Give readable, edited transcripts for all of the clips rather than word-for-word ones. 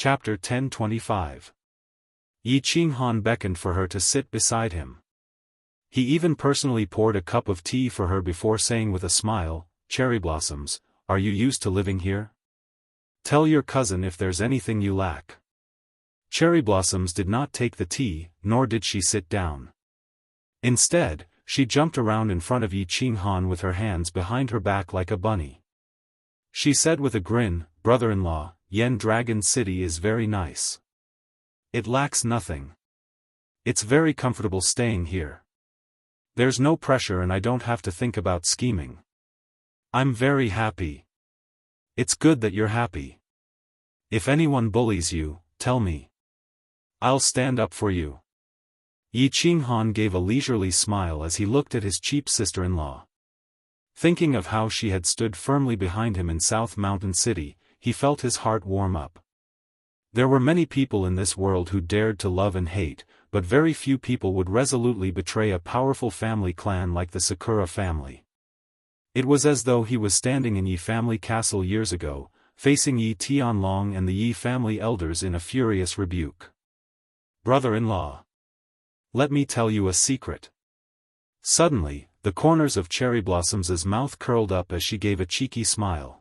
Chapter 1025. Yi Qinghan beckoned for her to sit beside him. He even personally poured a cup of tea for her before saying with a smile, "Cherry Blossoms, are you used to living here? Tell your cousin if there's anything you lack." Cherry Blossoms did not take the tea, nor did she sit down. Instead, she jumped around in front of Yi Qinghan with her hands behind her back like a bunny. She said with a grin, "Brother-in-law, Yen Dragon City is very nice. It lacks nothing. It's very comfortable staying here. There's no pressure and I don't have to think about scheming. I'm very happy. It's good that you're happy. If anyone bullies you, tell me. I'll stand up for you." Yi Qinghan gave a leisurely smile as he looked at his cheap sister-in-law. Thinking of how she had stood firmly behind him in South Mountain City, he felt his heart warm up. There were many people in this world who dared to love and hate, but very few people would resolutely betray a powerful family clan like the Sakura family. It was as though he was standing in Yi family castle years ago, facing Yi Tianlong and the Yi family elders in a furious rebuke. "Brother-in-law. Let me tell you a secret." Suddenly, the corners of Cherry Blossom's mouth curled up as she gave a cheeky smile.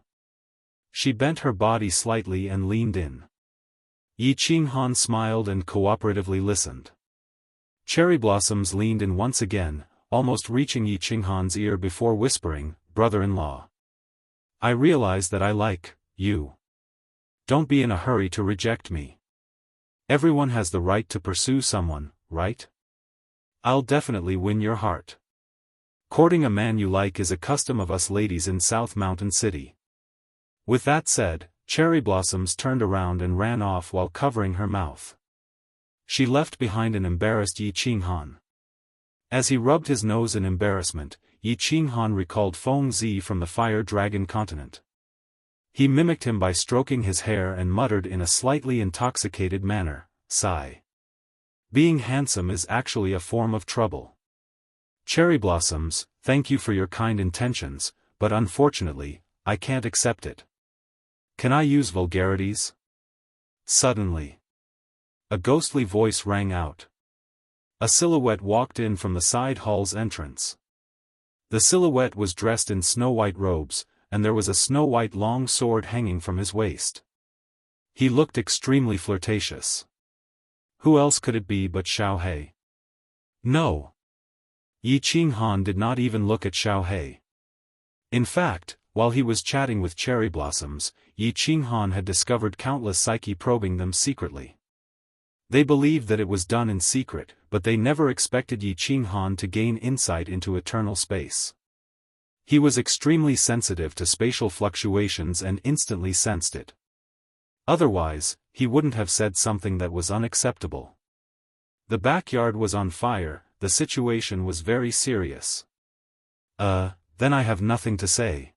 She bent her body slightly and leaned in. Yi Qinghan smiled and cooperatively listened. Cherry Blossoms leaned in once again, almost reaching Yi Qinghan's ear before whispering, "Brother-in-law. I realize that I like you. Don't be in a hurry to reject me. Everyone has the right to pursue someone, right? I'll definitely win your heart. Courting a man you like is a custom of us ladies in South Mountain City." With that said, Cherry Blossoms turned around and ran off while covering her mouth. She left behind an embarrassed Yi Qinghan. As he rubbed his nose in embarrassment, Yi Qinghan recalled Feng Zi from the Fire Dragon continent. He mimicked him by stroking his hair and muttered in a slightly intoxicated manner, "Sigh. Being handsome is actually a form of trouble. Cherry Blossoms, thank you for your kind intentions, but unfortunately, I can't accept it. Can I use vulgarities?" Suddenly, a ghostly voice rang out. A silhouette walked in from the side hall's entrance. The silhouette was dressed in snow-white robes, and there was a snow-white long sword hanging from his waist. He looked extremely flirtatious. Who else could it be but Xiao He? No. Yi Qinghan did not even look at Xiao He. In fact, while he was chatting with Cherry Blossoms, Yi Qinghan had discovered countless psyche probing them secretly. They believed that it was done in secret, but they never expected Yi Qinghan to gain insight into eternal space. He was extremely sensitive to spatial fluctuations and instantly sensed it. Otherwise, he wouldn't have said something that was unacceptable. The backyard was on fire, the situation was very serious. Then I have nothing to say."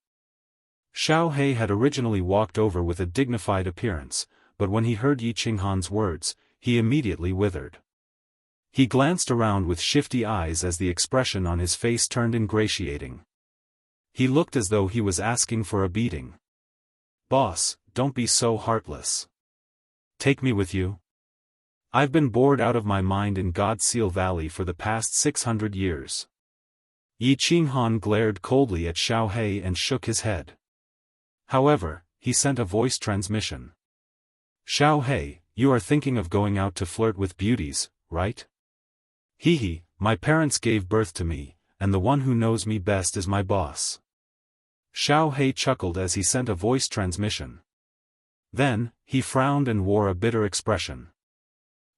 Xiao He had originally walked over with a dignified appearance, but when he heard Yi Qinghan's words, he immediately withered. He glanced around with shifty eyes as the expression on his face turned ingratiating. He looked as though he was asking for a beating. "Boss, don't be so heartless. Take me with you. I've been bored out of my mind in Godseal Valley for the past 600 years. Yi Qinghan glared coldly at Xiao He and shook his head. However, he sent a voice transmission. "Xiao He, you are thinking of going out to flirt with beauties, right? Hee, my parents gave birth to me, and the one who knows me best is my boss." Xiao He chuckled as he sent a voice transmission. Then, he frowned and wore a bitter expression.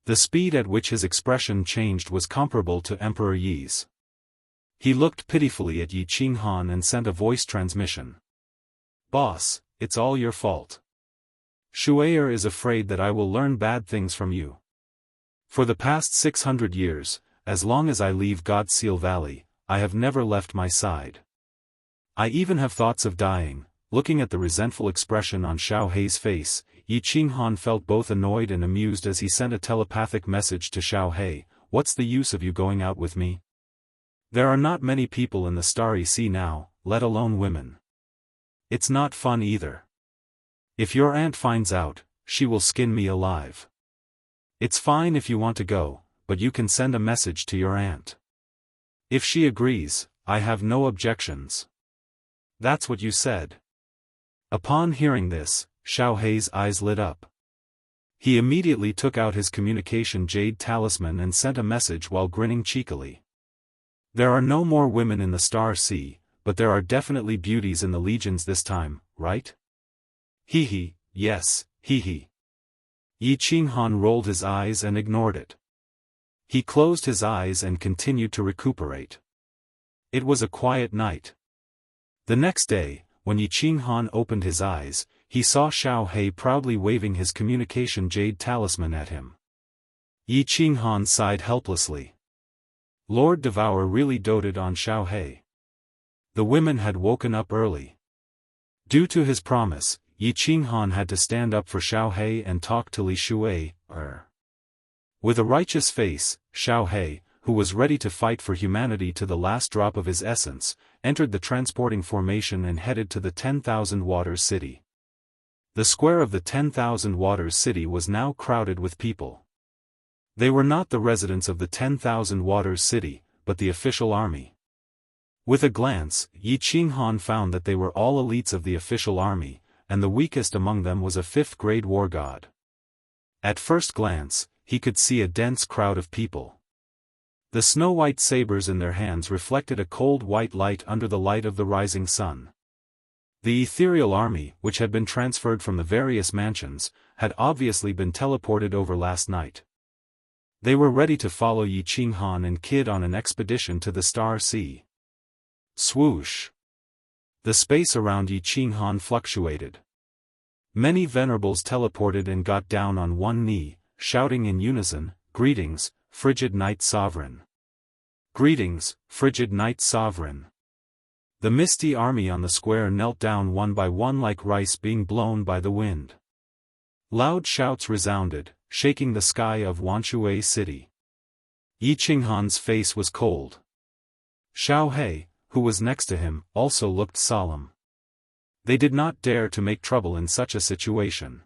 The speed at which his expression changed was comparable to Emperor Yi's. He looked pitifully at Yi Qinghan and sent a voice transmission. "Boss, it's all your fault. Shuair is afraid that I will learn bad things from you. For the past 600 years, as long as I leave Godseal Valley, I have never left my side. I even have thoughts of dying." Looking at the resentful expression on Xiao He's face, Yi Qinghan felt both annoyed and amused as he sent a telepathic message to Xiao He, "What's the use of you going out with me? There are not many people in the Starry Sea now, let alone women. It's not fun either. If your aunt finds out, she will skin me alive. It's fine if you want to go, but you can send a message to your aunt. If she agrees, I have no objections. That's what you said. Upon hearing this, Xiao Hei's eyes lit up. He immediately took out his communication jade talisman and sent a message while grinning cheekily. There are no more women in the Star Sea, but there are definitely beauties in the legions this time, right? Hee hee, yes, hee hee. Yi Qinghan rolled his eyes and ignored it. He closed his eyes and continued to recuperate. It was a quiet night. The next day, when Yi Qinghan opened his eyes, he saw Xiao Hei proudly waving his communication jade talisman at him. Yi Qinghan sighed helplessly. Lord Devour really doted on Xiao Hei. The women had woken up early. Due to his promise, Yi Qinghan had to stand up for Xiao Hei and talk to Li Shui. With a righteous face, Xiao Hei, who was ready to fight for humanity to the last drop of his essence, entered the transporting formation and headed to the 10,000 Waters City. The square of the 10,000 Waters City was now crowded with people. They were not the residents of the 10,000 Waters City, but the official army. With a glance, Yi Qinghan found that they were all elites of the official army, and the weakest among them was a 5th-grade war god. At first glance, he could see a dense crowd of people. The snow-white sabers in their hands reflected a cold white light under the light of the rising sun. The ethereal army, which had been transferred from the various mansions, had obviously been teleported over last night. They were ready to follow Yi Qinghan and Kid on an expedition to the Star Sea. Swoosh! The space around Yi Qinghan fluctuated. Many venerables teleported and got down on one knee, shouting in unison, "Greetings, frigid Night Sovereign! Greetings, frigid Night Sovereign!" The misty army on the square knelt down one by one like rice being blown by the wind. Loud shouts resounded, shaking the sky of Wanshui City. Yi Qinghan's face was cold. Xiao Hei, who was next to him, also looked solemn. They did not dare to make trouble in such a situation.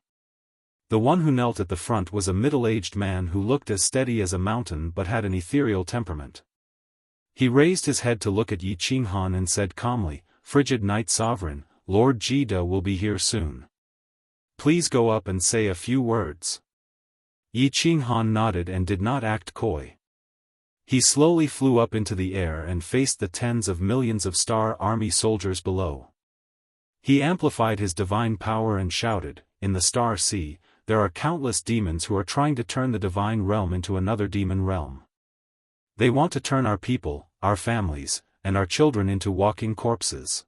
The one who knelt at the front was a middle-aged man who looked as steady as a mountain but had an ethereal temperament. He raised his head to look at Yi Qinghan and said calmly, "Frigid Night Sovereign, Lord Jida will be here soon. Please go up and say a few words." Yi Qinghan nodded and did not act coy. He slowly flew up into the air and faced the tens of millions of Star Army soldiers below. He amplified his divine power and shouted, "In the Star Sea, there are countless demons who are trying to turn the divine realm into another demon realm. They want to turn our people, our families, and our children into walking corpses.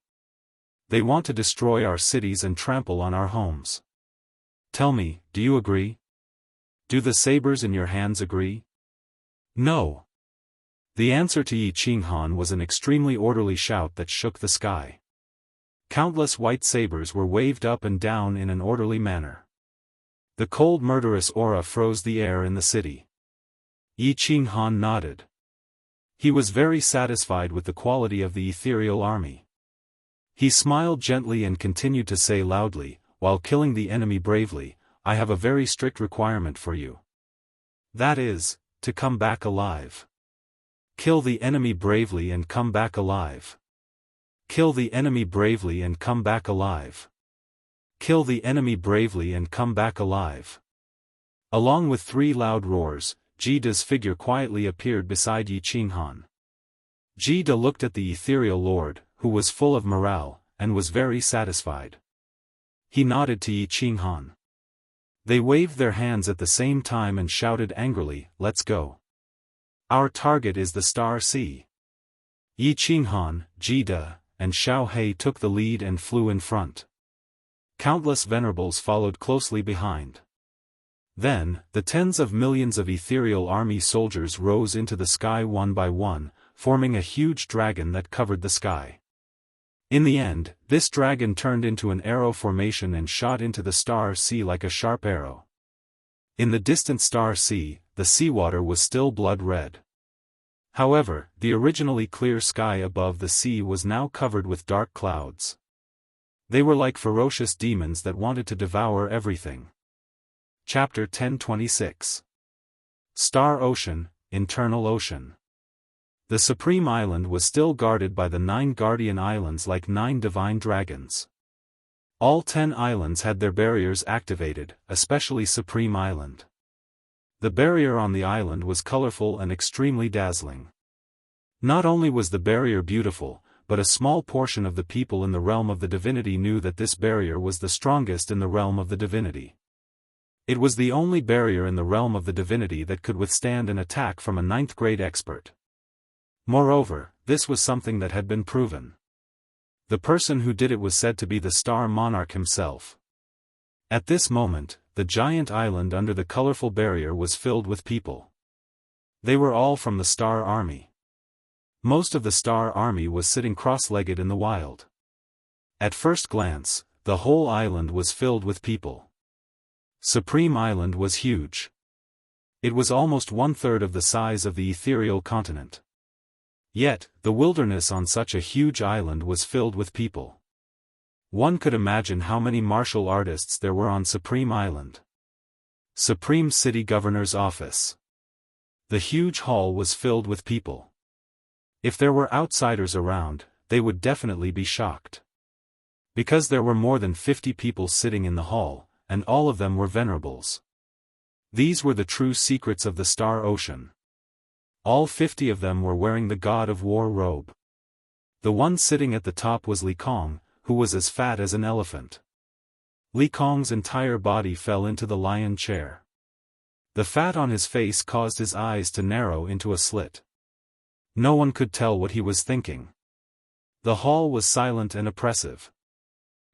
They want to destroy our cities and trample on our homes. Tell me, do you agree? Do the sabers in your hands agree?" "No." The answer to Yi Qinghan was an extremely orderly shout that shook the sky. Countless white sabers were waved up and down in an orderly manner. The cold murderous aura froze the air in the city. Yi Qinghan nodded. He was very satisfied with the quality of the ethereal army. He smiled gently and continued to say loudly, "While killing the enemy bravely, I have a very strict requirement for you. That is, to come back alive. Kill the enemy bravely and come back alive. Kill the enemy bravely and come back alive. Kill the enemy bravely and come back alive." Along with 3 loud roars, Jida's figure quietly appeared beside Yi Qinghan. Jida looked at the ethereal lord, who was full of morale, and was very satisfied. He nodded to Yi Qinghan. They waved their hands at the same time and shouted angrily, "Let's go. Our target is the Star Sea." Yi Qinghan, Jida, and Xiao Hei took the lead and flew in front. Countless venerables followed closely behind. Then, the tens of millions of ethereal army soldiers rose into the sky one by one, forming a huge dragon that covered the sky. In the end, this dragon turned into an arrow formation and shot into the Star Sea like a sharp arrow. In the distant Star Sea, the seawater was still blood red. However, the originally clear sky above the sea was now covered with dark clouds. They were like ferocious demons that wanted to devour everything. Chapter 1026. Star Ocean, Internal Ocean. The Supreme Island was still guarded by the 9 guardian islands like 9 divine dragons. All 10 islands had their barriers activated, especially Supreme Island. The barrier on the island was colorful and extremely dazzling. Not only was the barrier beautiful, but a small portion of the people in the realm of the divinity knew that this barrier was the strongest in the realm of the divinity. It was the only barrier in the realm of the divinity that could withstand an attack from a 9th grade expert. Moreover, this was something that had been proven. The person who did it was said to be the Star Monarch himself. At this moment, the giant island under the colorful barrier was filled with people. They were all from the Star Army. Most of the Star Army was sitting cross-legged in the wild. At first glance, the whole island was filled with people. Supreme Island was huge. It was almost 1/3 of the size of the ethereal continent. Yet, the wilderness on such a huge island was filled with people. One could imagine how many martial artists there were on Supreme Island. Supreme City Governor's Office. The huge hall was filled with people. If there were outsiders around, they would definitely be shocked. Because there were more than 50 people sitting in the hall, and all of them were venerables. These were the true secrets of the Star Ocean. All 50 of them were wearing the God of War robe. The one sitting at the top was Li Kong, who was as fat as an elephant. Li Kong's entire body fell into the lion chair. The fat on his face caused his eyes to narrow into a slit. No one could tell what he was thinking. The hall was silent and oppressive.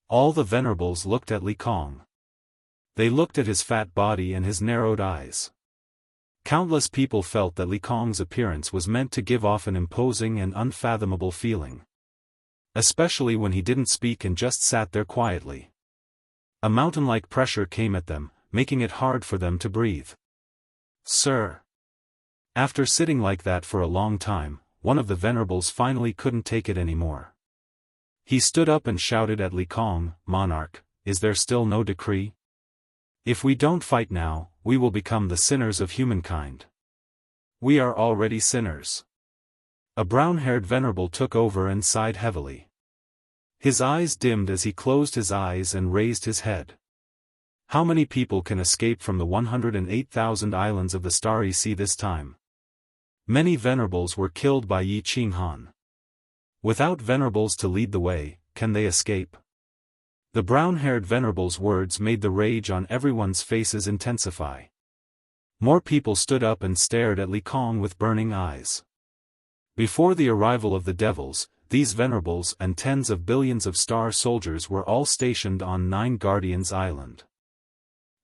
All the venerables looked at Li Kong. They looked at his fat body and his narrowed eyes. Countless people felt that Li Kong's appearance was meant to give off an imposing and unfathomable feeling. Especially when he didn't speak and just sat there quietly. A mountain-like pressure came at them, making it hard for them to breathe. "Sir." After sitting like that for a long time, one of the venerables finally couldn't take it anymore. He stood up and shouted at Li Kong, "Monarch, is there still no decree? If we don't fight now, we will become the sinners of humankind. We are already sinners." A brown-haired venerable took over and sighed heavily. His eyes dimmed as he closed his eyes and raised his head. How many people can escape from the 108,000 islands of the Starry Sea this time? Many venerables were killed by Yi Qinghan. Without venerables to lead the way, can they escape? The brown-haired venerable's words made the rage on everyone's faces intensify. More people stood up and stared at Li Kong with burning eyes. Before the arrival of the devils, these venerables and tens of billions of star soldiers were all stationed on 9 Guardians Island.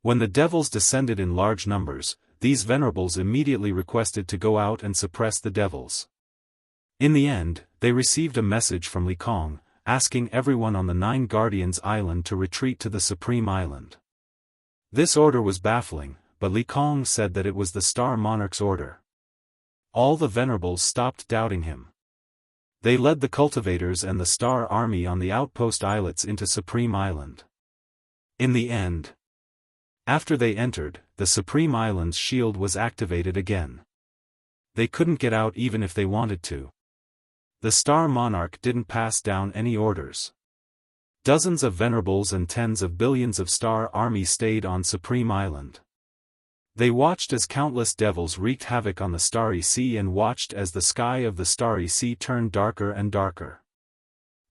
When the devils descended in large numbers, these venerables immediately requested to go out and suppress the devils. In the end, they received a message from Li Kong, asking everyone on the 9 Guardians Island to retreat to the Supreme Island. This order was baffling, but Li Kong said that it was the Star Monarch's order. All the venerables stopped doubting him. They led the cultivators and the Star Army on the outpost islets into Supreme Island. In the end, after they entered, the Supreme Island's shield was activated again. They couldn't get out even if they wanted to. The Star Monarch didn't pass down any orders. Dozens of venerables and tens of billions of Star Army stayed on Supreme Island. They watched as countless devils wreaked havoc on the Starry Sea and watched as the sky of the Starry Sea turned darker and darker.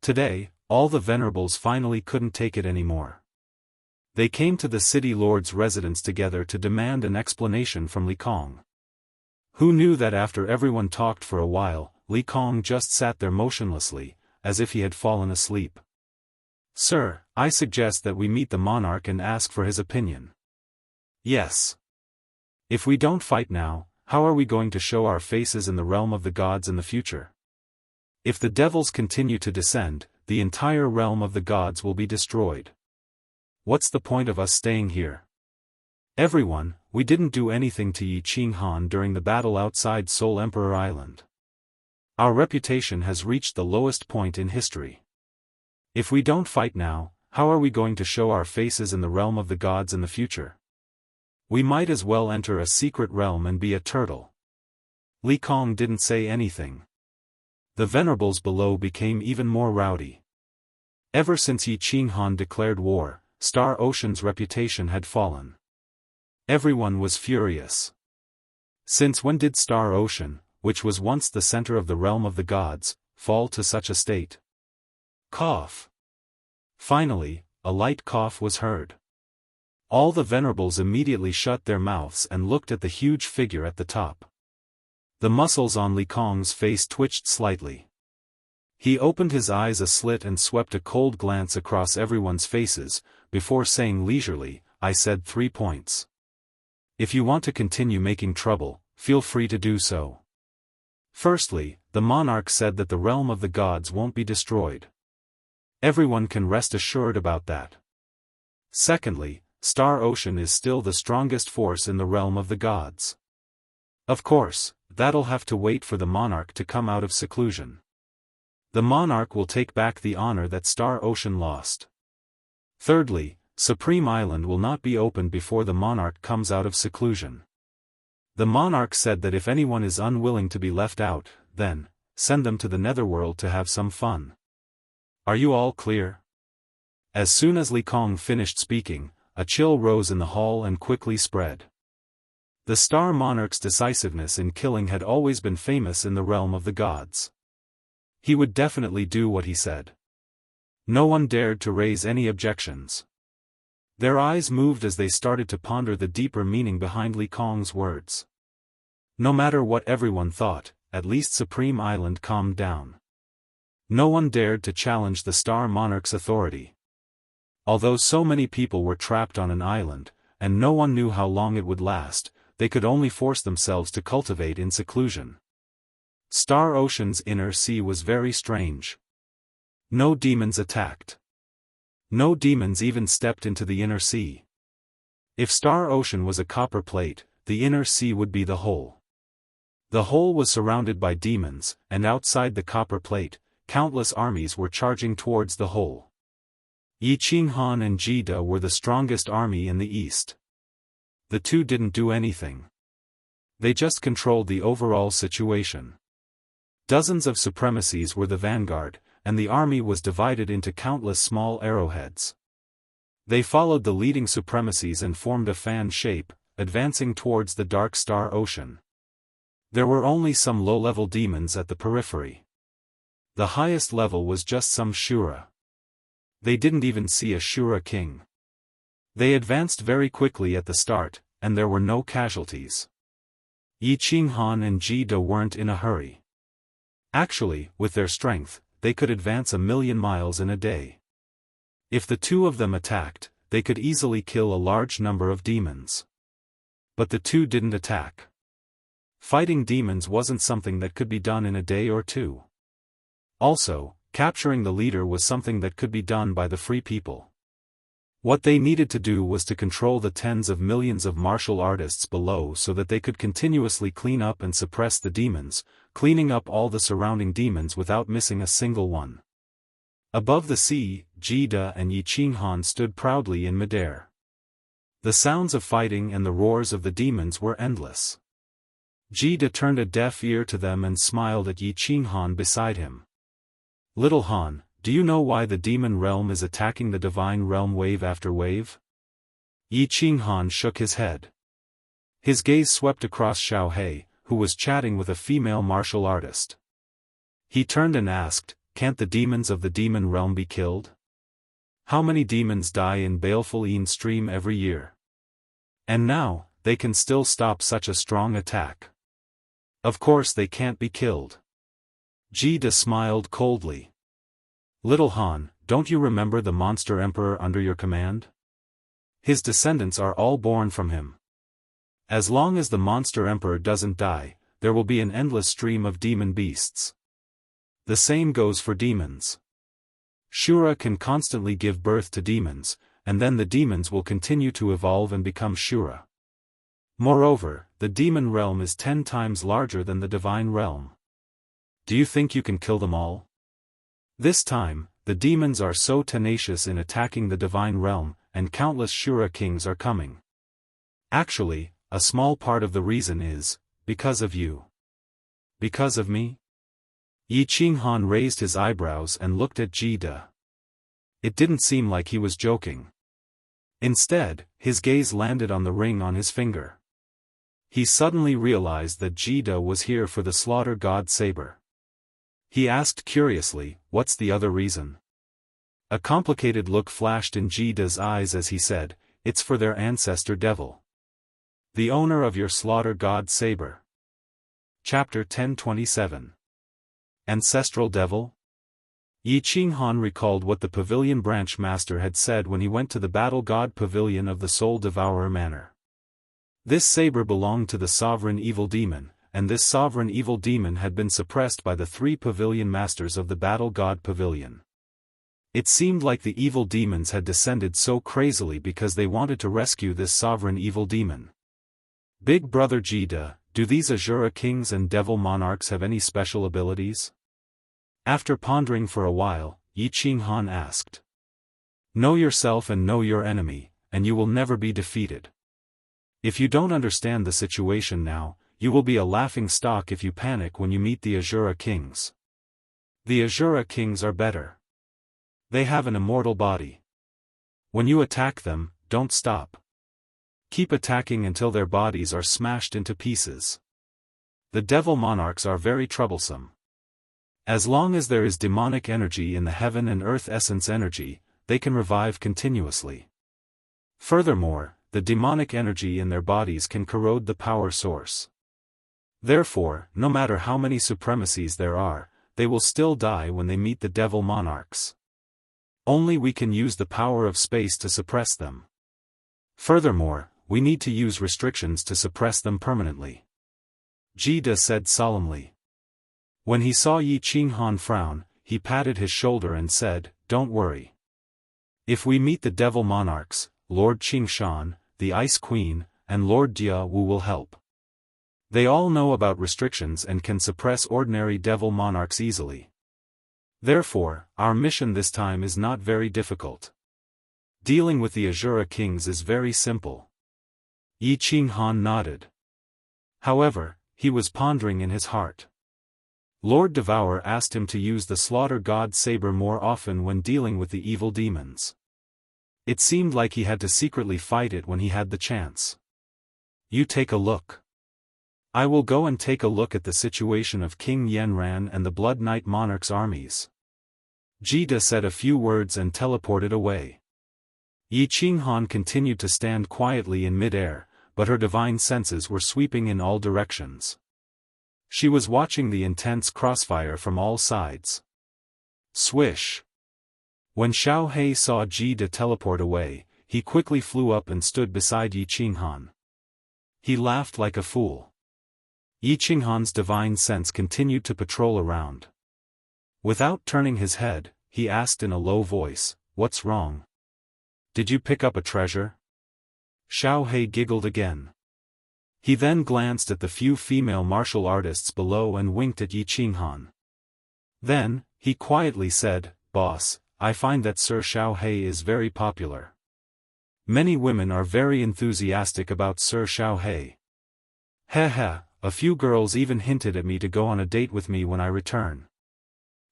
Today, all the venerables finally couldn't take it anymore. They came to the city lord's residence together to demand an explanation from Li Kong. Who knew that after everyone talked for a while, Li Kong just sat there motionlessly, as if he had fallen asleep. "Sir, I suggest that we meet the monarch and ask for his opinion." "Yes. If we don't fight now, how are we going to show our faces in the realm of the gods in the future? If the devils continue to descend, the entire realm of the gods will be destroyed. What's the point of us staying here? Everyone, we didn't do anything to Yi Qinghan during the battle outside Seoul Emperor Island. Our reputation has reached the lowest point in history. If we don't fight now, how are we going to show our faces in the realm of the gods in the future? We might as well enter a secret realm and be a turtle. Li Kong didn't say anything. The venerables below became even more rowdy. Ever since Yi Qinghan declared war, Star Ocean's reputation had fallen. Everyone was furious. Since when did Star Ocean, which was once the center of the realm of the gods, fall to such a state? Cough. Finally, a light cough was heard. All the venerables immediately shut their mouths and looked at the huge figure at the top. The muscles on Li Kong's face twitched slightly. He opened his eyes a slit and swept a cold glance across everyone's faces, before saying leisurely, "I said 3 points. If you want to continue making trouble, feel free to do so. Firstly, the monarch said that the realm of the gods won't be destroyed. Everyone can rest assured about that. Secondly, Star Ocean is still the strongest force in the realm of the gods. Of course, that'll have to wait for the monarch to come out of seclusion. The monarch will take back the honor that Star Ocean lost. Thirdly, Supreme Island will not be opened before the monarch comes out of seclusion. The monarch said that if anyone is unwilling to be left out, then, send them to the netherworld to have some fun. Are you all clear?" As soon as Li Kong finished speaking, a chill rose in the hall and quickly spread. The Star Monarch's decisiveness in killing had always been famous in the realm of the gods. He would definitely do what he said. No one dared to raise any objections. Their eyes moved as they started to ponder the deeper meaning behind Li Kong's words. No matter what everyone thought, at least Supreme Island calmed down. No one dared to challenge the Star Monarch's authority. Although so many people were trapped on an island, and no one knew how long it would last, they could only force themselves to cultivate in seclusion. Star Ocean's inner sea was very strange. No demons attacked. No demons even stepped into the inner sea. If Star Ocean was a copper plate, the inner sea would be the hole. The hole was surrounded by demons, and outside the copper plate, countless armies were charging towards the hole. Yi Qinghan and Jida were the strongest army in the east. The two didn't do anything. They just controlled the overall situation. Dozens of supremacies were the vanguard, and the army was divided into countless small arrowheads. They followed the leading supremacies and formed a fan shape, advancing towards the dark Star Ocean. There were only some low-level demons at the periphery. The highest level was just some Shura. They didn't even see a Shura king. They advanced very quickly at the start, and there were no casualties. Yi Qinghan and Jida weren't in a hurry. Actually, with their strength, they could advance 1,000,000 miles in a day. If the two of them attacked, they could easily kill a large number of demons. But the two didn't attack. Fighting demons wasn't something that could be done in a day or two. Also, capturing the leader was something that could be done by the free people. What they needed to do was to control the tens of millions of martial artists below so that they could continuously clean up and suppress the demons, cleaning up all the surrounding demons without missing a single one. Above the sea, Jida and Yi Qinghan stood proudly in midair. The sounds of fighting and the roars of the demons were endless. Jida turned a deaf ear to them and smiled at Yi Qinghan beside him. "Little Han, do you know why the demon realm is attacking the divine realm wave after wave?" Yi Qinghan shook his head. His gaze swept across Xiao He, who was chatting with a female martial artist. He turned and asked, "Can't the demons of the demon realm be killed? How many demons die in baleful Een stream every year? And now, they can still stop such a strong attack. Of course they can't be killed." Jida smiled coldly. "Little Han, don't you remember the monster emperor under your command? His descendants are all born from him. As long as the monster emperor doesn't die, there will be an endless stream of demon beasts. The same goes for demons. Shura can constantly give birth to demons, and then the demons will continue to evolve and become Shura. Moreover, the demon realm is 10 times larger than the divine realm. Do you think you can kill them all? This time, the demons are so tenacious in attacking the divine realm, and countless Shura kings are coming. Actually, a small part of the reason is, because of you. Because of me? Yi Qinghan raised his eyebrows and looked at Ji De. It didn't seem like he was joking. Instead, his gaze landed on the ring on his finger. He suddenly realized that Ji De was here for the slaughter god saber. He asked curiously, what's the other reason? A complicated look flashed in Ji De's eyes as he said, it's for their ancestor devil. The owner of your slaughter god saber. Chapter 1027. Ancestral Devil? Yi Qinghan recalled what the pavilion branch master had said when he went to the battle god pavilion of the Soul Devourer Manor. This saber belonged to the sovereign evil demon, and this sovereign evil demon had been suppressed by the 3 pavilion masters of the battle god pavilion. It seemed like the evil demons had descended so crazily because they wanted to rescue this sovereign evil demon. Big brother Ji De, do these Azura kings and devil monarchs have any special abilities? After pondering for a while, Yi Qinghan asked. Know yourself and know your enemy, and you will never be defeated. If you don't understand the situation now, you will be a laughing stock if you panic when you meet the Azura kings. The Azura kings are better. They have an immortal body. When you attack them, don't stop. Keep attacking until their bodies are smashed into pieces. The devil monarchs are very troublesome. As long as there is demonic energy in the heaven and earth essence energy, they can revive continuously. Furthermore, the demonic energy in their bodies can corrode the power source. Therefore, no matter how many supremacies there are, they will still die when they meet the devil monarchs. Only we can use the power of space to suppress them. Furthermore, we need to use restrictions to suppress them permanently. Ji De said solemnly. When he saw Yi Qinghan frown, he patted his shoulder and said, don't worry. If we meet the devil monarchs, Lord Qingshan, the Ice Queen, and Lord Jianghu will help. They all know about restrictions and can suppress ordinary devil monarchs easily. Therefore, our mission this time is not very difficult. Dealing with the Azura kings is very simple. Yi Qinghan nodded. However, he was pondering in his heart. Lord Devourer asked him to use the slaughter god saber more often when dealing with the evil demons. It seemed like he had to secretly fight it when he had the chance. You take a look. I will go and take a look at the situation of King Yanran and the Blood Knight Monarch's armies. Ji De said a few words and teleported away. Yi Qinghan continued to stand quietly in mid-air, but her divine senses were sweeping in all directions. She was watching the intense crossfire from all sides. Swish! When Xiao He saw Ji De teleport away, he quickly flew up and stood beside Yi Qinghan. He laughed like a fool. Yi Qinghan's divine sense continued to patrol around. Without turning his head, he asked in a low voice, "What's wrong? Did you pick up a treasure?" Xiao He giggled again. He then glanced at the few female martial artists below and winked at Yi Qinghan. Then, he quietly said, "Boss, I find that Sir Xiao He is very popular. Many women are very enthusiastic about Sir Xiao He. Heh, a few girls even hinted at me to go on a date with me when I return."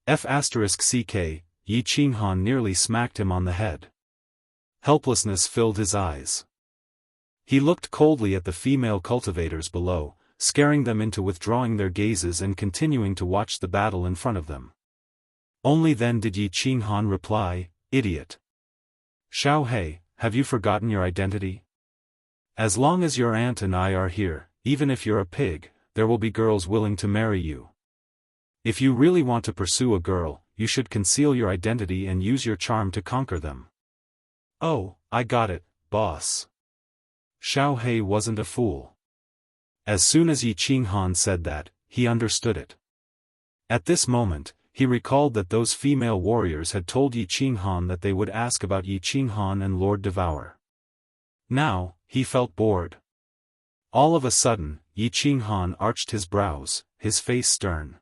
*CK, Yi Qinghan nearly smacked him on the head. Helplessness filled his eyes. He looked coldly at the female cultivators below, scaring them into withdrawing their gazes and continuing to watch the battle in front of them. Only then did Yi Qinghan reply, "Idiot. Xiao He, have you forgotten your identity? As long as your aunt and I are here, even if you're a pig, there will be girls willing to marry you. If you really want to pursue a girl, you should conceal your identity and use your charm to conquer them." "Oh, I got it, boss." Xiao He wasn't a fool. As soon as Yi Qinghan said that, he understood it. At this moment, he recalled that those female warriors had told Yi Qinghan that they would ask about Yi Qinghan and Lord Devourer. Now, he felt bored. All of a sudden, Yi Qinghan arched his brows, his face stern.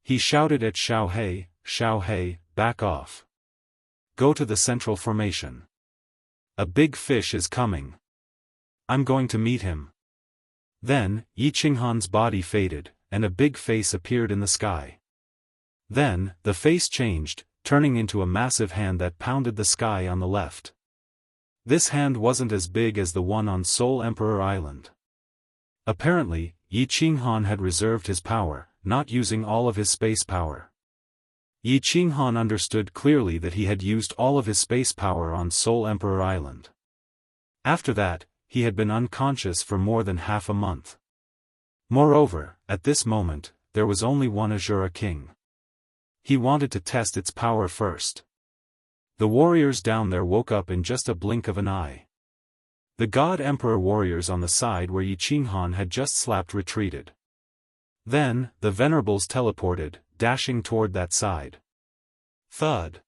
He shouted at Xiao He, back off. Go to the central formation. A big fish is coming. I'm going to meet him. Then, Yi Qinghan's body faded, and a big face appeared in the sky. Then, the face changed, turning into a massive hand that pounded the sky on the left. This hand wasn't as big as the one on Soul Emperor Island. Apparently, Yi Qinghan had reserved his power, not using all of his space power. Yi Qinghan understood clearly that he had used all of his space power on Soul Emperor Island. After that, he had been unconscious for more than half a month. Moreover, at this moment, there was only one Azura King. He wanted to test its power first. The warriors down there woke up in just a blink of an eye. The God Emperor warriors on the side where Yi Qinghan had just slapped retreated. Then, the venerables teleported, dashing toward that side. Thud.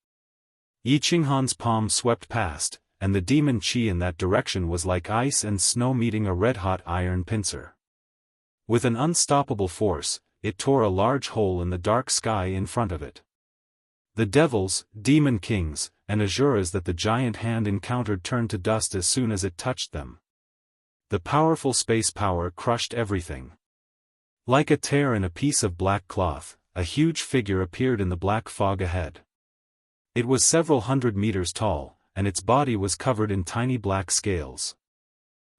Yi Qinghan's palm swept past, and the demon chi in that direction was like ice and snow meeting a red-hot iron pincer. With an unstoppable force, it tore a large hole in the dark sky in front of it. The devils, demon kings, and Azuras that the giant hand encountered turned to dust as soon as it touched them. The powerful space power crushed everything. Like a tear in a piece of black cloth, a huge figure appeared in the black fog ahead. It was several hundred meters tall, and its body was covered in tiny black scales.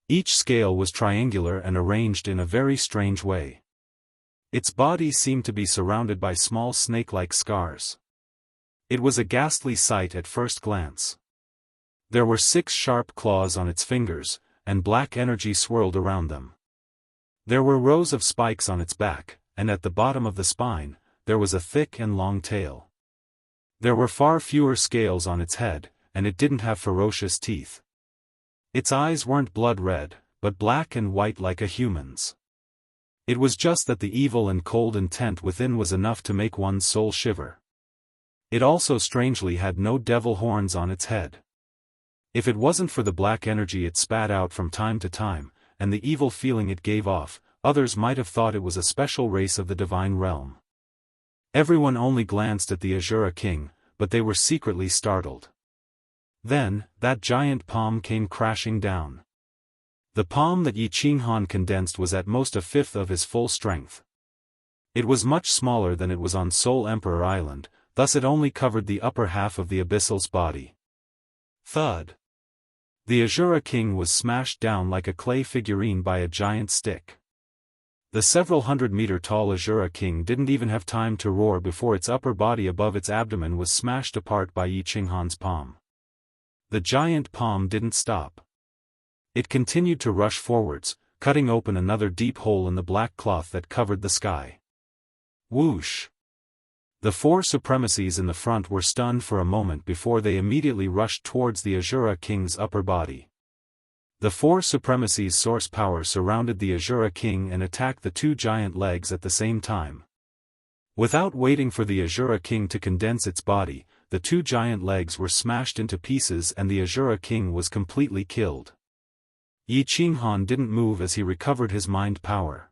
Each scale was triangular and arranged in a very strange way. Its body seemed to be surrounded by small snake-like scars. It was a ghastly sight at first glance. There were 6 sharp claws on its fingers, and black energy swirled around them. There were rows of spikes on its back, and at the bottom of the spine, there was a thick and long tail. There were far fewer scales on its head, and it didn't have ferocious teeth. Its eyes weren't blood red, but black and white like a human's. It was just that the evil and cold intent within was enough to make one's soul shiver. It also strangely had no devil horns on its head. If it wasn't for the black energy it spat out from time to time, and the evil feeling it gave off, others might have thought it was a special race of the divine realm. Everyone only glanced at the Azura King, but they were secretly startled. Then, that giant palm came crashing down. The palm that Yi Qinghan condensed was at most a fifth of his full strength. It was much smaller than it was on Soul Emperor Island, thus it only covered the upper half of the abyssal's body. Thud. The Azura King was smashed down like a clay figurine by a giant stick. The several hundred-meter-tall Azura King didn't even have time to roar before its upper body above its abdomen was smashed apart by Yi Qinghan's palm. The giant palm didn't stop. It continued to rush forwards, cutting open another deep hole in the black cloth that covered the sky. Whoosh! The 4 supremacies in the front were stunned for a moment before they immediately rushed towards the Azura King's upper body. The 4 supremacies' source power surrounded the Azura King and attacked the 2 giant legs at the same time. Without waiting for the Azura King to condense its body, the 2 giant legs were smashed into pieces and the Azura King was completely killed. Yi Qinghan didn't move as he recovered his mind power.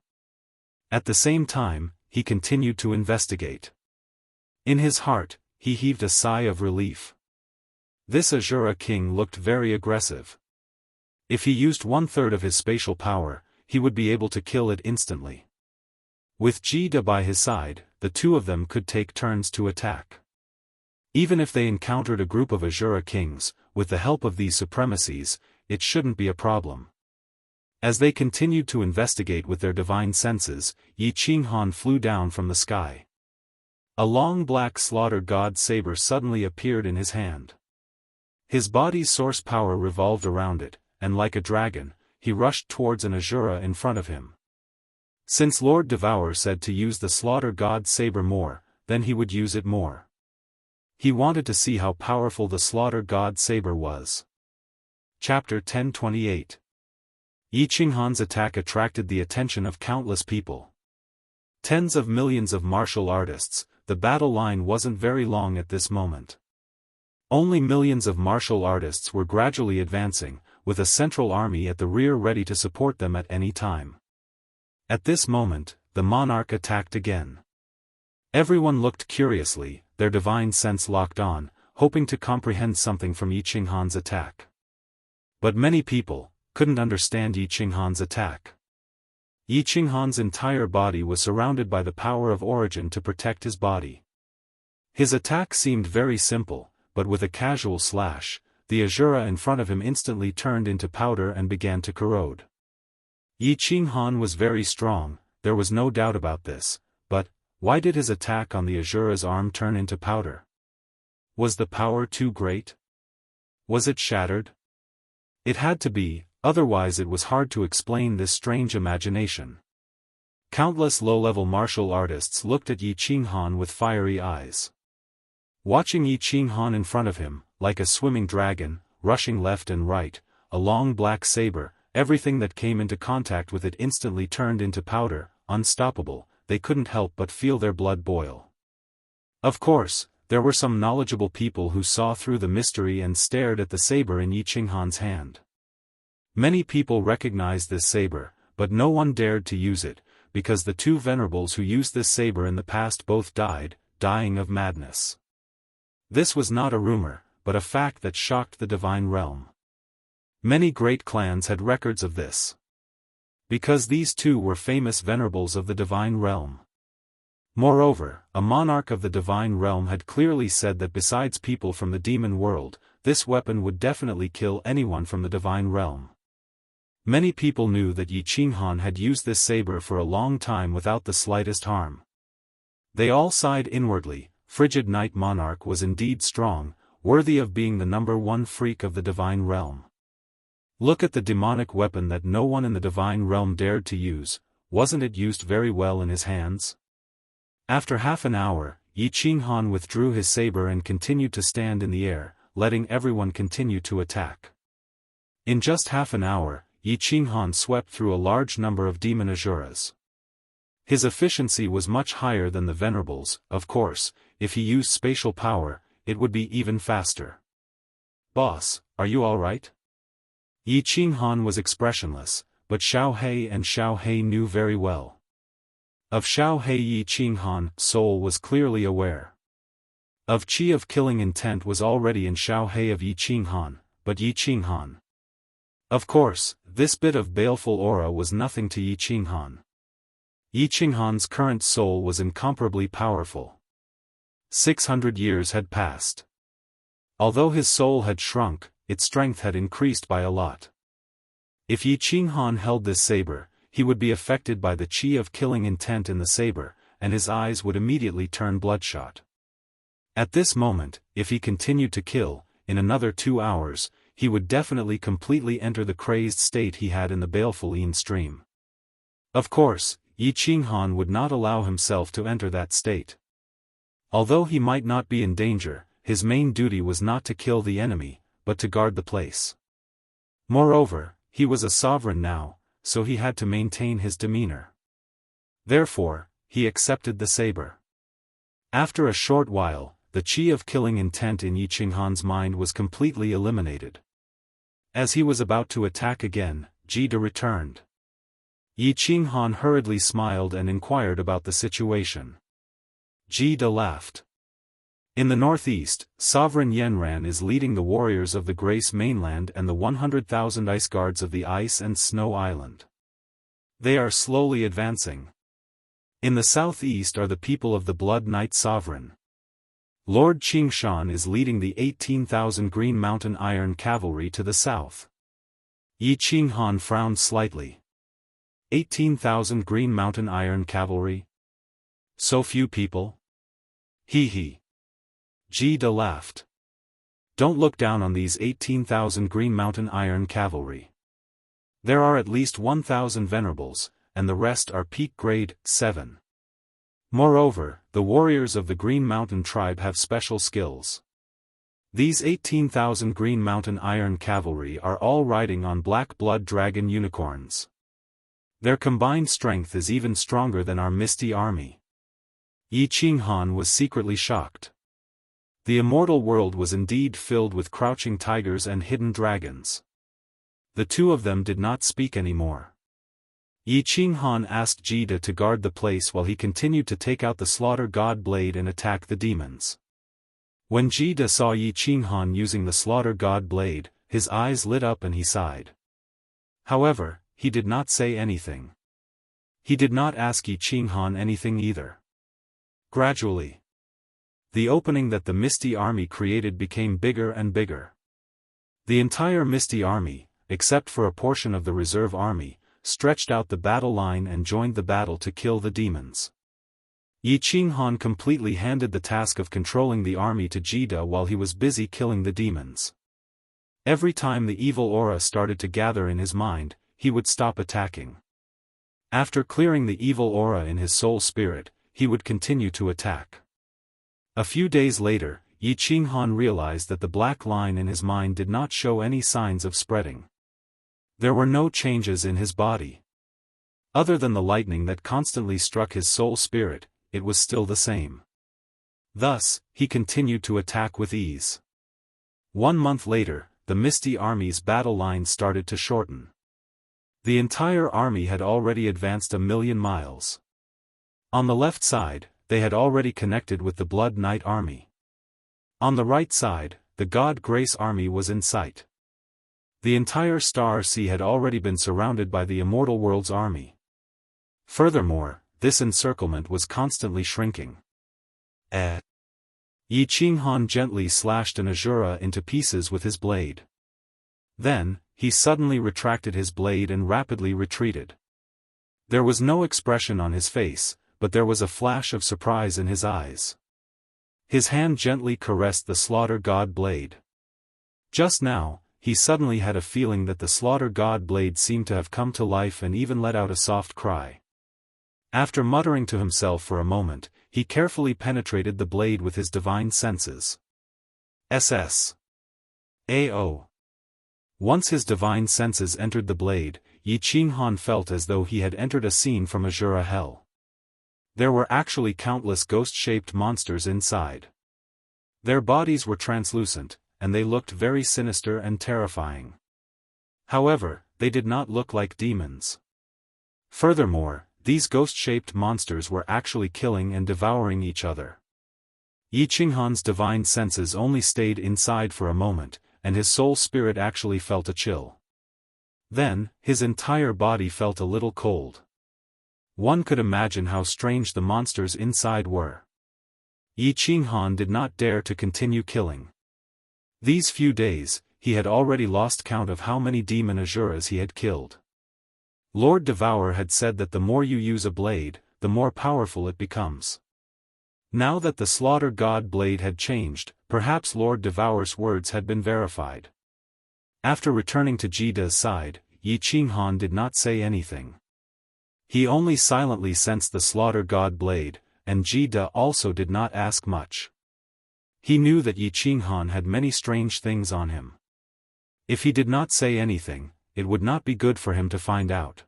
At the same time, he continued to investigate. In his heart, he heaved a sigh of relief. This Azura King looked very aggressive. If he used 1/3 of his spatial power, he would be able to kill it instantly. With Jida by his side, the 2 of them could take turns to attack. Even if they encountered a group of Azura Kings, with the help of these supremacies, it shouldn't be a problem. As they continued to investigate with their divine senses, Yi Qinghan flew down from the sky. A long black slaughter god saber suddenly appeared in his hand. His body's source power revolved around it, and like a dragon, he rushed towards an Azura in front of him. Since Lord Devour said to use the slaughter god saber more, then he would use it more. He wanted to see how powerful the slaughter god saber was. Chapter 1028. Yi Qinghan's attack attracted the attention of countless people. Tens of millions of martial artists. The battle line wasn't very long at this moment. Only millions of martial artists were gradually advancing, with a central army at the rear ready to support them at any time. At this moment, the monarch attacked again. Everyone looked curiously, their divine sense locked on, hoping to comprehend something from Yi Qinghan's attack. But many people, couldn't understand Yi Qinghan's attack. Yi Qinghan's entire body was surrounded by the power of origin to protect his body. His attack seemed very simple, but with a casual slash, the Azura in front of him instantly turned into powder and began to corrode. Yi Qinghan was very strong, there was no doubt about this, but why did his attack on the Azura's arm turn into powder? Was the power too great? Was it shattered? It had to be, otherwise it was hard to explain this strange imagination. Countless low-level martial artists looked at Yi Qinghan with fiery eyes. Watching Yi Qinghan in front of him, like a swimming dragon, rushing left and right, a long black saber, everything that came into contact with it instantly turned into powder, unstoppable, they couldn't help but feel their blood boil. Of course, there were some knowledgeable people who saw through the mystery and stared at the saber in Yi Qinghan's hand. Many people recognized this saber, but no one dared to use it, because the two venerables who used this saber in the past both died, dying of madness. This was not a rumor, but a fact that shocked the divine realm. Many great clans had records of this. Because these two were famous venerables of the divine realm. Moreover, a monarch of the divine realm had clearly said that besides people from the demon world, this weapon would definitely kill anyone from the divine realm. Many people knew that Yi Qinghan had used this saber for a long time without the slightest harm. They all sighed inwardly. Frigid Night Monarch was indeed strong, worthy of being the #1 freak of the divine realm. Look at the demonic weapon that no one in the divine realm dared to use, wasn't it used very well in his hands? After half an hour, Yi Qinghan withdrew his saber and continued to stand in the air, letting everyone continue to attack. In just half an hour, Yi Qinghan swept through a large number of demon Azuras. His efficiency was much higher than the venerables, of course. If he used spatial power, it would be even faster. "Boss, are you alright?" Yi Qinghan was expressionless, but Xiao He and Xiao He knew very well. Of Xiao He Yi Qinghan's soul was clearly aware. Of Qi of killing intent was already in Xiao He of Yi Qinghan, but Yi Qinghan. Of course, this bit of baleful aura was nothing to Yi Qinghan. Yi Qinghan's current soul was incomparably powerful. 600 years had passed. Although his soul had shrunk, its strength had increased by a lot. If Yi Qinghan held this saber, he would be affected by the qi of killing intent in the saber, and his eyes would immediately turn bloodshot. At this moment, if he continued to kill, in another 2 hours, he would definitely completely enter the crazed state he had in the baleful Yin stream. Of course, Yi Qinghan would not allow himself to enter that state. Although he might not be in danger, his main duty was not to kill the enemy, but to guard the place. Moreover, he was a sovereign now, so he had to maintain his demeanor. Therefore, he accepted the saber. After a short while, the qi of killing intent in Yi Qinghan's mind was completely eliminated. As he was about to attack again, Jida returned. Yi Qinghan hurriedly smiled and inquired about the situation. Jida laughed. In the northeast, Sovereign Yenran is leading the warriors of the Grace Mainland and the 100,000 ice guards of the Ice and Snow Island. They are slowly advancing. In the southeast are the people of the Blood Knight Sovereign. Lord Qingshan is leading the 18,000 Green Mountain Iron Cavalry to the south. Yi Qinghan frowned slightly. 18,000 Green Mountain Iron Cavalry? So few people? Hee hee. Jida laughed. Don't look down on these 18,000 Green Mountain Iron Cavalry. There are at least 1,000 venerables, and the rest are peak grade 7. Moreover, the warriors of the Green Mountain tribe have special skills. These 18,000 Green Mountain Iron Cavalry are all riding on black blood dragon unicorns. Their combined strength is even stronger than our Misty Army. Yi Qinghan was secretly shocked. The immortal world was indeed filled with crouching tigers and hidden dragons. The two of them did not speak anymore. Yi Qinghan asked Jida to guard the place while he continued to take out the Slaughter God Blade and attack the demons. When Jida saw Yi Qinghan using the Slaughter God Blade, his eyes lit up and he sighed. However, he did not say anything. He did not ask Yi Qinghan anything either. Gradually, the opening that the Misty Army created became bigger and bigger. The entire Misty Army, except for a portion of the reserve army, stretched out the battle line and joined the battle to kill the demons. Yi Qinghan completely handed the task of controlling the army to Jida while he was busy killing the demons. Every time the evil aura started to gather in his mind, he would stop attacking. After clearing the evil aura in his soul spirit, he would continue to attack. A few days later, Yi Qinghan realized that the black line in his mind did not show any signs of spreading. There were no changes in his body. Other than the lightning that constantly struck his soul spirit, it was still the same. Thus, he continued to attack with ease. 1 month later, the Misty Army's battle line started to shorten. The entire army had already advanced 1,000,000 miles. On the left side, they had already connected with the Blood Knight army. On the right side, the God Grace army was in sight. The entire Star Sea had already been surrounded by the Immortal World's army. Furthermore, this encirclement was constantly shrinking. Yi Qinghan gently slashed an Azura into pieces with his blade. Then, he suddenly retracted his blade and rapidly retreated. There was no expression on his face, but there was a flash of surprise in his eyes. His hand gently caressed the Slaughter God blade. Just now, he suddenly had a feeling that the Slaughter God blade seemed to have come to life and even let out a soft cry. After muttering to himself for a moment, he carefully penetrated the blade with his divine senses. AO. Once his divine senses entered the blade, Yi Qinghan felt as though he had entered a scene from Azura Hell. There were actually countless ghost-shaped monsters inside. Their bodies were translucent, and they looked very sinister and terrifying. However, they did not look like demons. Furthermore, these ghost-shaped monsters were actually killing and devouring each other. Yi Qinghan's divine senses only stayed inside for a moment, and his soul spirit actually felt a chill. Then, his entire body felt a little cold. One could imagine how strange the monsters inside were. Yi Qinghan did not dare to continue killing. These few days, he had already lost count of how many demon Azuras he had killed. Lord Devour had said that the more you use a blade, the more powerful it becomes. Now that the Slaughter God blade had changed, perhaps Lord Devour's words had been verified. After returning to Jida's side, Yi Qinghan did not say anything. He only silently sensed the Slaughter God blade, and Jida also did not ask much. He knew that Yi Qinghan had many strange things on him. If he did not say anything, it would not be good for him to find out.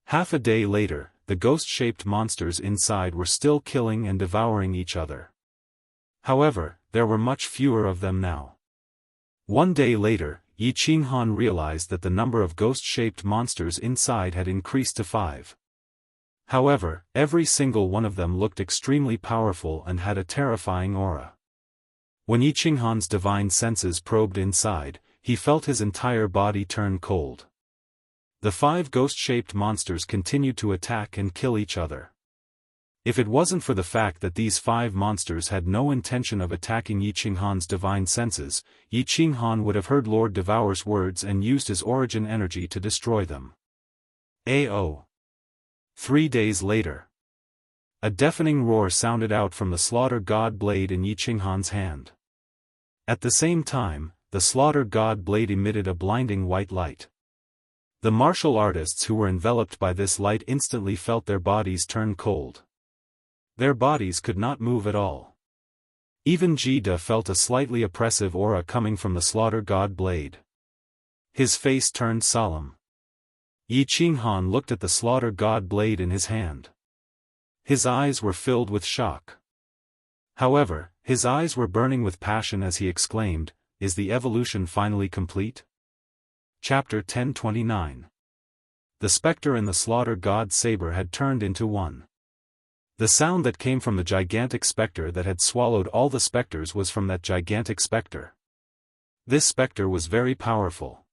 Half a day later, the ghost-shaped monsters inside were still killing and devouring each other. However, there were much fewer of them now. 1 day later, Yi Qinghan realized that the number of ghost-shaped monsters inside had increased to 5. However, every single one of them looked extremely powerful and had a terrifying aura. When Yi Qinghan's divine senses probed inside, he felt his entire body turn cold. The 5 ghost-shaped monsters continued to attack and kill each other. If it wasn't for the fact that these 5 monsters had no intention of attacking Yi Qinghan's divine senses, Yi Qinghan would have heard Lord Devour's words and used his origin energy to destroy them. AO. 3 days later. A deafening roar sounded out from the Slaughter God blade in Yi Qinghan's hand. At the same time, the Slaughter God blade emitted a blinding white light. The martial artists who were enveloped by this light instantly felt their bodies turn cold. Their bodies could not move at all. Even Jida felt a slightly oppressive aura coming from the Slaughter God blade. His face turned solemn. Yi Qinghan looked at the Slaughter God blade in his hand. His eyes were filled with shock. However, his eyes were burning with passion as he exclaimed, "Is the evolution finally complete?" Chapter 1029. The specter in the Slaughter God saber had turned into one. The sound that came from the gigantic specter that had swallowed all the specters was from that gigantic specter. This specter was very powerful.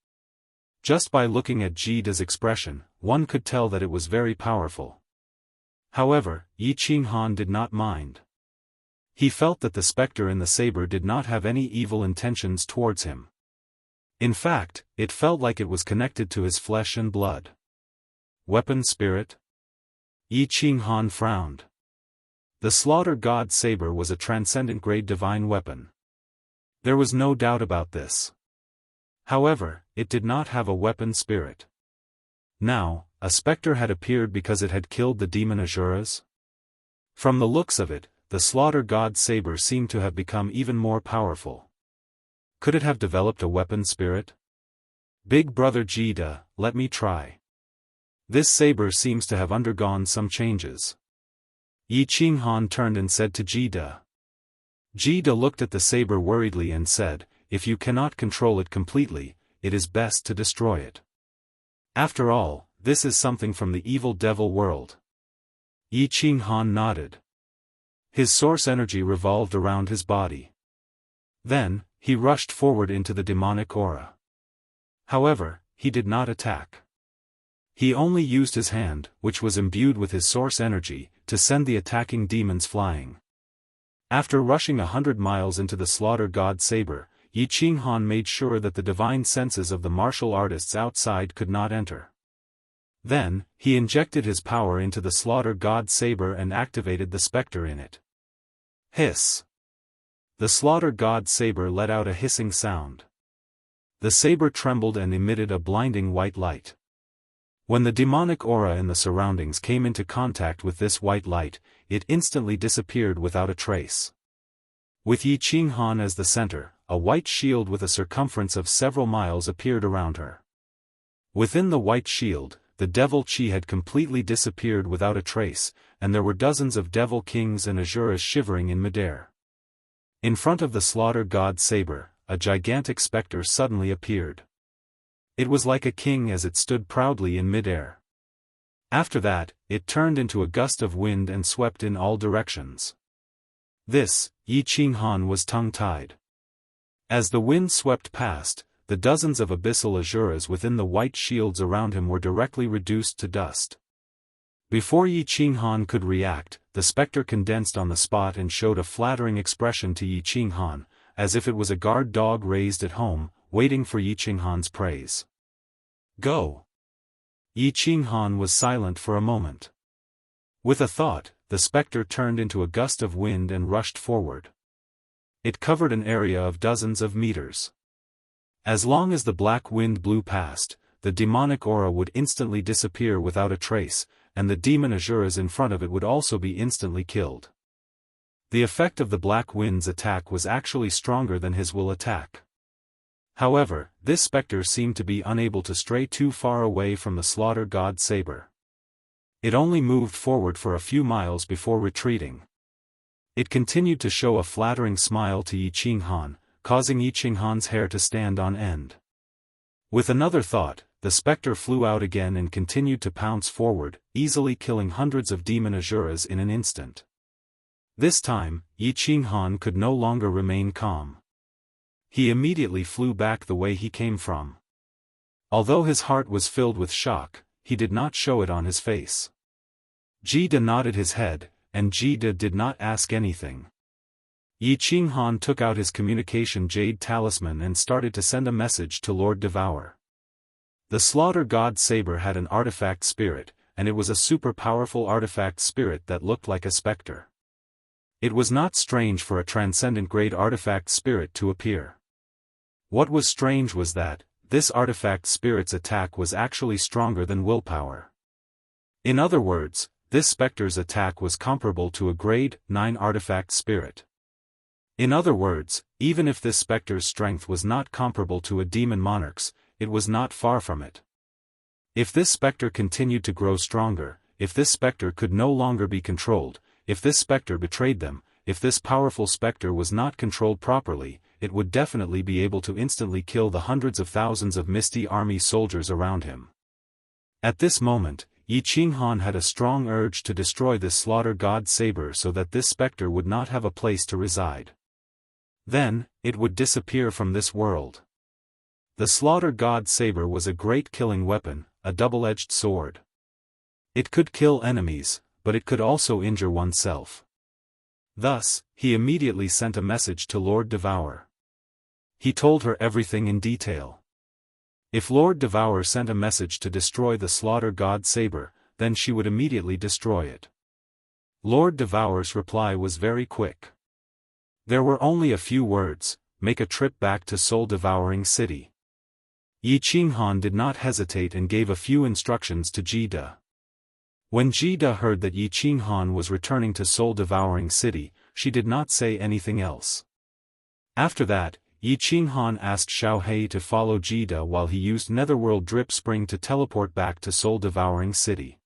Just by looking at Jida's expression, one could tell that it was very powerful. However, Yi Qinghan did not mind. He felt that the specter in the saber did not have any evil intentions towards him. In fact, it felt like it was connected to his flesh and blood. Weapon spirit? Yi Qinghan frowned. The slaughter god saber was a transcendent grade divine weapon. There was no doubt about this. However, it did not have a weapon spirit. Now, a specter had appeared because it had killed the demon Asuras? From the looks of it, the slaughter god saber seemed to have become even more powerful. Could it have developed a weapon spirit? Big brother Jida, let me try. This saber seems to have undergone some changes. Yi Qinghan turned and said to Jida. Jida looked at the saber worriedly and said, if you cannot control it completely, it is best to destroy it. After all, this is something from the evil devil world. Yi Qinghan nodded. His source energy revolved around his body. Then, he rushed forward into the demonic aura. However, he did not attack. He only used his hand, which was imbued with his source energy, to send the attacking demons flying. After rushing 100 miles into the slaughter god saber, Yi Qinghan made sure that the divine senses of the martial artists outside could not enter. Then, he injected his power into the slaughter god saber and activated the specter in it. Hiss! The slaughter god saber let out a hissing sound. The saber trembled and emitted a blinding white light. When the demonic aura in the surroundings came into contact with this white light, it instantly disappeared without a trace. With Yi Qinghan as the center, a white shield with a circumference of several miles appeared around her. Within the white shield, the devil chi had completely disappeared without a trace, and there were dozens of devil kings and Asuras shivering in midair. In front of the slaughter god saber, a gigantic specter suddenly appeared. It was like a king as it stood proudly in midair. After that, it turned into a gust of wind and swept in all directions. This, Yi Qinghan was tongue-tied. As the wind swept past, the dozens of abyssal Asuras within the white shields around him were directly reduced to dust. Before Yi Qinghan could react, the specter condensed on the spot and showed a flattering expression to Yi Qinghan, as if it was a guard dog raised at home, waiting for Yi Qinghan's praise. Go! Yi Qinghan was silent for a moment. With a thought, the specter turned into a gust of wind and rushed forward. It covered an area of dozens of meters. As long as the black wind blew past, the demonic aura would instantly disappear without a trace, and the demon Asuras in front of it would also be instantly killed. The effect of the black wind's attack was actually stronger than his will attack. However, this specter seemed to be unable to stray too far away from the slaughter god saber. It only moved forward for a few miles before retreating. It continued to show a flattering smile to Yi Qinghan, causing Yi Qinghan's hair to stand on end. With another thought, the specter flew out again and continued to pounce forward, easily killing hundreds of demon Asuras in an instant. This time, Yi Qinghan could no longer remain calm. He immediately flew back the way he came from. Although his heart was filled with shock, he did not show it on his face. Jida nodded his head, and Jida did not ask anything. Yi Qinghan took out his communication jade talisman and started to send a message to Lord Devour. The slaughter god saber had an artifact spirit, and it was a super powerful artifact spirit that looked like a specter. It was not strange for a transcendent grade artifact spirit to appear. What was strange was that, this artifact spirit's attack was actually stronger than willpower. In other words, this specter's attack was comparable to a grade 9 artifact spirit. In other words, even if this specter's strength was not comparable to a demon monarch's, it was not far from it. If this specter continued to grow stronger, if this specter could no longer be controlled, if this specter betrayed them, if this powerful specter was not controlled properly, it would definitely be able to instantly kill the hundreds of thousands of Misty Army soldiers around him. At this moment, Yi Qinghan had a strong urge to destroy this slaughter god saber so that this specter would not have a place to reside. Then, it would disappear from this world. The Slaughter God Saber was a great killing weapon, a double-edged sword. It could kill enemies, but it could also injure oneself. Thus, he immediately sent a message to Lord Devour. He told her everything in detail. If Lord Devour sent a message to destroy the Slaughter God Saber, then she would immediately destroy it. Lord Devour's reply was very quick. There were only a few words: make a trip back to soul-devouring city. Yi Qinghan did not hesitate and gave a few instructions to Jida. When Jida heard that Yi Qinghan was returning to soul-devouring city, she did not say anything else. After that, Yi Qinghan asked Xiao Hei to follow Jida while he used Netherworld Drip Spring to teleport back to soul-devouring city.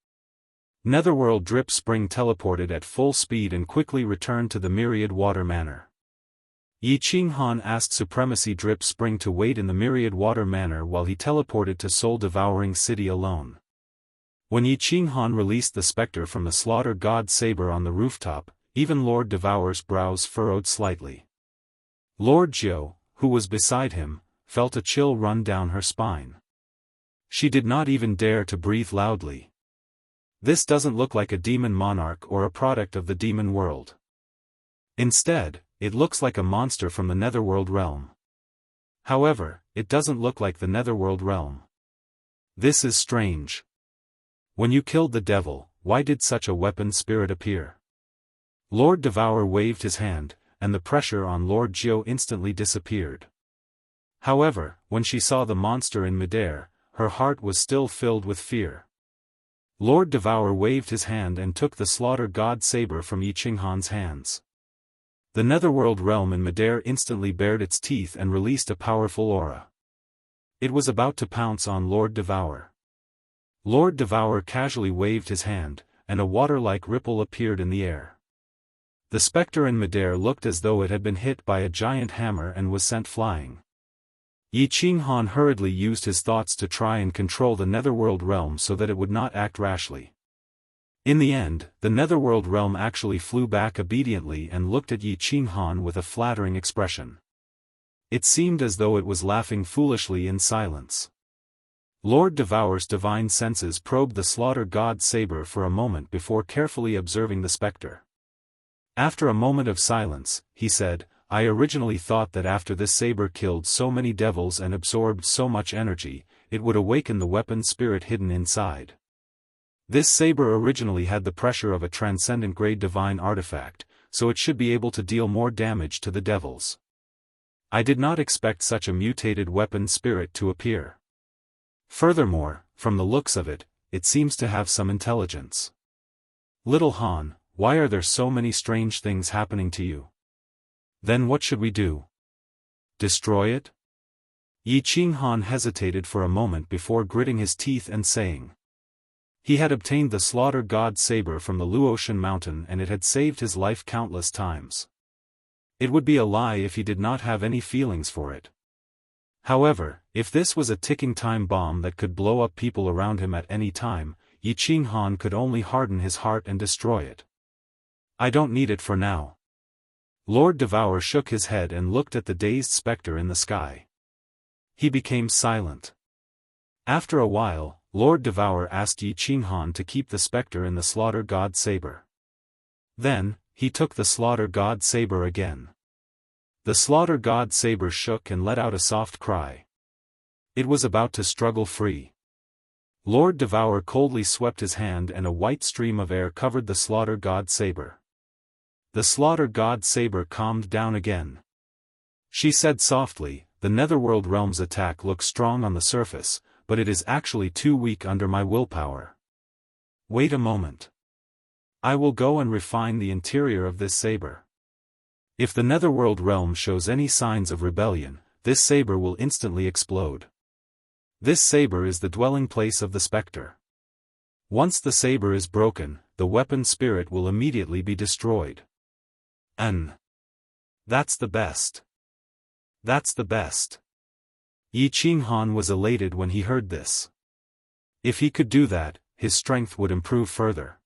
Netherworld Drip Spring teleported at full speed and quickly returned to the Myriad Water Manor. Yi Qinghan asked Supremacy Drip Spring to wait in the Myriad Water Manor while he teleported to soul-devouring city alone. When Yi Qinghan released the specter from the Slaughter God Saber on the rooftop, even Lord Devour's brows furrowed slightly. Lord Jiu, who was beside him, felt a chill run down her spine. She did not even dare to breathe loudly. This doesn't look like a demon monarch or a product of the demon world. Instead, it looks like a monster from the Netherworld realm. However, it doesn't look like the Netherworld realm. This is strange. When you killed the devil, why did such a weapon spirit appear? Lord Devour waved his hand, and the pressure on Lord Jiu instantly disappeared. However, when she saw the monster in midair, her heart was still filled with fear. Lord Devour waved his hand and took the Slaughter God Saber from Yi Qinghan's hands. The Netherworld realm in midair instantly bared its teeth and released a powerful aura. It was about to pounce on Lord Devour. Lord Devour casually waved his hand, and a water-like ripple appeared in the air. The specter in midair looked as though it had been hit by a giant hammer and was sent flying. Yi Qinghan hurriedly used his thoughts to try and control the Netherworld realm so that it would not act rashly. In the end, the Netherworld realm actually flew back obediently and looked at Yi Qinghan with a flattering expression. It seemed as though it was laughing foolishly in silence. Lord Devour's divine senses probed the Slaughter God Saber for a moment before carefully observing the specter. After a moment of silence, he said, I originally thought that after this saber killed so many devils and absorbed so much energy, it would awaken the weapon spirit hidden inside. This saber originally had the pressure of a transcendent grade divine artifact, so it should be able to deal more damage to the devils. I did not expect such a mutated weapon spirit to appear. Furthermore, from the looks of it, it seems to have some intelligence. Little Han, why are there so many strange things happening to you? Then what should we do? Destroy it? Yi Qinghan hesitated for a moment before gritting his teeth and saying. He had obtained the Slaughter God Saber from the Luotian mountain and it had saved his life countless times. It would be a lie if he did not have any feelings for it. However, if this was a ticking time bomb that could blow up people around him at any time, Yi Qinghan could only harden his heart and destroy it. I don't need it for now. Lord Devour shook his head and looked at the dazed specter in the sky. He became silent. After a while, Lord Devour asked Yi Qinghan to keep the specter in the Slaughter God Saber. Then, he took the Slaughter God Saber again. The Slaughter God Saber shook and let out a soft cry. It was about to struggle free. Lord Devour coldly swept his hand and a white stream of air covered the Slaughter God Saber. The Slaughter God Saber calmed down again. She said softly, the Netherworld realm's attack looks strong on the surface, but it is actually too weak under my willpower. Wait a moment. I will go and refine the interior of this saber. If the Netherworld realm shows any signs of rebellion, this saber will instantly explode. This saber is the dwelling place of the specter. Once the saber is broken, the weapon spirit will immediately be destroyed. That's the best. That's the best. Yi Qinghan was elated when he heard this. If he could do that, his strength would improve further.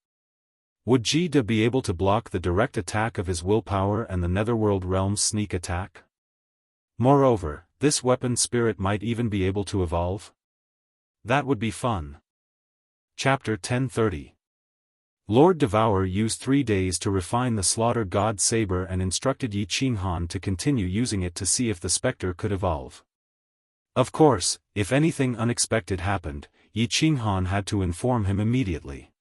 Would Jida be able to block the direct attack of his willpower and the Netherworld realm's sneak attack? Moreover, this weapon spirit might even be able to evolve? That would be fun. Chapter 1030. Lord Devourer used 3 days to refine the Slaughter God Saber and instructed Yi Qinghan to continue using it to see if the specter could evolve. Of course, if anything unexpected happened, Yi Qinghan had to inform him immediately.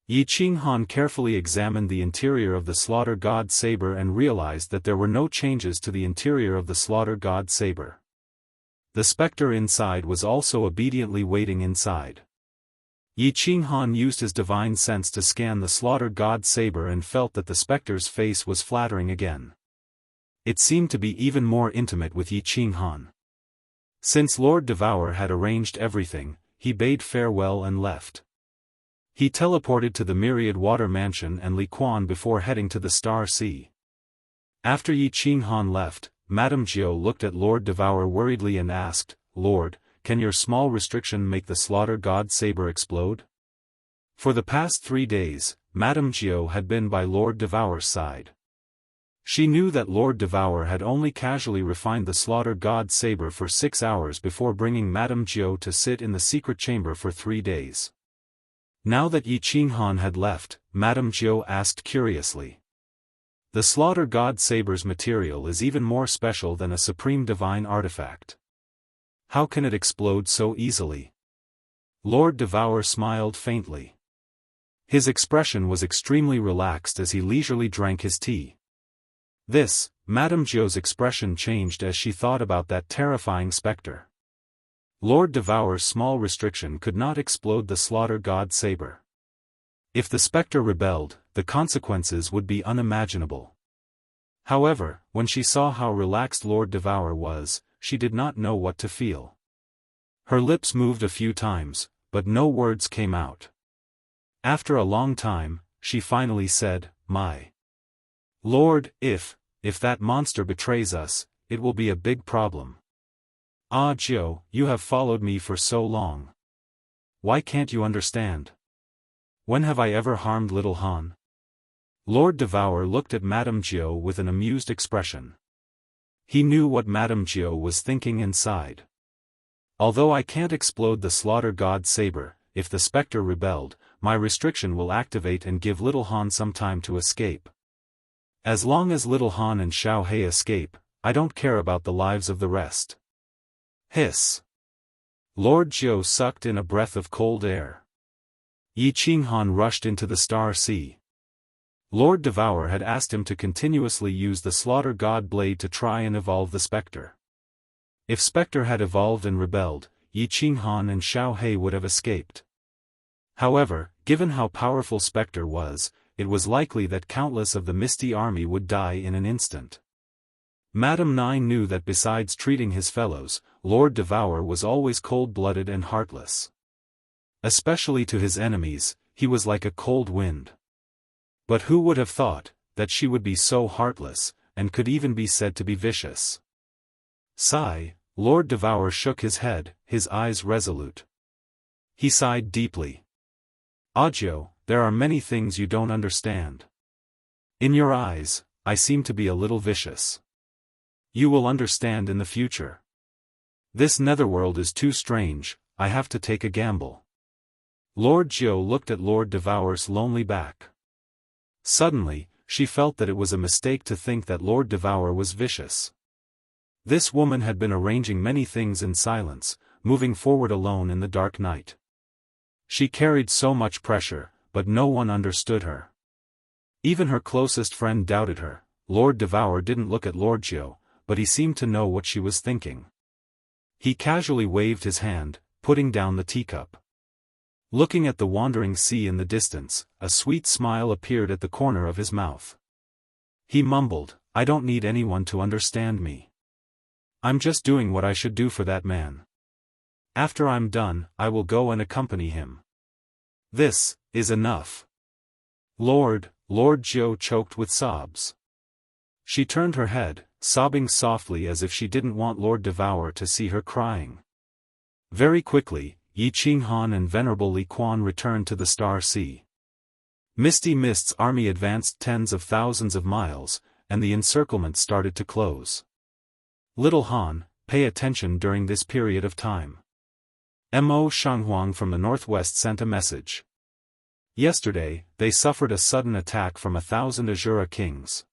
Yi Qinghan carefully examined the interior of the Slaughter God Saber and realized that there were no changes to the interior of the Slaughter God Saber. The specter inside was also obediently waiting inside. Yi Qinghan used his divine sense to scan the Slaughter God Saber and felt that the specter's face was flattering again. It seemed to be even more intimate with Yi Qinghan. Since Lord Devourer had arranged everything, he bade farewell and left. He teleported to the Myriad Water Mansion and Li Quan before heading to the Star Sea. After Yi Qinghan left, Madame Jiao looked at Lord Devourer worriedly and asked, "Lord, can your small restriction make the Slaughter God Saber explode?" For the past 3 days, Madame Jiao had been by Lord Devourer's side. She knew that Lord Devourer had only casually refined the Slaughter God Saber for 6 hours before bringing Madame Jiao to sit in the secret chamber for 3 days. Now that Yi Qinghan had left, Madame Jiao asked curiously. The Slaughter God Saber's material is even more special than a supreme divine artifact. How can it explode so easily? Lord Devourer smiled faintly. His expression was extremely relaxed as he leisurely drank his tea. Madame Jiao's expression changed as she thought about that terrifying specter. Lord Devourer's small restriction could not explode the Slaughter God Saber. If the specter rebelled, the consequences would be unimaginable. However, when she saw how relaxed Lord Devourer was, she did not know what to feel. Her lips moved a few times, but no words came out. After a long time, she finally said, "My Lord, if that monster betrays us, it will be a big problem. Ah Jiao, you have followed me for so long. Why can't you understand? When have I ever harmed little Han?" Lord Devourer looked at Madame Jiao with an amused expression. He knew what Madame Jiao was thinking inside. Although I can't explode the Slaughter God Saber, if the specter rebelled, my restriction will activate and give little Han some time to escape. As long as little Han and Xiao He escape, I don't care about the lives of the rest. Hiss. Lord Jiao sucked in a breath of cold air. Yi Qinghan rushed into the Star Sea. Lord Devourer had asked him to continuously use the Slaughter God Blade to try and evolve the specter. If specter had evolved and rebelled, Yi Qinghan and Xiao He would have escaped. However, given how powerful specter was, it was likely that countless of the Misty Army would die in an instant. Madame Nine knew that besides treating his fellows, Lord Devourer was always cold-blooded and heartless. Especially to his enemies, he was like a cold wind. But who would have thought that she would be so heartless, and could even be said to be vicious? Sigh, Lord Devourer shook his head, his eyes resolute. He sighed deeply. "Jiao, there are many things you don't understand. In your eyes, I seem to be a little vicious. You will understand in the future. This netherworld is too strange, I have to take a gamble." Lord Jiao looked at Lord Devourer's lonely back. Suddenly, she felt that it was a mistake to think that Lord Devourer was vicious. This woman had been arranging many things in silence, moving forward alone in the dark night. She carried so much pressure, but no one understood her. Even her closest friend doubted her. Lord Devourer didn't look at Lord Jiao, but he seemed to know what she was thinking. He casually waved his hand, putting down the teacup. Looking at the wandering sea in the distance, a sweet smile appeared at the corner of his mouth. He mumbled, "I don't need anyone to understand me. I'm just doing what I should do for that man. After I'm done, I will go and accompany him. This is enough." Lord Jiao choked with sobs. She turned her head, sobbing softly as if she didn't want Lord Devourer to see her crying. Very quickly, Yi Qinghan and Venerable Li Quan returned to the Star Sea. Misty Mist's army advanced tens of thousands of miles, and the encirclement started to close. Little Han, pay attention during this period of time. Mo Shanghuang from the northwest sent a message. Yesterday, they suffered a sudden attack from 1,000 Azura kings.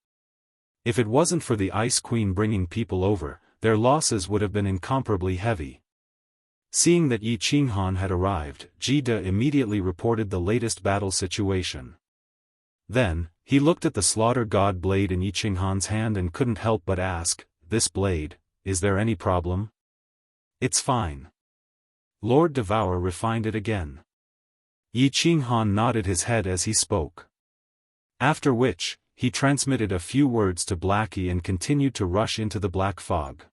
If it wasn't for the Ice Queen bringing people over, their losses would have been incomparably heavy. Seeing that Yi Qinghan had arrived, Ji De immediately reported the latest battle situation. Then, he looked at the slaughter god blade in Yi Qinghan's hand and couldn't help but ask, "This blade, is there any problem?" "It's fine." Lord Devour refined it again. Yi Qinghan nodded his head as he spoke. After which, he transmitted a few words to Blackie and continued to rush into the black fog.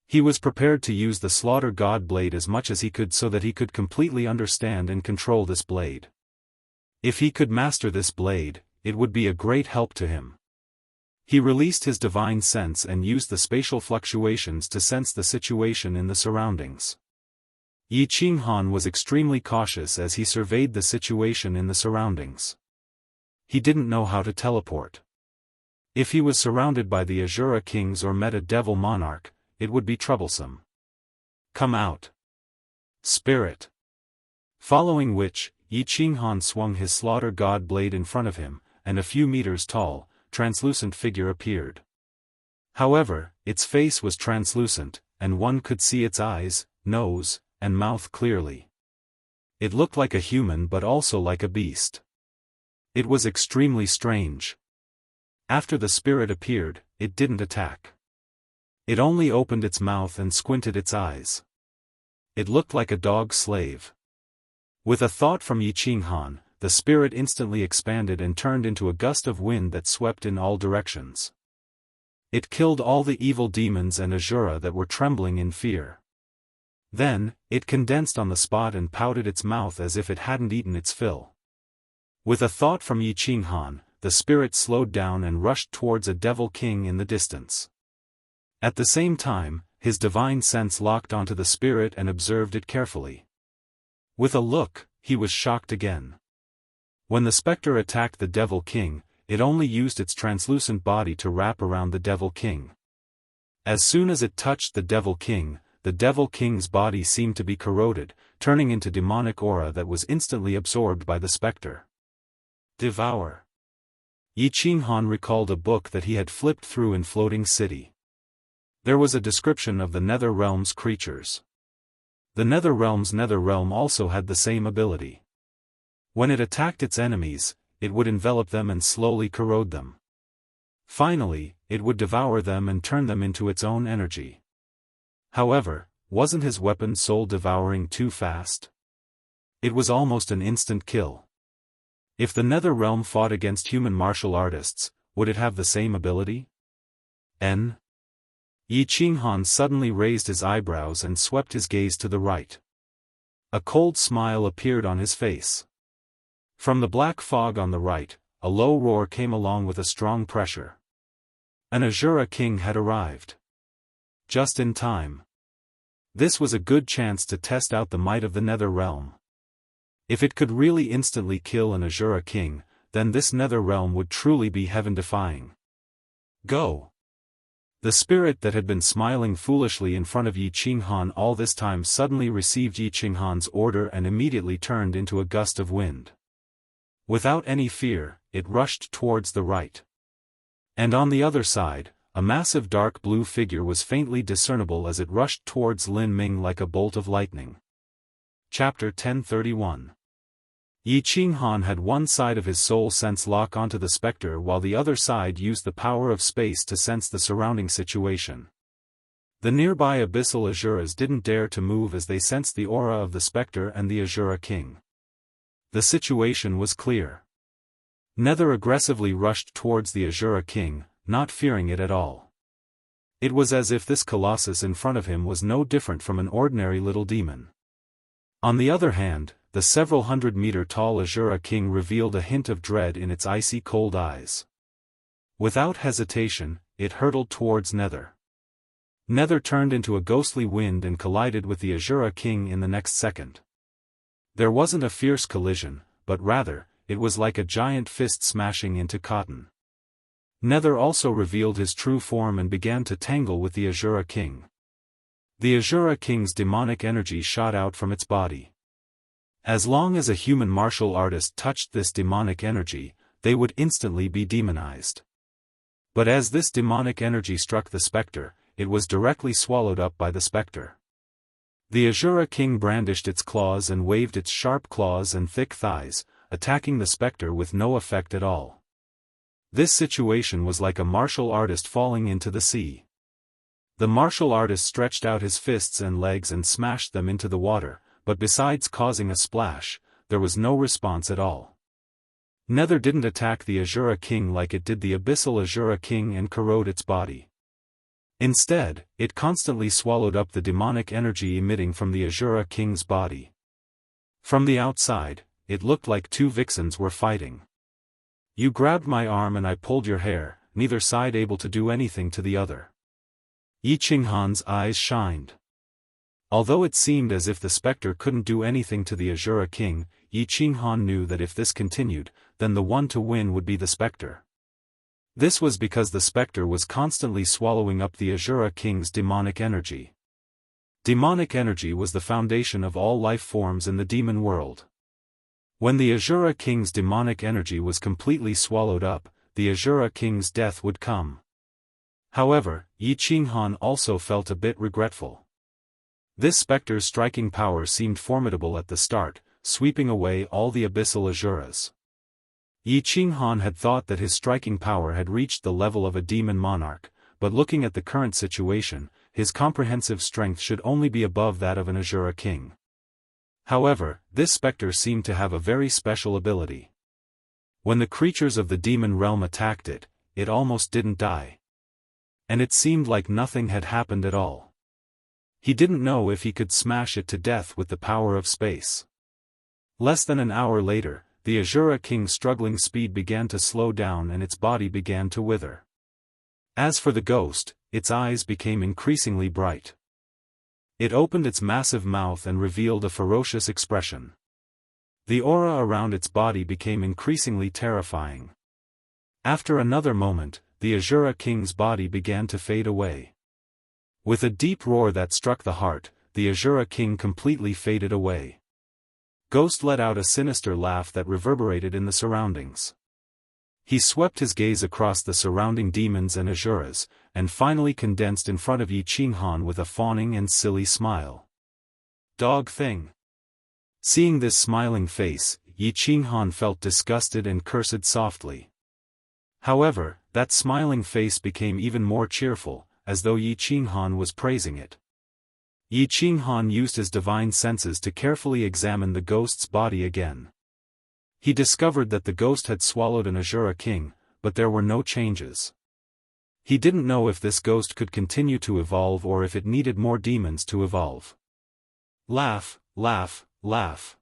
He was prepared to use the slaughter god blade as much as he could so that he could completely understand and control this blade. If he could master this blade, it would be a great help to him. He released his divine sense and used the spatial fluctuations to sense the situation in the surroundings. Yi Qinghan was extremely cautious as he surveyed the situation in the surroundings. He didn't know how to teleport. If he was surrounded by the Azura kings or met a devil monarch, it would be troublesome. "Come out, spirit." Following which, Yi Qinghan swung his slaughter god blade in front of him, and a few meters tall, translucent figure appeared. However, its face was translucent, and one could see its eyes, nose, and mouth clearly. It looked like a human but also like a beast. It was extremely strange. After the spirit appeared, it didn't attack. It only opened its mouth and squinted its eyes. It looked like a dog slave. With a thought from Yi Qinghan, the spirit instantly expanded and turned into a gust of wind that swept in all directions. It killed all the evil demons and Azura that were trembling in fear. Then, it condensed on the spot and pouted its mouth as if it hadn't eaten its fill. With a thought from Yi Qinghan, the spirit slowed down and rushed towards a devil king in the distance. At the same time, his divine sense locked onto the spirit and observed it carefully. With a look, he was shocked again. When the specter attacked the devil king, it only used its translucent body to wrap around the devil king. As soon as it touched the devil king's body seemed to be corroded, turning into demonic aura that was instantly absorbed by the specter. Devour. Yi Qinghan recalled a book that he had flipped through in Floating City. There was a description of the Nether Realm's creatures. The Nether Realm's Nether Realm also had the same ability. When it attacked its enemies, it would envelop them and slowly corrode them. Finally, it would devour them and turn them into its own energy. However, wasn't his weapon soul devouring too fast? It was almost an instant kill. If the Nether Realm fought against human martial artists, would it have the same ability? Yi Qinghan suddenly raised his eyebrows and swept his gaze to the right. A cold smile appeared on his face. From the black fog on the right, a low roar came along with a strong pressure. An Azura king had arrived. Just in time. This was a good chance to test out the might of the Nether Realm. If it could really instantly kill an Azura king, then this Nether Realm would truly be heaven-defying. Go! The spirit that had been smiling foolishly in front of Yi Qinghan all this time suddenly received Yi Qinghan's order and immediately turned into a gust of wind. Without any fear, it rushed towards the right. And on the other side, a massive dark blue figure was faintly discernible as it rushed towards Lin Ming like a bolt of lightning. Chapter 1031. Yi Qinghan had one side of his soul sense lock onto the specter while the other side used the power of space to sense the surrounding situation. The nearby abyssal Azuras didn't dare to move as they sensed the aura of the specter and the Azura king. The situation was clear. Nether aggressively rushed towards the Azura king, not fearing it at all. It was as if this colossus in front of him was no different from an ordinary little demon. On the other hand, the several hundred-meter-tall Azura king revealed a hint of dread in its icy cold eyes. Without hesitation, it hurtled towards Nether. Nether turned into a ghostly wind and collided with the Azura king in the next second. There wasn't a fierce collision, but rather, it was like a giant fist smashing into cotton. Nether also revealed his true form and began to tangle with the Azura king. The Azura King's demonic energy shot out from its body. As long as a human martial artist touched this demonic energy, they would instantly be demonized. But as this demonic energy struck the specter, it was directly swallowed up by the specter. The Azura King brandished its claws and waved its sharp claws and thick thighs, attacking the specter with no effect at all. This situation was like a martial artist falling into the sea. The martial artist stretched out his fists and legs and smashed them into the water, but besides causing a splash, there was no response at all. Nether didn't attack the Azura King like it did the Abyssal Azura King and corrode its body. Instead, it constantly swallowed up the demonic energy emitting from the Azura King's body. From the outside, it looked like two vixens were fighting. You grabbed my arm and I pulled your hair, neither side able to do anything to the other. Yi Qinghan's eyes shined. Although it seemed as if the specter couldn't do anything to the Azura King, Yi Qinghan knew that if this continued, then the one to win would be the specter. This was because the specter was constantly swallowing up the Azura King's demonic energy. Demonic energy was the foundation of all life forms in the demon world. When the Azura King's demonic energy was completely swallowed up, the Azura King's death would come. However, Yi Qinghan also felt a bit regretful. This specter's striking power seemed formidable at the start, sweeping away all the abyssal Azuras. Yi Qinghan had thought that his striking power had reached the level of a demon monarch, but looking at the current situation, his comprehensive strength should only be above that of an Azura King. However, this specter seemed to have a very special ability. When the creatures of the demon realm attacked it, it almost didn't die. And it seemed like nothing had happened at all. He didn't know if he could smash it to death with the power of space. Less than an hour later, the Azura King's struggling speed began to slow down and its body began to wither. As for the ghost, its eyes became increasingly bright. It opened its massive mouth and revealed a ferocious expression. The aura around its body became increasingly terrifying. After another moment, the Azura King's body began to fade away. With a deep roar that struck the heart, the Azura King completely faded away. Ghost let out a sinister laugh that reverberated in the surroundings. He swept his gaze across the surrounding demons and Azuras, and finally condensed in front of Yi Qinghan with a fawning and silly smile. Dog thing. Seeing this smiling face, Yi Qinghan felt disgusted and cursed softly. However, that smiling face became even more cheerful, as though Yi Qinghan was praising it. Yi Qinghan used his divine senses to carefully examine the ghost's body again. He discovered that the ghost had swallowed an Azura King, but there were no changes. He didn't know if this ghost could continue to evolve or if it needed more demons to evolve. Laugh, laugh, laugh.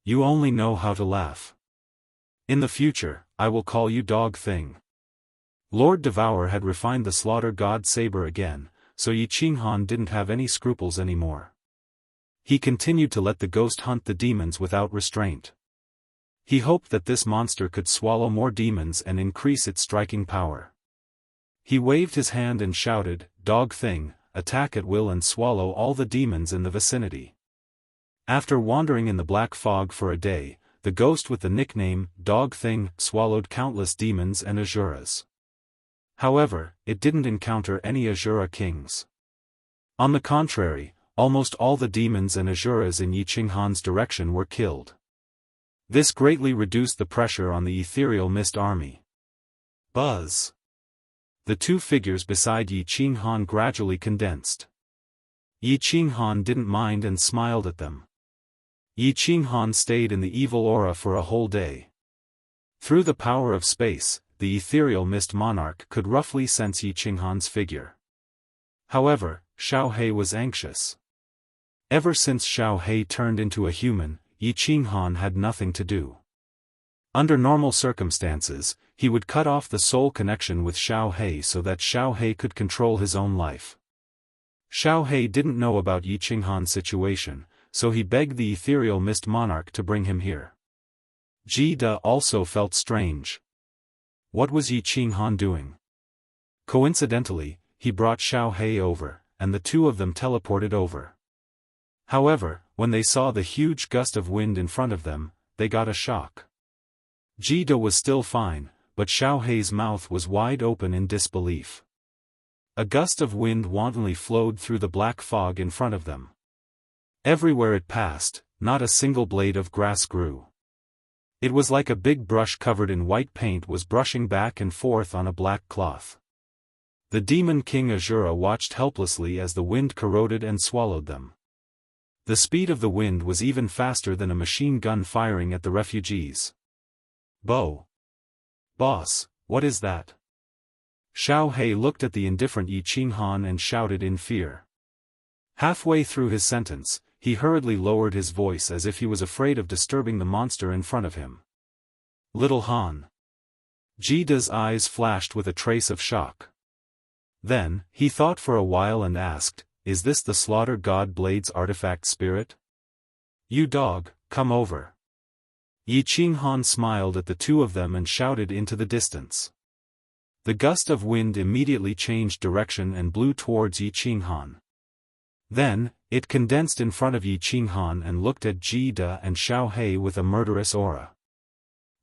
You only know how to laugh. In the future, I will call you Dog Thing. Lord Devour had refined the slaughter god saber again, so Yi Qinghan didn't have any scruples anymore. He continued to let the ghost hunt the demons without restraint. He hoped that this monster could swallow more demons and increase its striking power. He waved his hand and shouted, "Dog Thing, attack at will and swallow all the demons in the vicinity." After wandering in the black fog for a day, the ghost with the nickname, Dog Thing, swallowed countless demons and Azuras. However, it didn't encounter any Azura Kings. On the contrary, almost all the demons and Azuras in Yi Qinghan's direction were killed. This greatly reduced the pressure on the ethereal mist army. Buzz. The two figures beside Yi Qinghan gradually condensed. Yi Qinghan didn't mind and smiled at them. Yi Qinghan stayed in the evil aura for a whole day. Through the power of space, the ethereal mist monarch could roughly sense Yi Qinghan's figure. However, Xiao He was anxious. Ever since Xiao He turned into a human, Yi Qinghan had nothing to do. Under normal circumstances, he would cut off the soul connection with Xiao He so that Xiao He could control his own life. Xiao He didn't know about Yi Qinghan's situation, so he begged the ethereal mist monarch to bring him here. Ji Da also felt strange. What was Yi Qinghan doing? Coincidentally, he brought Xiao He over, and the two of them teleported over. However, when they saw the huge gust of wind in front of them, they got a shock. Jida was still fine, but Xiao Hei's mouth was wide open in disbelief. A gust of wind wantonly flowed through the black fog in front of them. Everywhere it passed, not a single blade of grass grew. It was like a big brush covered in white paint was brushing back and forth on a black cloth. The demon king Azura watched helplessly as the wind corroded and swallowed them. The speed of the wind was even faster than a machine gun firing at the refugees. Boss, what is that? Xiao Hei looked at the indifferent Yi Qinghan and shouted in fear. Halfway through his sentence, he hurriedly lowered his voice as if he was afraid of disturbing the monster in front of him. Little Han. Jida's eyes flashed with a trace of shock. Then, he thought for a while and asked, "Is this the Slaughter God Blade's artifact spirit? You dog, come over." Yi Qinghan smiled at the two of them and shouted into the distance. The gust of wind immediately changed direction and blew towards Yi Qinghan. Then, it condensed in front of Yi Qinghan and looked at Jida and Xiao Hei with a murderous aura.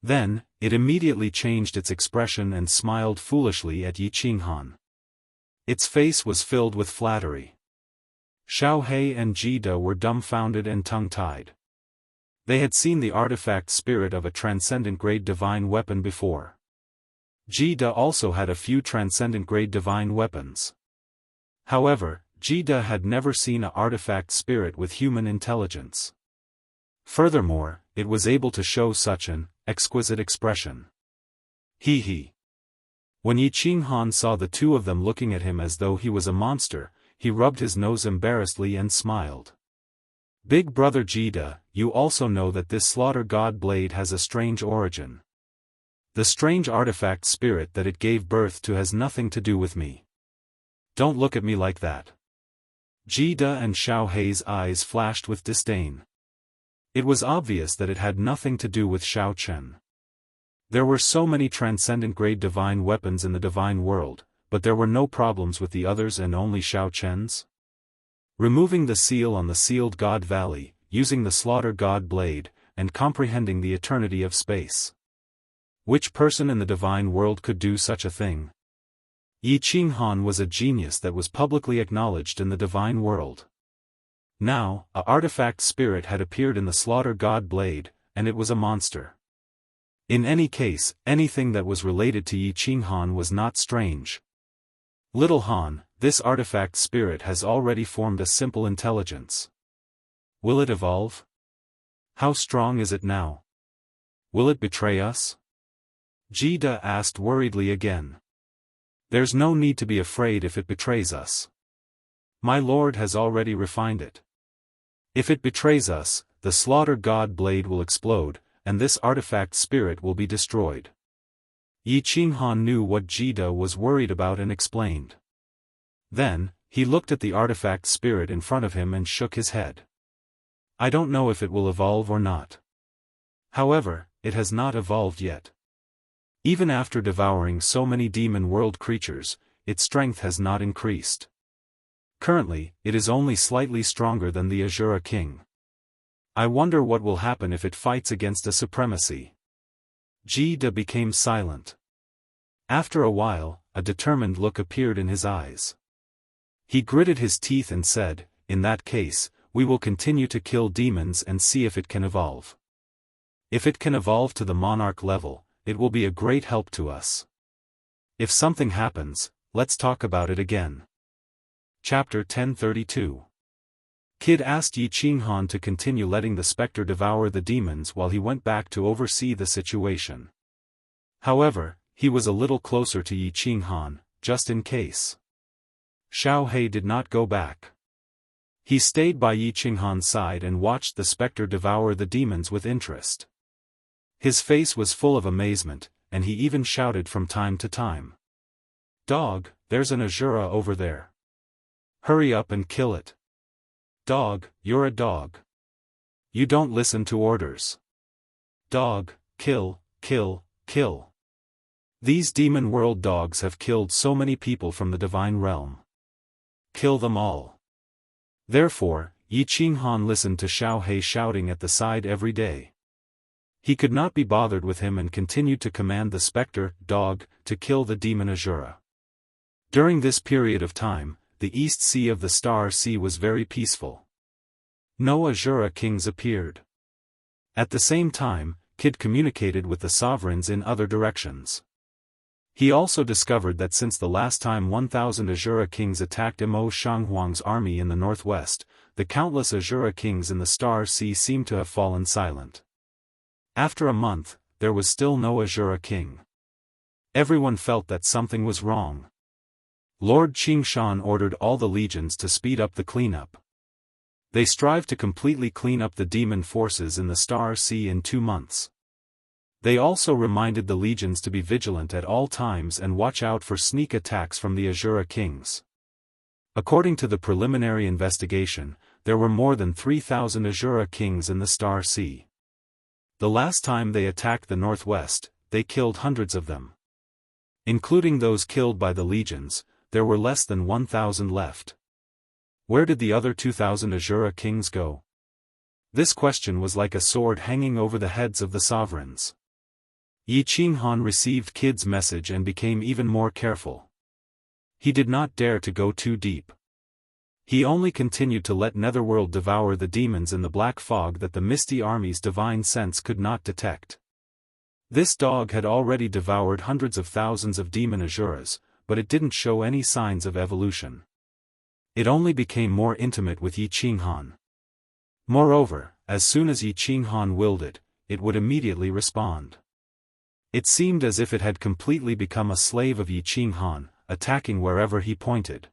Then, it immediately changed its expression and smiled foolishly at Yi Qinghan. Its face was filled with flattery. Xiao Hei and Jida were dumbfounded and tongue-tied. They had seen the artifact spirit of a transcendent-grade divine weapon before. Jida also had a few transcendent-grade divine weapons. However, Jida had never seen an artifact spirit with human intelligence. Furthermore, it was able to show such an exquisite expression. He. When Yi Qinghan saw the two of them looking at him as though he was a monster, he rubbed his nose embarrassedly and smiled. Big brother Jida, you also know that this Slaughter God Blade has a strange origin. The strange artifact spirit that it gave birth to has nothing to do with me. Don't look at me like that. Jida and Xiao Hei's eyes flashed with disdain. It was obvious that it had nothing to do with Xiao Chen. There were so many transcendent-grade divine weapons in the divine world, but there were no problems with the others and only Xiao Chen's. Removing the seal on the sealed God Valley, using the Slaughter God Blade, and comprehending the eternity of space. Which person in the divine world could do such a thing? Yi Qinghan was a genius that was publicly acknowledged in the divine world. Now, an artifact spirit had appeared in the Slaughter God Blade, and it was a monster. In any case, anything that was related to Yi Qinghan was not strange. Little Han, this artifact spirit has already formed a simple intelligence. Will it evolve? How strong is it now? Will it betray us? Jida asked worriedly again. There's no need to be afraid if it betrays us. My lord has already refined it. If it betrays us, the Slaughter God Blade will explode, and this artifact spirit will be destroyed. Yi Qinghan knew what Jida was worried about and explained. Then, he looked at the artifact spirit in front of him and shook his head. I don't know if it will evolve or not. However, it has not evolved yet. Even after devouring so many demon world creatures, its strength has not increased. Currently, it is only slightly stronger than the Azura King. I wonder what will happen if it fights against a supremacy. Jida became silent. After a while, a determined look appeared in his eyes. He gritted his teeth and said, in that case, we will continue to kill demons and see if it can evolve. If it can evolve to the monarch level, it will be a great help to us. If something happens, let's talk about it again. Chapter 1032. Kid asked Yi Qinghan to continue letting the specter devour the demons while he went back to oversee the situation. However, he was a little closer to Yi Qinghan, just in case. Xiao Hei did not go back. He stayed by Yi Qinghan's side and watched the specter devour the demons with interest. His face was full of amazement, and he even shouted from time to time. Dog, there's an Azura over there. Hurry up and kill it. Dog, you're a dog. You don't listen to orders. Dog, kill, kill, kill. These demon world dogs have killed so many people from the divine realm. Kill them all. Therefore, Yi Qinghan listened to Xiao He shouting at the side every day. He could not be bothered with him and continued to command the spectre, dog, to kill the demon Azura. During this period of time, the East Sea of the Star Sea was very peaceful. No Azura kings appeared. At the same time, Kid communicated with the sovereigns in other directions. He also discovered that since the last time 1,000 Azura kings attacked Imo Shanghuang's army in the northwest, the countless Azura kings in the Star Sea seemed to have fallen silent. After a month, there was still no Azura king. Everyone felt that something was wrong. Lord Qingshan ordered all the legions to speed up the cleanup. They strived to completely clean up the demon forces in the Star Sea in 2 months. They also reminded the legions to be vigilant at all times and watch out for sneak attacks from the Azura kings. According to the preliminary investigation, there were more than 3,000 Azura kings in the Star Sea. The last time they attacked the northwest, they killed hundreds of them. Including those killed by the legions, there were less than 1,000 left. Where did the other 2,000 Azura kings go? This question was like a sword hanging over the heads of the sovereigns. Yi Qinghan received Kid's message and became even more careful. He did not dare to go too deep. He only continued to let Netherworld devour the demons in the black fog that the misty army's divine sense could not detect. This dog had already devoured hundreds of thousands of demon Azuras, but it didn't show any signs of evolution. It only became more intimate with Yi Qinghan. Moreover, as soon as Yi Qinghan willed it, it would immediately respond. It seemed as if it had completely become a slave of Yi Qinghan, attacking wherever he pointed.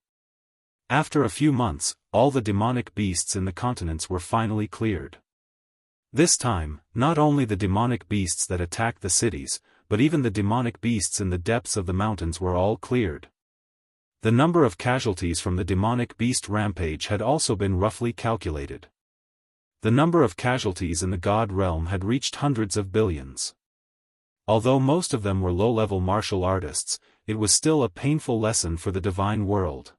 After a few months, all the demonic beasts in the continents were finally cleared. This time, not only the demonic beasts that attacked the cities, but even the demonic beasts in the depths of the mountains were all cleared. The number of casualties from the demonic beast rampage had also been roughly calculated. The number of casualties in the God realm had reached hundreds of billions. Although most of them were low-level martial artists, it was still a painful lesson for the divine world.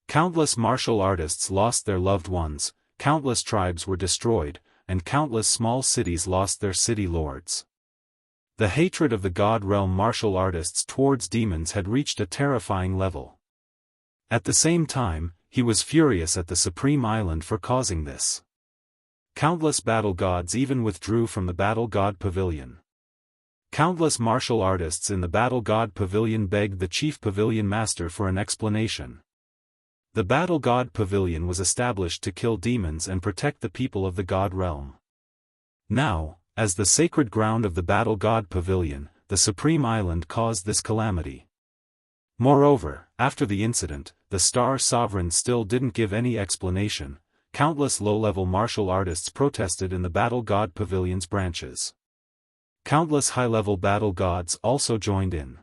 Countless martial artists lost their loved ones, countless tribes were destroyed, and countless small cities lost their city lords. The hatred of the God realm martial artists towards demons had reached a terrifying level. At the same time, he was furious at the Supreme Island for causing this. Countless battle gods even withdrew from the Battle God Pavilion. Countless martial artists in the Battle God Pavilion begged the Chief Pavilion Master for an explanation. The Battle God Pavilion was established to kill demons and protect the people of the God realm. Now, as the sacred ground of the Battle God Pavilion, the Supreme Island caused this calamity. Moreover, after the incident, the Star Sovereign still didn't give any explanation. Countless low-level martial artists protested in the Battle God Pavilion's branches. Countless high-level battle gods also joined in.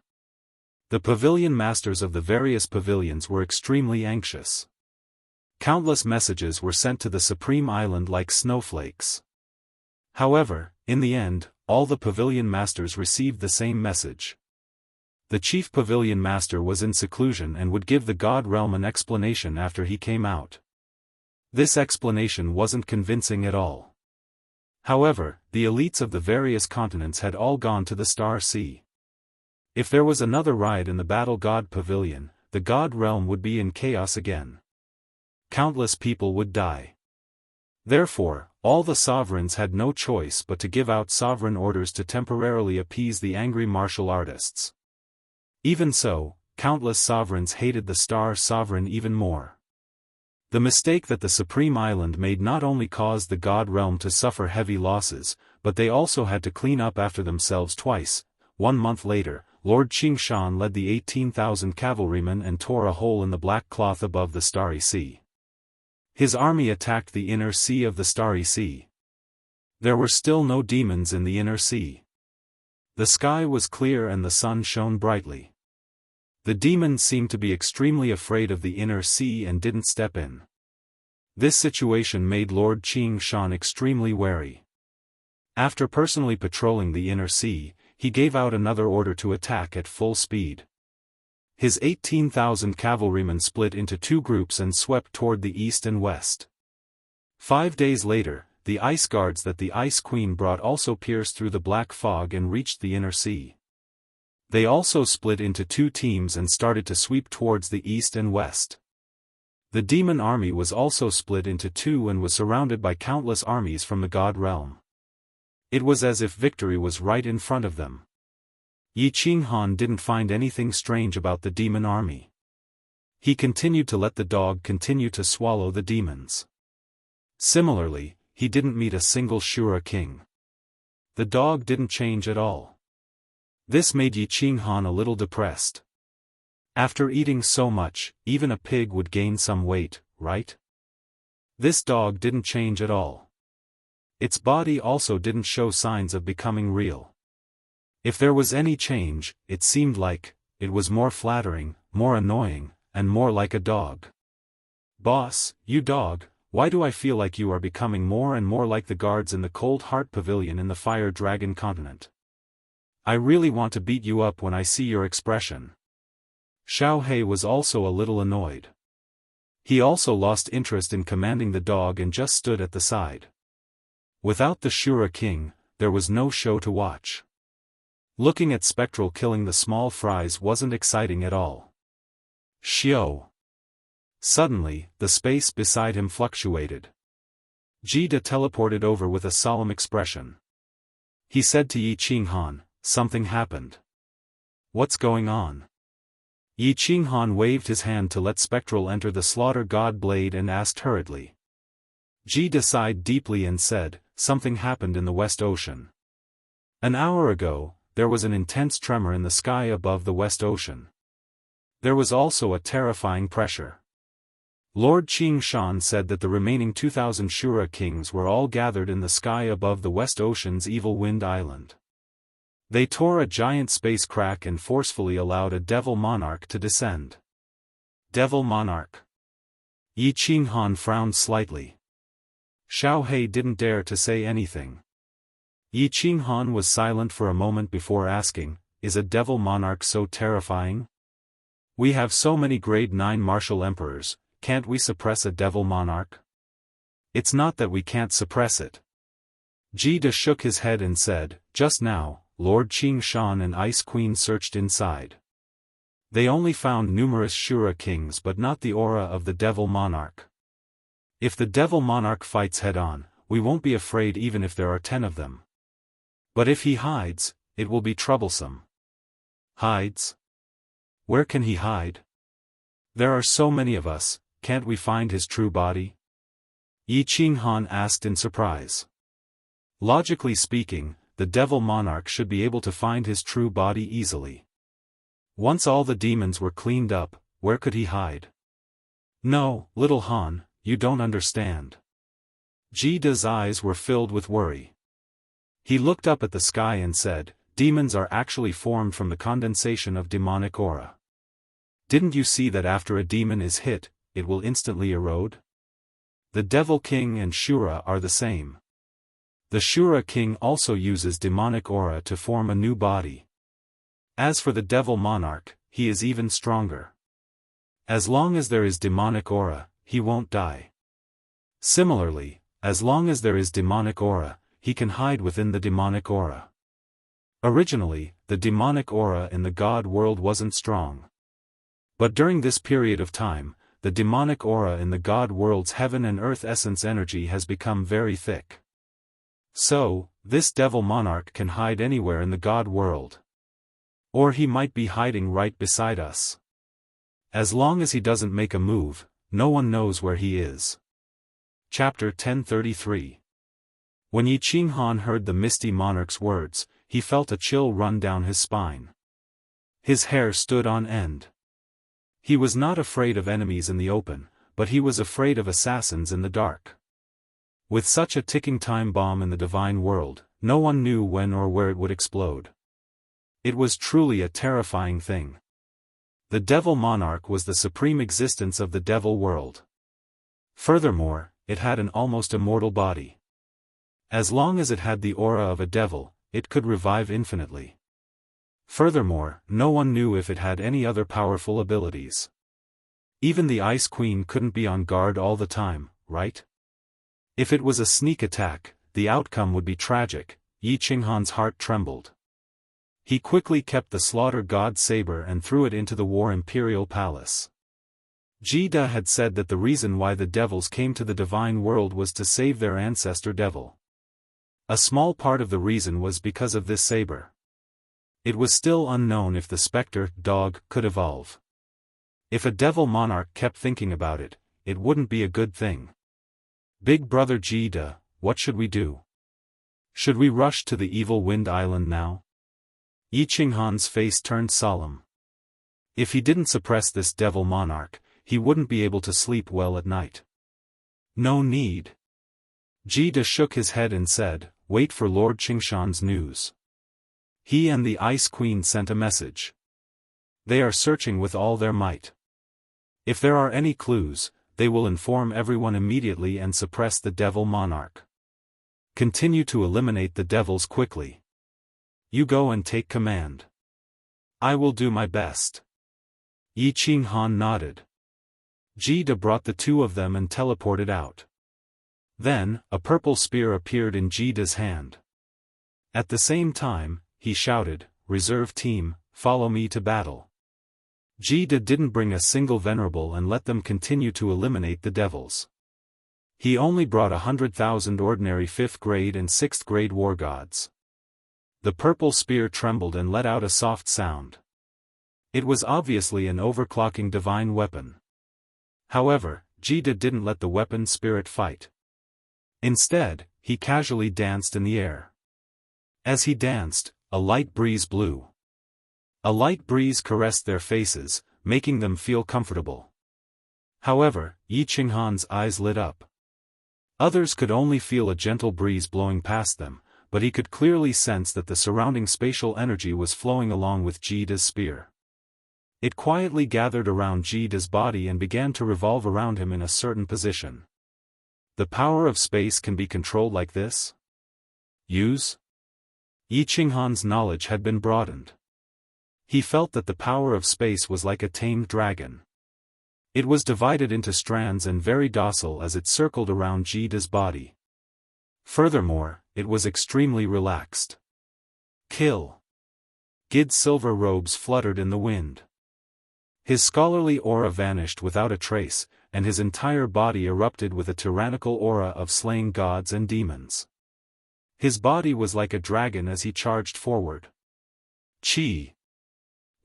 The pavilion masters of the various pavilions were extremely anxious. Countless messages were sent to the Supreme Island like snowflakes. However, in the end, all the pavilion masters received the same message. The chief pavilion master was in seclusion and would give the God realm an explanation after he came out. This explanation wasn't convincing at all. However, the elites of the various continents had all gone to the Star Sea. If there was another riot in the Battle God Pavilion, the God realm would be in chaos again. Countless people would die. Therefore, all the sovereigns had no choice but to give out sovereign orders to temporarily appease the angry martial artists. Even so, countless sovereigns hated the Star Sovereign even more. The mistake that the Supreme Island made not only caused the God realm to suffer heavy losses, but they also had to clean up after themselves twice. 1 month later, Lord Qingshan led the 18,000 cavalrymen and tore a hole in the black cloth above the Starry Sea. His army attacked the inner sea of the Starry Sea. There were still no demons in the inner sea. The sky was clear and the sun shone brightly. The demons seemed to be extremely afraid of the inner sea and didn't step in. This situation made Lord Qingshan extremely wary. After personally patrolling the inner sea, he gave out another order to attack at full speed. His 18,000 cavalrymen split into two groups and swept toward the east and west. 5 days later, the ice guards that the Ice Queen brought also pierced through the black fog and reached the inner sea. They also split into two teams and started to sweep towards the east and west. The demon army was also split into two and was surrounded by countless armies from the god realm. It was as if victory was right in front of them. Yi Qinghan didn't find anything strange about the demon army. He continued to let the dog continue to swallow the demons. Similarly, he didn't meet a single Shura king. The dog didn't change at all. This made Yi Qinghan a little depressed. After eating so much, even a pig would gain some weight, right? This dog didn't change at all. Its body also didn't show signs of becoming real. If there was any change, it seemed like, it was more flattering, more annoying, and more like a dog. Boss, you dog, why do I feel like you are becoming more and more like the guards in the Cold Heart Pavilion in the Fire Dragon continent? I really want to beat you up when I see your expression. Xiao He was also a little annoyed. He also lost interest in commanding the dog and just stood at the side. Without the Shura king, there was no show to watch. Looking at Spectral killing the small fries wasn't exciting at all. Xiao. Suddenly, the space beside him fluctuated. Jida teleported over with a solemn expression. He said to Yi Qinghan, "Something happened. What's going on?" Yi Qinghan waved his hand to let Spectral enter the Slaughter God Blade and asked hurriedly. Jida sighed deeply and said, "Something happened in the West Ocean. An hour ago, there was an intense tremor in the sky above the West Ocean. There was also a terrifying pressure. Lord Qing Shan said that the remaining 2,000 Shura kings were all gathered in the sky above the West Ocean's Evil Wind Island. They tore a giant space crack and forcefully allowed a devil monarch to descend." Devil monarch? Yi Qinghan frowned slightly. Xiao He didn't dare to say anything. Yi Qinghan was silent for a moment before asking, "Is a devil monarch so terrifying? We have so many grade 9 martial emperors, can't we suppress a devil monarch?" "It's not that we can't suppress it." Jida shook his head and said, "Just now, Lord Qing Shan and Ice Queen searched inside. They only found numerous Shura kings but not the aura of the devil monarch. If the devil monarch fights head-on, we won't be afraid even if there are 10 of them. But if he hides, it will be troublesome." "Hides? Where can he hide? There are so many of us, can't we find his true body?" Yi Qinghan asked in surprise. Logically speaking, the devil monarch should be able to find his true body easily. Once all the demons were cleaned up, where could he hide? "No, little Han, you don't understand." Jida's eyes were filled with worry. He looked up at the sky and said, "Demons are actually formed from the condensation of demonic aura. Didn't you see that after a demon is hit, it will instantly erode? The Devil King and Shura are the same. The Shura King also uses demonic aura to form a new body. As for the Devil Monarch, he is even stronger. As long as there is demonic aura, he won't die. Similarly, as long as there is demonic aura, he can hide within the demonic aura. Originally, the demonic aura in the God world wasn't strong. But during this period of time, the demonic aura in the God world's heaven and earth essence energy has become very thick. So, this devil monarch can hide anywhere in the God world. Or he might be hiding right beside us. As long as he doesn't make a move, no one knows where he is." Chapter 1033. When Yi Qinghan heard the misty monarch's words, he felt a chill run down his spine. His hair stood on end. He was not afraid of enemies in the open, but he was afraid of assassins in the dark. With such a ticking time bomb in the divine world, no one knew when or where it would explode. It was truly a terrifying thing. The Devil Monarch was the supreme existence of the devil world. Furthermore, it had an almost immortal body. As long as it had the aura of a devil, it could revive infinitely. Furthermore, no one knew if it had any other powerful abilities. Even the Ice Queen couldn't be on guard all the time, right? If it was a sneak attack, the outcome would be tragic. Yi Qinghan's heart trembled. He quickly kept the slaughter god saber and threw it into the war imperial palace. Jida had said that the reason why the devils came to the divine world was to save their ancestor devil. A small part of the reason was because of this saber. It was still unknown if the specter dog could evolve. If a devil monarch kept thinking about it, it wouldn't be a good thing. Big brother Jida, what should we do? Should we rush to the evil wind island now? Yi Qinghan's face turned solemn. If he didn't suppress this devil monarch, he wouldn't be able to sleep well at night. No need. Jida shook his head and said, wait for Lord Qingshan's news. He and the Ice Queen sent a message. They are searching with all their might. If there are any clues, they will inform everyone immediately and suppress the devil monarch. Continue to eliminate the devils quickly. You go and take command. I will do my best. Yi Qinghan nodded. Jida brought the two of them and teleported out. Then, a purple spear appeared in Jida's hand. At the same time, he shouted, Reserve team, follow me to battle. Jida didn't bring a single venerable and let them continue to eliminate the devils. He only brought 100,000 ordinary 5th grade and 6th grade war gods. The purple spear trembled and let out a soft sound. It was obviously an overclocking divine weapon. However, Jida didn't let the weapon spirit fight. Instead, he casually danced in the air. As he danced, a light breeze blew. A light breeze caressed their faces, making them feel comfortable. However, Yi Qinghan's eyes lit up. Others could only feel a gentle breeze blowing past them, but he could clearly sense that the surrounding spatial energy was flowing along with Jida's spear. It quietly gathered around Jida's body and began to revolve around him in a certain position. The power of space can be controlled like this? Use? Yi Qinghan's knowledge had been broadened. He felt that the power of space was like a tamed dragon. It was divided into strands and very docile as it circled around Jida's body. Furthermore, it was extremely relaxed. Kill. Gid's silver robes fluttered in the wind. His scholarly aura vanished without a trace, and his entire body erupted with a tyrannical aura of slaying gods and demons. His body was like a dragon as he charged forward. Chi.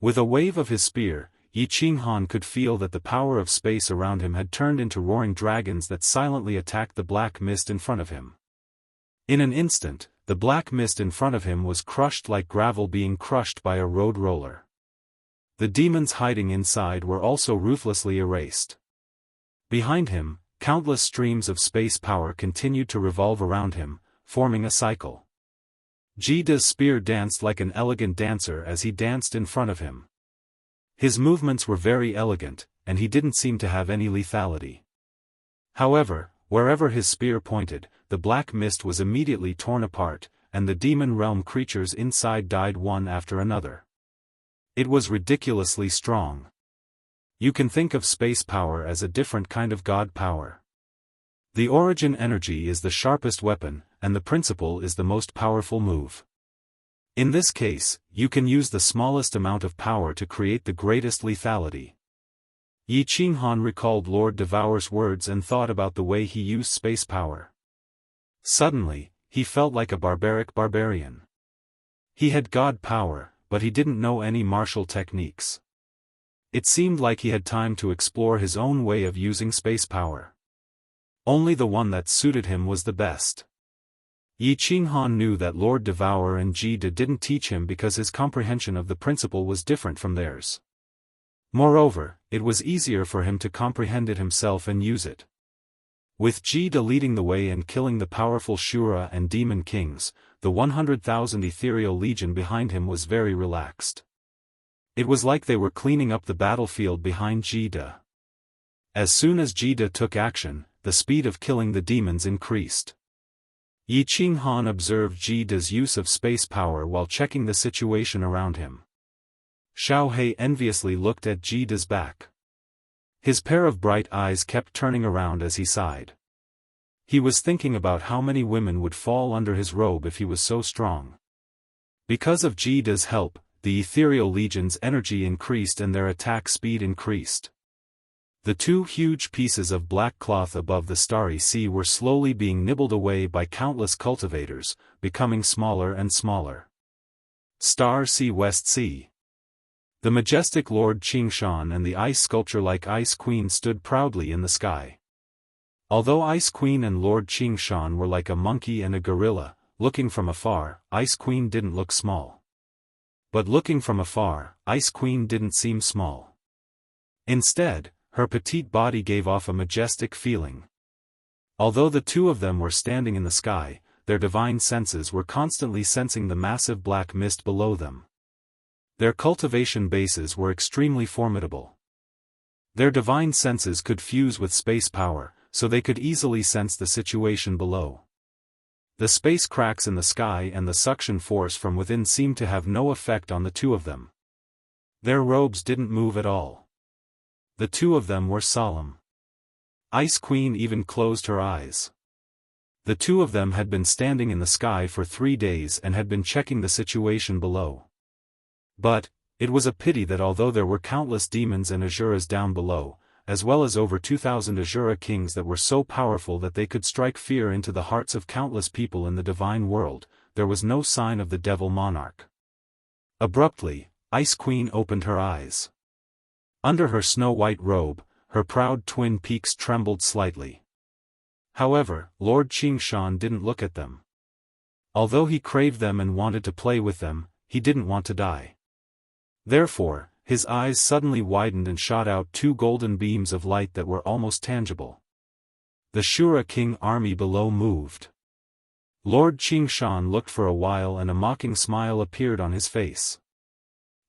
With a wave of his spear, Yi Qinghan could feel that the power of space around him had turned into roaring dragons that silently attacked the black mist in front of him. In an instant, the black mist in front of him was crushed like gravel being crushed by a road roller. The demons hiding inside were also ruthlessly erased. Behind him, countless streams of space power continued to revolve around him, forming a cycle. Jida's spear danced like an elegant dancer as he danced in front of him. His movements were very elegant, and he didn't seem to have any lethality. However, wherever his spear pointed, the black mist was immediately torn apart, and the demon realm creatures inside died one after another. It was ridiculously strong. You can think of space power as a different kind of god power. The origin energy is the sharpest weapon, and the principle is the most powerful move. In this case, you can use the smallest amount of power to create the greatest lethality. Yi Qinghan recalled Lord Devour's words and thought about the way he used space power. Suddenly, he felt like a barbaric barbarian. He had god power, but he didn't know any martial techniques. It seemed like he had time to explore his own way of using space power. Only the one that suited him was the best. Yi Qinghan knew that Lord Devour and Jida didn't teach him because his comprehension of the principle was different from theirs. Moreover, it was easier for him to comprehend it himself and use it. With Jida leading the way and killing the powerful Shura and Demon Kings, the 100,000 ethereal legion behind him was very relaxed. It was like they were cleaning up the battlefield behind Jida. As soon as Jida took action, the speed of killing the demons increased. Yi Qinghan observed Jida's use of space power while checking the situation around him. Xiao He enviously looked at Jida's back. His pair of bright eyes kept turning around as he sighed. He was thinking about how many women would fall under his robe if he was so strong. Because of Jida's help, the ethereal legion's energy increased and their attack speed increased. The two huge pieces of black cloth above the starry sea were slowly being nibbled away by countless cultivators, becoming smaller and smaller. Star Sea West Sea. The majestic Lord Qingshan and the ice sculpture-like Ice Queen stood proudly in the sky. Although Ice Queen and Lord Qingshan were like a monkey and a gorilla, looking from afar, Ice Queen didn't look small. But looking from afar, Ice Queen didn't seem small. Instead, her petite body gave off a majestic feeling. Although the two of them were standing in the sky, their divine senses were constantly sensing the massive black mist below them. Their cultivation bases were extremely formidable. Their divine senses could fuse with space power, so they could easily sense the situation below. The space cracks in the sky and the suction force from within seemed to have no effect on the two of them. Their robes didn't move at all. The two of them were solemn. Ice Queen even closed her eyes. The two of them had been standing in the sky for 3 days and had been checking the situation below. But, it was a pity that although there were countless demons and Asuras down below, as well as over 2,000 Asura kings that were so powerful that they could strike fear into the hearts of countless people in the divine world, there was no sign of the devil monarch. Abruptly, Ice Queen opened her eyes. Under her snow-white robe, her proud twin peaks trembled slightly. However, Lord Qingshan didn't look at them. Although he craved them and wanted to play with them, he didn't want to die. Therefore, his eyes suddenly widened and shot out 2 golden beams of light that were almost tangible. The Shura King army below moved. Lord Qingshan looked for a while and a mocking smile appeared on his face.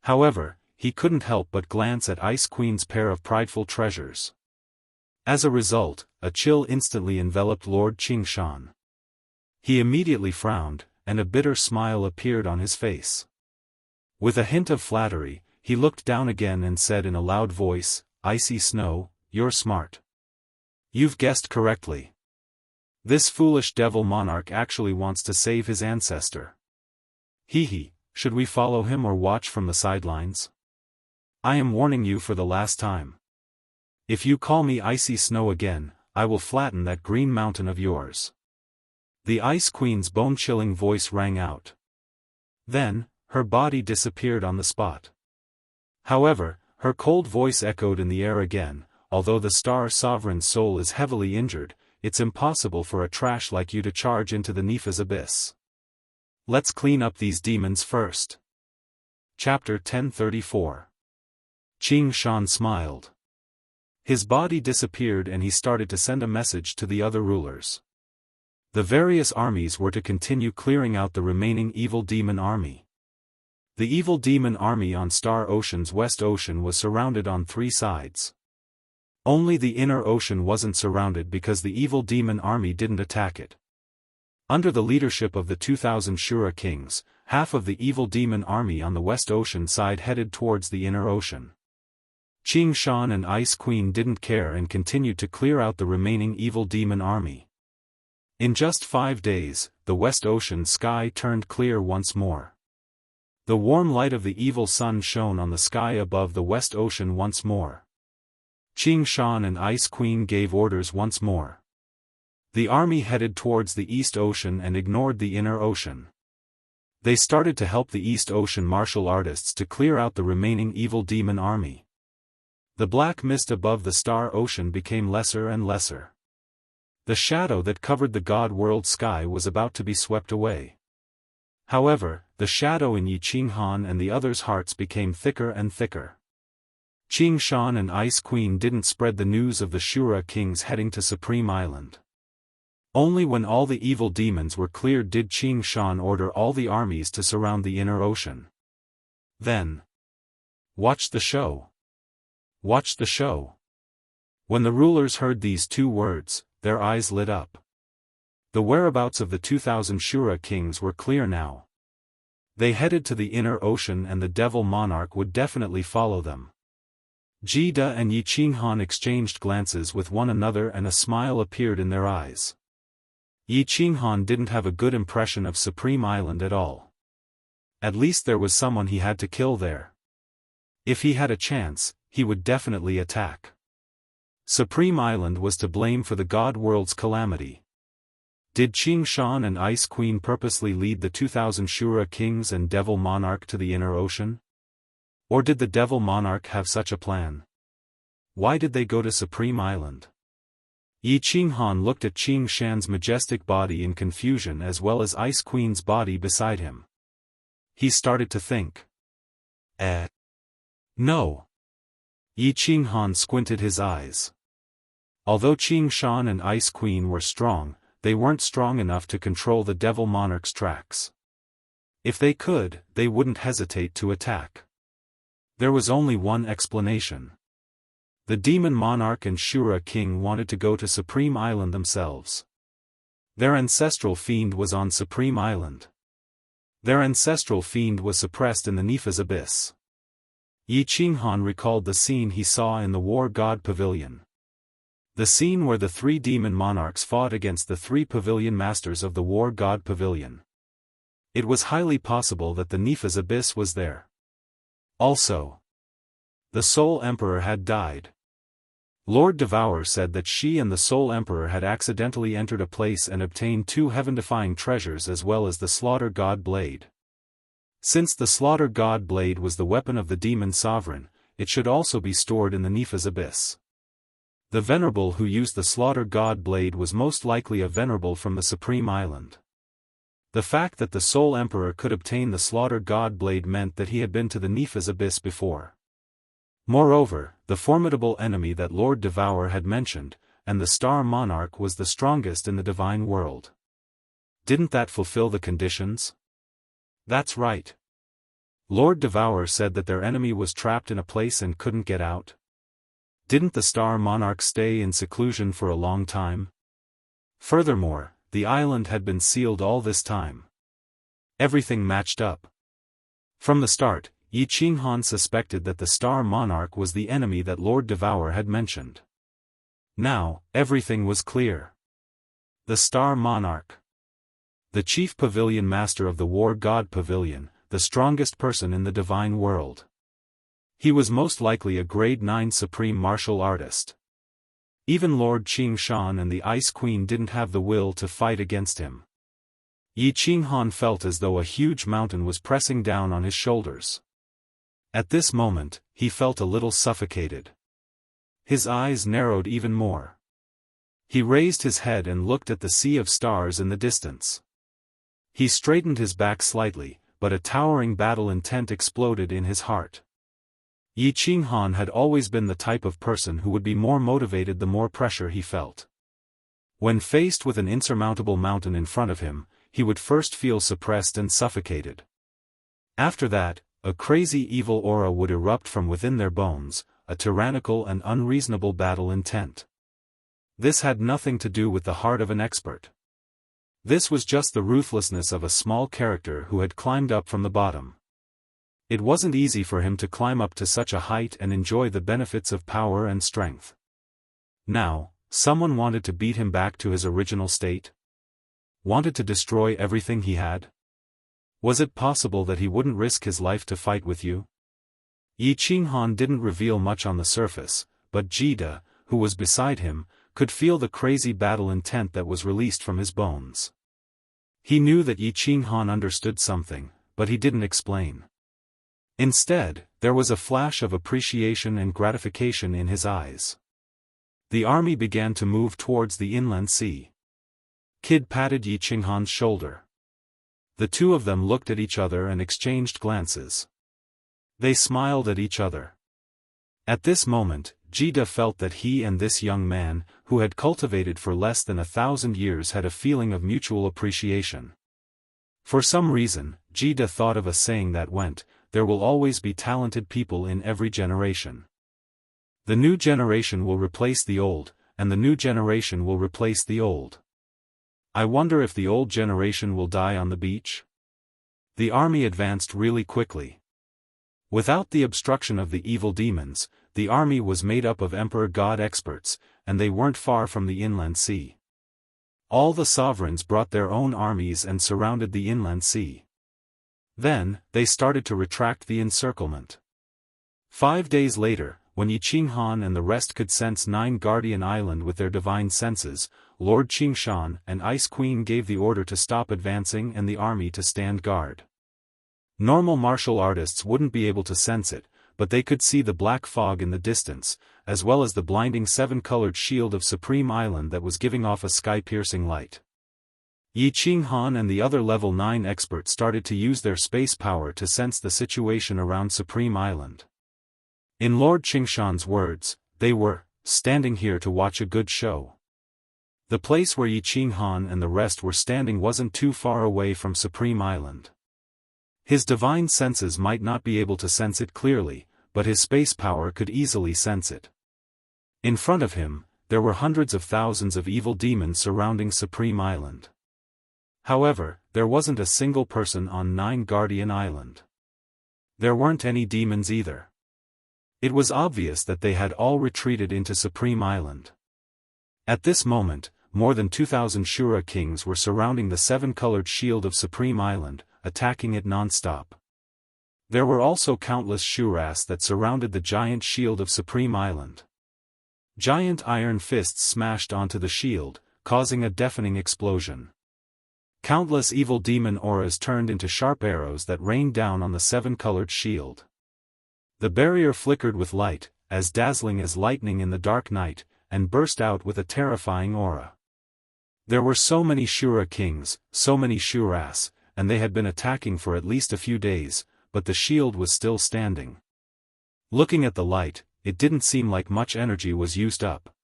However, he couldn't help but glance at Ice Queen's pair of prideful treasures. As a result, a chill instantly enveloped Lord Qingshan. He immediately frowned, and a bitter smile appeared on his face. With a hint of flattery, he looked down again and said in a loud voice, "Icy Snow, you're smart. You've guessed correctly. This foolish devil monarch actually wants to save his ancestor. Hee, should we follow him or watch from the sidelines? I am warning you for the last time. If you call me Icy Snow again, I will flatten that green mountain of yours." The Ice Queen's bone-chilling voice rang out. Then, her body disappeared on the spot. However, her cold voice echoed in the air again, "Although the Star Sovereign's soul is heavily injured, it's impossible for a trash like you to charge into the Nifa's abyss. Let's clean up these demons first." Chapter 1034. Qingshan smiled. His body disappeared and he started to send a message to the other rulers. The various armies were to continue clearing out the remaining evil demon army. The evil demon army on Star Ocean's West Ocean was surrounded on 3 sides. Only the inner ocean wasn't surrounded because the evil demon army didn't attack it. Under the leadership of the 2,000 Shura kings, half of the evil demon army on the West Ocean side headed towards the inner ocean. Qingshan and Ice Queen didn't care and continued to clear out the remaining evil demon army. In just 5 days, the West Ocean sky turned clear once more. The warm light of the evil sun shone on the sky above the West Ocean once more. Qingshan and Ice Queen gave orders once more. The army headed towards the East Ocean and ignored the inner ocean. They started to help the East Ocean martial artists to clear out the remaining evil demon army. The black mist above the Star Ocean became lesser and lesser. The shadow that covered the God World sky was about to be swept away. However, the shadow in Yi Qinghan and the others' hearts became thicker and thicker. Qingshan and Ice Queen didn't spread the news of the Shura kings heading to Supreme Island. Only when all the evil demons were cleared did Qingshan order all the armies to surround the inner ocean. Then, watch the show. Watch the show. When the rulers heard these 2 words, their eyes lit up. The whereabouts of the 2,000 Shura kings were clear now. They headed to the inner ocean and the devil monarch would definitely follow them. Jida and Yi Qinghan exchanged glances with one another and a smile appeared in their eyes. Yi Qinghan didn't have a good impression of Supreme Island at all. At least there was someone he had to kill there. If he had a chance, he would definitely attack. Supreme Island was to blame for the God World's calamity. Did Qing Shan and Ice Queen purposely lead the 2000 Shura kings and Devil Monarch to the inner ocean? Or did the Devil Monarch have such a plan? Why did they go to Supreme Island? Yi Qinghan looked at Qing Shan's majestic body in confusion as well as Ice Queen's body beside him. He started to think. No. Yi Qinghan squinted his eyes. Although Qing Shan and Ice Queen were strong, they weren't strong enough to control the Devil Monarch's tracks. If they could, they wouldn't hesitate to attack. There was only one explanation. The Demon Monarch and Shura King wanted to go to Supreme Island themselves. Their ancestral fiend was on Supreme Island. Their ancestral fiend was suppressed in the Nifa's abyss. Yi Qinghan recalled the scene he saw in the War God Pavilion. The scene where the three demon monarchs fought against the three pavilion masters of the War God Pavilion. It was highly possible that the Nifa's abyss was there. Also, the Soul Emperor had died. Lord Devour said that she and the Soul Emperor had accidentally entered a place and obtained two heaven-defying treasures as well as the Slaughter God Blade. Since the Slaughter God Blade was the weapon of the Demon Sovereign, it should also be stored in the Nifa's abyss. The Venerable who used the Slaughter God Blade was most likely a Venerable from the Supreme Island. The fact that the Soul Emperor could obtain the Slaughter God Blade meant that he had been to the Nifa's abyss before. Moreover, the formidable enemy that Lord Devour had mentioned, and the Star Monarch was the strongest in the divine world. Didn't that fulfill the conditions? That's right. Lord Devour said that their enemy was trapped in a place and couldn't get out. Didn't the Star Monarch stay in seclusion for a long time? Furthermore, the island had been sealed all this time. Everything matched up. From the start, Yi Qinghan suspected that the Star Monarch was the enemy that Lord Devour had mentioned. Now, everything was clear. The Star Monarch. The chief pavilion master of the War God Pavilion, the strongest person in the divine world. He was most likely a grade 9 supreme martial artist. Even Lord Qing Shan and the Ice Queen didn't have the will to fight against him. Yi Qinghan felt as though a huge mountain was pressing down on his shoulders. At this moment, he felt a little suffocated. His eyes narrowed even more. He raised his head and looked at the sea of stars in the distance. He straightened his back slightly, but a towering battle intent exploded in his heart. Yi Qinghan had always been the type of person who would be more motivated the more pressure he felt. When faced with an insurmountable mountain in front of him, he would first feel suppressed and suffocated. After that, a crazy evil aura would erupt from within their bones, a tyrannical and unreasonable battle intent. This had nothing to do with the heart of an expert. This was just the ruthlessness of a small character who had climbed up from the bottom. It wasn't easy for him to climb up to such a height and enjoy the benefits of power and strength. Now, someone wanted to beat him back to his original state? Wanted to destroy everything he had? Was it possible that he wouldn't risk his life to fight with you? Yi Qinghan didn't reveal much on the surface, but Jida, who was beside him, could feel the crazy battle intent that was released from his bones. He knew that Yi Qinghan understood something, but he didn't explain. Instead, there was a flash of appreciation and gratification in his eyes. The army began to move towards the inland sea. Kid patted Yi Qinghan's shoulder. The two of them looked at each other and exchanged glances. They smiled at each other. At this moment, Jida felt that he and this young man, who had cultivated for less than 1,000 years, had a feeling of mutual appreciation. For some reason, Jida thought of a saying that went, "There will always be talented people in every generation. The new generation will replace the old, and the new generation will replace the old. I wonder if the old generation will die on the beach?" The army advanced really quickly. Without the obstruction of the evil demons, the army was made up of Emperor God experts, and they weren't far from the inland sea. All the sovereigns brought their own armies and surrounded the inland sea. Then, they started to retract the encirclement. 5 days later, when Yi Qinghan and the rest could sense 9 Guardian Island with their divine senses, Lord Qingshan and Ice Queen gave the order to stop advancing and the army to stand guard. Normal martial artists wouldn't be able to sense it, but they could see the black fog in the distance, as well as the blinding 7-colored shield of Supreme Island that was giving off a sky-piercing light. Yi Qinghan and the other level 9 experts started to use their space power to sense the situation around Supreme Island. In Lord Qingshan's words, they were standing here to watch a good show. The place where Yi Qinghan and the rest were standing wasn't too far away from Supreme Island. His divine senses might not be able to sense it clearly, but his space power could easily sense it. In front of him, there were hundreds of thousands of evil demons surrounding Supreme Island. However, there wasn't a single person on 9 Guardian Island. There weren't any demons either. It was obvious that they had all retreated into Supreme Island. At this moment, more than 2,000 Shura kings were surrounding the 7-colored shield of Supreme Island, attacking it non-stop. There were also countless Shuras that surrounded the giant shield of Supreme Island. Giant iron fists smashed onto the shield, causing a deafening explosion. Countless evil demon auras turned into sharp arrows that rained down on the 7-colored shield. The barrier flickered with light, as dazzling as lightning in the dark night, and burst out with a terrifying aura. There were so many Shura kings, so many Shuras, and they had been attacking for at least a few days, but the shield was still standing. Looking at the light, it didn't seem like much energy was used up.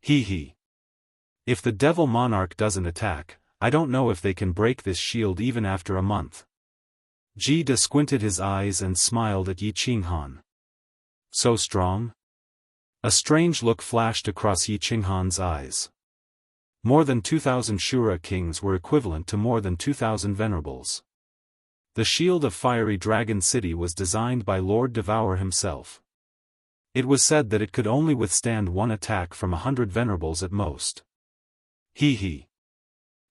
Hee. If the Devil Monarch doesn't attack, I don't know if they can break this shield even after a month. Jida squinted his eyes and smiled at Yi Qinghan. So strong? A strange look flashed across Yi Qinghan's eyes. More than 2,000 Shura kings were equivalent to more than 2,000 venerables. The shield of Fiery Dragon City was designed by Lord Devour himself. It was said that it could only withstand one attack from 100 venerables at most. Hee.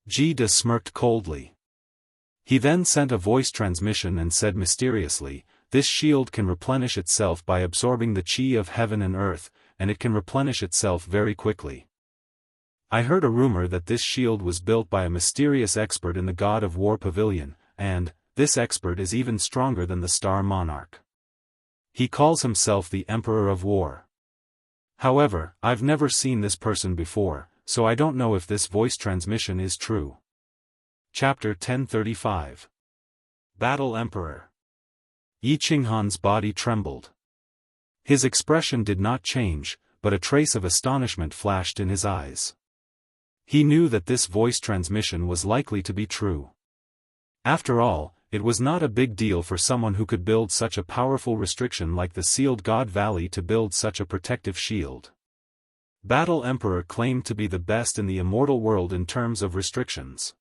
Jida smirked coldly. He then sent a voice transmission and said mysteriously, "This shield can replenish itself by absorbing the chi of heaven and earth, and it can replenish itself very quickly. I heard a rumor that this shield was built by a mysterious expert in the God of War Pavilion, and this expert is even stronger than the Star Monarch. He calls himself the Emperor of War. However, I've never seen this person before, so I don't know if this voice transmission is true." Chapter 1035. Battle Emperor. Yi Qinghan's body trembled. His expression did not change, but a trace of astonishment flashed in his eyes. He knew that this voice transmission was likely to be true. After all, it was not a big deal for someone who could build such a powerful restriction like the Sealed God Valley to build such a protective shield. Battle Emperor claimed to be the best in the immortal world in terms of restrictions.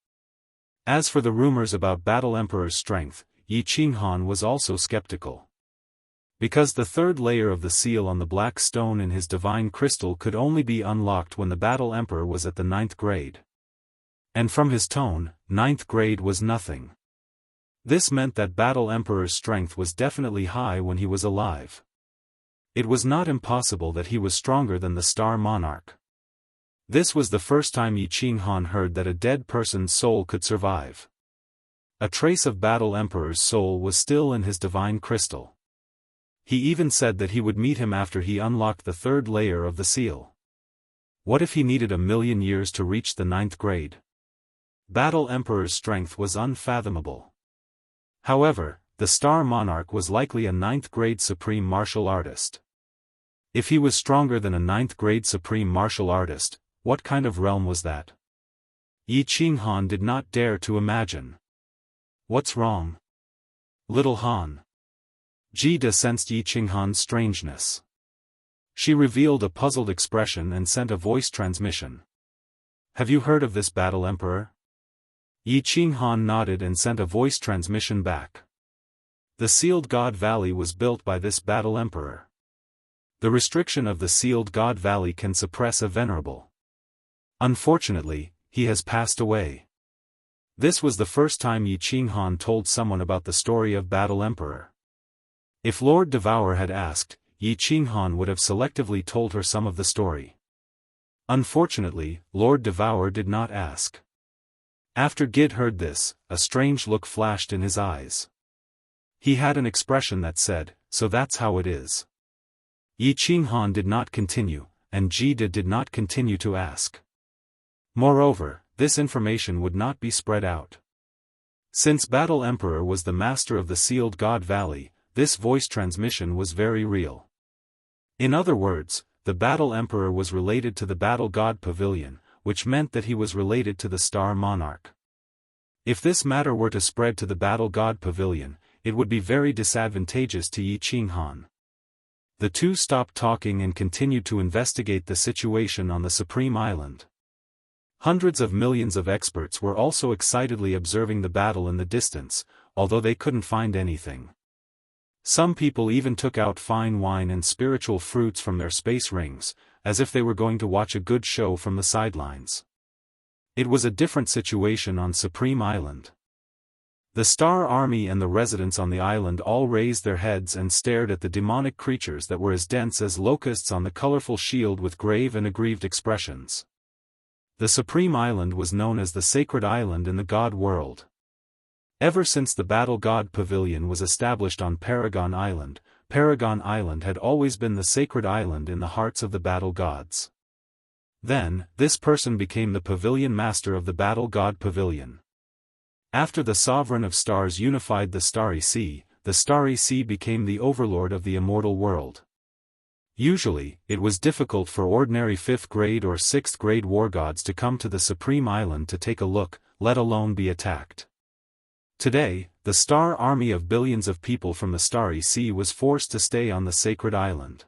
As for the rumors about Battle Emperor's strength, Yi Qinghan was also skeptical. Because the 3rd layer of the seal on the black stone in his divine crystal could only be unlocked when the Battle Emperor was at the 9th grade. And from his tone, 9th grade was nothing. This meant that Battle Emperor's strength was definitely high when he was alive. It was not impossible that he was stronger than the Star Monarch. This was the first time Yi Qinghan heard that a dead person's soul could survive. A trace of Battle Emperor's soul was still in his divine crystal. He even said that he would meet him after he unlocked the 3rd layer of the seal. What if he needed 1,000,000 years to reach the 9th grade? Battle Emperor's strength was unfathomable. However, the Star Monarch was likely a 9th grade supreme martial artist. If he was stronger than a 9th grade supreme martial artist, what kind of realm was that? Yi Qinghan did not dare to imagine. What's wrong? Little Han. Jida sensed Yi Qinghan's strangeness. She revealed a puzzled expression and sent a voice transmission. "Have you heard of this Battle Emperor?" Yi Qinghan nodded and sent a voice transmission back. The Sealed God Valley was built by this battle emperor. The restriction of the Sealed God Valley can suppress a venerable. Unfortunately, he has passed away. This was the first time Yi Qinghan told someone about the story of Battle Emperor. If Lord Devour had asked, Yi Qinghan would have selectively told her some of the story. Unfortunately, Lord Devour did not ask. After Gid heard this, a strange look flashed in his eyes. He had an expression that said, "So that's how it is." Yi Qinghan did not continue, and Jida did not continue to ask. Moreover, this information would not be spread out. Since Battle Emperor was the master of the Sealed God Valley, this voice transmission was very real. In other words, the Battle Emperor was related to the Battle God Pavilion, which meant that he was related to the Star Monarch. If this matter were to spread to the Battle God Pavilion, it would be very disadvantageous to Yi Qinghan. The two stopped talking and continued to investigate the situation on the Supreme Island. Hundreds of millions of experts were also excitedly observing the battle in the distance, although they couldn't find anything. Some people even took out fine wine and spiritual fruits from their space rings, as if they were going to watch a good show from the sidelines. It was a different situation on Supreme Island. The Star Army and the residents on the island all raised their heads and stared at the demonic creatures that were as dense as locusts on the colorful shield with grave and aggrieved expressions. The Supreme Island was known as the Sacred Island in the God world. Ever since the Battle God Pavilion was established on Paragon Island had always been the Sacred Island in the hearts of the Battle Gods. Then, this person became the Pavilion Master of the Battle God Pavilion. After the Sovereign of Stars unified the Starry Sea became the overlord of the immortal world. Usually, it was difficult for ordinary 5th grade or 6th grade war gods to come to the Supreme Island to take a look, let alone be attacked. Today, the Star Army of billions of people from the Starry Sea was forced to stay on the Sacred Island.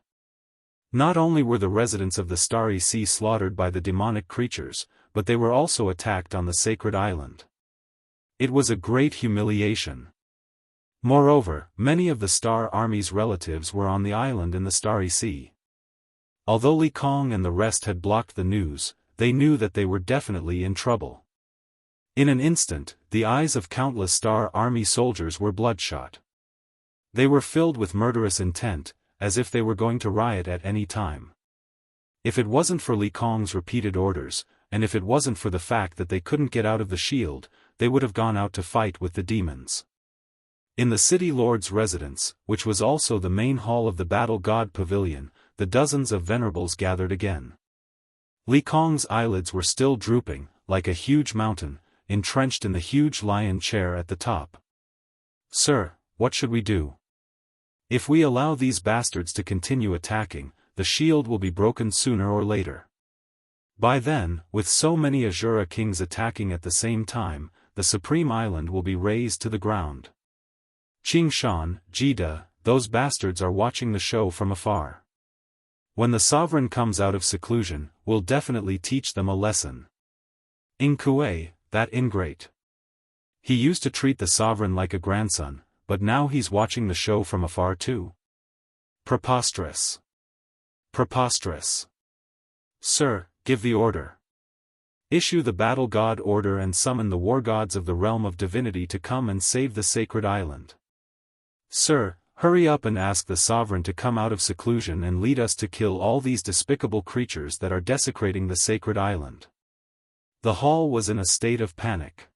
Not only were the residents of the Starry Sea slaughtered by the demonic creatures, but they were also attacked on the Sacred Island. It was a great humiliation. Moreover, many of the Star Army's relatives were on the island in the Starry Sea. Although Li Kong and the rest had blocked the news, they knew that they were definitely in trouble. In an instant, the eyes of countless Star Army soldiers were bloodshot. They were filled with murderous intent, as if they were going to riot at any time. If it wasn't for Li Kong's repeated orders, and if it wasn't for the fact that they couldn't get out of the shield, they would have gone out to fight with the demons. In the City Lord's residence, which was also the main hall of the Battle God Pavilion, the dozens of venerables gathered again. Li Kong's eyelids were still drooping, like a huge mountain, entrenched in the huge lion chair at the top. "Sir, what should we do? If we allow these bastards to continue attacking, the shield will be broken sooner or later. By then, with so many Azura kings attacking at the same time, the Supreme Island will be razed to the ground. Qingshan, Jida, those bastards are watching the show from afar. When the sovereign comes out of seclusion, we'll definitely teach them a lesson. Ingkue, that ingrate. He used to treat the sovereign like a grandson, but now he's watching the show from afar too. Preposterous. Preposterous. Sir, give the order. Issue the Battle God order and summon the war gods of the realm of divinity to come and save the Sacred Island. Sir, hurry up and ask the sovereign to come out of seclusion and lead us to kill all these despicable creatures that are desecrating the Sacred Island." The hall was in a state of panic.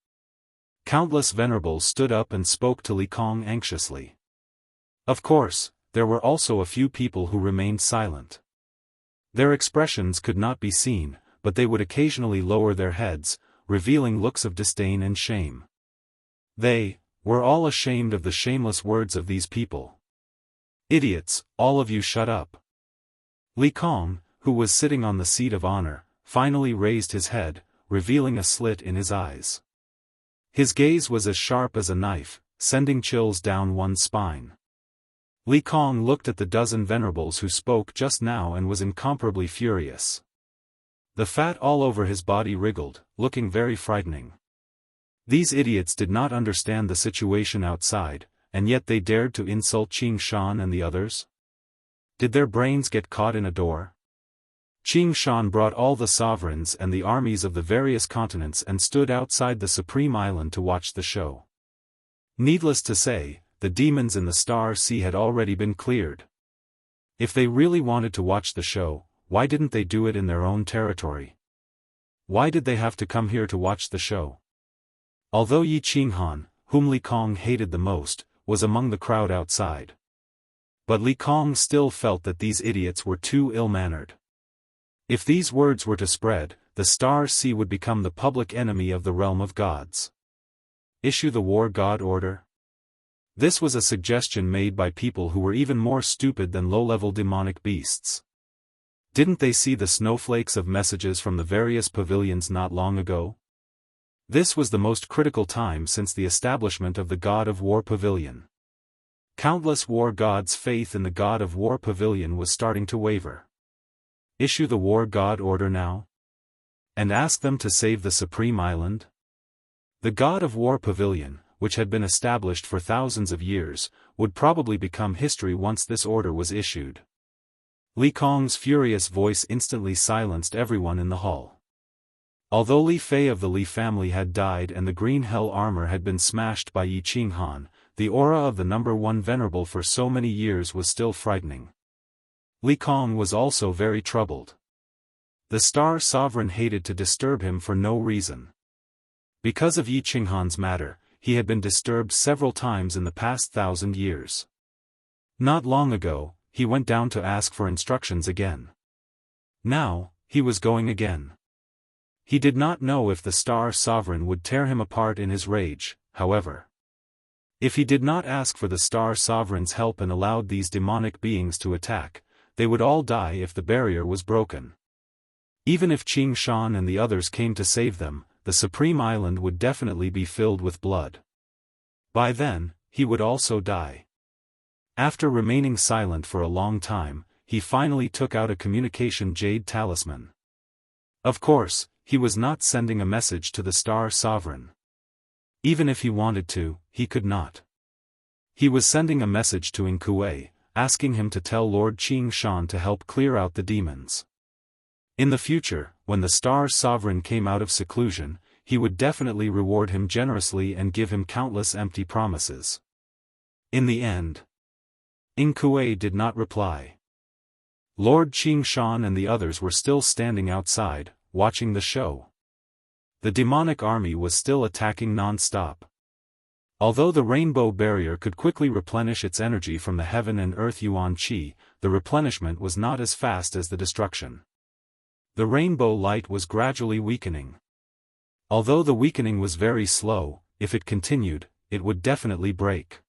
Countless venerables stood up and spoke to Li Kong anxiously. Of course, there were also a few people who remained silent. Their expressions could not be seen, but they would occasionally lower their heads, revealing looks of disdain and shame. They were all ashamed of the shameless words of these people. "Idiots, all of you shut up." Li Kong, who was sitting on the seat of honor, finally raised his head, revealing a slit in his eyes. His gaze was as sharp as a knife, sending chills down one's spine. Li Kong looked at the dozen venerables who spoke just now and was incomparably furious. The fat all over his body wriggled, looking very frightening. These idiots did not understand the situation outside, and yet they dared to insult Qing Shan and the others? Did their brains get caught in a door? Qing Shan brought all the sovereigns and the armies of the various continents and stood outside the Supreme Island to watch the show. Needless to say, the demons in the Star Sea had already been cleared. If they really wanted to watch the show, why didn't they do it in their own territory? Why did they have to come here to watch the show? Although Yi Qinghan, whom Li Kong hated the most, was among the crowd outside. But Li Kong still felt that these idiots were too ill-mannered. If these words were to spread, the Star Sea would become the public enemy of the realm of gods. Issue the war god order? This was a suggestion made by people who were even more stupid than low-level demonic beasts. Didn't they see the snowflakes of messages from the various pavilions not long ago? This was the most critical time since the establishment of the God of War Pavilion. Countless war gods' faith in the God of War Pavilion was starting to waver. Issue the war god order now? And ask them to save the Supreme Island? The God of War Pavilion, which had been established for thousands of years, would probably become history once this order was issued. Li Kong's furious voice instantly silenced everyone in the hall. Although Li Fei of the Li family had died and the green hell armor had been smashed by Yi Qinghan, the aura of the number one venerable for so many years was still frightening. Li Kong was also very troubled. The Star Sovereign hated to disturb him for no reason. Because of Yi Qinghan's matter, he had been disturbed several times in the past 1,000 years. Not long ago, he went down to ask for instructions again. Now, he was going again. He did not know if the Star Sovereign would tear him apart in his rage, however. If he did not ask for the Star Sovereign's help and allowed these demonic beings to attack, they would all die if the barrier was broken. Even if Qing Shan and the others came to save them, the Supreme Island would definitely be filled with blood. By then, he would also die. After remaining silent for a long time, he finally took out a communication jade talisman. Of course, he was not sending a message to the Star Sovereign. Even if he wanted to, he could not. He was sending a message to Inkue, asking him to tell Lord Qing Shan to help clear out the demons. In the future, when the Star Sovereign came out of seclusion, he would definitely reward him generously and give him countless empty promises. In the end, Inkue did not reply. Lord Qing Shan and the others were still standing outside, watching the show. The demonic army was still attacking non-stop. Although the rainbow barrier could quickly replenish its energy from the heaven and earth yuan qi, the replenishment was not as fast as the destruction. The rainbow light was gradually weakening. Although the weakening was very slow, if it continued, it would definitely break.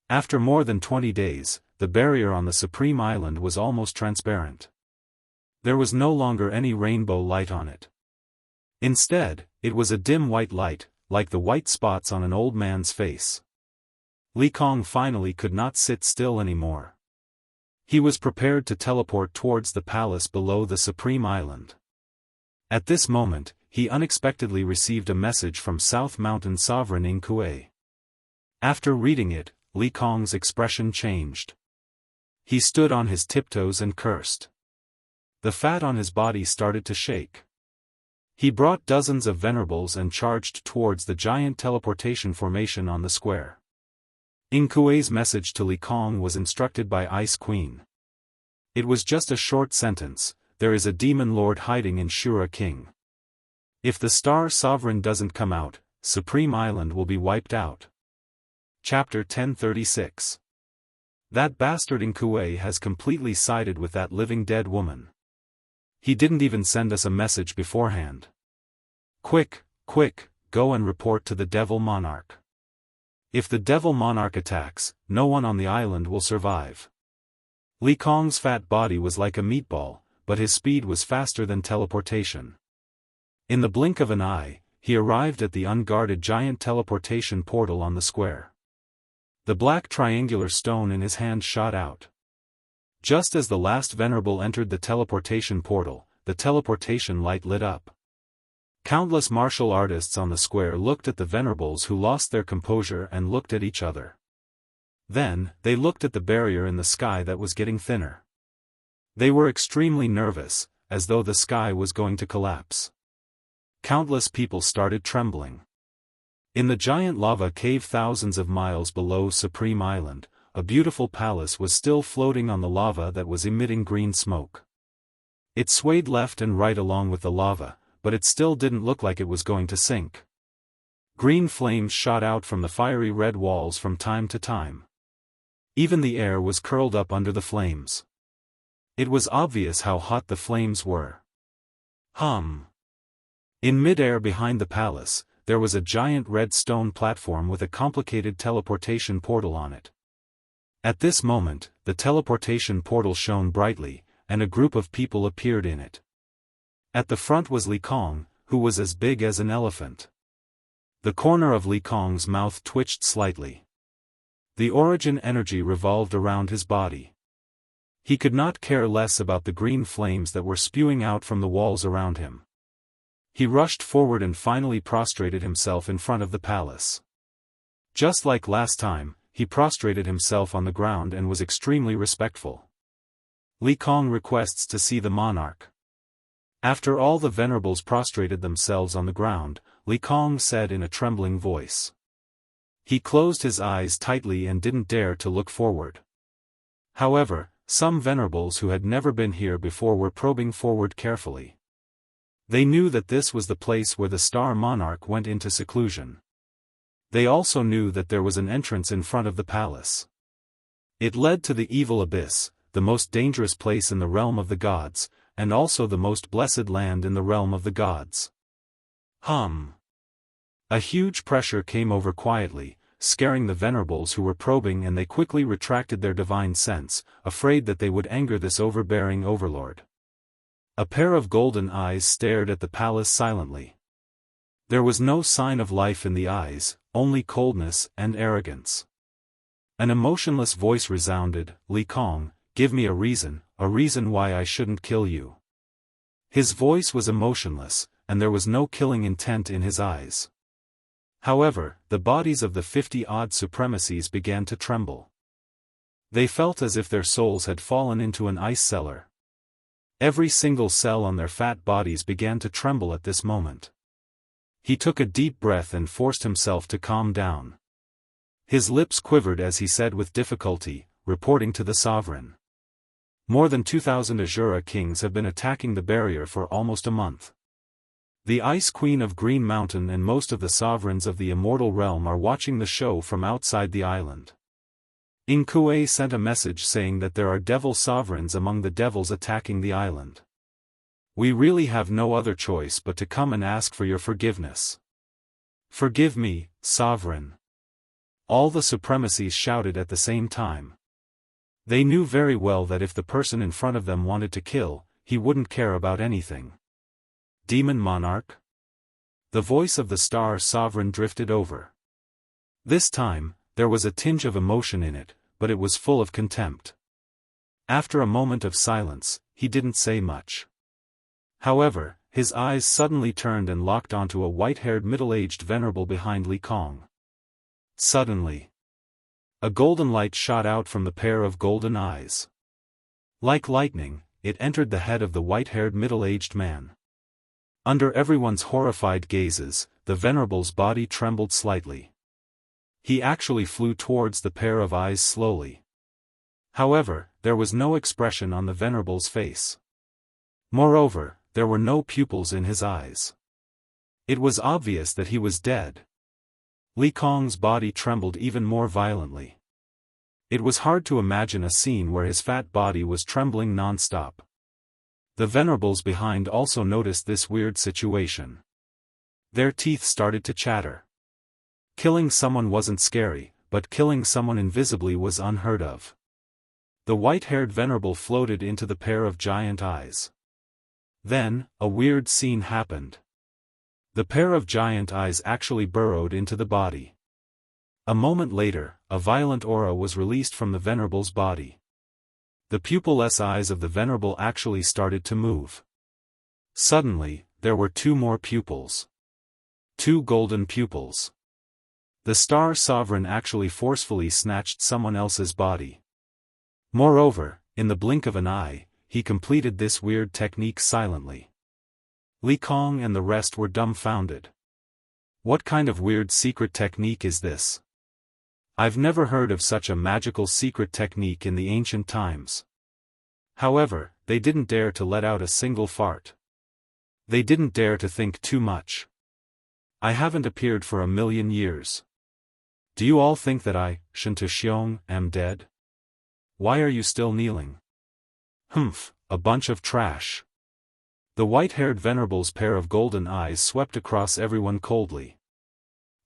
After more than 20 days, the barrier on the Supreme Island was almost transparent. There was no longer any rainbow light on it. Instead, it was a dim white light, like the white spots on an old man's face. Li Kong finally could not sit still anymore. He was prepared to teleport towards the palace below the Supreme Island. At this moment, he unexpectedly received a message from South Mountain Sovereign Inkue. After reading it, Li Kong's expression changed. He stood on his tiptoes and cursed. The fat on his body started to shake. He brought dozens of venerables and charged towards the giant teleportation formation on the square. Inkue's message to Li Kong was instructed by Ice Queen. It was just a short sentence: there is a demon lord hiding in Shura King. If the Star Sovereign doesn't come out, Supreme Island will be wiped out. Chapter 1036. That bastard Inkue has completely sided with that living dead woman. He didn't even send us a message beforehand. Quick, quick, go and report to the Devil Monarch. If the Devil Monarch attacks, no one on the island will survive. Li Kong's fat body was like a meatball, but his speed was faster than teleportation. In the blink of an eye, he arrived at the unguarded giant teleportation portal on the square. The black triangular stone in his hand shot out. Just as the last venerable entered the teleportation portal, the teleportation light lit up. Countless martial artists on the square looked at the venerables who lost their composure and looked at each other. Then, they looked at the barrier in the sky that was getting thinner. They were extremely nervous, as though the sky was going to collapse. Countless people started trembling. In the giant lava cave thousands of miles below Supreme Island, a beautiful palace was still floating on the lava that was emitting green smoke. It swayed left and right along with the lava, but it still didn't look like it was going to sink. Green flames shot out from the fiery red walls from time to time. Even the air was curled up under the flames. It was obvious how hot the flames were. In mid-air behind the palace, there was a giant red stone platform with a complicated teleportation portal on it. At this moment, the teleportation portal shone brightly, and a group of people appeared in it. At the front was Li Kong, who was as big as an elephant. The corner of Li Kong's mouth twitched slightly. The origin energy revolved around his body. He could not care less about the green flames that were spewing out from the walls around him. He rushed forward and finally prostrated himself in front of the palace. Just like last time, he prostrated himself on the ground and was extremely respectful. Li Kong requests to see the monarch. After all the venerables prostrated themselves on the ground, Li Kong said in a trembling voice. He closed his eyes tightly and didn't dare to look forward. However, some venerables who had never been here before were probing forward carefully. They knew that this was the place where the Star Monarch went into seclusion. They also knew that there was an entrance in front of the palace. It led to the evil abyss, the most dangerous place in the realm of the gods, and also the most blessed land in the realm of the gods. A huge pressure came over quietly, scaring the venerables who were probing, and they quickly retracted their divine sense, afraid that they would anger this overbearing overlord. A pair of golden eyes stared at the palace silently. There was no sign of life in the eyes, only coldness and arrogance. An emotionless voice resounded, "Li Kong, give me a reason why I shouldn't kill you." His voice was emotionless, and there was no killing intent in his eyes. However, the bodies of the 50-odd supremacies began to tremble. They felt as if their souls had fallen into an ice cellar. Every single cell on their fat bodies began to tremble at this moment. He took a deep breath and forced himself to calm down. His lips quivered as he said with difficulty, reporting to the sovereign. More than 2,000 Azura kings have been attacking the barrier for almost a month. The Ice Queen of Green Mountain and most of the sovereigns of the Immortal realm are watching the show from outside the island. Ing Kuei sent a message saying that there are devil sovereigns among the devils attacking the island. We really have no other choice but to come and ask for your forgiveness. Forgive me, sovereign. All the supremacies shouted at the same time. They knew very well that if the person in front of them wanted to kill, he wouldn't care about anything. Demon monarch? The voice of the star sovereign drifted over. This time, there was a tinge of emotion in it, but it was full of contempt. After a moment of silence, he didn't say much. However, his eyes suddenly turned and locked onto a white-haired middle-aged venerable behind Li Kong. Suddenly, a golden light shot out from the pair of golden eyes. Like lightning, it entered the head of the white-haired middle-aged man. Under everyone's horrified gazes, the venerable's body trembled slightly. He actually flew towards the pair of eyes slowly. However, there was no expression on the venerable's face. Moreover, there were no pupils in his eyes. It was obvious that he was dead. Li Kong's body trembled even more violently. It was hard to imagine a scene where his fat body was trembling non-stop. The venerables behind also noticed this weird situation. Their teeth started to chatter. Killing someone wasn't scary, but killing someone invisibly was unheard of. The white-haired venerable floated into the pair of giant eyes. Then, a weird scene happened. The pair of giant eyes actually burrowed into the body. A moment later, a violent aura was released from the venerable's body. The pupilless eyes of the venerable actually started to move. Suddenly, there were 2 more pupils. 2 golden pupils. The Star Sovereign actually forcefully snatched someone else's body. Moreover, in the blink of an eye, he completed this weird technique silently. Li Kong and the rest were dumbfounded. What kind of weird secret technique is this? I've never heard of such a magical secret technique in the ancient times. However, they didn't dare to let out a single fart. They didn't dare to think too much. I haven't appeared for 1,000,000 years. Do you all think that I, Shinta Xiong, am dead? Why are you still kneeling? Humph, a bunch of trash. The white-haired venerable's pair of golden eyes swept across everyone coldly.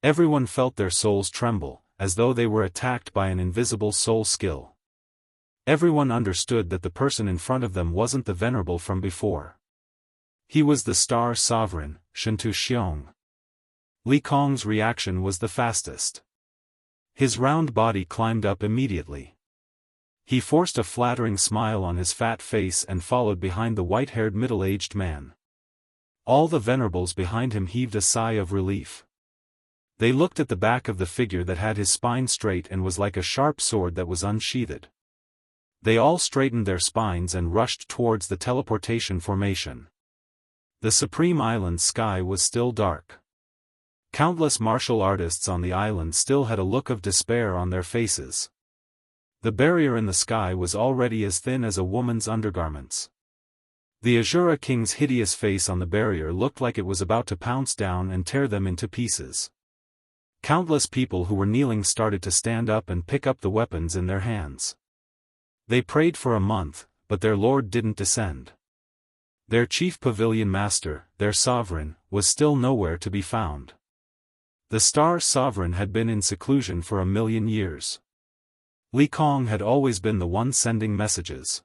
Everyone felt their souls tremble, as though they were attacked by an invisible soul skill. Everyone understood that the person in front of them wasn't the venerable from before. He was the Star Sovereign, Shinta Xiong. Li Kong's reaction was the fastest. His round body climbed up immediately. He forced a flattering smile on his fat face and followed behind the white-haired middle-aged man. All the venerables behind him heaved a sigh of relief. They looked at the back of the figure that had his spine straight and was like a sharp sword that was unsheathed. They all straightened their spines and rushed towards the teleportation formation. The Supreme Island's sky was still dark. Countless martial artists on the island still had a look of despair on their faces. The barrier in the sky was already as thin as a woman's undergarments. The Azura King's hideous face on the barrier looked like it was about to pounce down and tear them into pieces. Countless people who were kneeling started to stand up and pick up the weapons in their hands. They prayed for a month, but their lord didn't descend. Their chief pavilion master, their sovereign, was still nowhere to be found. The Star Sovereign had been in seclusion for 1,000,000 years. Li Kong had always been the one sending messages.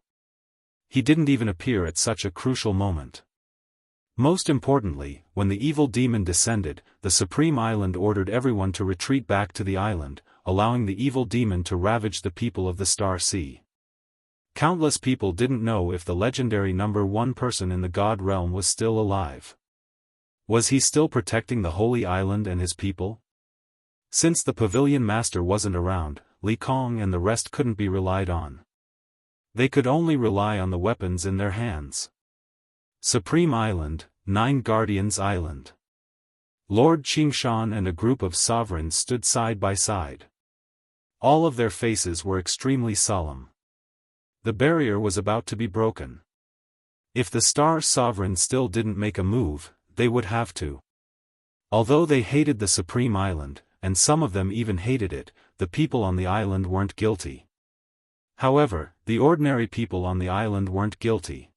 He didn't even appear at such a crucial moment. Most importantly, when the evil demon descended, the Supreme Island ordered everyone to retreat back to the island, allowing the evil demon to ravage the people of the Star Sea. Countless people didn't know if the legendary number 1 person in the God realm was still alive. Was he still protecting the Holy Island and his people? Since the Pavilion Master wasn't around, Li Kong and the rest couldn't be relied on. They could only rely on the weapons in their hands. Supreme Island, 9 Guardians Island. Lord Qingshan and a group of sovereigns stood side by side. All of their faces were extremely solemn. The barrier was about to be broken. If the Star Sovereign still didn't make a move, they would have to. Although they hated the Supreme Island, and some of them even hated it, the people on the island weren't guilty. However, the ordinary people on the island weren't guilty.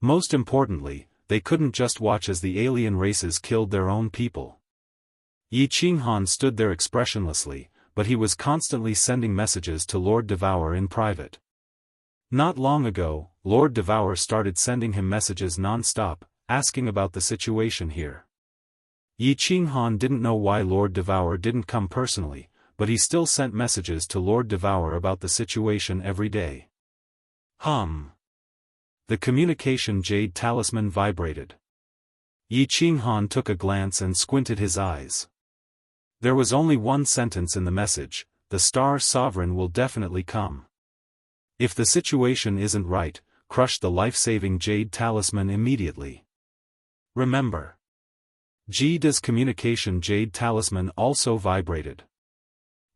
Most importantly, they couldn't just watch as the alien races killed their own people. Yi Qinghan stood there expressionlessly, but he was constantly sending messages to Lord Devour in private. Not long ago, Lord Devour started sending him messages non-stop, asking about the situation here. Yi Qinghan didn't know why Lord Devour didn't come personally, but he still sent messages to Lord Devour about the situation every day. The communication jade talisman vibrated. Yi Qinghan took a glance and squinted his eyes. There was only one sentence in the message: the Star Sovereign will definitely come. If the situation isn't right, crush the life-saving jade talisman immediately. Remember. Jida's communication jade talisman also vibrated.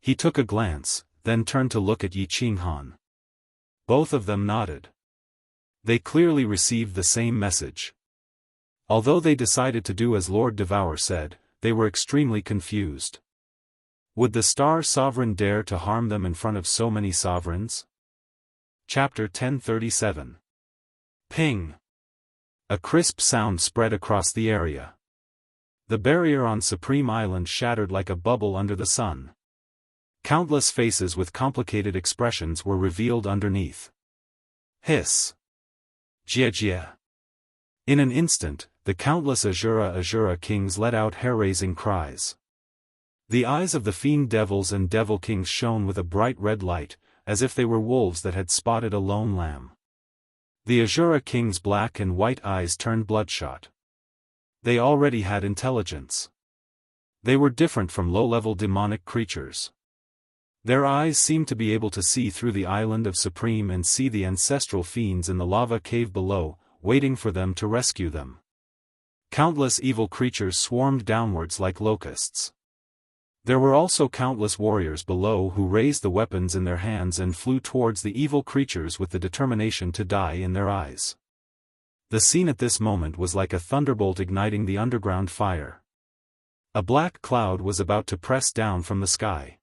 He took a glance, then turned to look at Yi Qinghan. Both of them nodded. They clearly received the same message. Although they decided to do as Lord Devour said, they were extremely confused. Would the Star Sovereign dare to harm them in front of so many sovereigns? Chapter 1037. Ping. A crisp sound spread across the area. The barrier on Supreme Island shattered like a bubble under the sun. Countless faces with complicated expressions were revealed underneath. Hiss. Jia jia. In an instant, the countless Azura kings let out hair-raising cries. The eyes of the fiend devils and devil kings shone with a bright red light, as if they were wolves that had spotted a lone lamb. The Azura king's black and white eyes turned bloodshot. They already had intelligence. They were different from low-level demonic creatures. Their eyes seemed to be able to see through the island of Supreme and see the ancestral fiends in the lava cave below, waiting for them to rescue them. Countless evil creatures swarmed downwards like locusts. There were also countless warriors below who raised the weapons in their hands and flew towards the evil creatures with the determination to die in their eyes. The scene at this moment was like a thunderbolt igniting the underground fire. A black cloud was about to press down from the sky.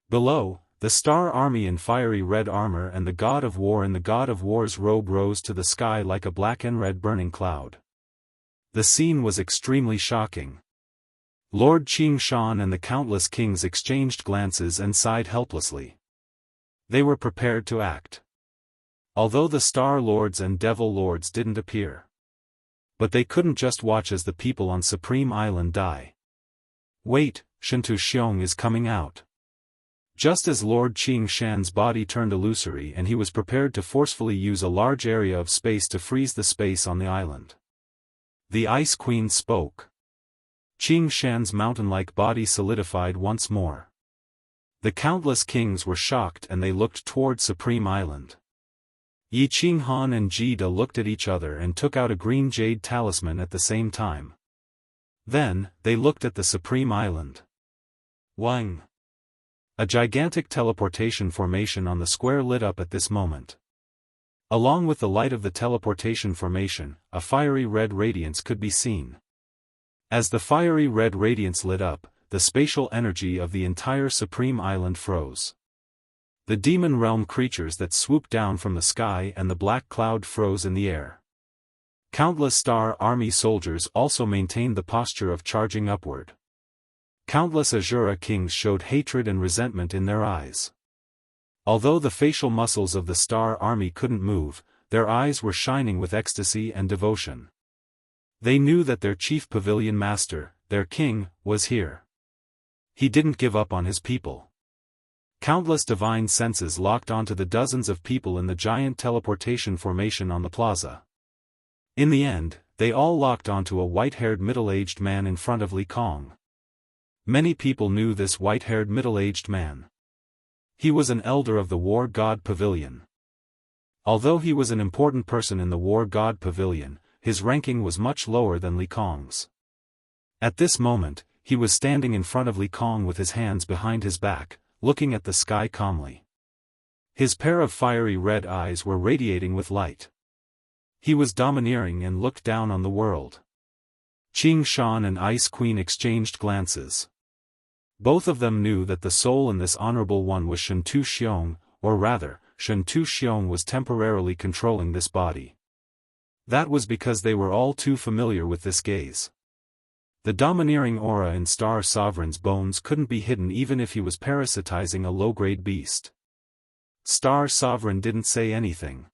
Below, the Star Army in fiery red armor and the God of War in the God of War's robe rose to the sky like a black and red burning cloud. The scene was extremely shocking. Lord Qing Shan and the countless kings exchanged glances and sighed helplessly. They were prepared to act. Although the Star Lords and Devil Lords didn't appear. But they couldn't just watch as the people on Supreme Island die. Wait, Shintu Xiong is coming out. Just as Lord Qing Shan's body turned illusory and he was prepared to forcefully use a large area of space to freeze the space on the island. The Ice Queen spoke. Qing Shan's mountain-like body solidified once more. The countless kings were shocked and they looked toward Supreme Island. Yi Qinghan and Jida looked at each other and took out a green jade talisman at the same time. Then, they looked at the Supreme Island. Wang! A gigantic teleportation formation on the square lit up at this moment. Along with the light of the teleportation formation, a fiery red radiance could be seen. As the fiery red radiance lit up, the spatial energy of the entire Supreme Island froze. The demon realm creatures that swooped down from the sky and the black cloud froze in the air. Countless Star Army soldiers also maintained the posture of charging upward. Countless Azura kings showed hatred and resentment in their eyes. Although the facial muscles of the Star Army couldn't move, their eyes were shining with ecstasy and devotion. They knew that their chief pavilion master, their king, was here. He didn't give up on his people. Countless divine senses locked onto the dozens of people in the giant teleportation formation on the plaza. In the end, they all locked onto a white-haired middle-aged man in front of Li Kong. Many people knew this white-haired middle-aged man. He was an elder of the War God Pavilion. Although he was an important person in the War God Pavilion, his ranking was much lower than Li Kong's. At this moment, he was standing in front of Li Kong with his hands behind his back, looking at the sky calmly. His pair of fiery red eyes were radiating with light. He was domineering and looked down on the world. Qing Shan and Ice Queen exchanged glances. Both of them knew that the soul in this honorable one was Shintu Xiong, or rather, Shintu Xiong was temporarily controlling this body. That was because they were all too familiar with this gaze. The domineering aura in Star Sovereign's bones couldn't be hidden even if he was parasitizing a low-grade beast. Star Sovereign didn't say anything.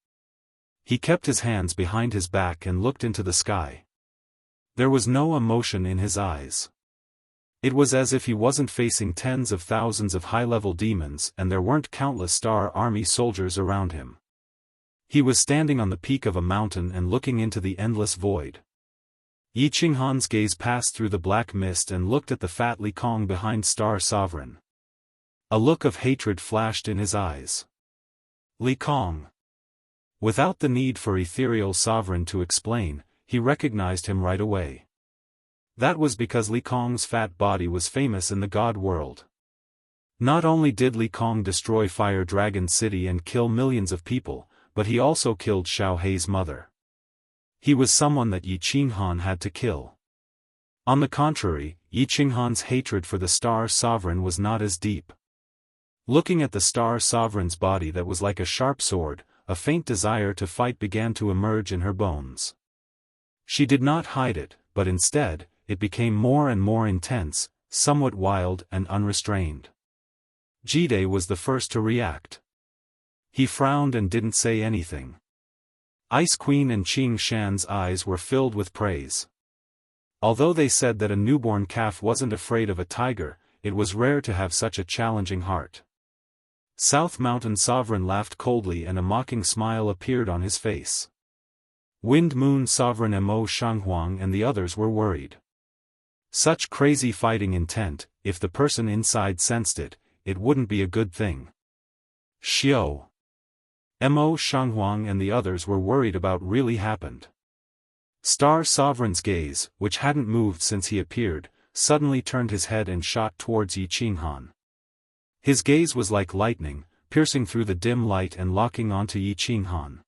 He kept his hands behind his back and looked into the sky. There was no emotion in his eyes. It was as if he wasn't facing tens of thousands of high-level demons and there weren't countless Star Army soldiers around him. He was standing on the peak of a mountain and looking into the endless void. Yi Qinghan's gaze passed through the black mist and looked at the fat Li Kong behind Star Sovereign. A look of hatred flashed in his eyes. Li Kong. Without the need for Ethereal Sovereign to explain, he recognized him right away. That was because Li Kong's fat body was famous in the god world. Not only did Li Kong destroy Fire Dragon City and kill millions of people, but he also killed Xiao Hei's mother. He was someone that Yi Qinghan had to kill. On the contrary, Yi Qinghan's hatred for the Star Sovereign was not as deep. Looking at the Star Sovereign's body that was like a sharp sword, a faint desire to fight began to emerge in her bones. She did not hide it, but instead, it became more and more intense, somewhat wild and unrestrained. Jide was the first to react. He frowned and didn't say anything. Ice Queen and Qing Shan's eyes were filled with praise. Although they said that a newborn calf wasn't afraid of a tiger, it was rare to have such a challenging heart. South Mountain Sovereign laughed coldly and a mocking smile appeared on his face. Wind Moon Sovereign Mo Shanghuang and the others were worried. Such crazy fighting intent, if the person inside sensed it, it wouldn't be a good thing. Xiao. Mo Shanghuang and the others were worried about really happened. Star Sovereign's gaze, which hadn't moved since he appeared, suddenly turned his head and shot towards Yi Qinghan. His gaze was like lightning, piercing through the dim light and locking onto Yi Qinghan.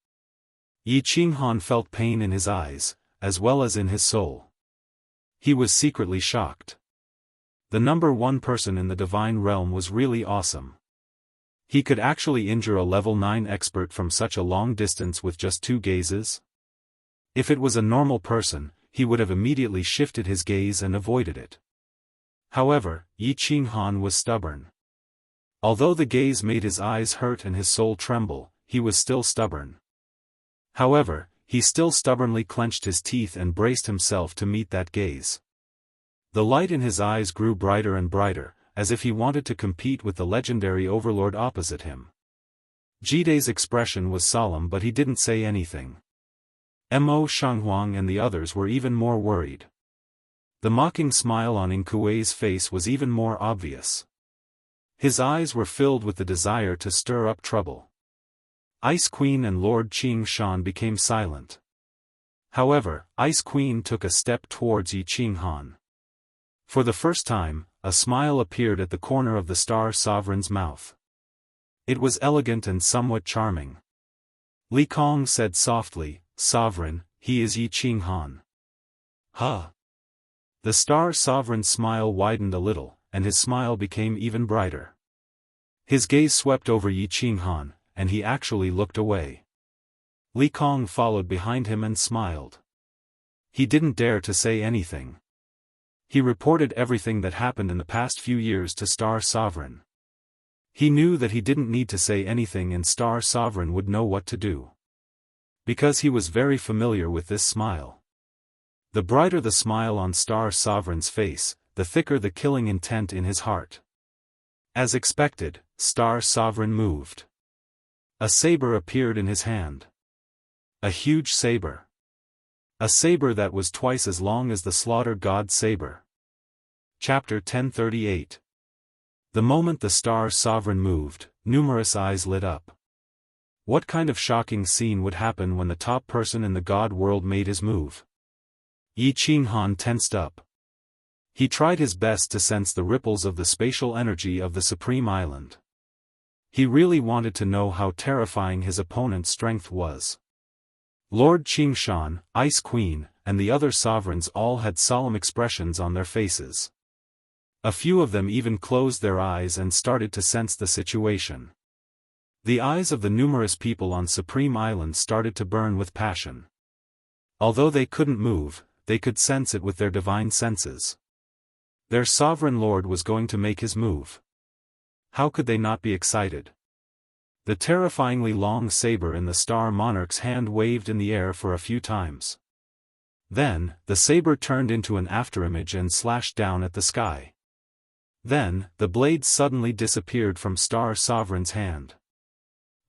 Yi Qinghan felt pain in his eyes, as well as in his soul. He was secretly shocked. The number one person in the divine realm was really awesome. He could actually injure a level 9 expert from such a long distance with just 2 gazes? If it was a normal person, he would have immediately shifted his gaze and avoided it. However, Yi Qinghan was stubborn. Although the gaze made his eyes hurt and his soul tremble, he was still stubborn. However, he still stubbornly clenched his teeth and braced himself to meet that gaze. The light in his eyes grew brighter and brighter, as if he wanted to compete with the legendary overlord opposite him. Jidai's expression was solemn, but he didn't say anything. Mo Shanghuang and the others were even more worried. The mocking smile on Inkuei's face was even more obvious. His eyes were filled with the desire to stir up trouble. Ice Queen and Lord Qing Shan became silent. However, Ice Queen took a step towards Yi Qinghan. For the first time, a smile appeared at the corner of the Star Sovereign's mouth. It was elegant and somewhat charming. Li Kong said softly, "Sovereign, he is Yi Qinghan." Huh? The Star Sovereign's smile widened a little, and his smile became even brighter. His gaze swept over Yi Qinghan, and he actually looked away. Li Kong followed behind him and smiled. He didn't dare to say anything. He reported everything that happened in the past few years to Star Sovereign. He knew that he didn't need to say anything and Star Sovereign would know what to do. Because he was very familiar with this smile. The brighter the smile on Star Sovereign's face, the thicker the killing intent in his heart. As expected, Star Sovereign moved. A saber appeared in his hand. A huge saber. A saber that was twice as long as the Slaughter God saber. Chapter 1038. The moment the Star Sovereign moved, numerous eyes lit up. What kind of shocking scene would happen when the top person in the God world made his move? Yi Qinghan tensed up. He tried his best to sense the ripples of the spatial energy of the Supreme Island. He really wanted to know how terrifying his opponent's strength was. Lord Qingshan, Ice Queen, and the other sovereigns all had solemn expressions on their faces. A few of them even closed their eyes and started to sense the situation. The eyes of the numerous people on Supreme Island started to burn with passion. Although they couldn't move, they could sense it with their divine senses. Their sovereign lord was going to make his move. How could they not be excited? The terrifyingly long saber in the Star Monarch's hand waved in the air for a few times. Then, the saber turned into an afterimage and slashed down at the sky. Then, the blade suddenly disappeared from Star Sovereign's hand.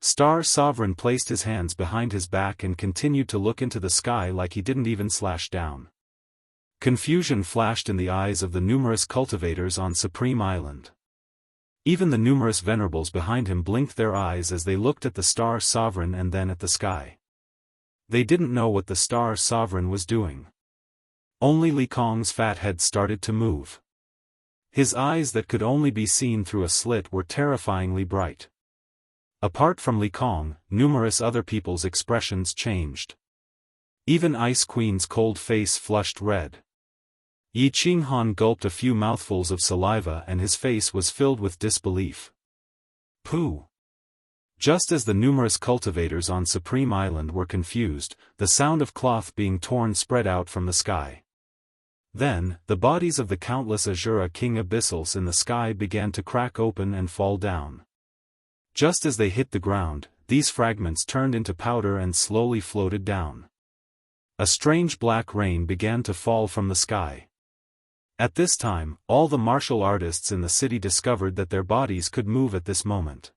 Star Sovereign placed his hands behind his back and continued to look into the sky like he didn't even slash down. Confusion flashed in the eyes of the numerous cultivators on Supreme Island. Even the numerous venerables behind him blinked their eyes as they looked at the Star Sovereign and then at the sky. They didn't know what the Star Sovereign was doing. Only Li Kong's fat head started to move. His eyes that could only be seen through a slit were terrifyingly bright. Apart from Li Kong, numerous other people's expressions changed. Even Ice Queen's cold face flushed red. Yi Qinghan gulped a few mouthfuls of saliva and his face was filled with disbelief. Pooh! Just as the numerous cultivators on Supreme Island were confused, the sound of cloth being torn spread out from the sky. Then, the bodies of the countless Azura King Abyssals in the sky began to crack open and fall down. Just as they hit the ground, these fragments turned into powder and slowly floated down. A strange black rain began to fall from the sky. At this time, all the martial artists in the city discovered that their bodies could move at this moment.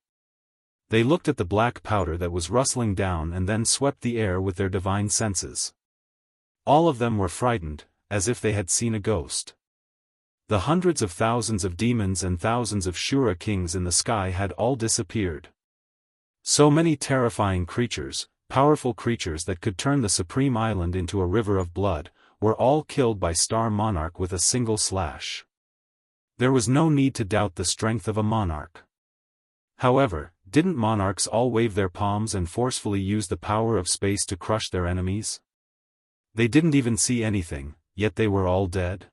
They looked at the black powder that was rustling down and then swept the air with their divine senses. All of them were frightened, as if they had seen a ghost. The hundreds of thousands of demons and thousands of Shura kings in the sky had all disappeared. So many terrifying creatures, powerful creatures that could turn the supreme island into a river of blood, were all killed by Star Monarch with a single slash. There was no need to doubt the strength of a monarch. However, didn't monarchs all wave their palms and forcefully use the power of space to crush their enemies? They didn't even see anything, yet they were all dead.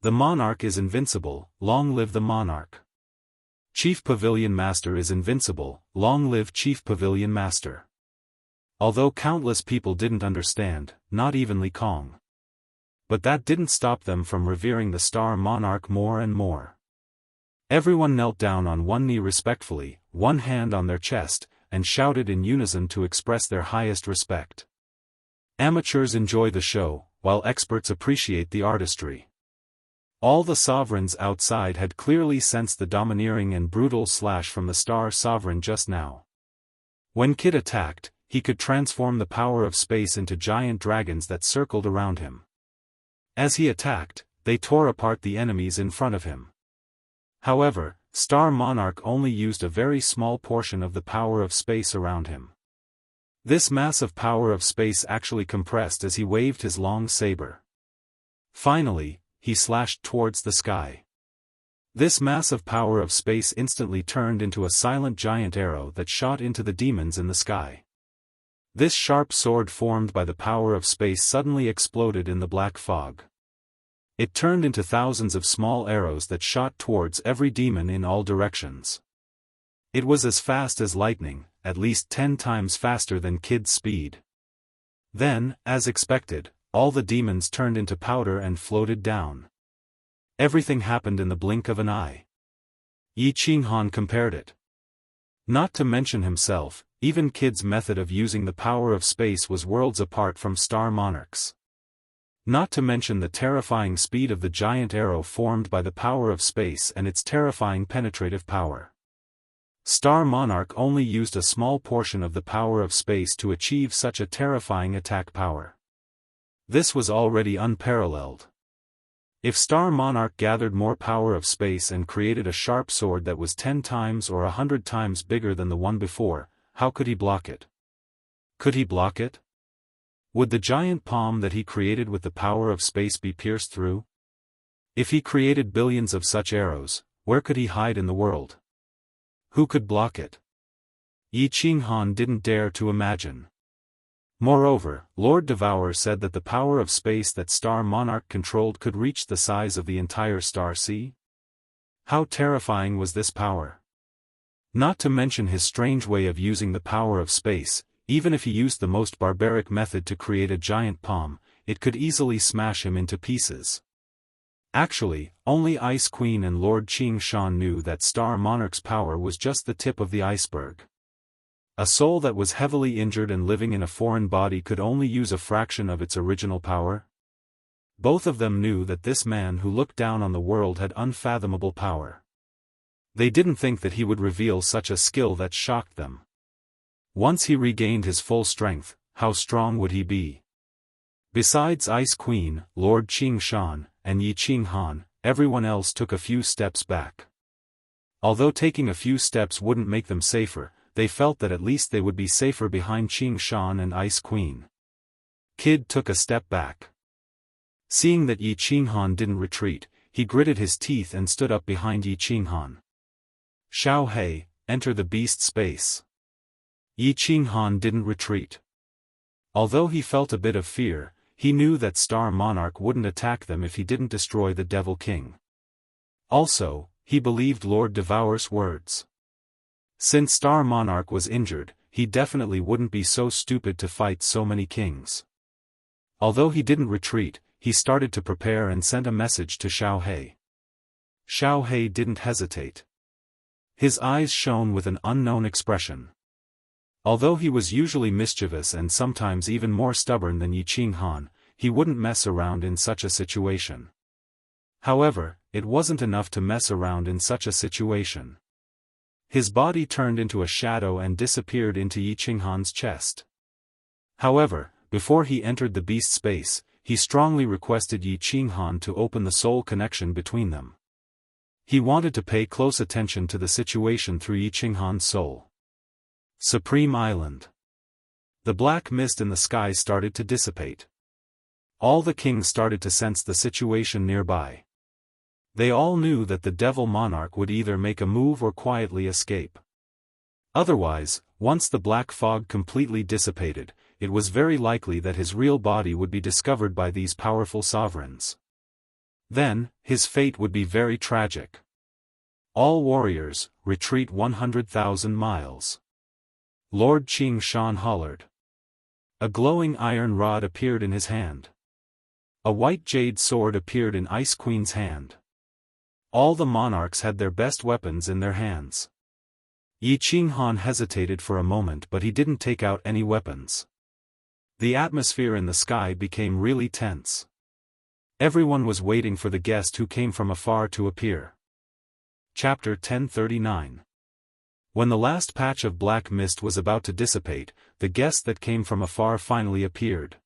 The monarch is invincible, long live the monarch. Chief Pavilion Master is invincible, long live Chief Pavilion Master. Although countless people didn't understand, not even Li Kong. But that didn't stop them from revering the Star Monarch more and more. Everyone knelt down on one knee respectfully, one hand on their chest, and shouted in unison to express their highest respect. Amateurs enjoy the show, while experts appreciate the artistry. All the sovereigns outside had clearly sensed the domineering and brutal slash from the Star Sovereign just now. When Kid attacked, he could transform the power of space into giant dragons that circled around him. As he attacked, they tore apart the enemies in front of him. However, Star Monarch only used a very small portion of the power of space around him. This massive power of space actually compressed as he waved his long saber. Finally, he slashed towards the sky. This massive power of space instantly turned into a silent giant arrow that shot into the demons in the sky. This sharp sword formed by the power of space suddenly exploded in the black fog. It turned into thousands of small arrows that shot towards every demon in all directions. It was as fast as lightning, at least 10 times faster than Kid's speed. Then, as expected, all the demons turned into powder and floated down. Everything happened in the blink of an eye. Yi Qinghan compared it. Not to mention himself, even Kid's method of using the power of space was worlds apart from Star Monarch's. Not to mention the terrifying speed of the giant arrow formed by the power of space and its terrifying penetrative power. Star Monarch only used a small portion of the power of space to achieve such a terrifying attack power. This was already unparalleled. If Star Monarch gathered more power of space and created a sharp sword that was 10 times or 100 times bigger than the one before, how could he block it? Could he block it? Would the giant palm that he created with the power of space be pierced through? If he created billions of such arrows, where could he hide in the world? Who could block it? Yi Qinghan didn't dare to imagine. Moreover, Lord Devourer said that the power of space that Star Monarch controlled could reach the size of the entire star sea. How terrifying was this power? Not to mention his strange way of using the power of space. Even if he used the most barbaric method to create a giant palm, it could easily smash him into pieces. Actually, only Ice Queen and Lord Qing Shan knew that Star Monarch's power was just the tip of the iceberg. A soul that was heavily injured and living in a foreign body could only use a fraction of its original power. Both of them knew that this man who looked down on the world had unfathomable power. They didn't think that he would reveal such a skill that shocked them. Once he regained his full strength, how strong would he be? Besides Ice Queen, Lord Qing Shan, and Yi Qinghan, everyone else took a few steps back. Although taking a few steps wouldn't make them safer, they felt that at least they would be safer behind Qing Shan and Ice Queen. Kid took a step back. Seeing that Yi Qinghan didn't retreat, he gritted his teeth and stood up behind Yi Qinghan. Xiao He, enter the beast space. Yi Qinghan didn't retreat. Although he felt a bit of fear, he knew that Star Monarch wouldn't attack them if he didn't destroy the Devil King. Also, he believed Lord Devourer's words. Since Star Monarch was injured, he definitely wouldn't be so stupid to fight so many kings. Although he didn't retreat, he started to prepare and sent a message to Xiao He. Xiao He didn't hesitate. His eyes shone with an unknown expression. Although he was usually mischievous and sometimes even more stubborn than Yi Qinghan, he wouldn't mess around in such a situation. However, it wasn't enough to mess around in such a situation. His body turned into a shadow and disappeared into Yi Qinghan's chest. However, before he entered the beast's space, he strongly requested Yi Qinghan to open the soul connection between them. He wanted to pay close attention to the situation through Yi Qinghan's soul. Supreme Island. The black mist in the sky started to dissipate. All the kings started to sense the situation nearby. They all knew that the devil monarch would either make a move or quietly escape. Otherwise, once the black fog completely dissipated, it was very likely that his real body would be discovered by these powerful sovereigns. Then, his fate would be very tragic. All warriors, retreat 100,000 miles. Lord Qing Shan hollered. A glowing iron rod appeared in his hand. A white jade sword appeared in Ice Queen's hand. All the monarchs had their best weapons in their hands. Yi Qinghan hesitated for a moment, but he didn't take out any weapons. The atmosphere in the sky became really tense. Everyone was waiting for the guest who came from afar to appear. Chapter 1039. When the last patch of black mist was about to dissipate, the guest that came from afar finally appeared.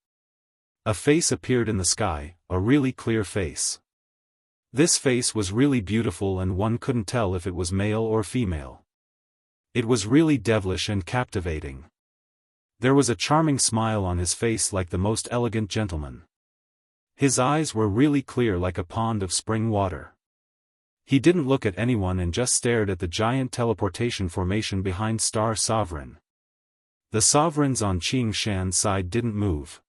A face appeared in the sky, a really clear face. This face was really beautiful and one couldn't tell if it was male or female. It was really devilish and captivating. There was a charming smile on his face like the most elegant gentleman. His eyes were really clear like a pond of spring water. He didn't look at anyone and just stared at the giant teleportation formation behind Star Sovereign. The sovereigns on Qing Shan's side didn't move.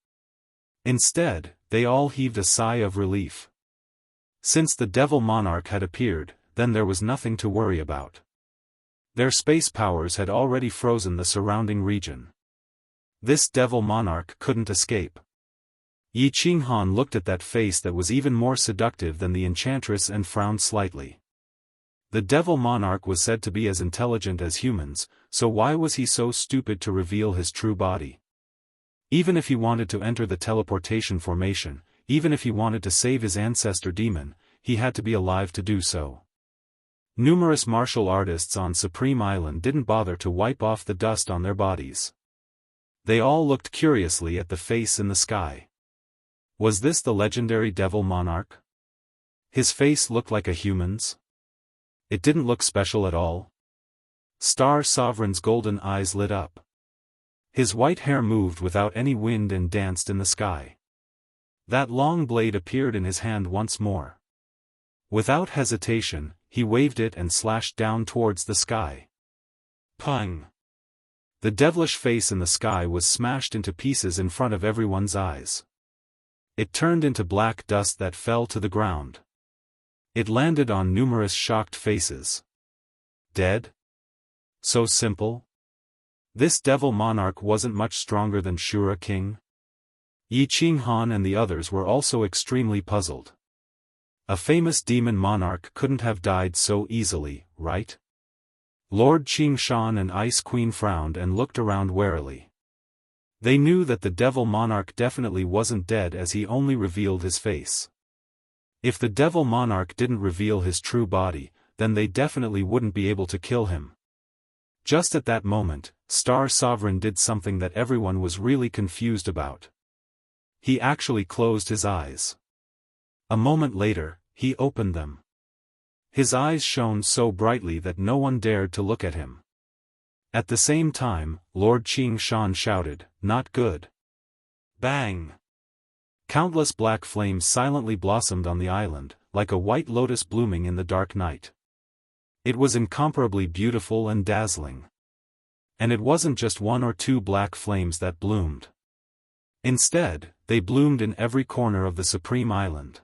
Instead, they all heaved a sigh of relief. Since the devil monarch had appeared, then there was nothing to worry about. Their space powers had already frozen the surrounding region. This devil monarch couldn't escape. Yi Qinghan looked at that face that was even more seductive than the enchantress and frowned slightly. The devil monarch was said to be as intelligent as humans, so why was he so stupid to reveal his true body? Even if he wanted to enter the teleportation formation, even if he wanted to save his ancestor demon, he had to be alive to do so. Numerous martial artists on Supreme Island didn't bother to wipe off the dust on their bodies. They all looked curiously at the face in the sky. Was this the legendary devil monarch? His face looked like a human's. It didn't look special at all. Star Sovereign's golden eyes lit up. His white hair moved without any wind and danced in the sky. That long blade appeared in his hand once more. Without hesitation, he waved it and slashed down towards the sky. Pung! The devilish face in the sky was smashed into pieces in front of everyone's eyes. It turned into black dust that fell to the ground. It landed on numerous shocked faces. Dead? So simple? This devil monarch wasn't much stronger than Shura King? Yi Qinghan and the others were also extremely puzzled. A famous demon monarch couldn't have died so easily, right? Lord Qing Shan and Ice Queen frowned and looked around warily. They knew that the devil monarch definitely wasn't dead as he only revealed his face. If the devil monarch didn't reveal his true body, then they definitely wouldn't be able to kill him. Just at that moment, Star Sovereign did something that everyone was really confused about. He actually closed his eyes. A moment later, he opened them. His eyes shone so brightly that no one dared to look at him. At the same time, Lord Qing Shan shouted, "Not good." Bang! Countless black flames silently blossomed on the island, like a white lotus blooming in the dark night. It was incomparably beautiful and dazzling. And it wasn't just one or two black flames that bloomed. Instead, they bloomed in every corner of the Supreme Island.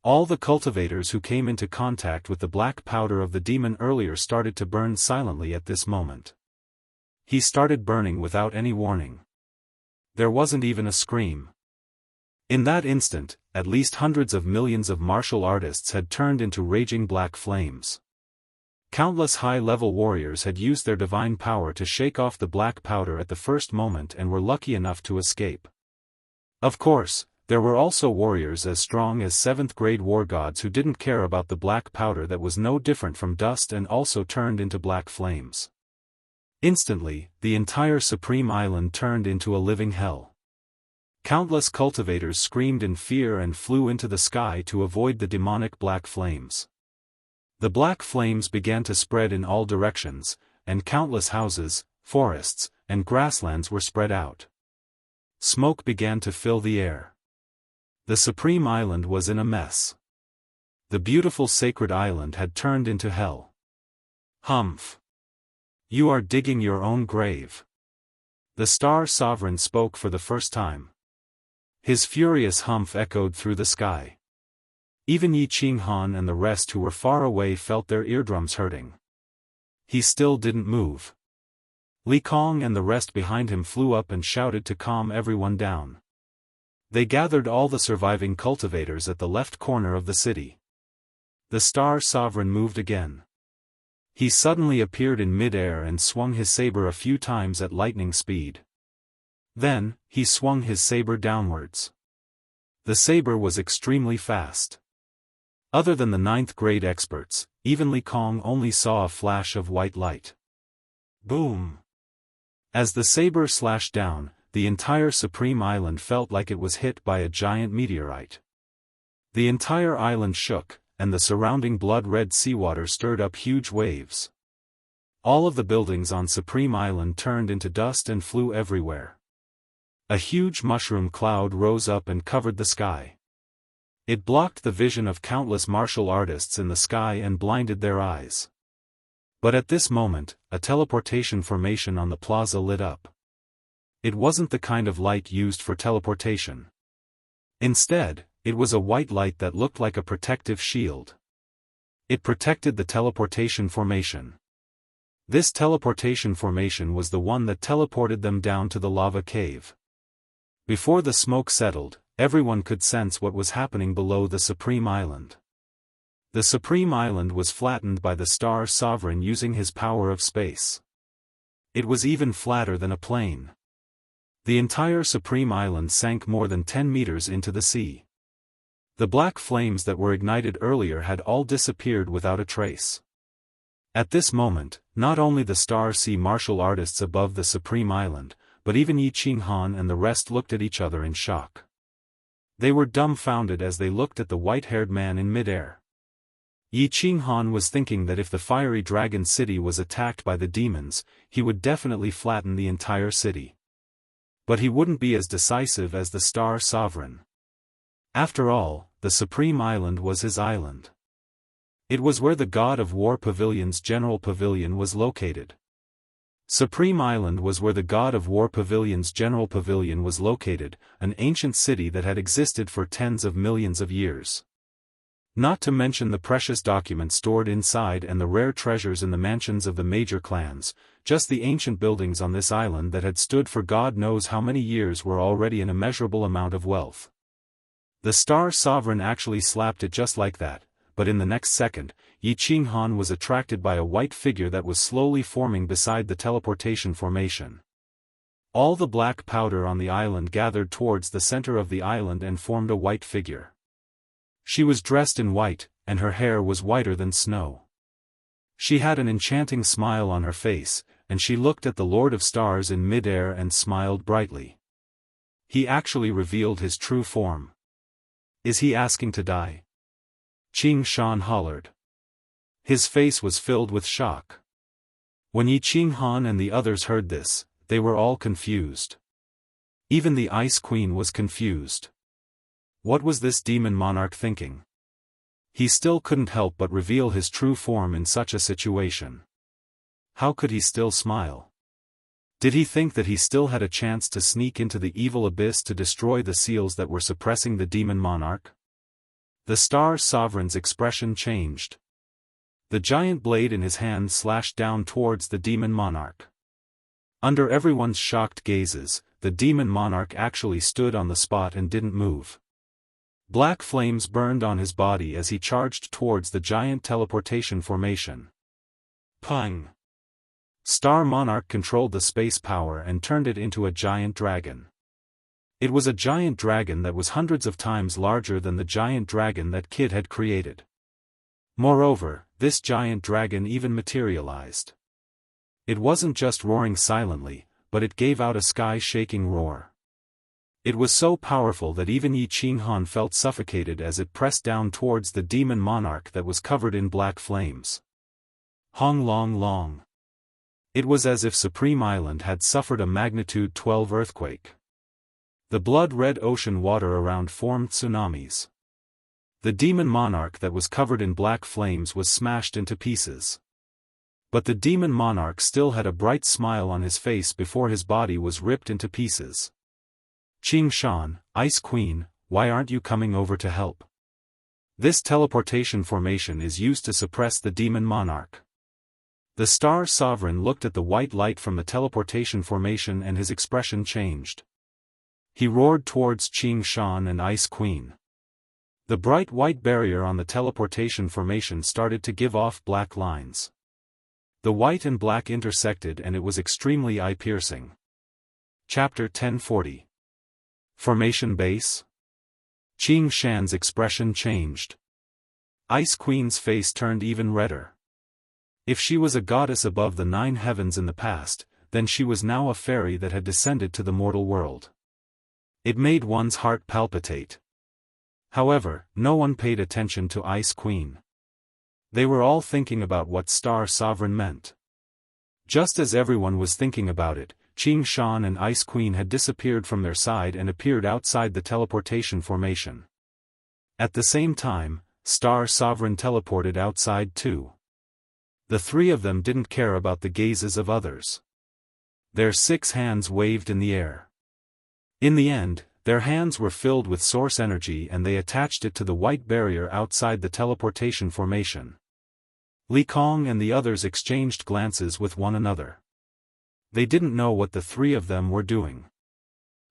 All the cultivators who came into contact with the black powder of the demon earlier started to burn silently at this moment. He started burning without any warning. There wasn't even a scream. In that instant, at least hundreds of millions of martial artists had turned into raging black flames. Countless high-level warriors had used their divine power to shake off the black powder at the first moment and were lucky enough to escape. Of course, There were also warriors as strong as 7th-grade war gods who didn't care about the black powder that was no different from dust and also turned into black flames. Instantly, the entire Supreme Island turned into a living hell. Countless cultivators screamed in fear and flew into the sky to avoid the demonic black flames. The black flames began to spread in all directions, and countless houses, forests, and grasslands were spread out. Smoke began to fill the air. The Supreme Island was in a mess. The beautiful sacred island had turned into hell. Humph! You are digging your own grave. The Star Sovereign spoke for the first time. His furious humph echoed through the sky. Even Yi Qinghan and the rest who were far away felt their eardrums hurting. He still didn't move. Li Kong and the rest behind him flew up and shouted to calm everyone down. They gathered all the surviving cultivators at the left corner of the city. The Star Sovereign moved again. He suddenly appeared in mid-air and swung his saber a few times at lightning speed. Then, he swung his saber downwards. The saber was extremely fast. Other than the 9th-grade experts, even Li Kong only saw a flash of white light. Boom! As the saber slashed down, the entire Supreme Island felt like it was hit by a giant meteorite. The entire island shook, and the surrounding blood-red seawater stirred up huge waves. All of the buildings on Supreme Island turned into dust and flew everywhere. A huge mushroom cloud rose up and covered the sky. It blocked the vision of countless martial artists in the sky and blinded their eyes. But at this moment, a teleportation formation on the plaza lit up. It wasn't the kind of light used for teleportation. Instead, it was a white light that looked like a protective shield. It protected the teleportation formation. This teleportation formation was the one that teleported them down to the lava cave. Before the smoke settled, everyone could sense what was happening below the Supreme Island. The Supreme Island was flattened by the Star Sovereign using his power of space. It was even flatter than a plane. The entire Supreme Island sank more than 10 meters into the sea. The black flames that were ignited earlier had all disappeared without a trace. At this moment, not only the Star Sea martial artists above the Supreme Island, but even Yi Qinghan and the rest looked at each other in shock. They were dumbfounded as they looked at the white-haired man in midair. Yi Qinghan was thinking that if the fiery dragon city was attacked by the demons, he would definitely flatten the entire city. But he wouldn't be as decisive as the Star Sovereign. After all, the Supreme Island was his island. It was where the God of War Pavilion's General Pavilion was located. Supreme Island was where the God of War Pavilion's General Pavilion was located, an ancient city that had existed for tens of millions of years. Not to mention the precious documents stored inside and the rare treasures in the mansions of the major clans, just the ancient buildings on this island that had stood for God knows how many years were already an immeasurable amount of wealth. The Star Sovereign actually slapped it just like that, but in the next second, Yi Qinghan was attracted by a white figure that was slowly forming beside the teleportation formation. All the black powder on the island gathered towards the center of the island and formed a white figure. She was dressed in white, and her hair was whiter than snow. She had an enchanting smile on her face, and she looked at the Lord of Stars in mid-air and smiled brightly. He actually revealed his true form. Is he asking to die? Qing Shan hollered. His face was filled with shock. When Yi Qinghan and the others heard this, they were all confused. Even the Ice Queen was confused. What was this demon monarch thinking? He still couldn't help but reveal his true form in such a situation. How could he still smile? Did he think that he still had a chance to sneak into the evil abyss to destroy the seals that were suppressing the demon monarch? The Star Sovereign's expression changed. The giant blade in his hand slashed down towards the demon monarch. Under everyone's shocked gazes, the demon monarch actually stood on the spot and didn't move. Black flames burned on his body as he charged towards the giant teleportation formation. Pung! Star Monarch controlled the space power and turned it into a giant dragon. It was a giant dragon that was hundreds of times larger than the giant dragon that Kid had created. Moreover, this giant dragon even materialized. It wasn't just roaring silently, but it gave out a sky-shaking roar. It was so powerful that even Yi Qinghan felt suffocated as it pressed down towards the demon monarch that was covered in black flames. Hong Long Long. It was as if Supreme Island had suffered a magnitude 12 earthquake. The blood-red ocean water around formed tsunamis. The demon monarch that was covered in black flames was smashed into pieces. But the demon monarch still had a bright smile on his face before his body was ripped into pieces. Qing Shan, Ice Queen, why aren't you coming over to help? This teleportation formation is used to suppress the demon monarch. The Star Sovereign looked at the white light from the teleportation formation and his expression changed. He roared towards Qing Shan and Ice Queen. The bright white barrier on the teleportation formation started to give off black lines. The white and black intersected and it was extremely eye-piercing. Chapter 1040. Formation Base. Qing Shan's expression changed. Ice Queen's face turned even redder. If she was a goddess above the 9 heavens in the past, then she was now a fairy that had descended to the mortal world. It made one's heart palpitate. However, no one paid attention to Ice Queen. They were all thinking about what Star Sovereign meant. Just as everyone was thinking about it, Qing Shan and Ice Queen had disappeared from their side and appeared outside the teleportation formation. At the same time, Star Sovereign teleported outside too. The three of them didn't care about the gazes of others. Their 6 hands waved in the air. In the end, their hands were filled with source energy and they attached it to the white barrier outside the teleportation formation. Li Kong and the others exchanged glances with one another. They didn't know what the three of them were doing.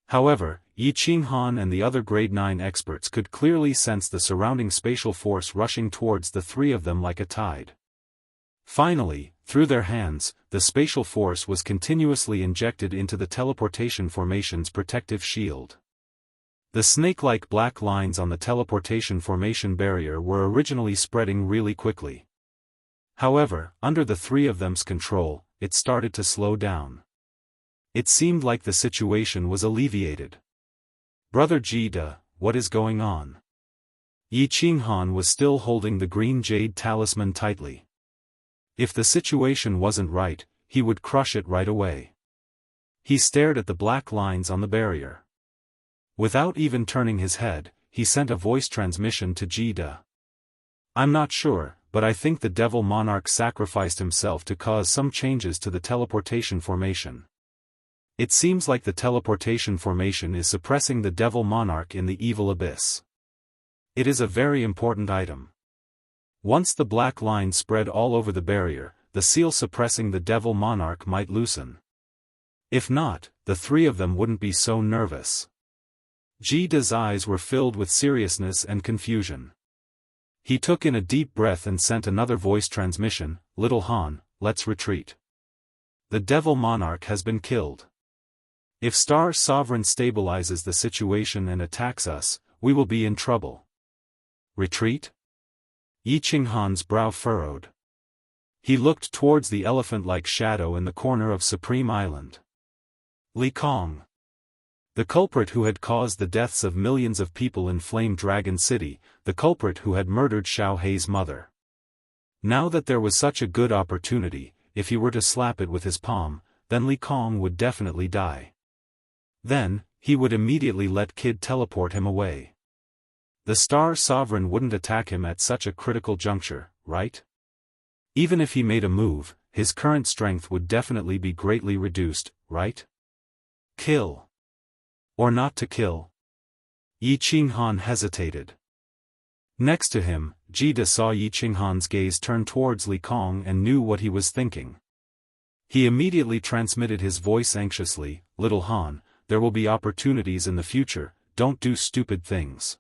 However, Yi Qinghan and the other grade 9 experts could clearly sense the surrounding spatial force rushing towards the three of them like a tide. Finally, through their hands, the spatial force was continuously injected into the teleportation formation's protective shield. The snake-like black lines on the teleportation formation barrier were originally spreading really quickly. However, under the three of them's control, it started to slow down. It seemed like the situation was alleviated. Brother Jida, what is going on? Yi Qinghan was still holding the green jade talisman tightly. If the situation wasn't right, he would crush it right away. He stared at the black lines on the barrier. Without even turning his head, he sent a voice transmission to Jida. I'm not sure, but I think the Devil Monarch sacrificed himself to cause some changes to the teleportation formation. It seems like the teleportation formation is suppressing the Devil Monarch in the evil abyss. It is a very important item. Once the black line spread all over the barrier, the seal suppressing the Devil Monarch might loosen. If not, the three of them wouldn't be so nervous. Jida's eyes were filled with seriousness and confusion. He took in a deep breath and sent another voice transmission, Little Han, let's retreat. The Devil Monarch has been killed. If Star Sovereign stabilizes the situation and attacks us, we will be in trouble. Retreat? Yi Qinghan's brow furrowed. He looked towards the elephant-like shadow in the corner of Supreme Island. Li Kong. The culprit who had caused the deaths of millions of people in Flame Dragon City, the culprit who had murdered Xiao Hei's mother. Now that there was such a good opportunity, if he were to slap it with his palm, then Li Kong would definitely die. Then, he would immediately let Kid teleport him away. The Star Sovereign wouldn't attack him at such a critical juncture, right? Even if he made a move, his current strength would definitely be greatly reduced, right? Kill. Or not to kill? Yi Qinghan hesitated. Next to him, Jida saw Yi Qinghan's gaze turn towards Li Kong and knew what he was thinking. He immediately transmitted his voice anxiously, Little Han, there will be opportunities in the future, don't do stupid things.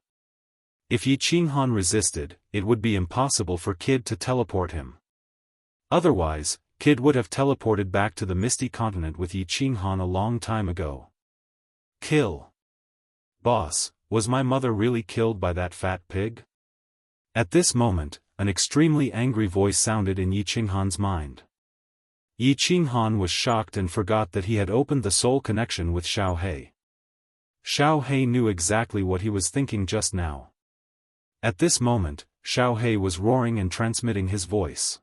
If Yi Qinghan resisted, it would be impossible for Kid to teleport him. Otherwise, Kid would have teleported back to the Misty Continent with Yi Qinghan a long time ago. Kill. "Boss, was my mother really killed by that fat pig?" At this moment, an extremely angry voice sounded in Yi Qinghan's mind. Yi Qinghan was shocked and forgot that he had opened the soul connection with Xiao He. Xiao He knew exactly what he was thinking just now. At this moment, Xiao He was roaring and transmitting his voice.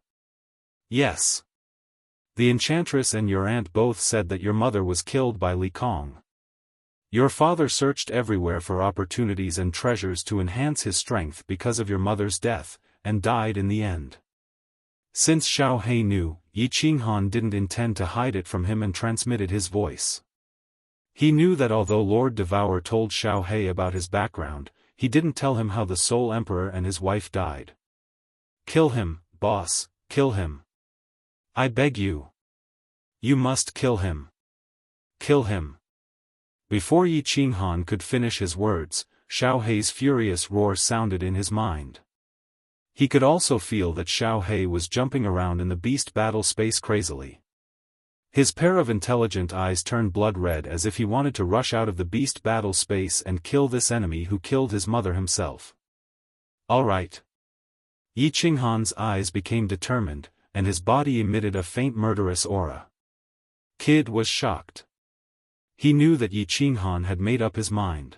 "Yes. The enchantress and your aunt both said that your mother was killed by Li Kong. Your father searched everywhere for opportunities and treasures to enhance his strength because of your mother's death, and died in the end." Since Xiao He knew, Yi Qinghan didn't intend to hide it from him and transmitted his voice. He knew that although Lord Devourer told Xiao He about his background, he didn't tell him how the Soul Emperor and his wife died. "Kill him, boss, kill him. I beg you. You must kill him. Kill him." Before Yi Qinghan could finish his words, Xiao He's furious roar sounded in his mind. He could also feel that Xiao He was jumping around in the beast battle space crazily. His pair of intelligent eyes turned blood red as if he wanted to rush out of the beast battle space and kill this enemy who killed his mother himself. "All right." Yi Qinghan's eyes became determined, and his body emitted a faint murderous aura. Kid was shocked. He knew that Yi Qinghan had made up his mind.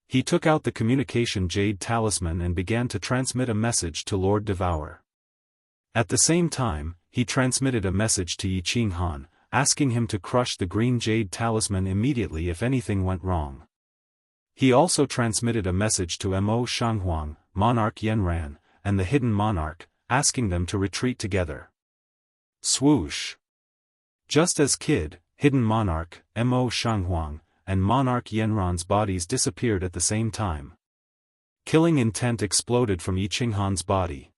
He took out the communication jade talisman and began to transmit a message to Lord Devourer. At the same time, he transmitted a message to Yi Qinghan, asking him to crush the green jade talisman immediately if anything went wrong. He also transmitted a message to Mo Shanghuang, Monarch Yanran, and the Hidden Monarch, asking them to retreat together. Swoosh! Just as Kid, Hidden Monarch, Mo Shanghuang, and Monarch Yanran's bodies disappeared at the same time. Killing intent exploded from Yi Qinghan's body.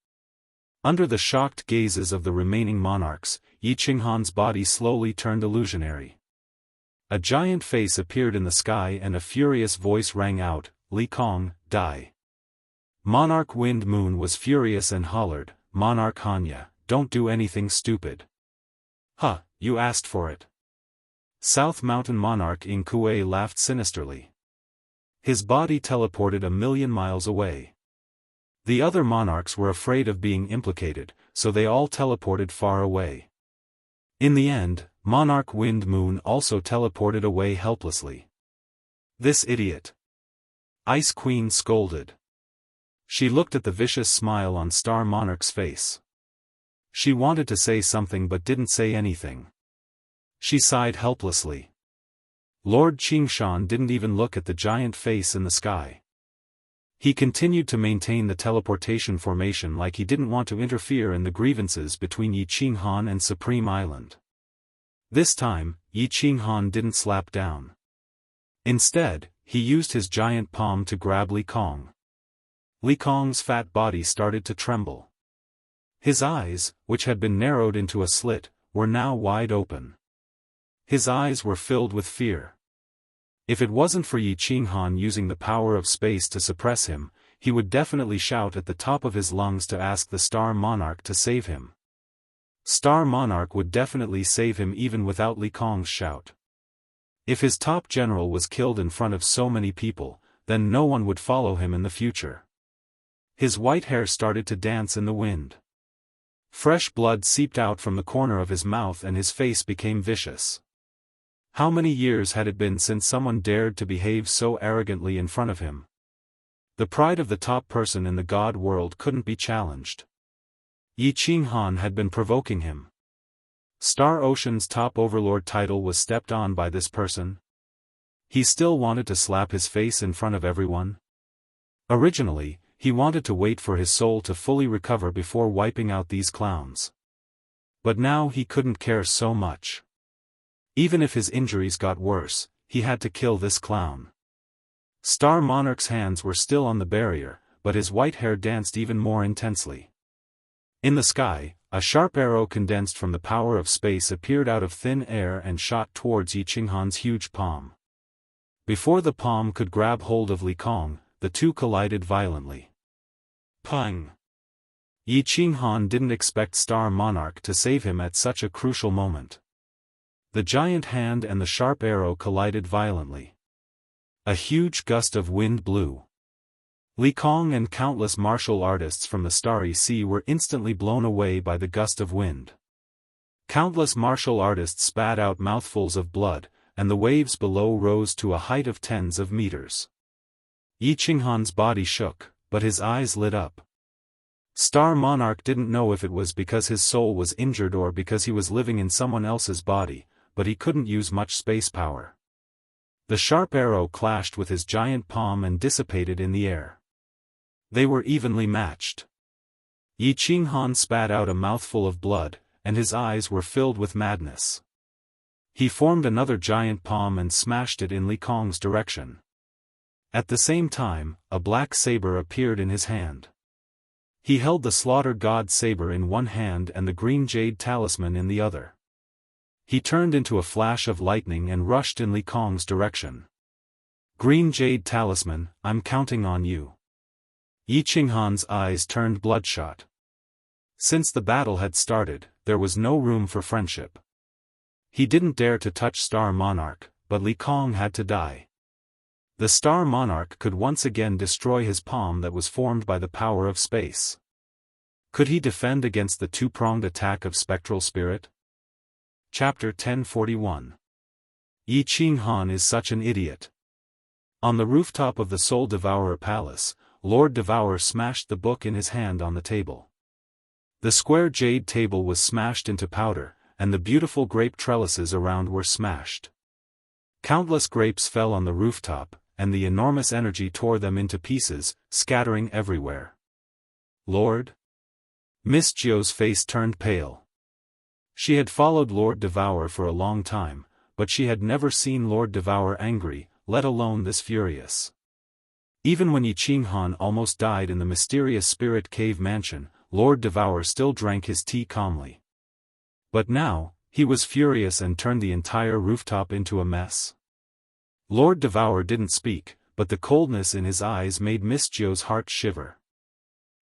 Under the shocked gazes of the remaining monarchs, Yi Qinghan's body slowly turned illusionary. A giant face appeared in the sky and a furious voice rang out, "Li Kong, die." Monarch Wind Moon was furious and hollered, "Monarch Hanya, don't do anything stupid." "Huh, you asked for it." South Mountain Monarch Ing Kuei laughed sinisterly. His body teleported 1,000,000 miles away. The other monarchs were afraid of being implicated, so they all teleported far away. In the end, Monarch Wind Moon also teleported away helplessly. "This idiot!" Ice Queen scolded. She looked at the vicious smile on Star Monarch's face. She wanted to say something but didn't say anything. She sighed helplessly. Lord Qingshan didn't even look at the giant face in the sky. He continued to maintain the teleportation formation like he didn't want to interfere in the grievances between Yi Qinghan and Supreme Island. This time, Yi Qinghan didn't slap down. Instead, he used his giant palm to grab Li Kong. Li Kong's fat body started to tremble. His eyes, which had been narrowed into a slit, were now wide open. His eyes were filled with fear. If it wasn't for Yi Qinghan using the power of space to suppress him, he would definitely shout at the top of his lungs to ask the Star Monarch to save him. Star Monarch would definitely save him even without Li Kong's shout. If his top general was killed in front of so many people, then no one would follow him in the future. His white hair started to dance in the wind. Fresh blood seeped out from the corner of his mouth and his face became vicious. How many years had it been since someone dared to behave so arrogantly in front of him? The pride of the top person in the god world couldn't be challenged. Yi Qinghan had been provoking him. Star Ocean's top overlord title was stepped on by this person. He still wanted to slap his face in front of everyone. Originally, he wanted to wait for his soul to fully recover before wiping out these clowns. But now he couldn't care so much. Even if his injuries got worse, he had to kill this clown. Star Monarch's hands were still on the barrier, but his white hair danced even more intensely. In the sky, a sharp arrow condensed from the power of space appeared out of thin air and shot towards Yi Qinghan's huge palm. Before the palm could grab hold of Li Kong, the two collided violently. Pang! Yi Qinghan didn't expect Star Monarch to save him at such a crucial moment. The giant hand and the sharp arrow collided violently. A huge gust of wind blew. Li Kong and countless martial artists from the Starry Sea were instantly blown away by the gust of wind. Countless martial artists spat out mouthfuls of blood, and the waves below rose to a height of tens of meters. Yi Qinghan's body shook, but his eyes lit up. Star Monarch didn't know if it was because his soul was injured or because he was living in someone else's body, but he couldn't use much space power. The sharp arrow clashed with his giant palm and dissipated in the air. They were evenly matched. Yi Qinghan spat out a mouthful of blood, and his eyes were filled with madness. He formed another giant palm and smashed it in Li Kong's direction. At the same time, a black saber appeared in his hand. He held the Slaughter God saber in one hand and the green jade talisman in the other. He turned into a flash of lightning and rushed in Li Kong's direction. Green jade talisman, I'm counting on you. Yi Qinghan's eyes turned bloodshot. Since the battle had started, there was no room for friendship. He didn't dare to touch Star Monarch, but Li Kong had to die. The Star Monarch could once again destroy his palm that was formed by the power of space. Could he defend against the two-pronged attack of spectral spirit? Chapter 1041. Yi Qinghan is such an idiot. On the rooftop of the Soul Devourer Palace, Lord Devourer smashed the book in his hand on the table. The square jade table was smashed into powder, and the beautiful grape trellises around were smashed. Countless grapes fell on the rooftop, and the enormous energy tore them into pieces, scattering everywhere. Lord? Miss Jiao's face turned pale. She had followed Lord Devourer for a long time, but she had never seen Lord Devourer angry, let alone this furious. Even when Yi Qinghan almost died in the mysterious spirit cave mansion, Lord Devourer still drank his tea calmly. But now, he was furious and turned the entire rooftop into a mess. Lord Devourer didn't speak, but the coldness in his eyes made Miss Jiao's heart shiver.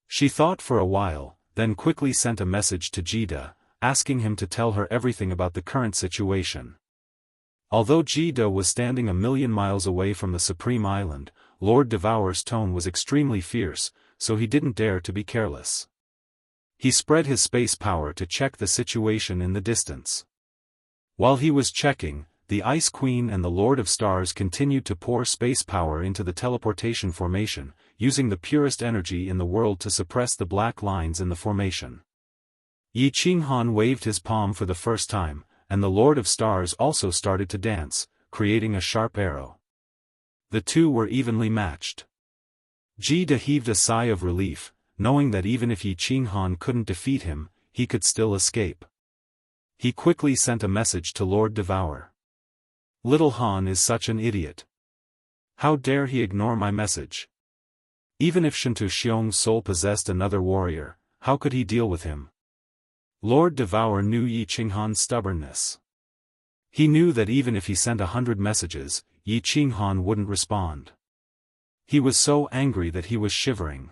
She thought for a while, then quickly sent a message to Jida, asking him to tell her everything about the current situation. Although Jida was standing a million miles away from the Supreme Island, Lord Devourer's tone was extremely fierce, so he didn't dare to be careless. He spread his space power to check the situation in the distance. While he was checking, the Ice Queen and the Lord of Stars continued to pour space power into the teleportation formation, using the purest energy in the world to suppress the black lines in the formation. Yi Qinghan waved his palm for the first time, and the Lord of Stars also started to dance, creating a sharp arrow. The two were evenly matched. Jida heaved a sigh of relief, knowing that even if Yi Qinghan couldn't defeat him, he could still escape. He quickly sent a message to Lord Devourer. Little Han is such an idiot. How dare he ignore my message? Even if Shintu Xiong's soul possessed another warrior, how could he deal with him? Lord Devourer knew Yi Qinghan's stubbornness. He knew that even if he sent 100 messages, Yi Qinghan wouldn't respond. He was so angry that he was shivering.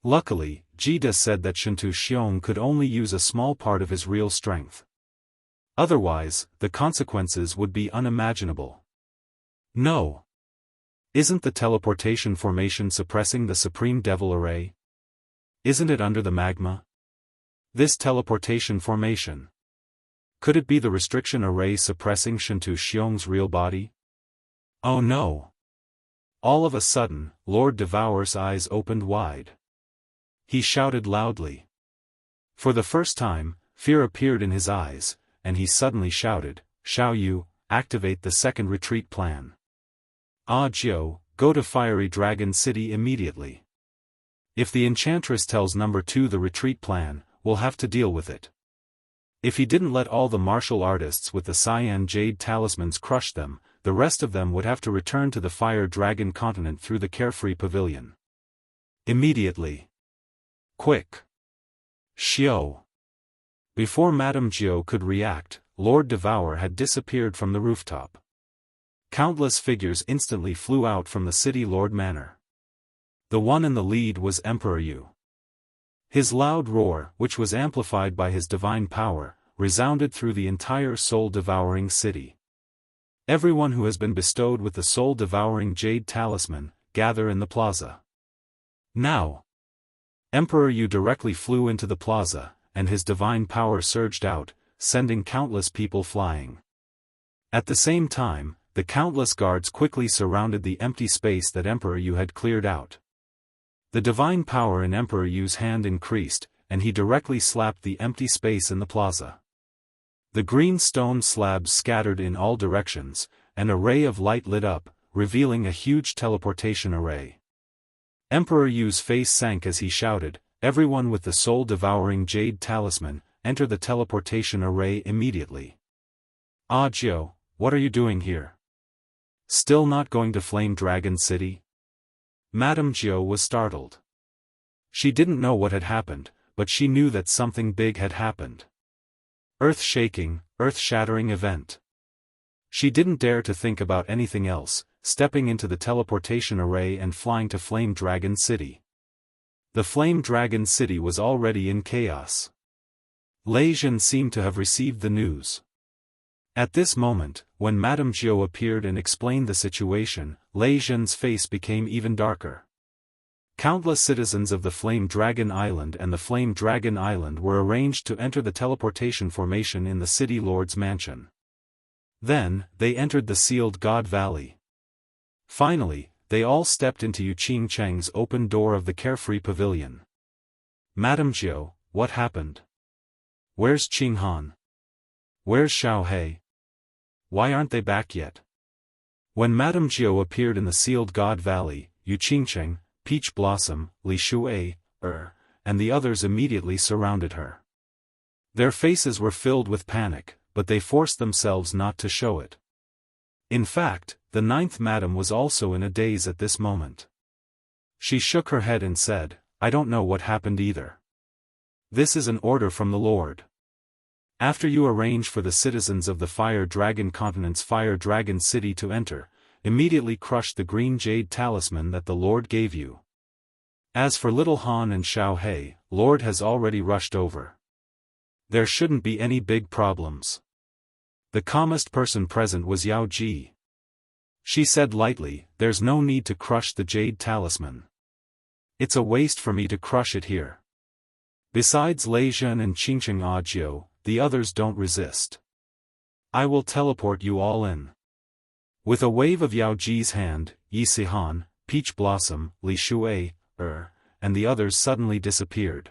Luckily, Jida said that Shintu Xiong could only use a small part of his real strength. Otherwise, the consequences would be unimaginable. No. Isn't the teleportation formation suppressing the Supreme Devil Array? Isn't it under the magma? This teleportation formation. Could it be the restriction array suppressing Shintu Xiong's real body? Oh no. All of a sudden, Lord Devourer's eyes opened wide. He shouted loudly. For the first time, fear appeared in his eyes, and he suddenly shouted, "Xiao Yu, activate the second retreat plan. Ah Jiao, go to Fiery Dragon City immediately. If the Enchantress tells number 2 the retreat plan, we'll have to deal with it." If he didn't let all the martial artists with the cyan jade talismans crush them, the rest of them would have to return to the Fire Dragon continent through the Carefree Pavilion. Immediately. Quick. Xiao. Before Madame Jiao could react, Lord Devourer had disappeared from the rooftop. Countless figures instantly flew out from the City Lord Manor. The one in the lead was Emperor Yu. His loud roar, which was amplified by his divine power, resounded through the entire soul-devouring city. Everyone who has been bestowed with the soul-devouring jade talisman, gather in the plaza. Now! Emperor Yu directly flew into the plaza, and his divine power surged out, sending countless people flying. At the same time, the countless guards quickly surrounded the empty space that Emperor Yu had cleared out. The divine power in Emperor Yu's hand increased, and he directly slapped the empty space in the plaza. The green stone slabs scattered in all directions, an array of light lit up, revealing a huge teleportation array. Emperor Yu's face sank as he shouted, "Everyone with the soul-devouring jade talisman, enter the teleportation array immediately." "Ah Jiao, what are you doing here? Still not going to Flame Dragon City?" Madame Jiao was startled. She didn't know what had happened, but she knew that something big had happened. Earth-shaking, earth-shattering event. She didn't dare to think about anything else, stepping into the teleportation array and flying to Flame Dragon City. The Flame Dragon City was already in chaos. Lei Zhen seemed to have received the news. At this moment, when Madame Jiao appeared and explained the situation, Lei Zhen's face became even darker. Countless citizens of the Flame Dragon Island and the Flame Dragon Island were arranged to enter the teleportation formation in the City Lord's mansion. Then, they entered the Sealed God Valley. Finally, they all stepped into Yu Qingcheng's open door of the Carefree Pavilion. "Madame Jiao, what happened? Where's Qing Han? Where's Xiao He? Why aren't they back yet?" When Madame Jiao appeared in the Sealed God Valley, Yu Qingcheng, Peach Blossom, Li Shuai, and the others immediately surrounded her. Their faces were filled with panic, but they forced themselves not to show it. In fact, the ninth madam was also in a daze at this moment. She shook her head and said, "I don't know what happened either. This is an order from the Lord. After you arrange for the citizens of the Fire Dragon Continent's Fire Dragon City to enter, immediately crush the green jade talisman that the Lord gave you. As for Little Han and Xiao He, Lord has already rushed over. There shouldn't be any big problems." The calmest person present was Yao Ji. She said lightly, "There's no need to crush the jade talisman. It's a waste for me to crush it here. Besides Lei Zhen and Qingcheng Jiao, the others don't resist. I will teleport you all in." With a wave of Yao Ji's hand, Yi Sihan, Peach Blossom, Li Shuai, and the others suddenly disappeared.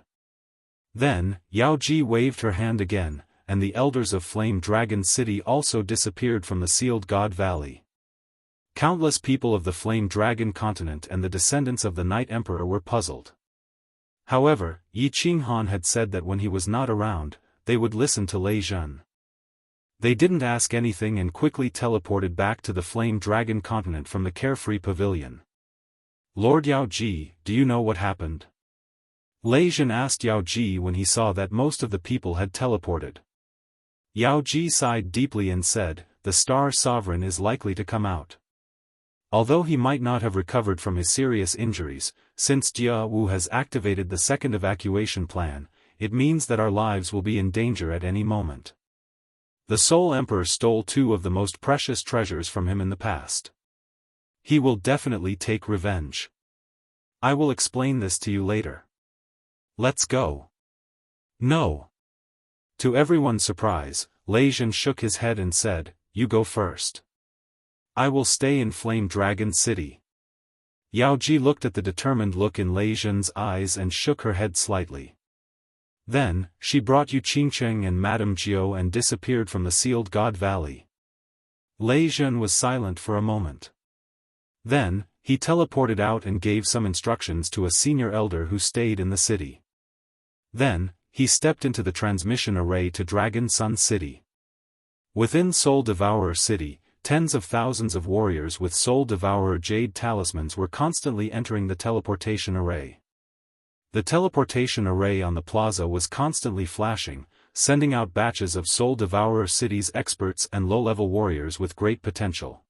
Then, Yao Ji waved her hand again, and the elders of Flame Dragon City also disappeared from the Sealed God Valley. Countless people of the Flame Dragon Continent and the descendants of the Night Emperor were puzzled. However, Yi Qinghan had said that when he was not around, they would listen to Lei Zhen. They didn't ask anything and quickly teleported back to the Flame Dragon Continent from the Carefree Pavilion. "Lord Yao Ji, do you know what happened?" Lei Zhen asked Yao Ji when he saw that most of the people had teleported. Yao Ji sighed deeply and said, "The Star Sovereign is likely to come out. Although he might not have recovered from his serious injuries, since Jia Wu has activated the second evacuation plan, it means that our lives will be in danger at any moment. The Soul Emperor stole two of the most precious treasures from him in the past. He will definitely take revenge. I will explain this to you later. Let's go." "No." To everyone's surprise, Lei Zhen shook his head and said, "You go first. I will stay in Flame Dragon City." Yao Ji looked at the determined look in Lei Zhen's eyes and shook her head slightly. Then, she brought Yu Qingcheng and Madame Jiao and disappeared from the Sealed God Valley. Lei Zhen was silent for a moment. Then, he teleported out and gave some instructions to a senior elder who stayed in the city. Then, he stepped into the transmission array to Dragon Sun City. Within Soul Devourer City, tens of thousands of warriors with Soul Devourer jade talismans were constantly entering the teleportation array. The teleportation array on the plaza was constantly flashing, sending out batches of Soul Devourer City's experts and low-level warriors with great potential.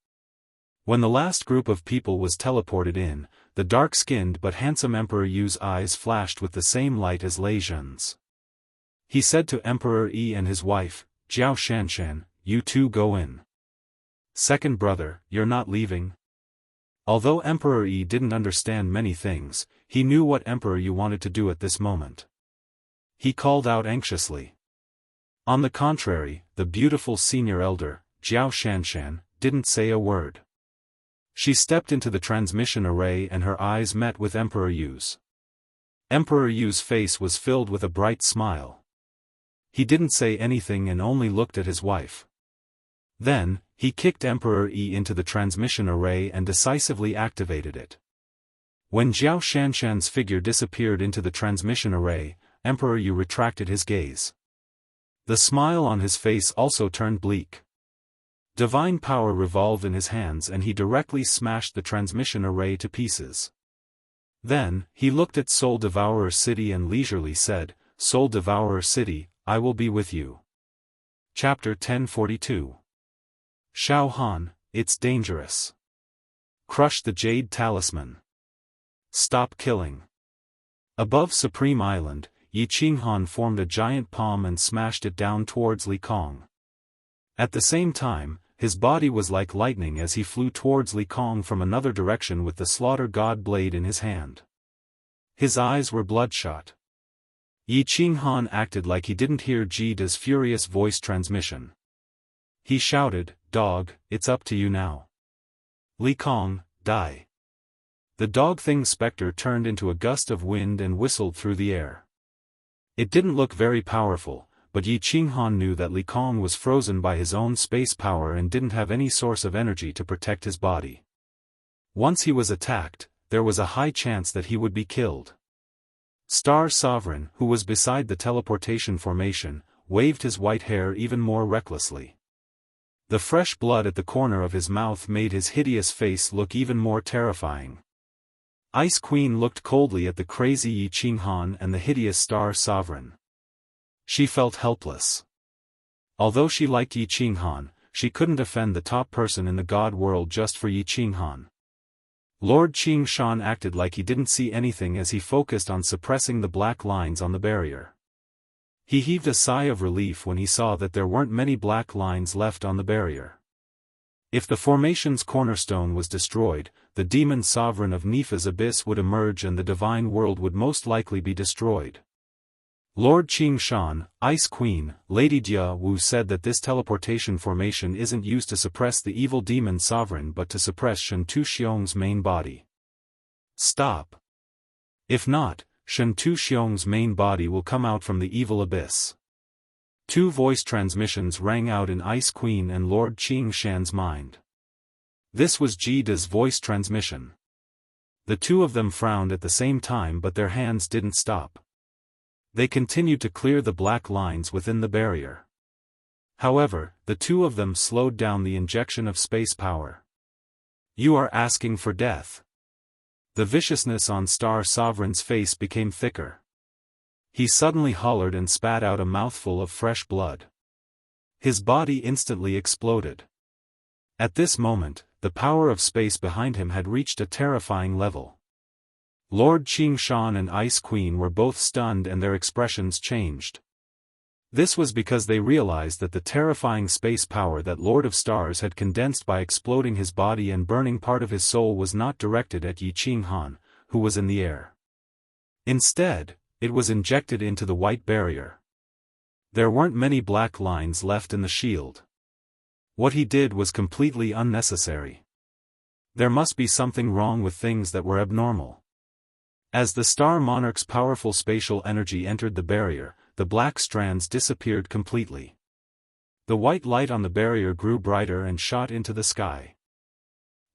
When the last group of people was teleported in, the dark-skinned but handsome Emperor Yu's eyes flashed with the same light as Lei Zhen's. He said to Emperor Yi and his wife, "Jiao Shanshan, you two go in." Second brother, you're not leaving? Although Emperor Yi didn't understand many things, he knew what Emperor Yi wanted to do at this moment. He called out anxiously. On the contrary, the beautiful senior elder, Wuxia Xianxia, didn't say a word. She stepped into the transmission array and her eyes met with Emperor Yu's. Emperor Yu's face was filled with a bright smile. He didn't say anything and only looked at his wife. Then, he kicked Emperor Yi into the transmission array and decisively activated it. When Wuxia Xianxia's figure disappeared into the transmission array, Emperor Yi retracted his gaze. The smile on his face also turned bleak. Divine power revolved in his hands and he directly smashed the transmission array to pieces. Then, he looked at Soul Devourer City and leisurely said, "Soul Devourer City, I will be with you." Chapter 1042. Shao Han, it's dangerous. Crush the Jade Talisman. Stop killing. Above Supreme Island, Yi Qinghan formed a giant palm and smashed it down towards Li Kong. At the same time, his body was like lightning as he flew towards Li Kong from another direction with the slaughter god blade in his hand. His eyes were bloodshot. Yi Qinghan acted like he didn't hear Jida's furious voice transmission. He shouted, "Dog, it's up to you now. Li Kong, die." The dog thing specter turned into a gust of wind and whistled through the air. It didn't look very powerful, but Yi Qinghan knew that Li Kong was frozen by his own space power and didn't have any source of energy to protect his body. Once he was attacked, there was a high chance that he would be killed. Star Sovereign, who was beside the teleportation formation, waved his white hair even more recklessly. The fresh blood at the corner of his mouth made his hideous face look even more terrifying. Ice Queen looked coldly at the crazy Yi Qinghan and the hideous Star Sovereign. She felt helpless. Although she liked Yi Qinghan, she couldn't offend the top person in the god world just for Yi Qinghan. Lord Qing Shan acted like he didn't see anything as he focused on suppressing the black lines on the barrier. He heaved a sigh of relief when he saw that there weren't many black lines left on the barrier. If the formation's cornerstone was destroyed, the demon sovereign of Nifa's abyss would emerge and the divine world would most likely be destroyed. Lord Qing Shan, Ice Queen, Lady Jia Wu said that this teleportation formation isn't used to suppress the evil demon sovereign but to suppress Shen Tuxiong's main body. Stop. If not, Shen Tuxiong's main body will come out from the evil abyss. Two voice transmissions rang out in Ice Queen and Lord Qing Shan's mind. This was Jida's voice transmission. The two of them frowned at the same time but their hands didn't stop. They continued to clear the black lines within the barrier. However, the two of them slowed down the injection of space power. You are asking for death. The viciousness on Star Sovereign's face became thicker. He suddenly hollered and spat out a mouthful of fresh blood. His body instantly exploded. At this moment, the power of space behind him had reached a terrifying level. Lord Qing Shan and Ice Queen were both stunned and their expressions changed. This was because they realized that the terrifying space power that Lord of Stars had condensed by exploding his body and burning part of his soul was not directed at Yi Qinghan, who was in the air. Instead, it was injected into the white barrier. There weren't many black lines left in the shield. What he did was completely unnecessary. There must be something wrong with things that were abnormal. As the Star Monarch's powerful spatial energy entered the barrier, the black strands disappeared completely. The white light on the barrier grew brighter and shot into the sky.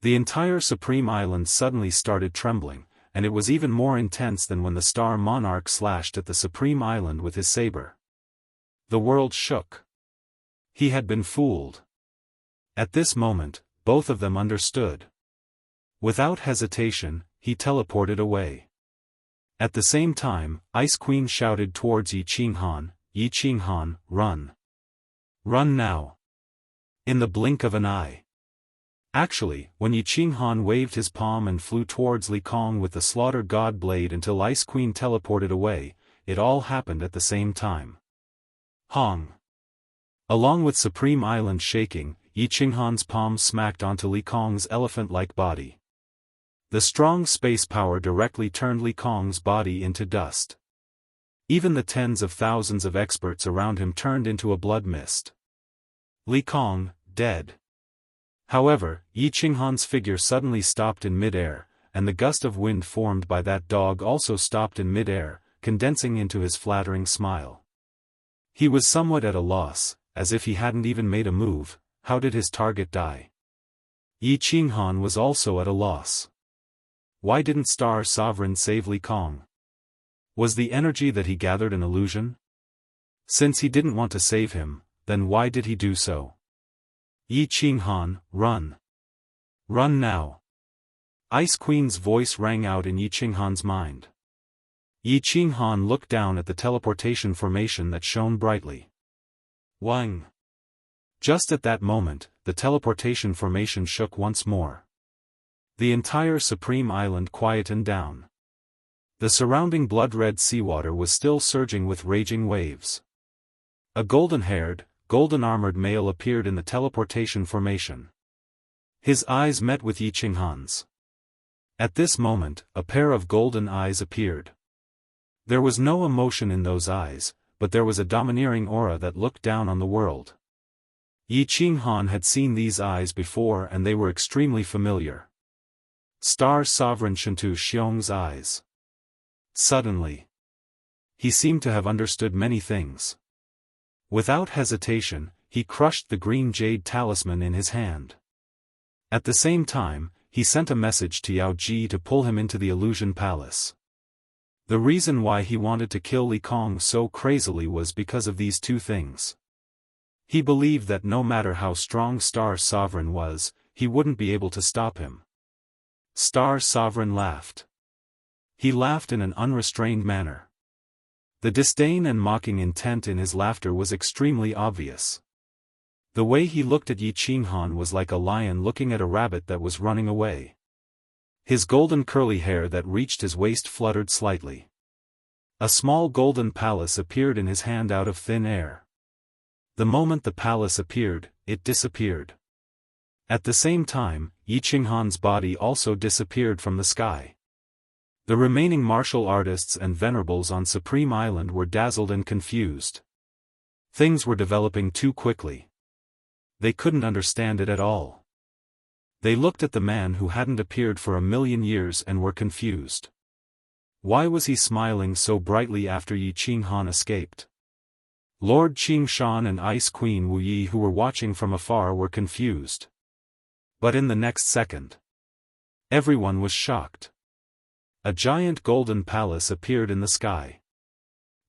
The entire Supreme Island suddenly started trembling, and it was even more intense than when the Star Monarch slashed at the Supreme Island with his saber. The world shook. He had been fooled. At this moment, both of them understood. Without hesitation, he teleported away. At the same time, Ice Queen shouted towards Yi Qinghan, run. Run now. In the blink of an eye. Actually, when Yi Qinghan waved his palm and flew towards Li Kong with the slaughter god blade until Ice Queen teleported away, it all happened at the same time. Hong. Along with Supreme Island shaking, Yi Qinghan's palm smacked onto Li Kong's elephant-like body. The strong space power directly turned Li Kong's body into dust. Even the tens of thousands of experts around him turned into a blood mist. Li Kong, dead. However, Yi Qinghan's figure suddenly stopped in mid-air, and the gust of wind formed by that dog also stopped in mid-air, condensing into his flattering smile. He was somewhat at a loss, as if he hadn't even made a move. How did his target die? Yi Qinghan was also at a loss. Why didn't Star Sovereign save Li Kong? Was the energy that he gathered an illusion? Since he didn't want to save him, then why did he do so? Yi Qinghan, run! Run now! Ice Queen's voice rang out in Yi Qinghan's mind. Yi Qinghan looked down at the teleportation formation that shone brightly. Wang! Just at that moment, the teleportation formation shook once more. The entire Supreme Island quietened down. The surrounding blood-red seawater was still surging with raging waves. A golden-haired, golden-armored male appeared in the teleportation formation. His eyes met with Yi Qinghan's. At this moment, a pair of golden eyes appeared. There was no emotion in those eyes, but there was a domineering aura that looked down on the world. Yi Qinghan had seen these eyes before and they were extremely familiar. Star Sovereign Shentu Xiong's eyes. Suddenly, he seemed to have understood many things. Without hesitation, he crushed the green jade talisman in his hand. At the same time, he sent a message to Yao Ji to pull him into the illusion palace. The reason why he wanted to kill Li Kong so crazily was because of these two things. He believed that no matter how strong Star Sovereign was, he wouldn't be able to stop him. Star Sovereign laughed. He laughed in an unrestrained manner. The disdain and mocking intent in his laughter was extremely obvious. The way he looked at Yi Qinghan was like a lion looking at a rabbit that was running away. His golden curly hair that reached his waist fluttered slightly. A small golden palace appeared in his hand out of thin air. The moment the palace appeared, it disappeared. At the same time, Yi Qinghan's body also disappeared from the sky. The remaining martial artists and venerables on Supreme Island were dazzled and confused. Things were developing too quickly. They couldn't understand it at all. They looked at the man who hadn't appeared for 1,000,000 years and were confused. Why was he smiling so brightly after Yi Qinghan escaped? Lord Qingshan and Ice Queen Wu Yi who were watching from afar were confused. But in the next second, everyone was shocked. A giant golden palace appeared in the sky.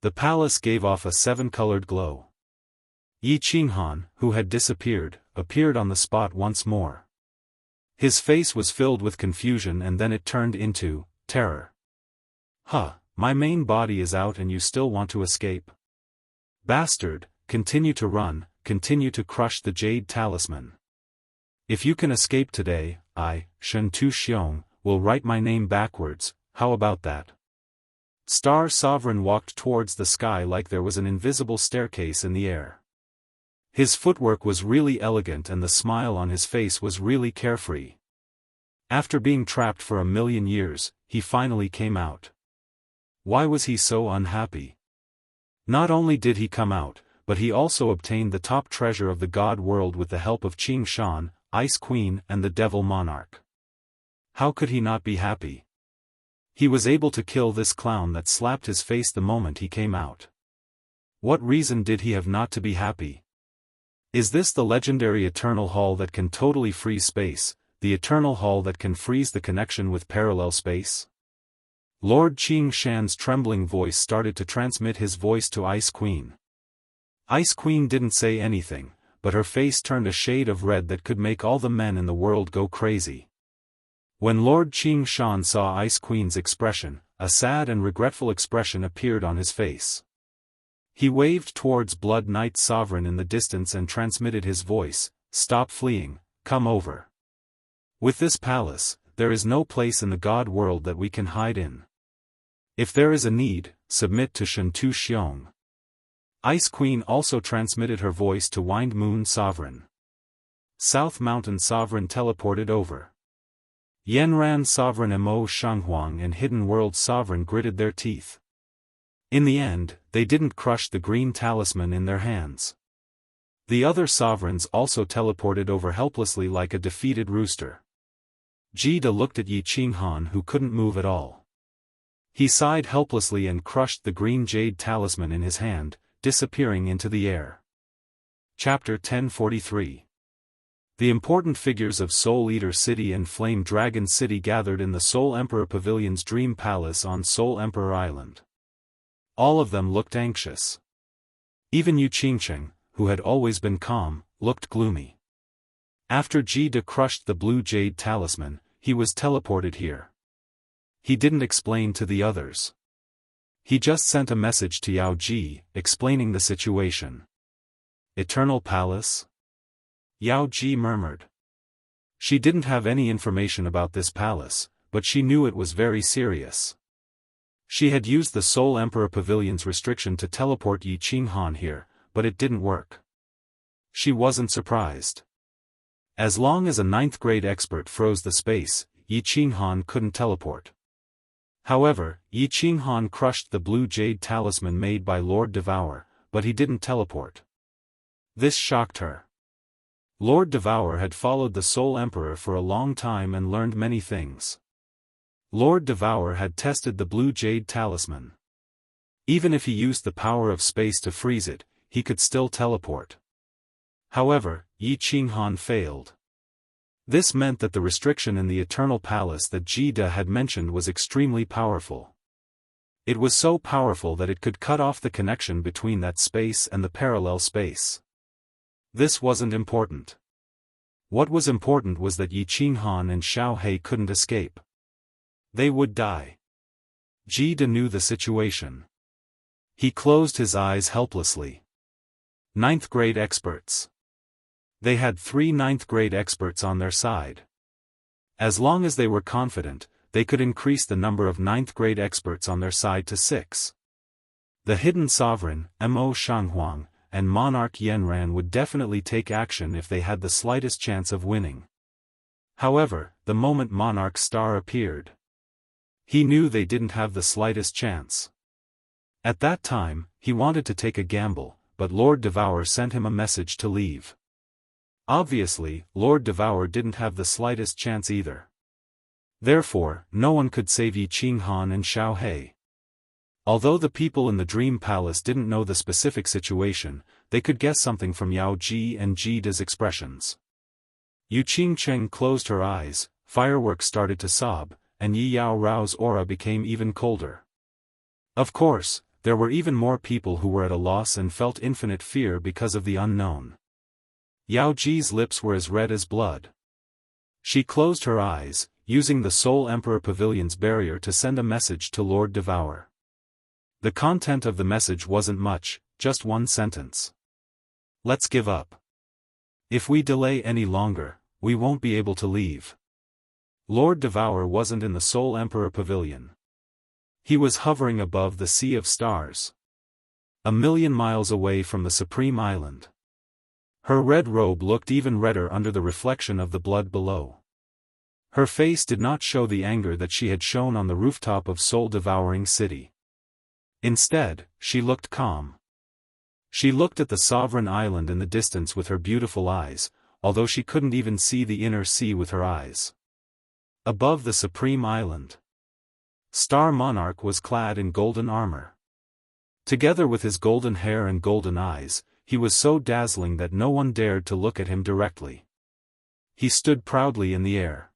The palace gave off a 7-colored glow. Yi Qinghan, who had disappeared, appeared on the spot once more. His face was filled with confusion and then it turned into terror. Huh, my main body is out and you still want to escape? Bastard, continue to run, continue to crush the jade talisman. If you can escape today, I, Shentu Xiong, will write my name backwards. How about that? Star Sovereign walked towards the sky like there was an invisible staircase in the air. His footwork was really elegant and the smile on his face was really carefree. After being trapped for 1,000,000 years, he finally came out. Why was he so unhappy? Not only did he come out, but he also obtained the top treasure of the God world with the help of Qingshan, Ice Queen and the Devil Monarch. How could he not be happy? He was able to kill this clown that slapped his face the moment he came out. What reason did he have not to be happy? Is this the legendary Eternal Hall that can totally freeze space, the Eternal Hall that can freeze the connection with parallel space? Lord Qingshan's trembling voice started to transmit his voice to Ice Queen. Ice Queen didn't say anything, but her face turned a shade of red that could make all the men in the world go crazy. When Lord Qingshan saw Ice Queen's expression, a sad and regretful expression appeared on his face. He waved towards Blood Knight Sovereign in the distance and transmitted his voice, "Stop fleeing, come over. With this palace, there is no place in the God world that we can hide in. If there is a need, submit to Shentu Xiong." Ice Queen also transmitted her voice to Wind Moon Sovereign. South Mountain Sovereign teleported over. Yanran Sovereign Mo Shanghuang and Hidden World Sovereign gritted their teeth. In the end, they didn't crush the green talisman in their hands. The other sovereigns also teleported over helplessly like a defeated rooster. Jida looked at Yi Qinghan, who couldn't move at all. He sighed helplessly and crushed the green jade talisman in his hand, disappearing into the air. Chapter 1043. The important figures of Soul Eater City and Flame Dragon City gathered in the Soul Emperor Pavilion's Dream Palace on Soul Emperor Island. All of them looked anxious. Even Yu Qingcheng, who had always been calm, looked gloomy. After Jida crushed the blue jade talisman, he was teleported here. He didn't explain to the others. He just sent a message to Yao Ji, explaining the situation. Eternal Palace? Yao Ji murmured. She didn't have any information about this palace, but she knew it was very serious. She had used the Soul Emperor Pavilion's restriction to teleport Yi Qinghan here, but it didn't work. She wasn't surprised. As long as a 9th grade expert froze the space, Yi Qinghan couldn't teleport. However, Yi Qinghan crushed the blue jade talisman made by Lord Devour, but he didn't teleport. This shocked her. Lord Devour had followed the Soul Emperor for a long time and learned many things. Lord Devour had tested the blue jade talisman. Even if he used the power of space to freeze it, he could still teleport. However, Yi Qinghan failed. This meant that the restriction in the Eternal Palace that Jida had mentioned was extremely powerful. It was so powerful that it could cut off the connection between that space and the parallel space. This wasn't important. What was important was that Yi Qinghan and Xiao He couldn't escape. They would die. Jida knew the situation. He closed his eyes helplessly. 9th grade experts. They had 3 9th grade experts on their side. As long as they were confident, they could increase the number of 9th grade experts on their side to 6. The Hidden Sovereign, Mo Shanghuang, and Monarch Yanran would definitely take action if they had the slightest chance of winning. However, the moment Monarch's star appeared, he knew they didn't have the slightest chance. At that time, he wanted to take a gamble, but Lord Devour sent him a message to leave. Obviously, Lord Devour didn't have the slightest chance either. Therefore, no one could save Yi Qinghan and Xiao He. Although the people in the Dream Palace didn't know the specific situation, they could guess something from Yao Ji and Jida's expressions. Yu Qingcheng closed her eyes, fireworks started to sob, and Yi Yao Rao's aura became even colder. Of course, there were even more people who were at a loss and felt infinite fear because of the unknown. Yao Ji's lips were as red as blood. She closed her eyes, using the Soul Emperor Pavilion's barrier to send a message to Lord Devour. The content of the message wasn't much, just one sentence. Let's give up. If we delay any longer, we won't be able to leave. Lord Devour wasn't in the Soul Emperor Pavilion. He was hovering above the Sea of Stars. 1,000,000 miles away from the Supreme Island. Her red robe looked even redder under the reflection of the blood below. Her face did not show the anger that she had shown on the rooftop of Soul-Devouring City. Instead, she looked calm. She looked at the sovereign island in the distance with her beautiful eyes, although she couldn't even see the inner sea with her eyes. Above the Supreme Island, Star Monarch was clad in golden armor. Together with his golden hair and golden eyes, he was so dazzling that no one dared to look at him directly. He stood proudly in the air.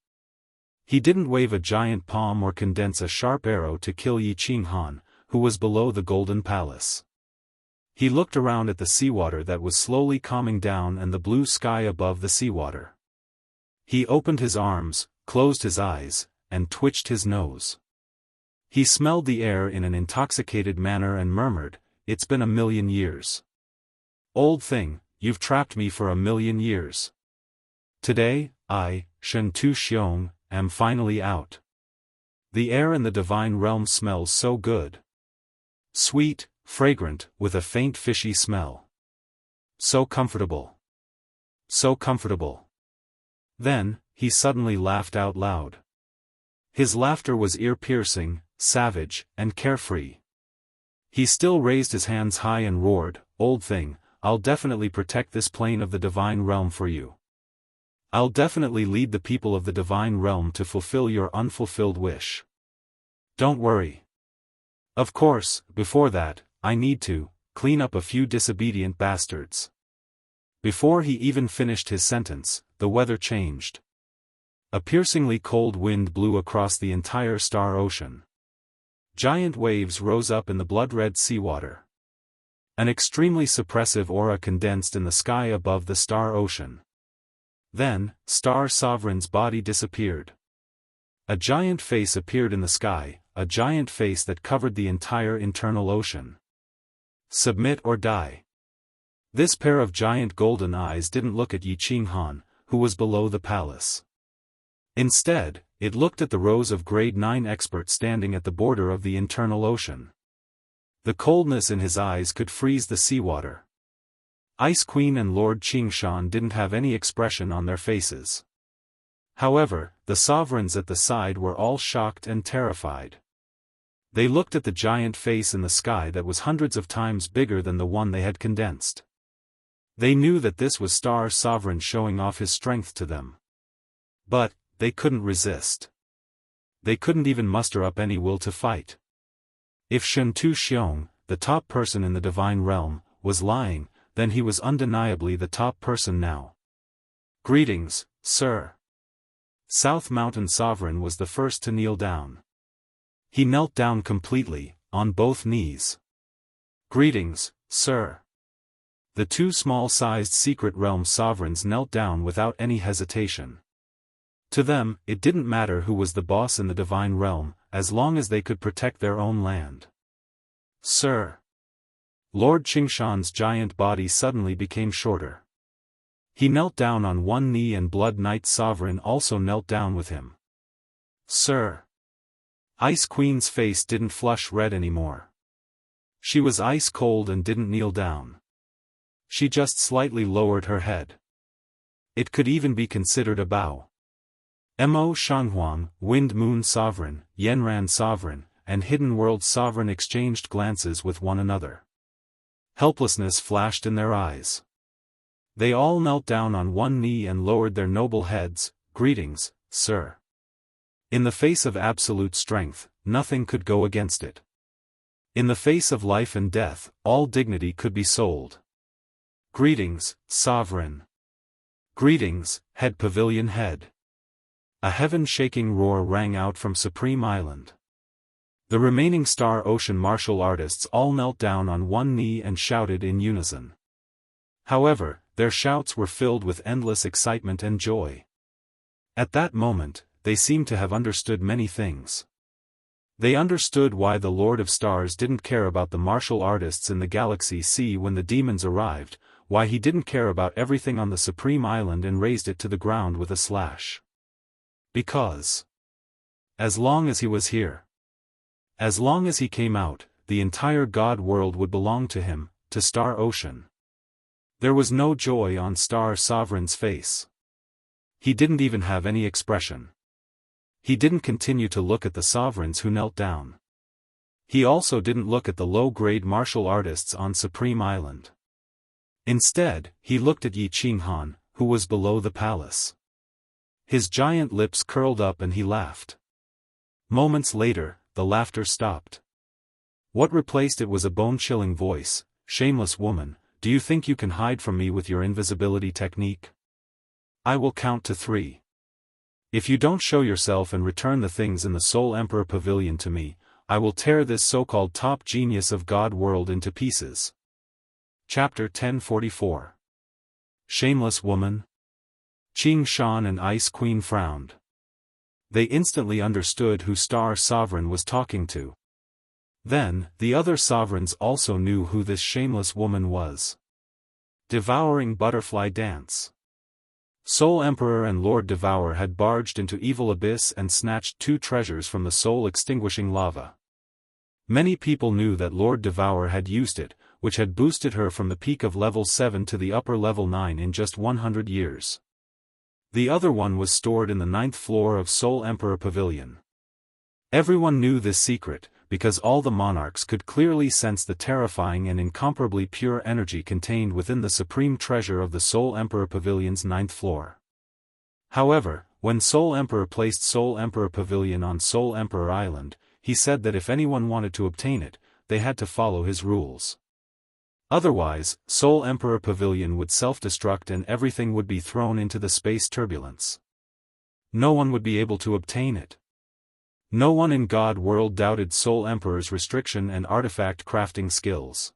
He didn't wave a giant palm or condense a sharp arrow to kill Yi Qinghan, who was below the Golden Palace. He looked around at the seawater that was slowly calming down and the blue sky above the seawater. He opened his arms, closed his eyes, and twitched his nose. He smelled the air in an intoxicated manner and murmured, "It's been 1,000,000 years. Old thing, you've trapped me for 1,000,000 years. Today, I, Shen Tu Xiong, am finally out. The air in the divine realm smells so good. Sweet, fragrant, with a faint fishy smell. So comfortable. So comfortable." Then, he suddenly laughed out loud. His laughter was ear-piercing, savage, and carefree. He still raised his hands high and roared, "Old thing, I'll definitely protect this plane of the divine realm for you. I'll definitely lead the people of the divine realm to fulfill your unfulfilled wish. Don't worry. Of course, before that, I need to clean up a few disobedient bastards." Before he even finished his sentence, the weather changed. A piercingly cold wind blew across the entire Star Ocean. Giant waves rose up in the blood-red seawater. An extremely suppressive aura condensed in the sky above the Star Ocean. Then, Star Sovereign's body disappeared. A giant face appeared in the sky, a giant face that covered the entire internal ocean. Submit or die. This pair of giant golden eyes didn't look at Yi Qinghan, who was below the palace. Instead, it looked at the rows of grade 9 experts standing at the border of the internal ocean. The coldness in his eyes could freeze the seawater. Ice Queen and Lord Qingshan didn't have any expression on their faces. However, the sovereigns at the side were all shocked and terrified. They looked at the giant face in the sky that was hundreds of times bigger than the one they had condensed. They knew that this was Star Sovereign showing off his strength to them. But, they couldn't resist. They couldn't even muster up any will to fight. If Shen Tu Xiong, the top person in the divine realm, was lying, then he was undeniably the top person now. "Greetings, sir." South Mountain Sovereign was the first to kneel down. He knelt down completely, on both knees. "Greetings, sir." The two small-sized Secret Realm Sovereigns knelt down without any hesitation. To them, it didn't matter who was the boss in the divine realm, as long as they could protect their own land. "Sir." Lord Qingshan's giant body suddenly became shorter. He knelt down on one knee and Blood Knight Sovereign also knelt down with him. "Sir." Ice Queen's face didn't flush red anymore. She was ice cold and didn't kneel down. She just slightly lowered her head. It could even be considered a bow. Mo Shanghuang, Wind Moon Sovereign, Yenran Sovereign, and Hidden World Sovereign exchanged glances with one another. Helplessness flashed in their eyes. They all knelt down on one knee and lowered their noble heads. "Greetings, sir." In the face of absolute strength, nothing could go against it. In the face of life and death, all dignity could be sold. "Greetings, Sovereign." "Greetings, Head Pavilion Head." A heaven-shaking roar rang out from Supreme Island. The remaining Star Ocean martial artists all knelt down on one knee and shouted in unison. However, their shouts were filled with endless excitement and joy. At that moment, they seemed to have understood many things. They understood why the Lord of Stars didn't care about the martial artists in the Galaxy Sea when the demons arrived, why he didn't care about everything on the Supreme Island and razed it to the ground with a slash. Because, as long as he was here, as long as he came out, the entire God world would belong to him, to Star Ocean. There was no joy on Star Sovereign's face. He didn't even have any expression. He didn't continue to look at the sovereigns who knelt down. He also didn't look at the low-grade martial artists on Supreme Island. Instead, he looked at Yi Qinghan, who was below the palace. His giant lips curled up and he laughed. Moments later, the laughter stopped. What replaced it was a bone-chilling voice. "Shameless woman, do you think you can hide from me with your invisibility technique? I will count to 3. If you don't show yourself and return the things in the Soul Emperor Pavilion to me, I will tear this so-called top genius of God world into pieces." Chapter 1044. Shameless woman? Qingshan and Ice Queen frowned. They instantly understood who Star Sovereign was talking to. Then, the other sovereigns also knew who this shameless woman was. Devouring Butterfly Dance. Soul Emperor and Lord Devour had barged into Evil Abyss and snatched 2 treasures from the soul-extinguishing lava. Many people knew that Lord Devour had used it, which had boosted her from the peak of level 7 to the upper level 9 in just 100 years. The other one was stored in the 9th floor of Soul Emperor Pavilion. Everyone knew this secret, because all the monarchs could clearly sense the terrifying and incomparably pure energy contained within the supreme treasure of the Soul Emperor Pavilion's 9th floor. However, when Soul Emperor placed Soul Emperor Pavilion on Soul Emperor Island, he said that if anyone wanted to obtain it, they had to follow his rules. Otherwise, Soul Emperor Pavilion would self-destruct and everything would be thrown into the space turbulence. No one would be able to obtain it. No one in God world doubted Soul Emperor's restriction and artifact crafting skills.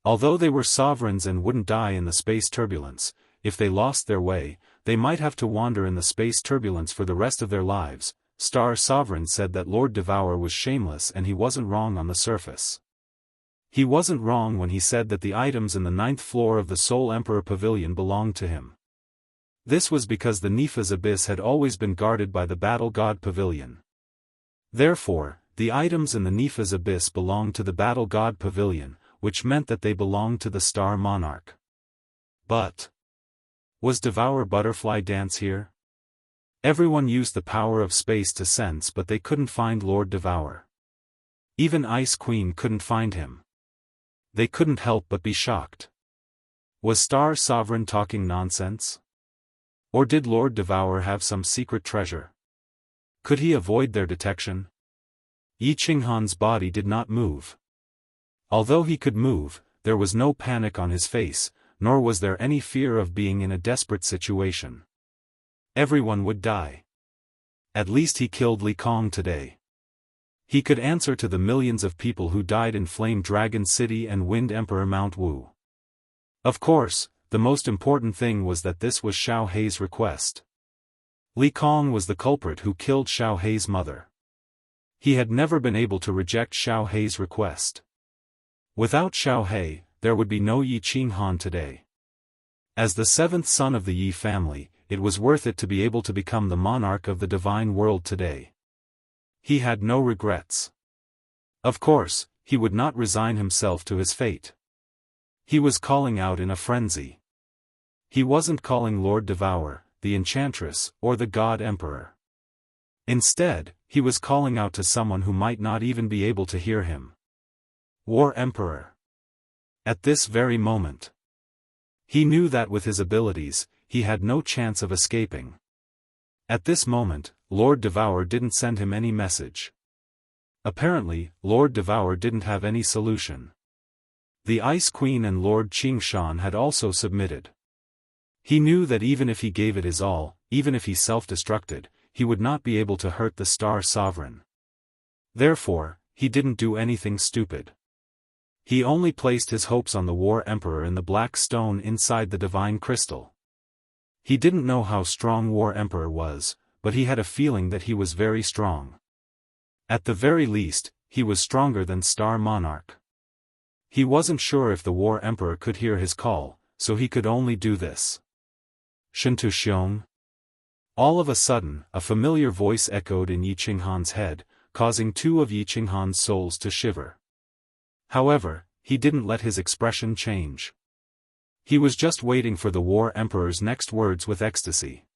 Although they were sovereigns and wouldn't die in the space turbulence, if they lost their way, they might have to wander in the space turbulence for the rest of their lives. Star Sovereign said that Lord Devour was shameless and he wasn't wrong on the surface. He wasn't wrong when he said that the items in the 9th floor of the Soul Emperor Pavilion belonged to him. This was because the Nepha's Abyss had always been guarded by the Battle God Pavilion. Therefore, the items in the Nepha's Abyss belonged to the Battle God Pavilion, which meant that they belonged to the Star Monarch. But was Devour Butterfly Dance here? Everyone used the power of space to sense, but they couldn't find Lord Devour. Even Ice Queen couldn't find him. They couldn't help but be shocked. Was Star Sovereign talking nonsense? Or did Lord Devour have some secret treasure? Could he avoid their detection? Yi Qinghan's body did not move. Although he could move, there was no panic on his face, nor was there any fear of being in a desperate situation. Everyone would die. At least he killed Li Kong today. He could answer to the millions of people who died in Flame Dragon City and Wind Emperor Mount Wu. Of course, the most important thing was that this was Xiao Hei's request. Li Kong was the culprit who killed Xiao Hei's mother. He had never been able to reject Xiao Hei's request. Without Xiao Hei, there would be no Yi Qinghan today. As the 7th son of the Yi family, it was worth it to be able to become the monarch of the divine world today. He had no regrets. Of course, he would not resign himself to his fate. He was calling out in a frenzy. He wasn't calling Lord Devour, the Enchantress, or the God Emperor. Instead, he was calling out to someone who might not even be able to hear him. War Emperor. At this very moment. He knew that with his abilities, he had no chance of escaping. At this moment, Lord Devour didn't send him any message. Apparently, Lord Devour didn't have any solution. The Ice Queen and Lord Qingshan had also submitted. He knew that even if he gave it his all, even if he self-destructed, he would not be able to hurt the Star Sovereign. Therefore, he didn't do anything stupid. He only placed his hopes on the War Emperor in the black stone inside the divine crystal. He didn't know how strong War Emperor was, but he had a feeling that he was very strong. At the very least, he was stronger than Star Monarch. He wasn't sure if the War Emperor could hear his call, so he could only do this. Shintu Xiong? All of a sudden, a familiar voice echoed in Yi Qinghan's head, causing two of Yi Qinghan's souls to shiver. However, he didn't let his expression change. He was just waiting for the War Emperor's next words with ecstasy.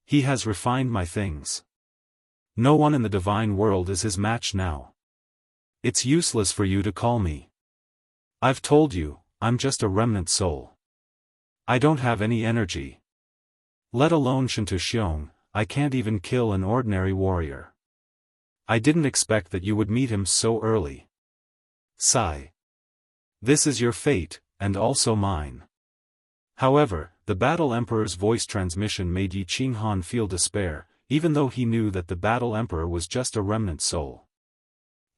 He has refined my things. No one in the divine world is his match now. It's useless for you to call me. I've told you, I'm just a remnant soul. I don't have any energy. Let alone Shintu Xiong, I can't even kill an ordinary warrior. I didn't expect that you would meet him so early. Sigh. This is your fate, and also mine. However, the Battle Emperor's voice transmission made Yi Qinghan feel despair, even though he knew that the Battle Emperor was just a remnant soul.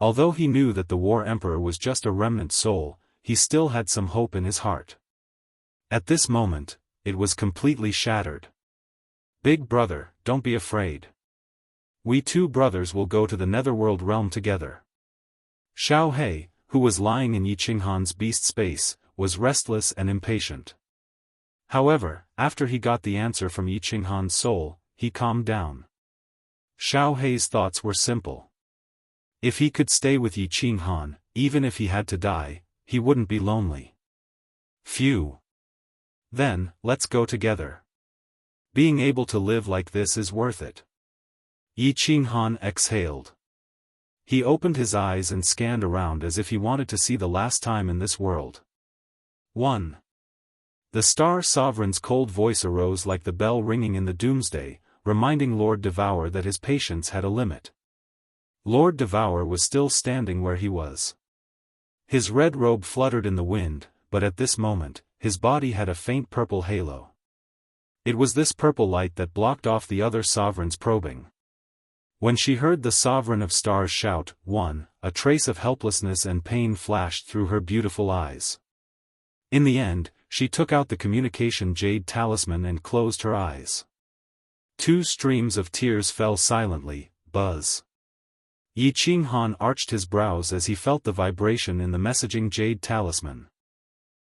Although he knew that the War Emperor was just a remnant soul, he still had some hope in his heart. At this moment, it was completely shattered. Big brother, don't be afraid. We two brothers will go to the Netherworld realm together. Xiao Hei, who was lying in Yi Qinghan's beast space, was restless and impatient. However, after he got the answer from Yi Qinghan's soul, he calmed down. Xiao Hei's thoughts were simple. If he could stay with Yi Qinghan, even if he had to die, he wouldn't be lonely. Phew. Then, let's go together. Being able to live like this is worth it. Yi Qinghan exhaled. He opened his eyes and scanned around as if he wanted to see the last time in this world. 1. The Star Sovereign's cold voice arose like the bell ringing in the doomsday, reminding Lord Devour that his patience had a limit. Lord Devour was still standing where he was. His red robe fluttered in the wind, but at this moment, his body had a faint purple halo. It was this purple light that blocked off the other sovereign's probing. When she heard the Sovereign of Stars shout, 1, a trace of helplessness and pain flashed through her beautiful eyes. In the end, she took out the communication jade talisman and closed her eyes. 2 streams of tears fell silently, buzz. Yi Qinghan arched his brows as he felt the vibration in the messaging jade talisman.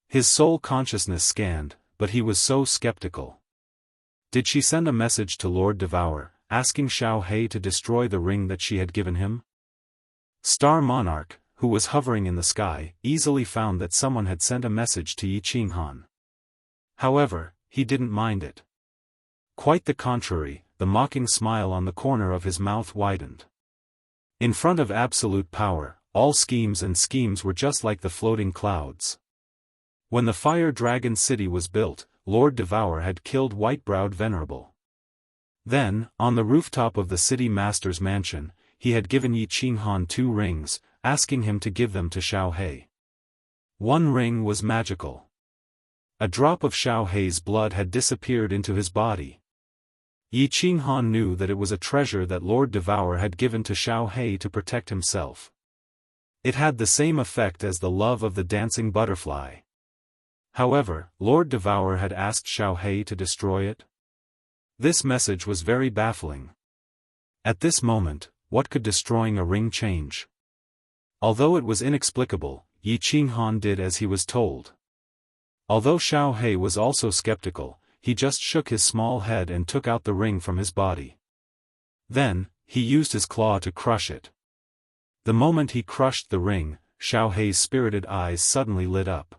His soul consciousness scanned, but he was so skeptical. Did she send a message to Lord Devour, asking Xiao He to destroy the ring that she had given him? Star Monarch, who was hovering in the sky, easily found that someone had sent a message to Yi Qinghan. However, he didn't mind it. Quite the contrary, the mocking smile on the corner of his mouth widened. In front of absolute power, all schemes were just like the floating clouds. When the Fire Dragon City was built, Lord Devour had killed White-Browed Venerable. Then, on the rooftop of the city master's mansion, he had given Yi Qinghan 2 rings, asking him to give them to Xiao He. 1 ring was magical. A drop of Xiao He's blood had disappeared into his body. Yi Qinghan knew that it was a treasure that Lord Devour had given to Xiao He to protect himself. It had the same effect as the love of the dancing butterfly. However, Lord Devour had asked Xiao He to destroy it. This message was very baffling. At this moment, what could destroying a ring change? Although it was inexplicable, Yi Qinghan did as he was told. Although Xiao He was also skeptical, he just shook his small head and took out the ring from his body. Then, he used his claw to crush it. The moment he crushed the ring, Xiao He's spirited eyes suddenly lit up.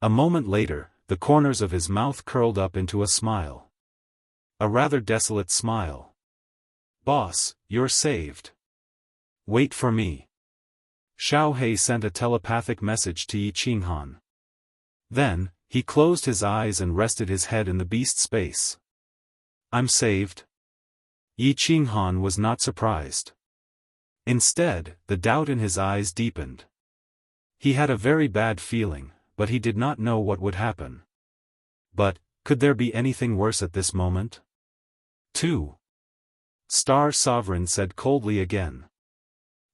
A moment later, the corners of his mouth curled up into a smile. A rather desolate smile. "Boss, you're saved. Wait for me." Xiao He sent a telepathic message to Yi Qinghan. Then, he closed his eyes and rested his head in the beast space. "I'm saved?" Yi Qinghan was not surprised. Instead, the doubt in his eyes deepened. He had a very bad feeling, but he did not know what would happen. But, could there be anything worse at this moment? 2. Star Sovereign said coldly again.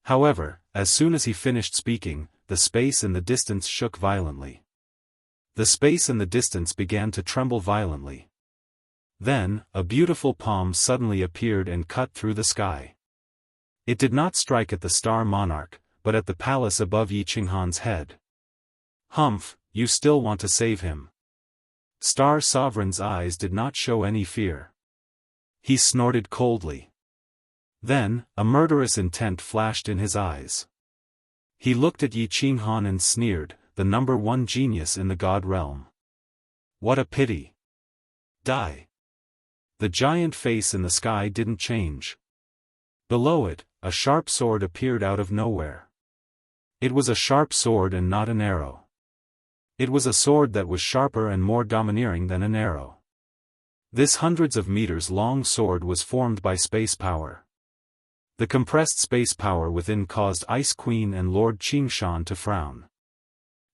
However, as soon as he finished speaking, the space in the distance shook violently. The space in the distance began to tremble violently. Then, a beautiful palm suddenly appeared and cut through the sky. It did not strike at the Star Monarch, but at the palace above Yi Qinghan's head. "Humph, you still want to save him." Star Sovereign's eyes did not show any fear. He snorted coldly. Then, a murderous intent flashed in his eyes. He looked at Yi Qinghan and sneered, the #1 genius in the God realm. "What a pity. Die." The giant face in the sky didn't change. Below it, a sharp sword appeared out of nowhere. It was a sharp sword and not an arrow. It was a sword that was sharper and more domineering than an arrow. This hundreds of meters long sword was formed by space power. The compressed space power within caused Ice Queen and Lord Qingshan to frown.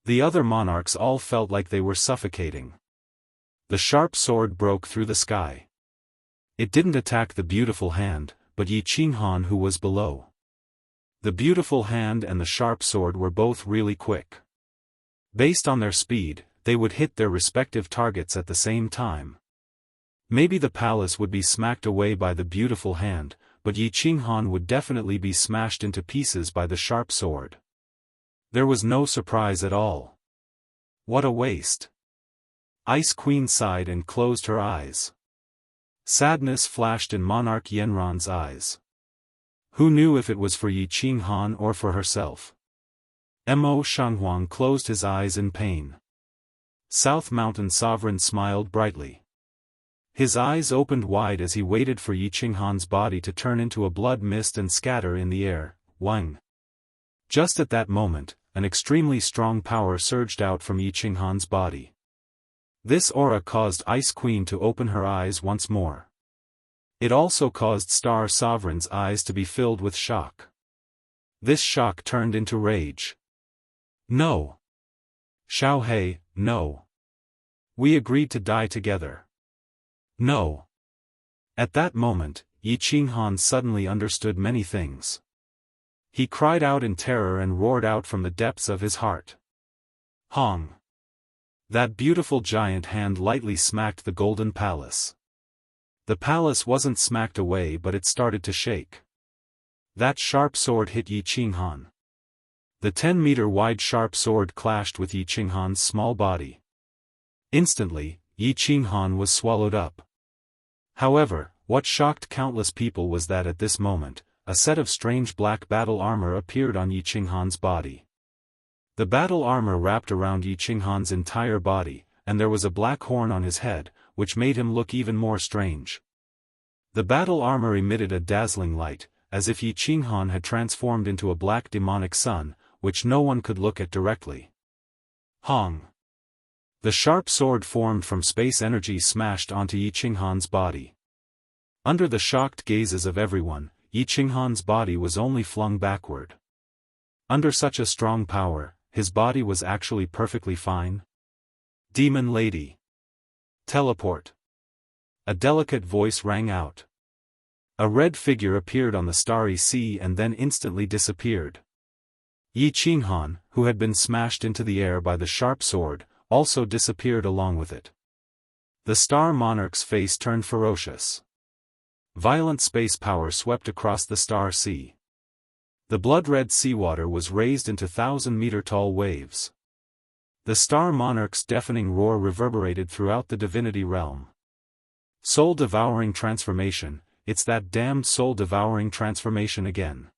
The other monarchs all felt like they were suffocating. The sharp sword broke through the sky. It didn't attack the beautiful hand, but Yi Qinghan who was below. The beautiful hand and the sharp sword were both really quick. Based on their speed, they would hit their respective targets at the same time. Maybe the palace would be smacked away by the beautiful hand, but Yi Qinghan would definitely be smashed into pieces by the sharp sword. There was no surprise at all. What a waste. Ice Queen sighed and closed her eyes. Sadness flashed in Monarch Yanran's eyes. Who knew if it was for Yi Qinghan or for herself? Mo Shanghuang closed his eyes in pain. South Mountain Sovereign smiled brightly. His eyes opened wide as he waited for Yi Qinghan's body to turn into a blood mist and scatter in the air. Wang. Just at that moment, an extremely strong power surged out from Yi Qinghan's body. This aura caused Ice Queen to open her eyes once more. It also caused Star Sovereign's eyes to be filled with shock. This shock turned into rage. No. Xiaohei, no. We agreed to die together. No. At that moment, Yi Qinghan suddenly understood many things. He cried out in terror and roared out from the depths of his heart. Hong. That beautiful giant hand lightly smacked the golden palace. The palace wasn't smacked away, but it started to shake. That sharp sword hit Yi Qinghan. The 10-meter-wide sharp sword clashed with Yi Qinghan's small body. Instantly, Yi Qinghan was swallowed up. However, what shocked countless people was that at this moment, a set of strange black battle armor appeared on Yi Qinghan's body. The battle armor wrapped around Yi Qinghan's entire body, and there was a black horn on his head, which made him look even more strange. The battle armor emitted a dazzling light, as if Yi Qinghan had transformed into a black demonic sun, which no one could look at directly. Hong. The sharp sword formed from space energy smashed onto Yi Qinghan's body. Under the shocked gazes of everyone, Yi Qinghan's body was only flung backward. Under such a strong power, his body was actually perfectly fine. Demon Lady. Teleport. A delicate voice rang out. A red figure appeared on the starry sea and then instantly disappeared. Yi Qinghan, who had been smashed into the air by the sharp sword, also disappeared along with it. The Star Monarch's face turned ferocious. Violent space power swept across the star sea. The blood-red seawater was raised into 1,000-meter-tall waves. The Star Monarch's deafening roar reverberated throughout the divinity realm. Soul-devouring transformation, it's that damned soul-devouring transformation again.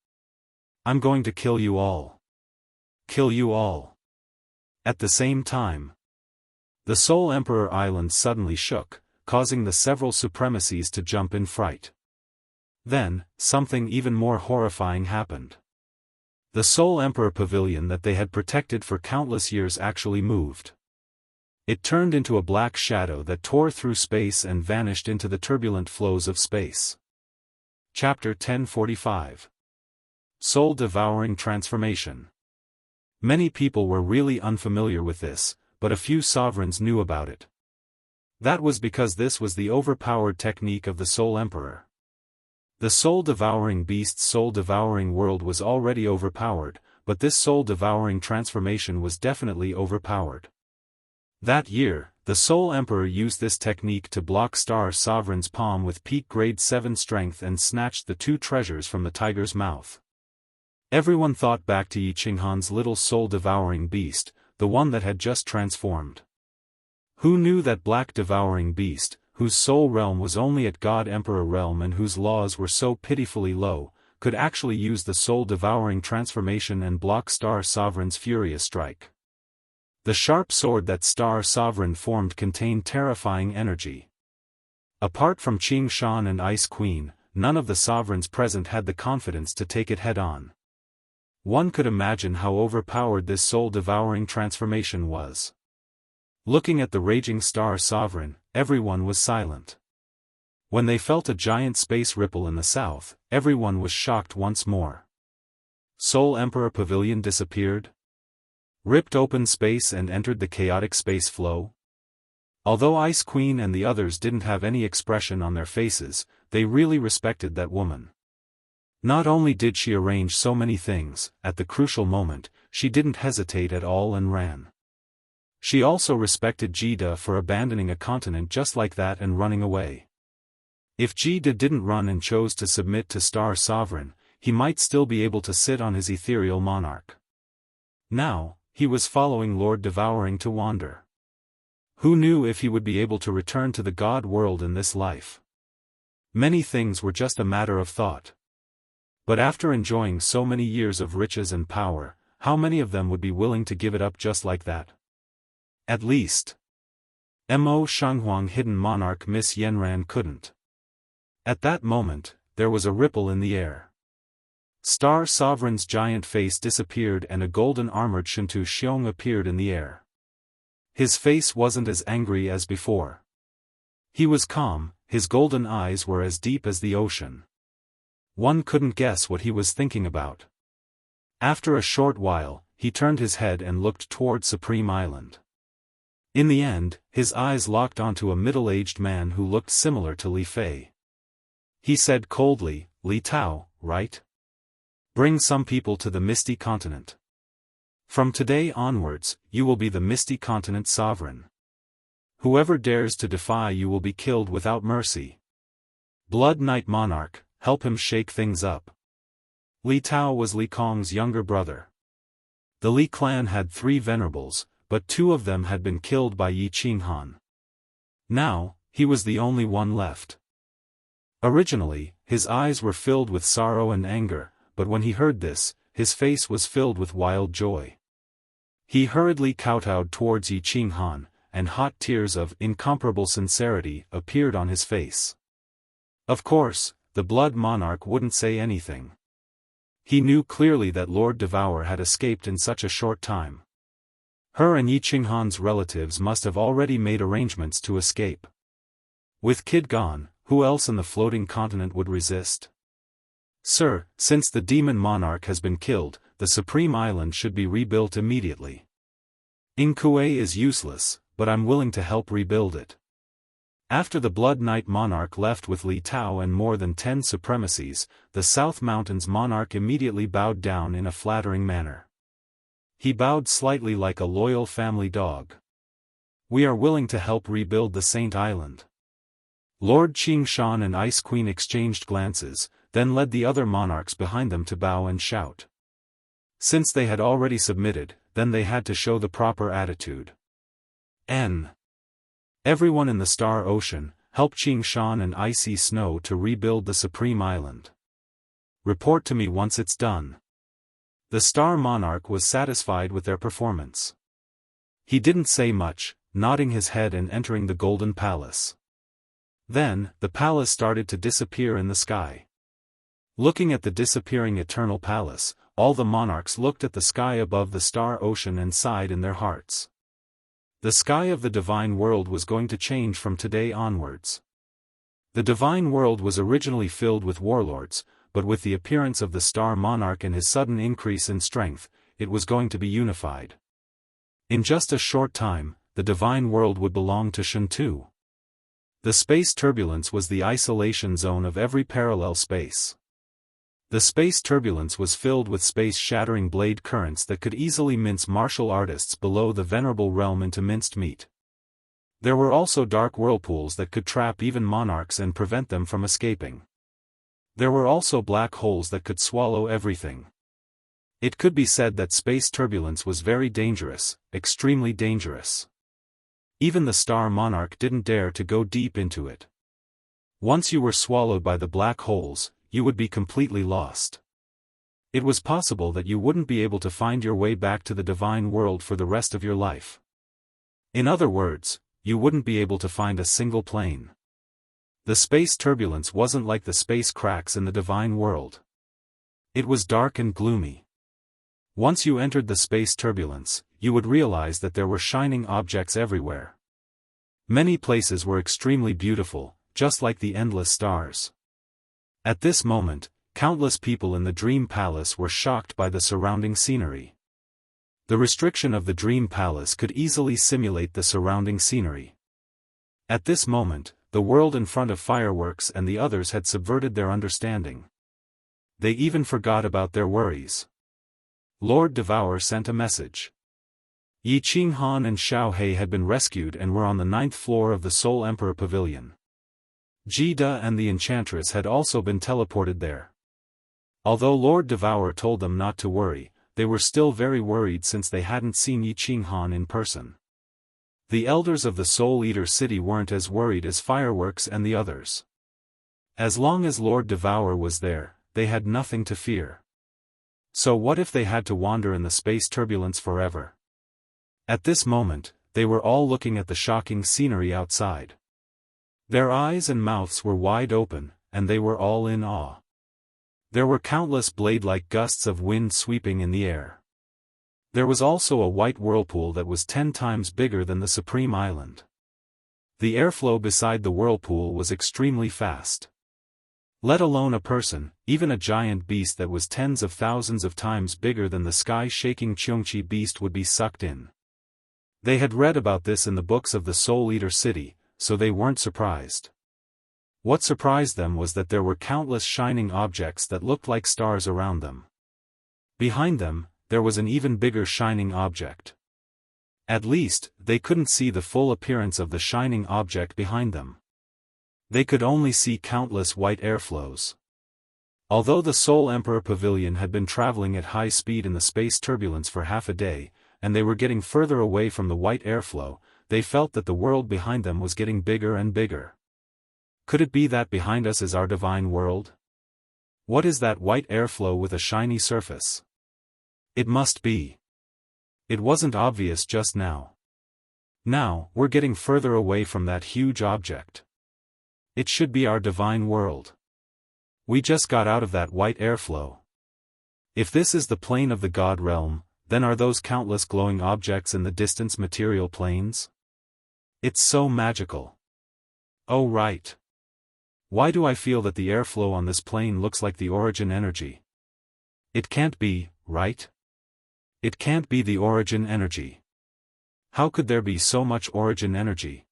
I'm going to kill you all. Kill you all. At the same time, the Soul Emperor Island suddenly shook, causing the several supremacies to jump in fright. Then, something even more horrifying happened. The Soul Emperor Pavilion that they had protected for countless years actually moved. It turned into a black shadow that tore through space and vanished into the turbulent flows of space. Chapter 1045. Soul-devouring transformation. Many people were really unfamiliar with this, but a few sovereigns knew about it. That was because this was the overpowered technique of the Soul Emperor. The soul-devouring beast's soul-devouring world was already overpowered, but this soul-devouring transformation was definitely overpowered. That year, the Soul Emperor used this technique to block Star Sovereign's palm with peak grade 7 strength and snatched the 2 treasures from the tiger's mouth. Everyone thought back to Yi Qinghan's little soul-devouring beast, the one that had just transformed. Who knew that black devouring beast, whose soul realm was only at God Emperor realm and whose laws were so pitifully low, could actually use the soul-devouring transformation and block Star Sovereign's furious strike? The sharp sword that Star Sovereign formed contained terrifying energy. Apart from Qing Shan and Ice Queen, none of the sovereigns present had the confidence to take it head-on. One could imagine how overpowered this soul-devouring transformation was. Looking at the raging Star Sovereign, everyone was silent. When they felt a giant space ripple in the south, everyone was shocked once more. Soul Emperor Pavilion disappeared? Ripped open space and entered the chaotic space flow? Although Ice Queen and the others didn't have any expression on their faces, they really respected that woman. Not only did she arrange so many things, at the crucial moment, she didn't hesitate at all and ran. She also respected Jida for abandoning a continent just like that and running away. If Jida didn't run and chose to submit to Star Sovereign, he might still be able to sit on his ethereal monarch. Now, he was following Lord Devouring to wander. Who knew if he would be able to return to the God world in this life? Many things were just a matter of thought. But after enjoying so many years of riches and power, how many of them would be willing to give it up just like that? At least Mo Shanghuang hidden monarch Miss Yenran couldn't. At that moment, there was a ripple in the air. Star Sovereign's giant face disappeared and a golden-armored Shintu Xiong appeared in the air. His face wasn't as angry as before. He was calm, his golden eyes were as deep as the ocean. One couldn't guess what he was thinking about. After a short while, he turned his head and looked toward Supreme Island. In the end, his eyes locked onto a middle-aged man who looked similar to Li Fei. He said coldly, "Li Tao, right? Bring some people to the Misty Continent. From today onwards, you will be the Misty Continent sovereign. Whoever dares to defy you will be killed without mercy. Blood Knight Monarch, help him shake things up." Li Tao was Li Kong's younger brother. The Li clan had 3 venerables, but 2 of them had been killed by Yi Qinghan. Now, he was the only one left. Originally, his eyes were filled with sorrow and anger, but when he heard this, his face was filled with wild joy. He hurriedly kowtowed towards Yi Qinghan, and hot tears of incomparable sincerity appeared on his face. Of course, the Blood Monarch wouldn't say anything. He knew clearly that Lord Devour had escaped in such a short time. Her and Yi Qinghan's relatives must have already made arrangements to escape. With Kid gone, who else in the floating continent would resist? "Sir, since the Demon Monarch has been killed, the Supreme Island should be rebuilt immediately. Ingkue is useless, but I'm willing to help rebuild it." After the Blood Knight Monarch left with Li Tao and more than 10 supremacies, the South Mountains Monarch immediately bowed down in a flattering manner. He bowed slightly like a loyal family dog. "We are willing to help rebuild the Saint Island." Lord Qingshan and Ice Queen exchanged glances, then led the other monarchs behind them to bow and shout. Since they had already submitted, then they had to show the proper attitude. Everyone in the Star Ocean, help Qingshan and Icy Snow to rebuild the Supreme Island. Report to me once it's done. The Star Monarch was satisfied with their performance. He didn't say much, nodding his head and entering the Golden Palace. Then, the palace started to disappear in the sky. Looking at the disappearing Eternal Palace, all the monarchs looked at the sky above the Star Ocean and sighed in their hearts. The sky of the Divine World was going to change from today onwards. The Divine World was originally filled with warlords, but with the appearance of the Star Monarch and his sudden increase in strength, it was going to be unified. In just a short time, the Divine World would belong to Shintu. The space turbulence was the isolation zone of every parallel space. The space turbulence was filled with space-shattering blade currents that could easily mince martial artists below the venerable realm into minced meat. There were also dark whirlpools that could trap even monarchs and prevent them from escaping. There were also black holes that could swallow everything. It could be said that space turbulence was very dangerous, extremely dangerous. Even the Star Monarch didn't dare to go deep into it. Once you were swallowed by the black holes, you would be completely lost. It was possible that you wouldn't be able to find your way back to the Divine World for the rest of your life. In other words, you wouldn't be able to find a single plane. The space turbulence wasn't like the space cracks in the Divine World. It was dark and gloomy. Once you entered the space turbulence, you would realize that there were shining objects everywhere. Many places were extremely beautiful, just like the endless stars. At this moment, countless people in the Dream Palace were shocked by the surrounding scenery. The restriction of the Dream Palace could easily simulate the surrounding scenery. At this moment, the world in front of Fireworks and the others had subverted their understanding. They even forgot about their worries. Lord Devour sent a message. Yi Qinghan and Xiao He had been rescued and were on the 9th floor of the Soul Emperor Pavilion. Jida and the Enchantress had also been teleported there. Although Lord Devour told them not to worry, they were still very worried since they hadn't seen Yi Qinghan in person. The elders of the Soul Eater City weren't as worried as Fireworks and the others. As long as Lord Devour was there, they had nothing to fear. So what if they had to wander in the space turbulence forever? At this moment, they were all looking at the shocking scenery outside. Their eyes and mouths were wide open, and they were all in awe. There were countless blade-like gusts of wind sweeping in the air. There was also a white whirlpool that was 10 times bigger than the Supreme Island. The airflow beside the whirlpool was extremely fast. Let alone a person, even a giant beast that was tens of thousands of times bigger than the sky-shaking Qiongqi beast would be sucked in. They had read about this in the books of the Soul Eater City, so they weren't surprised. What surprised them was that there were countless shining objects that looked like stars around them. Behind them, there was an even bigger shining object. At least, they couldn't see the full appearance of the shining object behind them. They could only see countless white airflows. Although the Soul Emperor Pavilion had been traveling at high speed in the space turbulence for half a day, and they were getting further away from the white airflow, they felt that the world behind them was getting bigger and bigger. Could it be that behind us is our divine world? What is that white airflow with a shiny surface? It must be. It wasn't obvious just now. Now, we're getting further away from that huge object. It should be our divine world. We just got out of that white airflow. If this is the plane of the God realm, then are those countless glowing objects in the distance material planes? It's so magical. Oh right. Why do I feel that the airflow on this plane looks like the origin energy? It can't be, right? It can't be the origin energy. How could there be so much origin energy?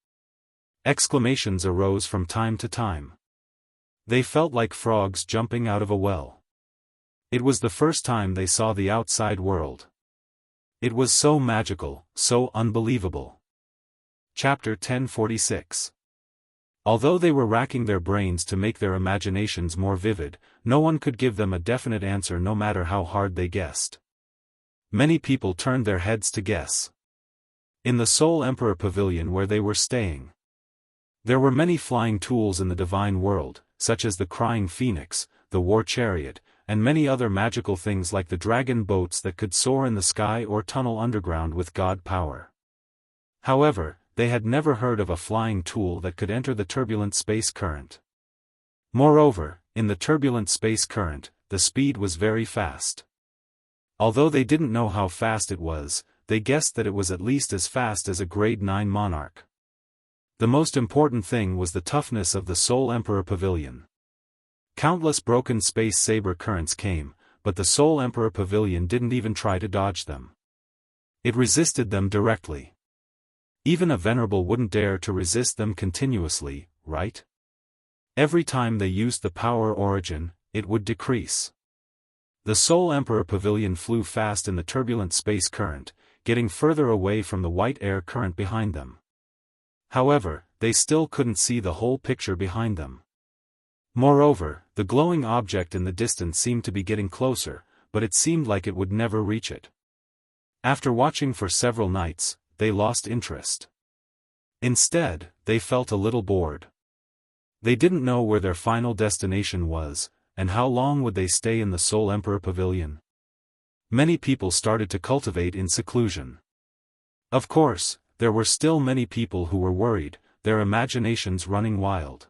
Exclamations arose from time to time. They felt like frogs jumping out of a well. It was the first time they saw the outside world. It was so magical, so unbelievable. Chapter 1046. Although they were racking their brains to make their imaginations more vivid, no one could give them a definite answer no matter how hard they guessed. Many people turned their heads to guess. In the Soul Emperor Pavilion where they were staying, there were many flying tools in the divine world, such as the Crying Phoenix, the War Chariot, and many other magical things like the dragon boats that could soar in the sky or tunnel underground with god power. However, they had never heard of a flying tool that could enter the turbulent space current. Moreover, in the turbulent space current, the speed was very fast. Although they didn't know how fast it was, they guessed that it was at least as fast as a grade 9 monarch. The most important thing was the toughness of the Soul Emperor Pavilion. Countless broken space saber currents came, but the Soul Emperor Pavilion didn't even try to dodge them. It resisted them directly. Even a venerable wouldn't dare to resist them continuously, right? Every time they used the power origin, it would decrease. The Soul Emperor Pavilion flew fast in the turbulent space current, getting further away from the white air current behind them. However, they still couldn't see the whole picture behind them. Moreover, the glowing object in the distance seemed to be getting closer, but it seemed like it would never reach it. After watching for several nights, they lost interest. Instead, they felt a little bored. They didn't know where their final destination was, and how long would they stay in the Soul Emperor Pavilion. Many people started to cultivate in seclusion. Of course, there were still many people who were worried, their imaginations running wild.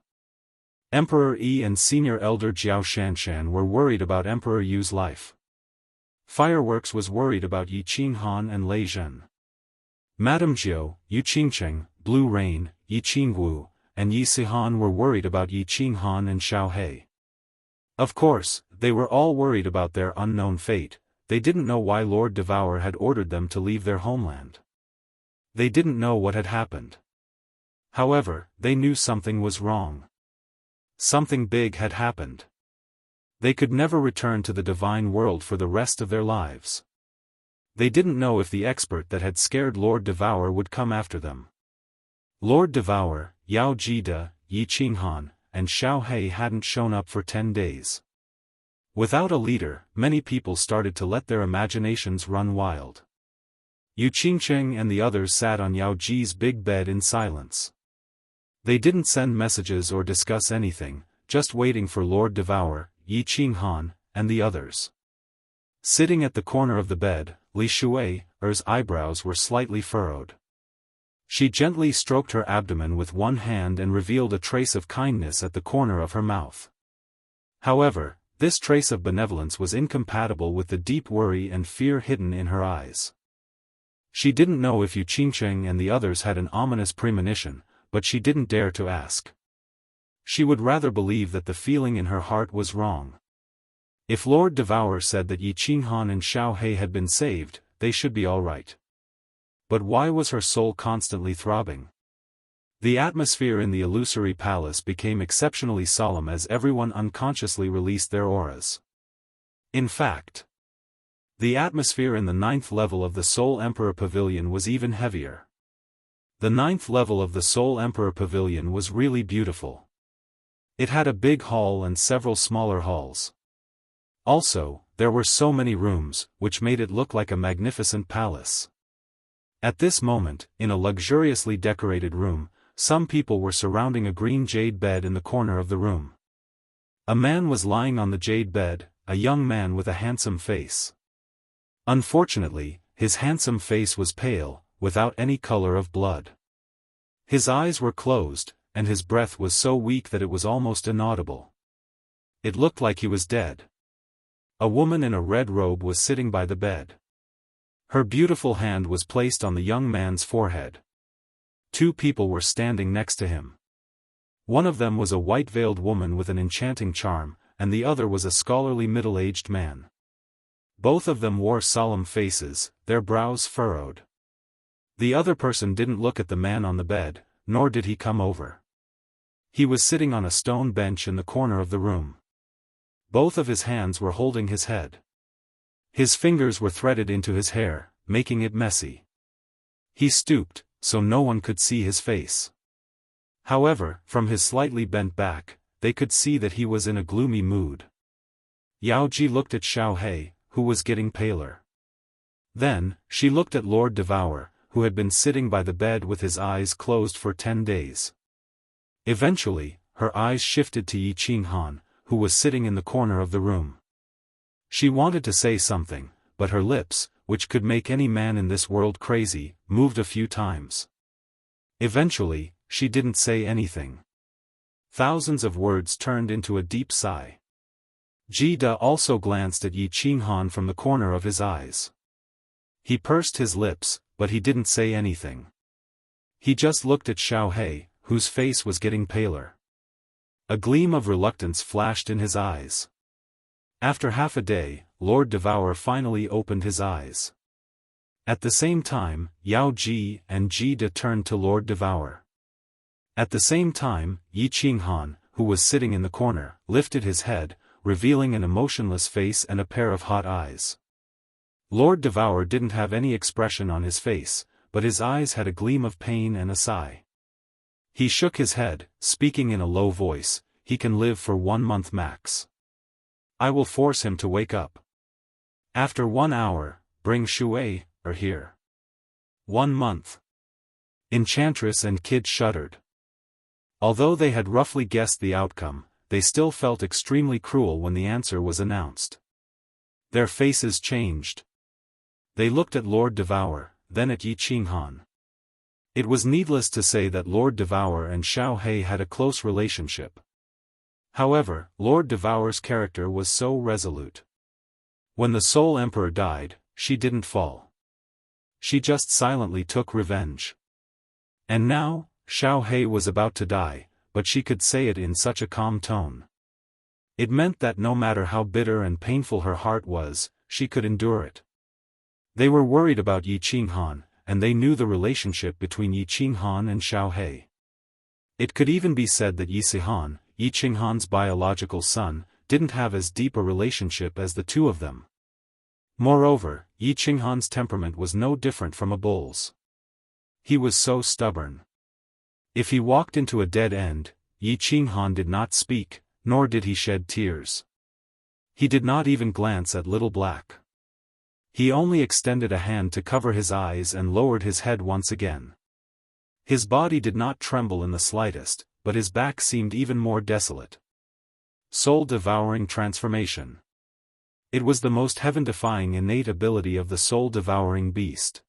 Emperor Yi and Senior Elder Jiao Shanshan were worried about Emperor Yu's life. Fireworks was worried about Yi Qinghan and Lei Zhen. Madame Jiao, Yu Qingcheng, Blue Rain, Yi Qingwu, and Yi Sihan were worried about Yi Qinghan and Xiao He. Of course, they were all worried about their unknown fate. They didn't know why Lord Devour had ordered them to leave their homeland. They didn't know what had happened. However, they knew something was wrong. Something big had happened. They could never return to the divine world for the rest of their lives. They didn't know if the expert that had scared Lord Devour would come after them. Lord Devour, Yao Jida, Yi Qinghan, and Xiao He hadn't shown up for 10 days. Without a leader, many people started to let their imaginations run wild. Yu Qingcheng and the others sat on Yao Ji's big bed in silence. They didn't send messages or discuss anything, just waiting for Lord Devour, Yi Qinghan, and the others. Sitting at the corner of the bed, Li Shui's eyebrows were slightly furrowed. She gently stroked her abdomen with one hand and revealed a trace of kindness at the corner of her mouth. However, this trace of benevolence was incompatible with the deep worry and fear hidden in her eyes. She didn't know if Yu Qingcheng and the others had an ominous premonition, but she didn't dare to ask. She would rather believe that the feeling in her heart was wrong. If Lord Devourer said that Yi Qinghan and Xiao He had been saved, they should be all right. But why was her soul constantly throbbing? The atmosphere in the illusory palace became exceptionally solemn as everyone unconsciously released their auras. In fact, the atmosphere in the 9th level of the Soul Emperor Pavilion was even heavier. The 9th level of the Soul Emperor Pavilion was really beautiful. It had a big hall and several smaller halls. Also, there were so many rooms, which made it look like a magnificent palace. At this moment, in a luxuriously decorated room, some people were surrounding a green jade bed in the corner of the room. A man was lying on the jade bed, a young man with a handsome face. Unfortunately, his handsome face was pale, without any color of blood. His eyes were closed, and his breath was so weak that it was almost inaudible. It looked like he was dead. A woman in a red robe was sitting by the bed. Her beautiful hand was placed on the young man's forehead. 2 people were standing next to him. One of them was a white-veiled woman with an enchanting charm, and the other was a scholarly middle-aged man. Both of them wore solemn faces, their brows furrowed. The other person didn't look at the man on the bed, nor did he come over. He was sitting on a stone bench in the corner of the room. Both of his hands were holding his head. His fingers were threaded into his hair, making it messy. He stooped, so no one could see his face. However, from his slightly bent back, they could see that he was in a gloomy mood. Yao Ji looked at Xiao He, who was getting paler. Then, she looked at Lord Devourer, who had been sitting by the bed with his eyes closed for 10 days. Eventually, her eyes shifted to Yi Qinghan, who was sitting in the corner of the room. She wanted to say something, but her lips, which could make any man in this world crazy, moved a few times. Eventually, she didn't say anything. Thousands of words turned into a deep sigh. Ji Da also glanced at Yi Qinghan from the corner of his eyes. He pursed his lips, but he didn't say anything. He just looked at Xiao He, whose face was getting paler. A gleam of reluctance flashed in his eyes. After half a day, Lord Devourer finally opened his eyes. At the same time, Yao Ji and Ji Da turned to Lord Devourer. At the same time, Yi Qinghan, who was sitting in the corner, lifted his head, revealing an emotionless face and a pair of hot eyes. Lord Devourer didn't have any expression on his face, but his eyes had a gleam of pain and a sigh. He shook his head, speaking in a low voice, "He can live for 1 month max. I will force him to wake up. After 1 hour, bring Shui here." 1 month. Enchantress and Kid shuddered. Although they had roughly guessed the outcome, they still felt extremely cruel when the answer was announced. Their faces changed. They looked at Lord Devourer, then at Yi Qinghan. It was needless to say that Lord Devourer and Xiao He had a close relationship. However, Lord Devourer's character was so resolute. When the Soul Emperor died, she didn't fall. She just silently took revenge. And now, Xiao He was about to die, but she could say it in such a calm tone. It meant that no matter how bitter and painful her heart was, she could endure it. They were worried about Yi Qinghan, and they knew the relationship between Yi Qinghan and Xiao He. It could even be said that Yi Sihan, Yi Qinghan's biological son, didn't have as deep a relationship as the two of them. Moreover, Yi Qinghan's temperament was no different from a bull's. He was so stubborn. If he walked into a dead end, Yi Qinghan did not speak, nor did he shed tears. He did not even glance at Little Black. He only extended a hand to cover his eyes and lowered his head once again. His body did not tremble in the slightest, but his back seemed even more desolate. Soul-devouring transformation. It was the most heaven-defying innate ability of the soul-devouring beast.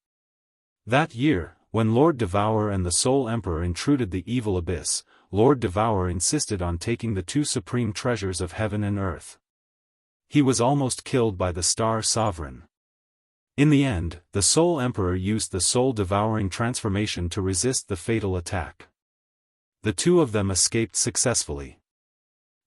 That year, when Lord Devourer and the Soul Emperor intruded the evil abyss, Lord Devourer insisted on taking the two supreme treasures of heaven and earth. He was almost killed by the Star Sovereign. In the end, the Soul Emperor used the soul-devouring transformation to resist the fatal attack. The two of them escaped successfully.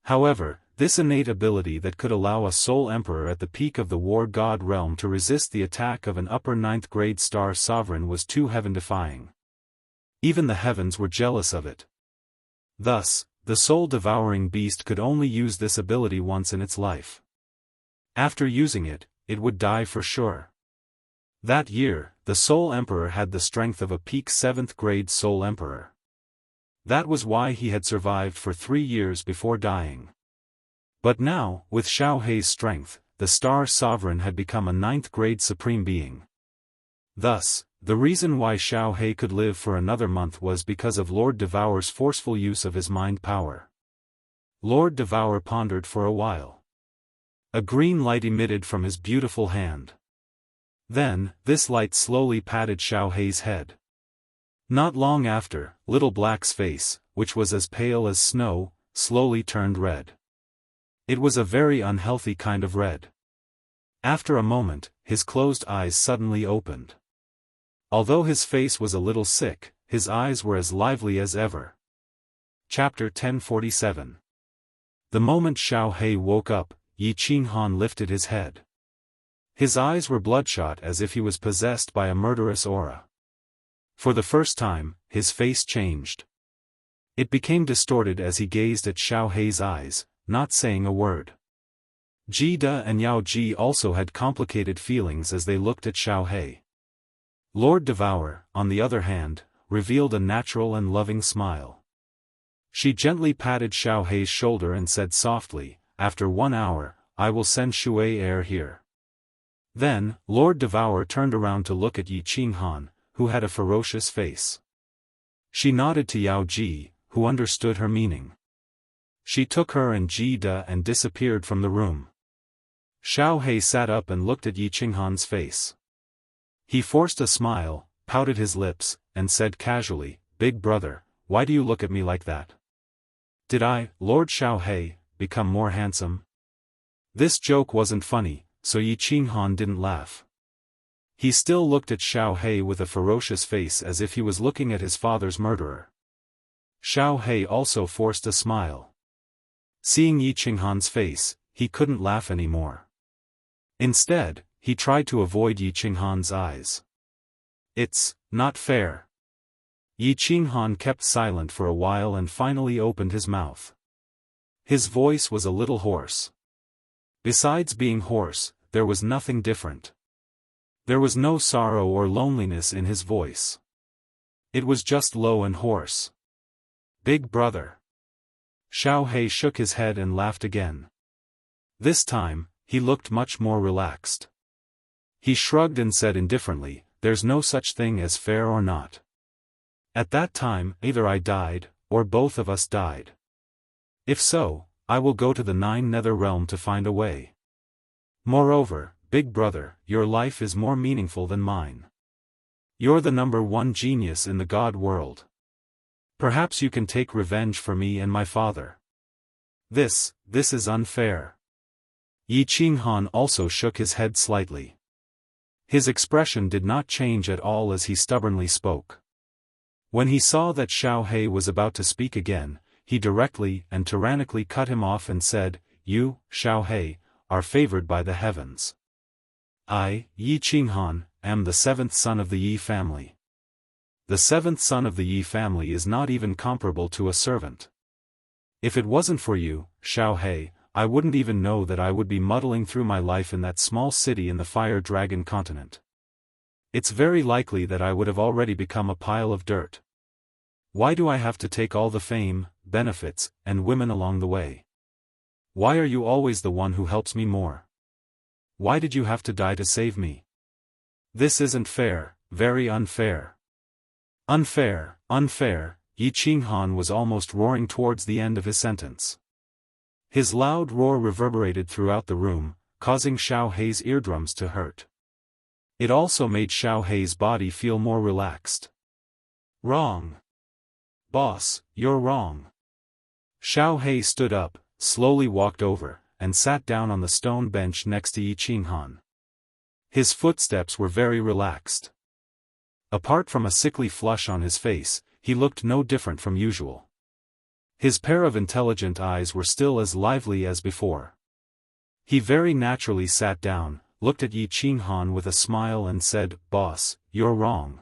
However, this innate ability that could allow a Soul Emperor at the peak of the War God realm to resist the attack of an upper 9th grade Star Sovereign was too heaven-defying. Even the heavens were jealous of it. Thus, the soul-devouring beast could only use this ability once in its life. After using it, it would die for sure. That year, the Soul Emperor had the strength of a peak 7th grade Soul Emperor. That was why he had survived for 3 years before dying. But now, with Xiao Hei's strength, the Star Sovereign had become a 9th grade Supreme Being. Thus, the reason why Xiao Hei could live for another month was because of Lord Devourer's forceful use of his mind power. Lord Devourer pondered for a while. A green light emitted from his beautiful hand. Then, this light slowly patted Xiao Hei's head. Not long after, Little Black's face, which was as pale as snow, slowly turned red. It was a very unhealthy kind of red. After a moment, his closed eyes suddenly opened. Although his face was a little sick, his eyes were as lively as ever. Chapter 1047. The moment Xiao Hei woke up, Yi Qinghan lifted his head. His eyes were bloodshot as if he was possessed by a murderous aura. For the first time, his face changed. It became distorted as he gazed at Xiao Hei's eyes, not saying a word. Ji De and Yao Ji also had complicated feelings as they looked at Xiao Hei. Lord Devourer, on the other hand, revealed a natural and loving smile. She gently patted Xiao Hei's shoulder and said softly, "After 1 hour, I will send Shui Air here." Then, Lord Devourer turned around to look at Yi Qinghan, who had a ferocious face. She nodded to Yao Ji, who understood her meaning. She took her and Ji De and disappeared from the room. Xiao Hei sat up and looked at Yi Qinghan's face. He forced a smile, pouted his lips, and said casually, "Big brother, why do you look at me like that? Did I, Lord Xiao Hei, become more handsome?" This joke wasn't funny, so Yi Qinghan didn't laugh. He still looked at Xiao Hei with a ferocious face as if he was looking at his father's murderer. Xiao Hei also forced a smile. Seeing Yi Qinghan's face, he couldn't laugh anymore. Instead, he tried to avoid Yi Qinghan's eyes. "It's not fair." Yi Qinghan kept silent for a while and finally opened his mouth. His voice was a little hoarse. Besides being hoarse, there was nothing different. There was no sorrow or loneliness in his voice. It was just low and hoarse. "Big brother." Xiao Hei shook his head and laughed again. This time, he looked much more relaxed. He shrugged and said indifferently, "There's no such thing as fair or not. At that time, either I died, or both of us died. If so, I will go to the 9 Nether Realm to find a way. Moreover, big brother, your life is more meaningful than mine. You're the #1 genius in the God world. Perhaps you can take revenge for me and my father. This is unfair." Yi Qinghan also shook his head slightly. His expression did not change at all as he stubbornly spoke. When he saw that Xiao Hei was about to speak again, he directly and tyrannically cut him off and said, "You, Xiao Hei, are favored by the heavens. I, Yi Qinghan, am the 7th son of the Yi family. The 7th son of the Yi family is not even comparable to a servant. If it wasn't for you, Xiao Hei, I wouldn't even know that I would be muddling through my life in that small city in the Fire Dragon continent. It's very likely that I would have already become a pile of dirt. Why do I have to take all the fame, benefits, and women along the way? Why are you always the one who helps me more? Why did you have to die to save me? This isn't fair, very unfair. Unfair, unfair." Yi Qinghan was almost roaring towards the end of his sentence. His loud roar reverberated throughout the room, causing Xiao Hei's eardrums to hurt. It also made Xiao Hei's body feel more relaxed. Wrong. Boss, you're wrong. Xiao He stood up, slowly walked over, and sat down on the stone bench next to Yi Qinghan. His footsteps were very relaxed. Apart from a sickly flush on his face, he looked no different from usual. His pair of intelligent eyes were still as lively as before. He very naturally sat down, looked at Yi Qinghan with a smile and said, "Boss, you're wrong.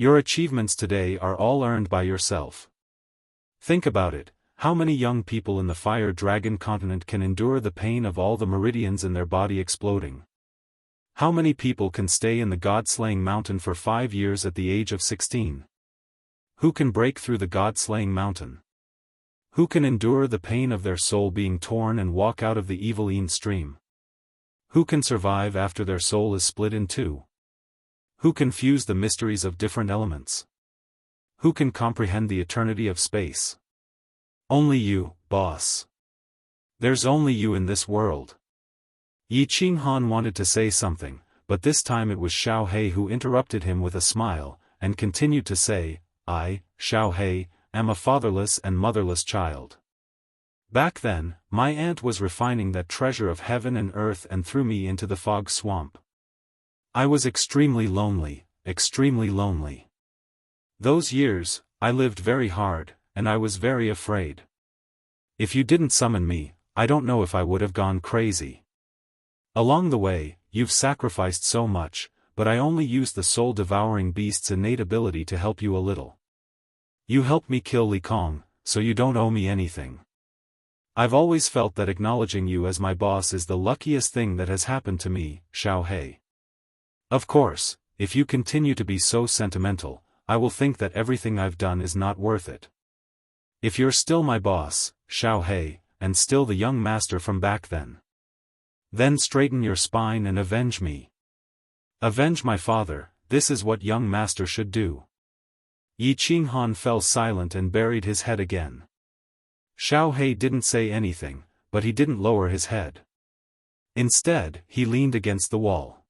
Your achievements today are all earned by yourself. Think about it, how many young people in the Fire Dragon continent can endure the pain of all the meridians in their body exploding? How many people can stay in the God-slaying mountain for 5 years at the age of 16? Who can break through the God-slaying mountain? Who can endure the pain of their soul being torn and walk out of the evil Yin stream? Who can survive after their soul is split in two? Who can fuse the mysteries of different elements? Who can comprehend the eternity of space? Only you, boss. There's only you in this world." Yi Qinghan wanted to say something, but this time it was Xiao He who interrupted him with a smile, and continued to say, "I, Xiao He, am a fatherless and motherless child. Back then, my aunt was refining that treasure of heaven and earth and threw me into the fog swamp. I was extremely lonely, extremely lonely. Those years, I lived very hard, and I was very afraid. If you didn't summon me, I don't know if I would have gone crazy. Along the way, you've sacrificed so much, but I only used the soul-devouring beast's innate ability to help you a little. You helped me kill Li Kong, so you don't owe me anything. I've always felt that acknowledging you as my boss is the luckiest thing that has happened to me, Xiao He. Of course, if you continue to be so sentimental, I will think that everything I've done is not worth it. If you're still my boss, Xiao He, and still the young master from back then straighten your spine and avenge me. Avenge my father, this is what young master should do." Yi Qinghan fell silent and buried his head again. Xiao He didn't say anything, but he didn't lower his head. Instead, he leaned against the wall.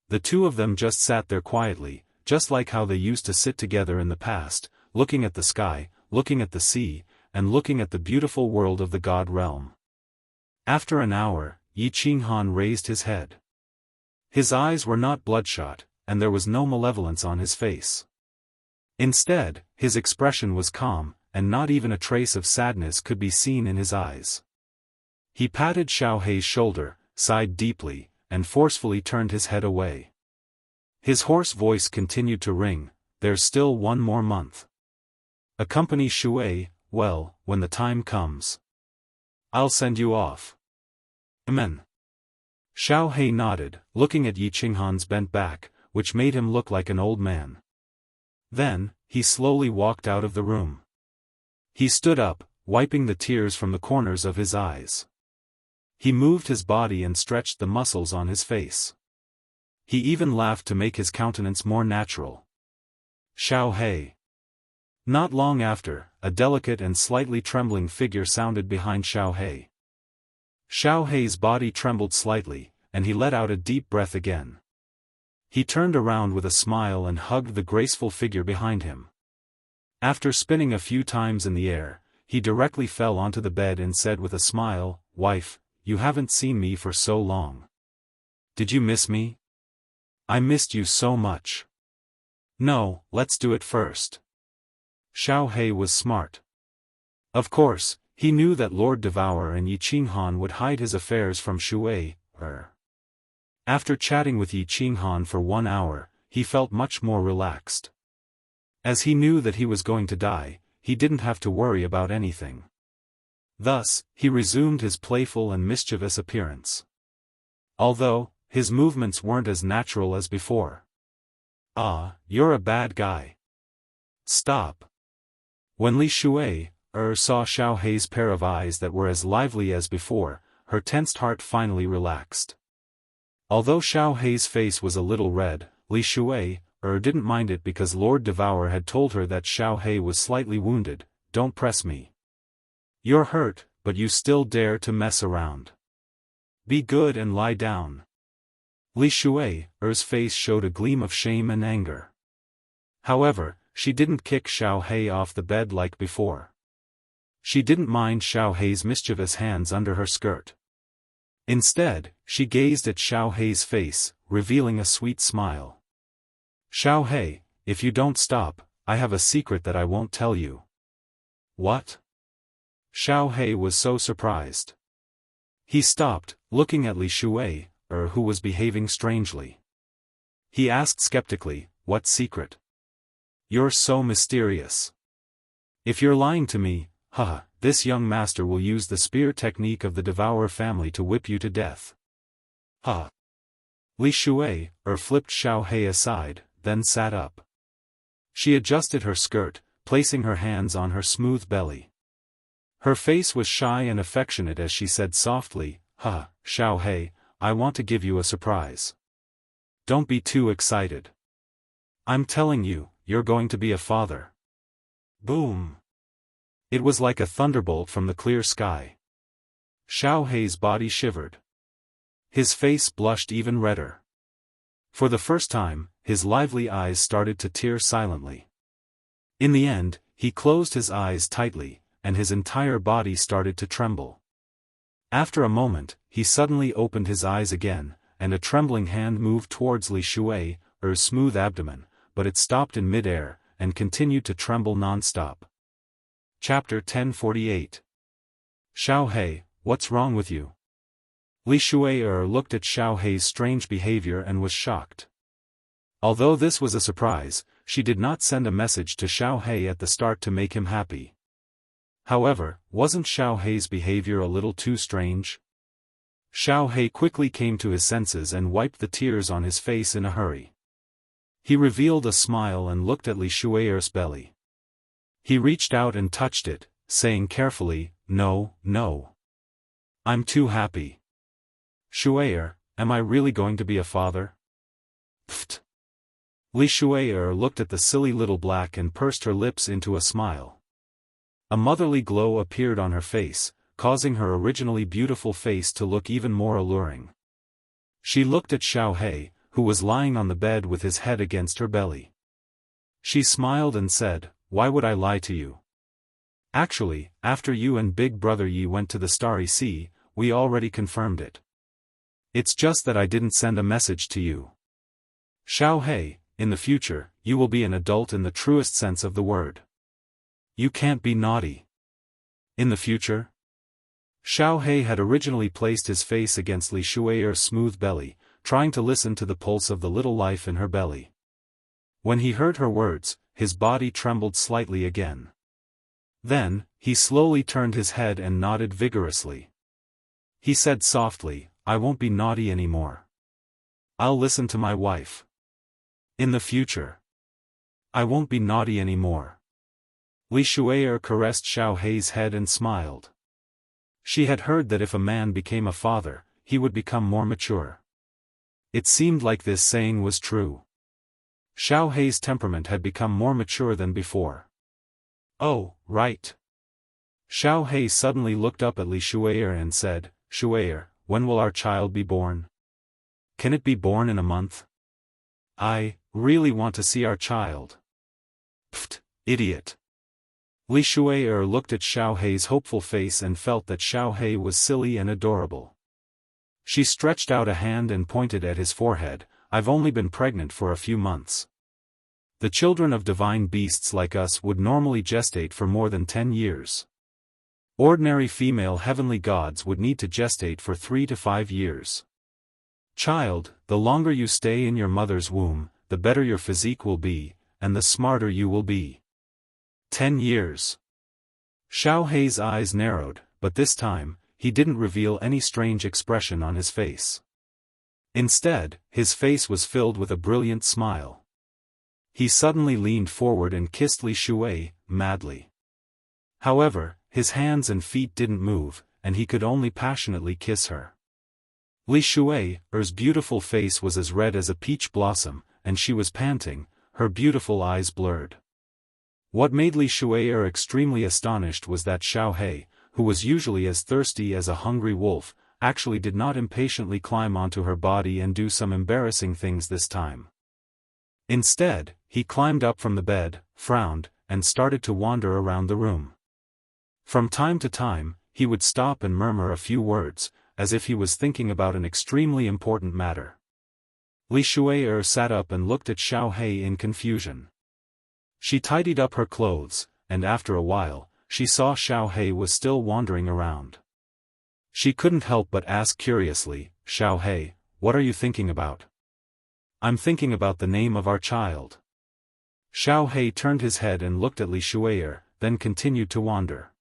The two of them just sat there quietly, just like how they used to sit together in the past, looking at the sky, looking at the sea, and looking at the beautiful world of the God realm. After an hour, Yi Qinghan raised his head. His eyes were not bloodshot, and there was no malevolence on his face. Instead, his expression was calm, and not even a trace of sadness could be seen in his eyes. He patted Xiao He's shoulder, sighed deeply, and forcefully turned his head away. His hoarse voice continued to ring, "There's still 1 more month. Accompany Shui, well, when the time comes. I'll send you off." "Amen." Xiao He nodded, looking at Yi Qinghan's bent back, which made him look like an old man. Then, he slowly walked out of the room. He stood up, wiping the tears from the corners of his eyes. He moved his body and stretched the muscles on his face. He even laughed to make his countenance more natural. Xiao He. Not long after, a delicate and slightly trembling figure sounded behind Xiao He. Xiao He's body trembled slightly, and he let out a deep breath again. He turned around with a smile and hugged the graceful figure behind him. After spinning a few times in the air, he directly fell onto the bed and said with a smile, "Wife, you haven't seen me for so long. Did you miss me? I missed you so much." "No, let's do it first." Xiao He was smart. Of course, he knew that Lord Devourer and Yi Qinghan would hide his affairs from Shui. After chatting with Yi Qinghan for 1 hour, he felt much more relaxed. As he knew that he was going to die, he didn't have to worry about anything. Thus, he resumed his playful and mischievous appearance. Although, his movements weren't as natural as before. "Ah, you're a bad guy. Stop." When Li Shui saw Xiao He's pair of eyes that were as lively as before, her tensed heart finally relaxed. Although Xiao He's face was a little red, Li Shui didn't mind it because Lord Devourer had told her that Xiao He was slightly wounded. "Don't press me. You're hurt, but you still dare to mess around. Be good and lie down." Li Shui's face showed a gleam of shame and anger. However, she didn't kick Xiao Hei off the bed like before. She didn't mind Xiao Hei's mischievous hands under her skirt. Instead, she gazed at Xiao Hei's face, revealing a sweet smile. "Xiao Hei, if you don't stop, I have a secret that I won't tell you." "What?" Xiao Hei was so surprised. He stopped, looking at Li Shui, who was behaving strangely. He asked skeptically, "What secret? You're so mysterious. If you're lying to me, this young master will use the spear technique of the Devourer family to whip you to death." Li Shui, flipped Xiao Hei aside, then sat up. She adjusted her skirt, placing her hands on her smooth belly. Her face was shy and affectionate as she said softly, "Xiao Hei, I want to give you a surprise. Don't be too excited. I'm telling you, you're going to be a father." Boom! It was like a thunderbolt from the clear sky. Xiao Hei's body shivered. His face blushed even redder. For the first time, his lively eyes started to tear silently. In the end, he closed his eyes tightly, and his entire body started to tremble. After a moment, he suddenly opened his eyes again, and a trembling hand moved towards Li Shui's smooth abdomen, but it stopped in mid-air, and continued to tremble non-stop. Chapter 1048. "Xiao Hei, what's wrong with you?" Li Shui looked at Xiao Hei's strange behavior and was shocked. Although this was a surprise, she did not send a message to Xiao Hei at the start to make him happy. However, wasn't Xiao Hei's behavior a little too strange? Xiao Hei quickly came to his senses and wiped the tears on his face in a hurry. He revealed a smile and looked at Li Shui's belly. He reached out and touched it, saying carefully, "No, no. I'm too happy. Shui, am I really going to be a father?" Pfft. Li Shui looked at the silly little black and pursed her lips into a smile. A motherly glow appeared on her face, causing her originally beautiful face to look even more alluring. She looked at Xiao Hei, who was lying on the bed with his head against her belly. She smiled and said, "Why would I lie to you? Actually, after you and Big Brother Yi went to the Starry Sea, we already confirmed it. It's just that I didn't send a message to you. Xiao Hei, in the future, you will be an adult in the truest sense of the word. You can't be naughty." In the future? Xiao Hei had originally placed his face against Li Shui's smooth belly, trying to listen to the pulse of the little life in her belly. When he heard her words, his body trembled slightly again. Then, he slowly turned his head and nodded vigorously. He said softly, "I won't be naughty anymore. I'll listen to my wife. In the future, I won't be naughty anymore." Li Shui caressed Xiao Hei's head and smiled. She had heard that if a man became a father, he would become more mature. It seemed like this saying was true. Xiao Hei's temperament had become more mature than before. "Oh, right." Xiao Hei suddenly looked up at Li Shui and said, "Shui, when will our child be born? Can it be born in a month? I really want to see our child." Pfft, idiot. Li Shui looked at Xiao Hei's hopeful face and felt that Xiao Hei was silly and adorable. She stretched out a hand and pointed at his forehead, "I've only been pregnant for a few months. The children of divine beasts like us would normally gestate for more than 10 years. Ordinary female heavenly gods would need to gestate for 3 to 5 years. Child, the longer you stay in your mother's womb, the better your physique will be, and the smarter you will be. 10 years. Xiao Hei's eyes narrowed, but this time, he didn't reveal any strange expression on his face. Instead, his face was filled with a brilliant smile. He suddenly leaned forward and kissed Li Shui, madly. However, his hands and feet didn't move, and he could only passionately kiss her. Li Shui's beautiful face was as red as a peach blossom, and she was panting, her beautiful eyes blurred. What made Li Shui extremely astonished was that Xiao Hei, who was usually as thirsty as a hungry wolf, actually did not impatiently climb onto her body and do some embarrassing things this time. Instead, he climbed up from the bed, frowned, and started to wander around the room. From time to time, he would stop and murmur a few words, as if he was thinking about an extremely important matter. Li Shuai sat up and looked at Xiao He in confusion. She tidied up her clothes, and after a while, she saw Xiao He was still wandering around. She couldn't help but ask curiously, "Xiao He, what are you thinking about?" "I'm thinking about the name of our child." Xiao He turned his head and looked at Li Shuai, then continued to wander.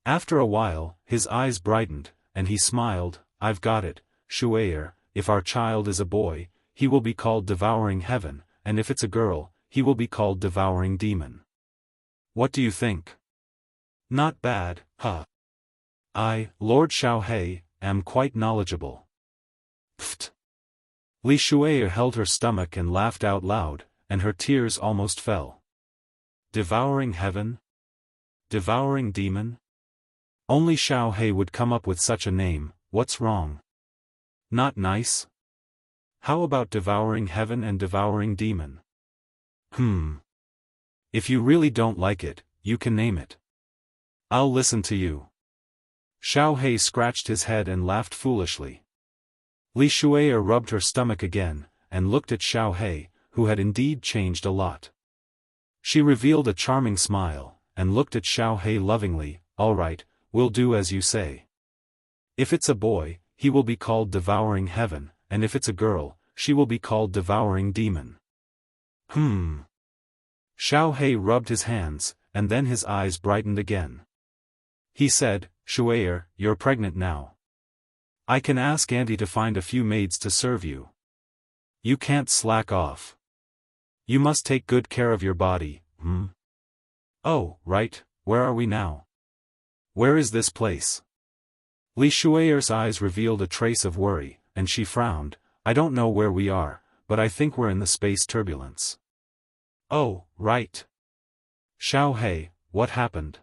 After a while, his eyes brightened, and he smiled. "I've got it, Shuai, if our child is a boy, he will be called Devouring Heaven, and if it's a girl, he will be called Devouring Demon. What do you think?" "Not bad, huh? I, Lord Xiao He, am quite knowledgeable." Pfft. Li Shuai held her stomach and laughed out loud, and her tears almost fell. Devouring Heaven? Devouring Demon? Only Xiao He would come up with such a name. What's wrong? Not nice? How about Devouring Heaven and Devouring Demon? If you really don't like it, you can name it. I'll listen to you. Xiao He scratched his head and laughed foolishly. Li Shuai rubbed her stomach again, and looked at Xiao He, who had indeed changed a lot. She revealed a charming smile, and looked at Xiao He lovingly. "All right, we'll do as you say. If it's a boy, he will be called Devouring Heaven, and if it's a girl, she will be called Devouring Demon." Xiao He rubbed his hands, and then his eyes brightened again. He said, "Shuai, you're pregnant now. I can ask Auntie to find a few maids to serve you. You can't slack off. You must take good care of your body, Oh, right, where are we now? Where is this place?" Li Shuai's eyes revealed a trace of worry, and she frowned. "I don't know where we are, but I think we're in the space turbulence." "Oh, right. Xiao He, what happened?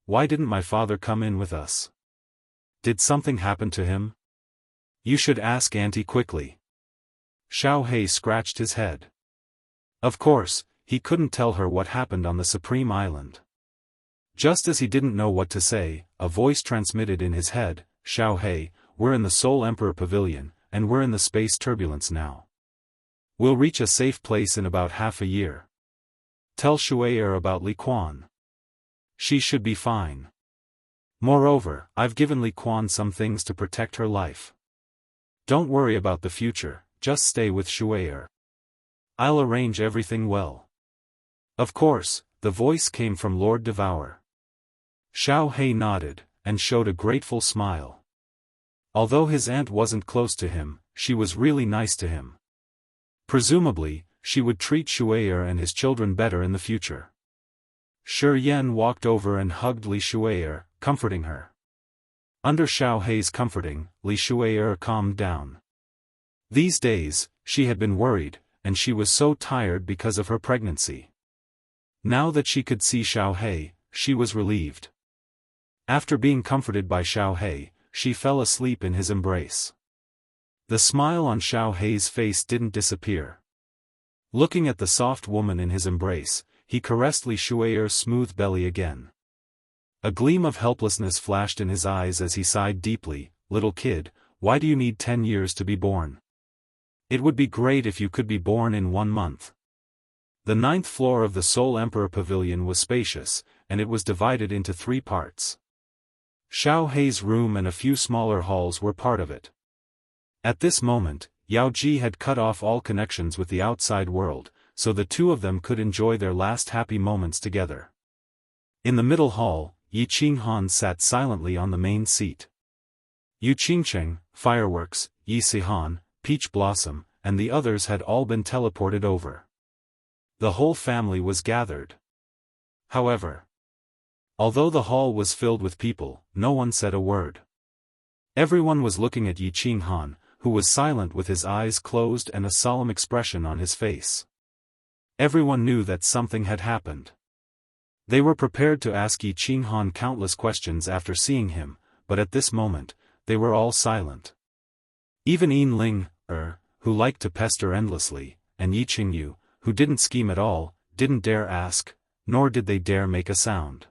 Why didn't my father come in with us? Did something happen to him? You should ask Auntie quickly." Xiao He scratched his head. Of course, he couldn't tell her what happened on the Supreme Island. Just as he didn't know what to say, a voice transmitted in his head, "Xiao He, we're in the Soul Emperor Pavilion, and we're in the space turbulence now. We'll reach a safe place in about half a year. Tell Shuai about Li Quan. She should be fine. Moreover, I've given Li Quan some things to protect her life. Don't worry about the future, just stay with Shuai. I'll arrange everything well." Of course, the voice came from Lord Devour. Xiao He nodded, and showed a grateful smile. Although his aunt wasn't close to him, she was really nice to him. Presumably, she would treat Shuai and his children better in the future. Shi Yan walked over and hugged Li Shuai, comforting her. Under Xiao He's comforting, Li Shuai calmed down. These days, she had been worried, and she was so tired because of her pregnancy. Now that she could see Xiao He, she was relieved. After being comforted by Xiao He, she fell asleep in his embrace. The smile on Xiao He's face didn't disappear. Looking at the soft woman in his embrace, he caressed Li Shuai's smooth belly again. A gleam of helplessness flashed in his eyes as he sighed deeply. "Little kid, why do you need 10 years to be born? It would be great if you could be born in 1 month." The 9th floor of the Soul Emperor Pavilion was spacious, and it was divided into 3 parts. Xiao He's room and a few smaller halls were part of it. At this moment, Yao Ji had cut off all connections with the outside world, so the two of them could enjoy their last happy moments together. In the middle hall, Yi Qinghan sat silently on the main seat. Yu Qingcheng, Fireworks, Yi Sihan, Peach Blossom, and the others had all been teleported over. The whole family was gathered. However, although the hall was filled with people, no one said a word. Everyone was looking at Yi Qinghan, who was silent with his eyes closed and a solemn expression on his face. Everyone knew that something had happened. They were prepared to ask Yi Qinghan countless questions after seeing him, but at this moment, they were all silent. Even Yin Ling, who liked to pester endlessly, and Yi Qingyu, who didn't scheme at all, didn't dare ask, nor did they dare make a sound.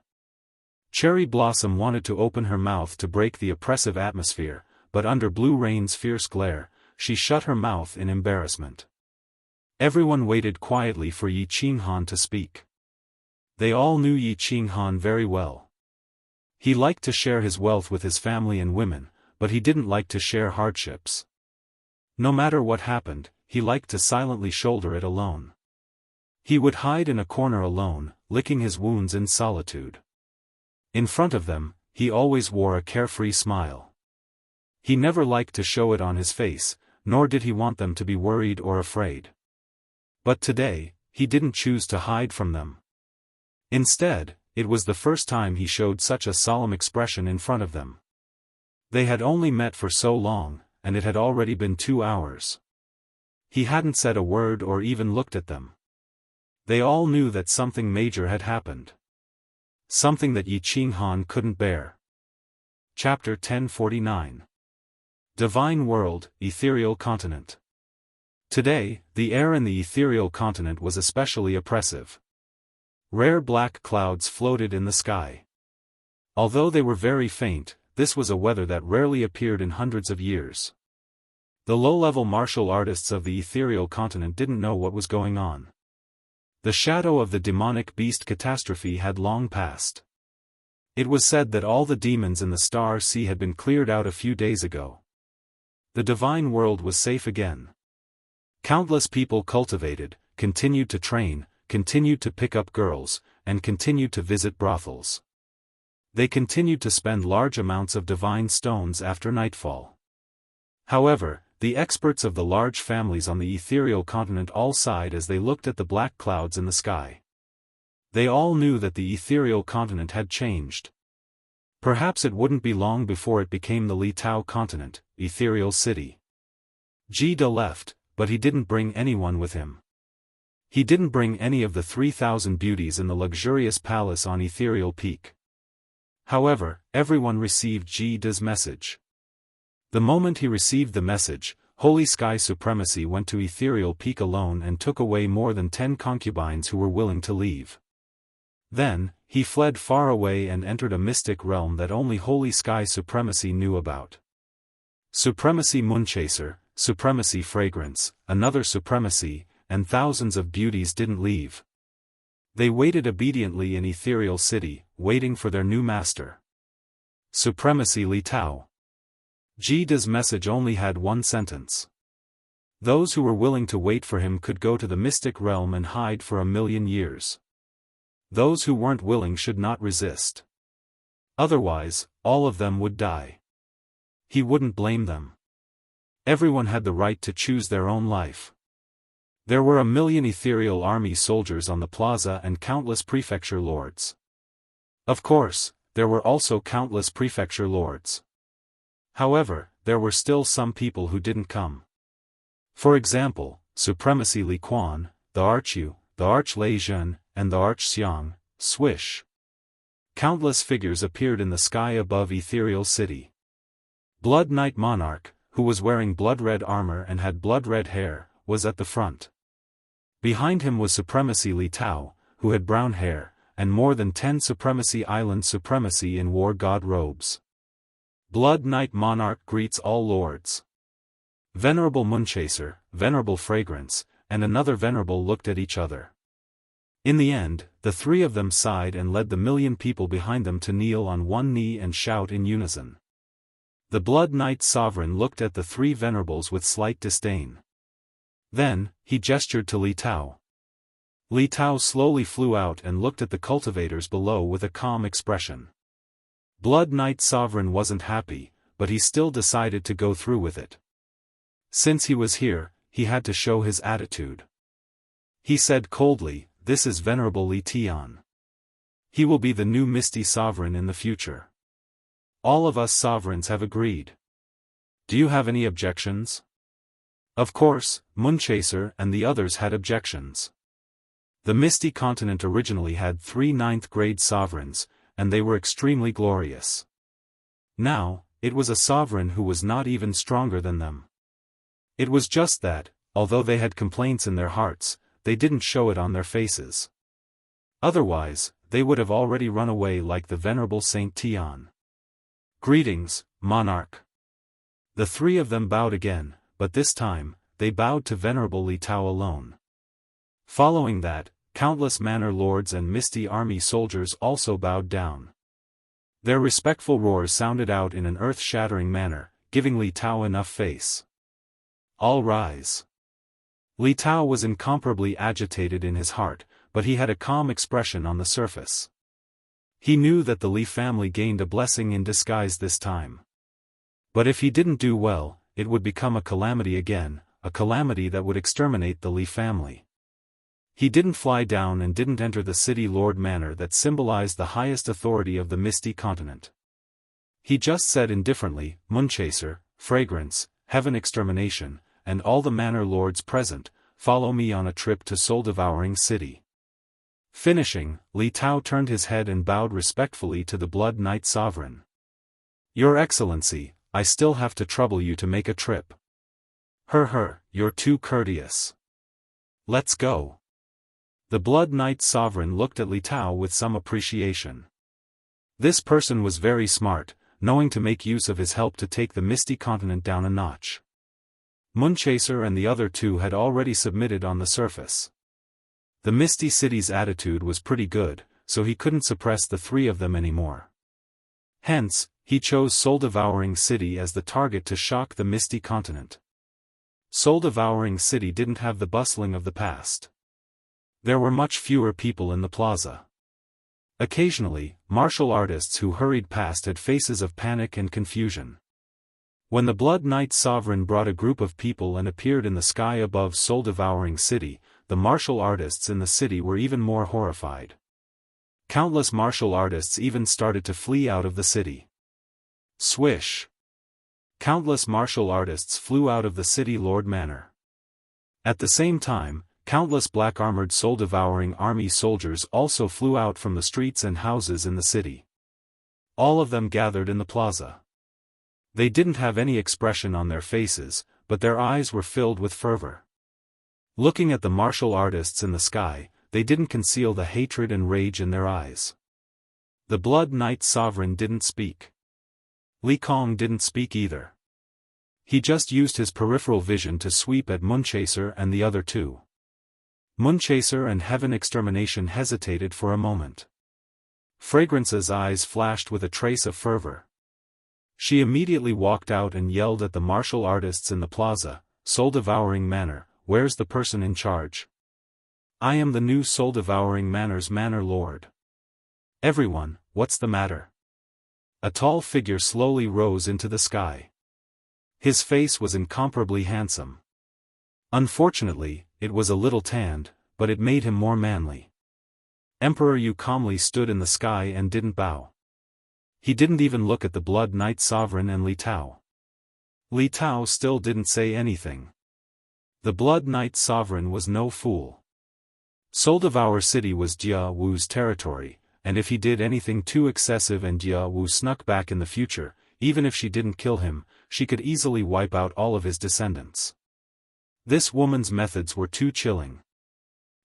Cherry Blossom wanted to open her mouth to break the oppressive atmosphere, but under Blue Rain's fierce glare, she shut her mouth in embarrassment. Everyone waited quietly for Yi Qinghan to speak. They all knew Yi Qinghan very well. He liked to share his wealth with his family and women, but he didn't like to share hardships. No matter what happened, he liked to silently shoulder it alone. He would hide in a corner alone, licking his wounds in solitude. In front of them, he always wore a carefree smile. He never liked to show it on his face, nor did he want them to be worried or afraid. But today, he didn't choose to hide from them. Instead, it was the first time he showed such a solemn expression in front of them. They had only met for so long, and it had already been 2 hours. He hadn't said a word or even looked at them. They all knew that something major had happened. Something that Yi Qinghan couldn't bear. Chapter 1049. Divine World, Ethereal Continent. Today, the air in the ethereal continent was especially oppressive. Rare black clouds floated in the sky. Although they were very faint, this was a weather that rarely appeared in hundreds of years. The low-level martial artists of the ethereal continent didn't know what was going on. The shadow of the demonic beast catastrophe had long passed. It was said that all the demons in the Star Sea had been cleared out a few days ago. The divine world was safe again. Countless people cultivated, continued to train, continued to pick up girls, and continued to visit brothels. They continued to spend large amounts of divine stones after nightfall. However, the experts of the large families on the ethereal continent all sighed as they looked at the black clouds in the sky. They all knew that the ethereal continent had changed. Perhaps it wouldn't be long before it became the Li Tao continent, ethereal city. Ji De left, but he didn't bring anyone with him. He didn't bring any of the 3,000 beauties in the luxurious palace on Ethereal Peak. However, everyone received Ji De's message. The moment he received the message, Holy Sky Supremacy went to Ethereal Peak alone and took away more than 10 concubines who were willing to leave. Then, he fled far away and entered a mystic realm that only Holy Sky Supremacy knew about. Supremacy Moonchaser, Supremacy Fragrance, another Supremacy, and thousands of beauties didn't leave. They waited obediently in Ethereal City, waiting for their new master. Supremacy Li Tao. Ji De's message only had one sentence. Those who were willing to wait for him could go to the mystic realm and hide for 1,000,000 years. Those who weren't willing should not resist. Otherwise, all of them would die. He wouldn't blame them. Everyone had the right to choose their own life. There were 1,000,000 ethereal army soldiers on the plaza and countless prefecture lords. Of course, there were also countless prefecture lords. However, there were still some people who didn't come. For example, Supremacy Li Quan, the Archu, the Arch Lei Zhen, and the Arch Xiang, Swish. Countless figures appeared in the sky above Ethereal City. Blood Knight Monarch, who was wearing blood-red armor and had blood-red hair, was at the front. Behind him was Supremacy Li Tao, who had brown hair, and more than 10 Supremacy Island Supremacy in War God robes. Blood Knight Monarch greets all lords. Venerable Moonchaser, Venerable Fragrance, and another Venerable looked at each other. In the end, the three of them sighed and led the 1,000,000 people behind them to kneel on one knee and shout in unison. The Blood Knight Sovereign looked at the three Venerables with slight disdain. Then, he gestured to Li Tao. Li Tao slowly flew out and looked at the cultivators below with a calm expression. Blood Knight Sovereign wasn't happy, but he still decided to go through with it. Since he was here, he had to show his attitude. He said coldly, "This is Venerable Li Tian. He will be the new Misty Sovereign in the future. All of us sovereigns have agreed. Do you have any objections?" Of course, Moonchaser and the others had objections. The Misty Continent originally had 3 9th-grade sovereigns, and they were extremely glorious. Now, it was a sovereign who was not even stronger than them. It was just that, although they had complaints in their hearts, they didn't show it on their faces. Otherwise, they would have already run away like the venerable Saint Tian. Greetings, monarch. The three of them bowed again, but this time, they bowed to venerable Li Tao alone. Following that, countless manor lords and misty army soldiers also bowed down. Their respectful roars sounded out in an earth-shattering manner, giving Li Tao enough face. All rise. Li Tao was incomparably agitated in his heart, but he had a calm expression on the surface. He knew that the Li family gained a blessing in disguise this time. But if he didn't do well, it would become a calamity again, a calamity that would exterminate the Li family. He didn't fly down and didn't enter the city lord manor that symbolized the highest authority of the misty continent. He just said indifferently, Moonchaser, Fragrance, Heaven Extermination, and all the manor lords present, follow me on a trip to soul-devouring city. Finishing, Li Tao turned his head and bowed respectfully to the Blood Knight Sovereign. Your Excellency, I still have to trouble you to make a trip. You're too courteous. Let's go. The Blood Knight Sovereign looked at Li Tao with some appreciation. This person was very smart, knowing to make use of his help to take the misty continent down a notch. Moonchaser and the other two had already submitted on the surface. The Misty City's attitude was pretty good, so he couldn't suppress the three of them anymore. Hence, he chose Soul-Devouring City as the target to shock the Misty Continent. Soul-Devouring City didn't have the bustling of the past. There were much fewer people in the plaza. Occasionally, martial artists who hurried past had faces of panic and confusion. When the Blood Knight Sovereign brought a group of people and appeared in the sky above Soul-Devouring City, the martial artists in the city were even more horrified. Countless martial artists even started to flee out of the city. Swish! Countless martial artists flew out of the city lord manor. At the same time, countless black-armored soul-devouring army soldiers also flew out from the streets and houses in the city. All of them gathered in the plaza. They didn't have any expression on their faces, but their eyes were filled with fervor. Looking at the martial artists in the sky, they didn't conceal the hatred and rage in their eyes. The Blood Knight Sovereign didn't speak. Li Kong didn't speak either. He just used his peripheral vision to sweep at Moonchaser and the other two. Moonchaser and Heaven Extermination hesitated for a moment. Fragrance's eyes flashed with a trace of fervor. She immediately walked out and yelled at the martial artists in the plaza, Soul-Devouring Manor, where's the person in charge? I am the new Soul-Devouring Manor's manor lord. Everyone, what's the matter? A tall figure slowly rose into the sky. His face was incomparably handsome. Unfortunately, it was a little tanned, but it made him more manly. Emperor Yu calmly stood in the sky and didn't bow. He didn't even look at the Blood Knight Sovereign and Li Tao. Li Tao still didn't say anything. The Blood Knight Sovereign was no fool. Soul-Devour City was Jianghu's territory, and if he did anything too excessive and Jianghu snuck back in the future, even if she didn't kill him, she could easily wipe out all of his descendants. This woman's methods were too chilling.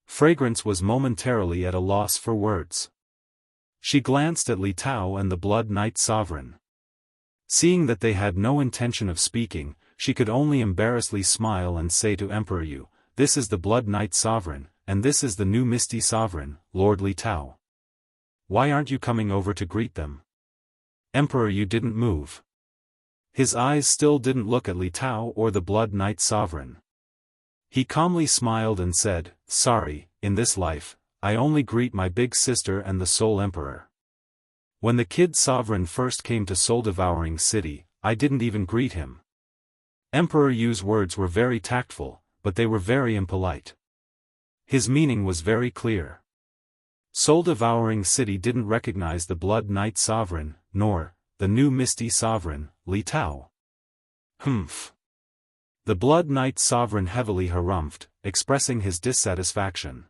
Fragrance was momentarily at a loss for words. She glanced at Li Tao and the Blood Knight Sovereign. Seeing that they had no intention of speaking, she could only embarrassedly smile and say to Emperor Yu, this is the Blood Knight Sovereign, and this is the new Misty Sovereign, Lord Li Tao. Why aren't you coming over to greet them? Emperor Yu didn't move. His eyes still didn't look at Li Tao or the Blood Knight Sovereign. He calmly smiled and said, sorry, in this life, I only greet my big sister and the Soul Emperor. When the Kid Sovereign first came to Soul-Devouring City, I didn't even greet him. Emperor Yu's words were very tactful, but they were very impolite. His meaning was very clear. Soul-Devouring City didn't recognize the Blood Knight Sovereign, nor the new Misty Sovereign, Li Tao. Humph. The Blood Knight Sovereign heavily harumphed, expressing his dissatisfaction.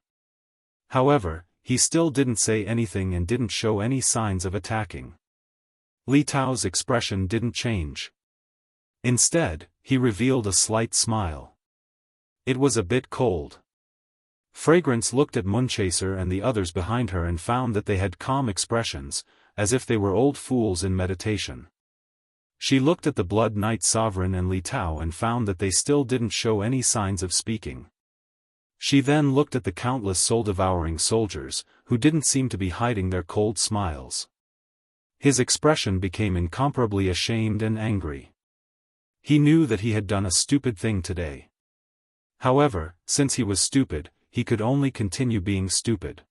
However, he still didn't say anything and didn't show any signs of attacking. Li Tao's expression didn't change. Instead, he revealed a slight smile. It was a bit cold. Fragrance looked at Moonchaser and the others behind her and found that they had calm expressions, as if they were old fools in meditation. She looked at the Blood Knight Sovereign and Li Tao and found that they still didn't show any signs of speaking. She then looked at the countless soul-devouring soldiers, who didn't seem to be hiding their cold smiles. His expression became incomparably ashamed and angry. He knew that he had done a stupid thing today. However, since he was stupid, he could only continue being stupid.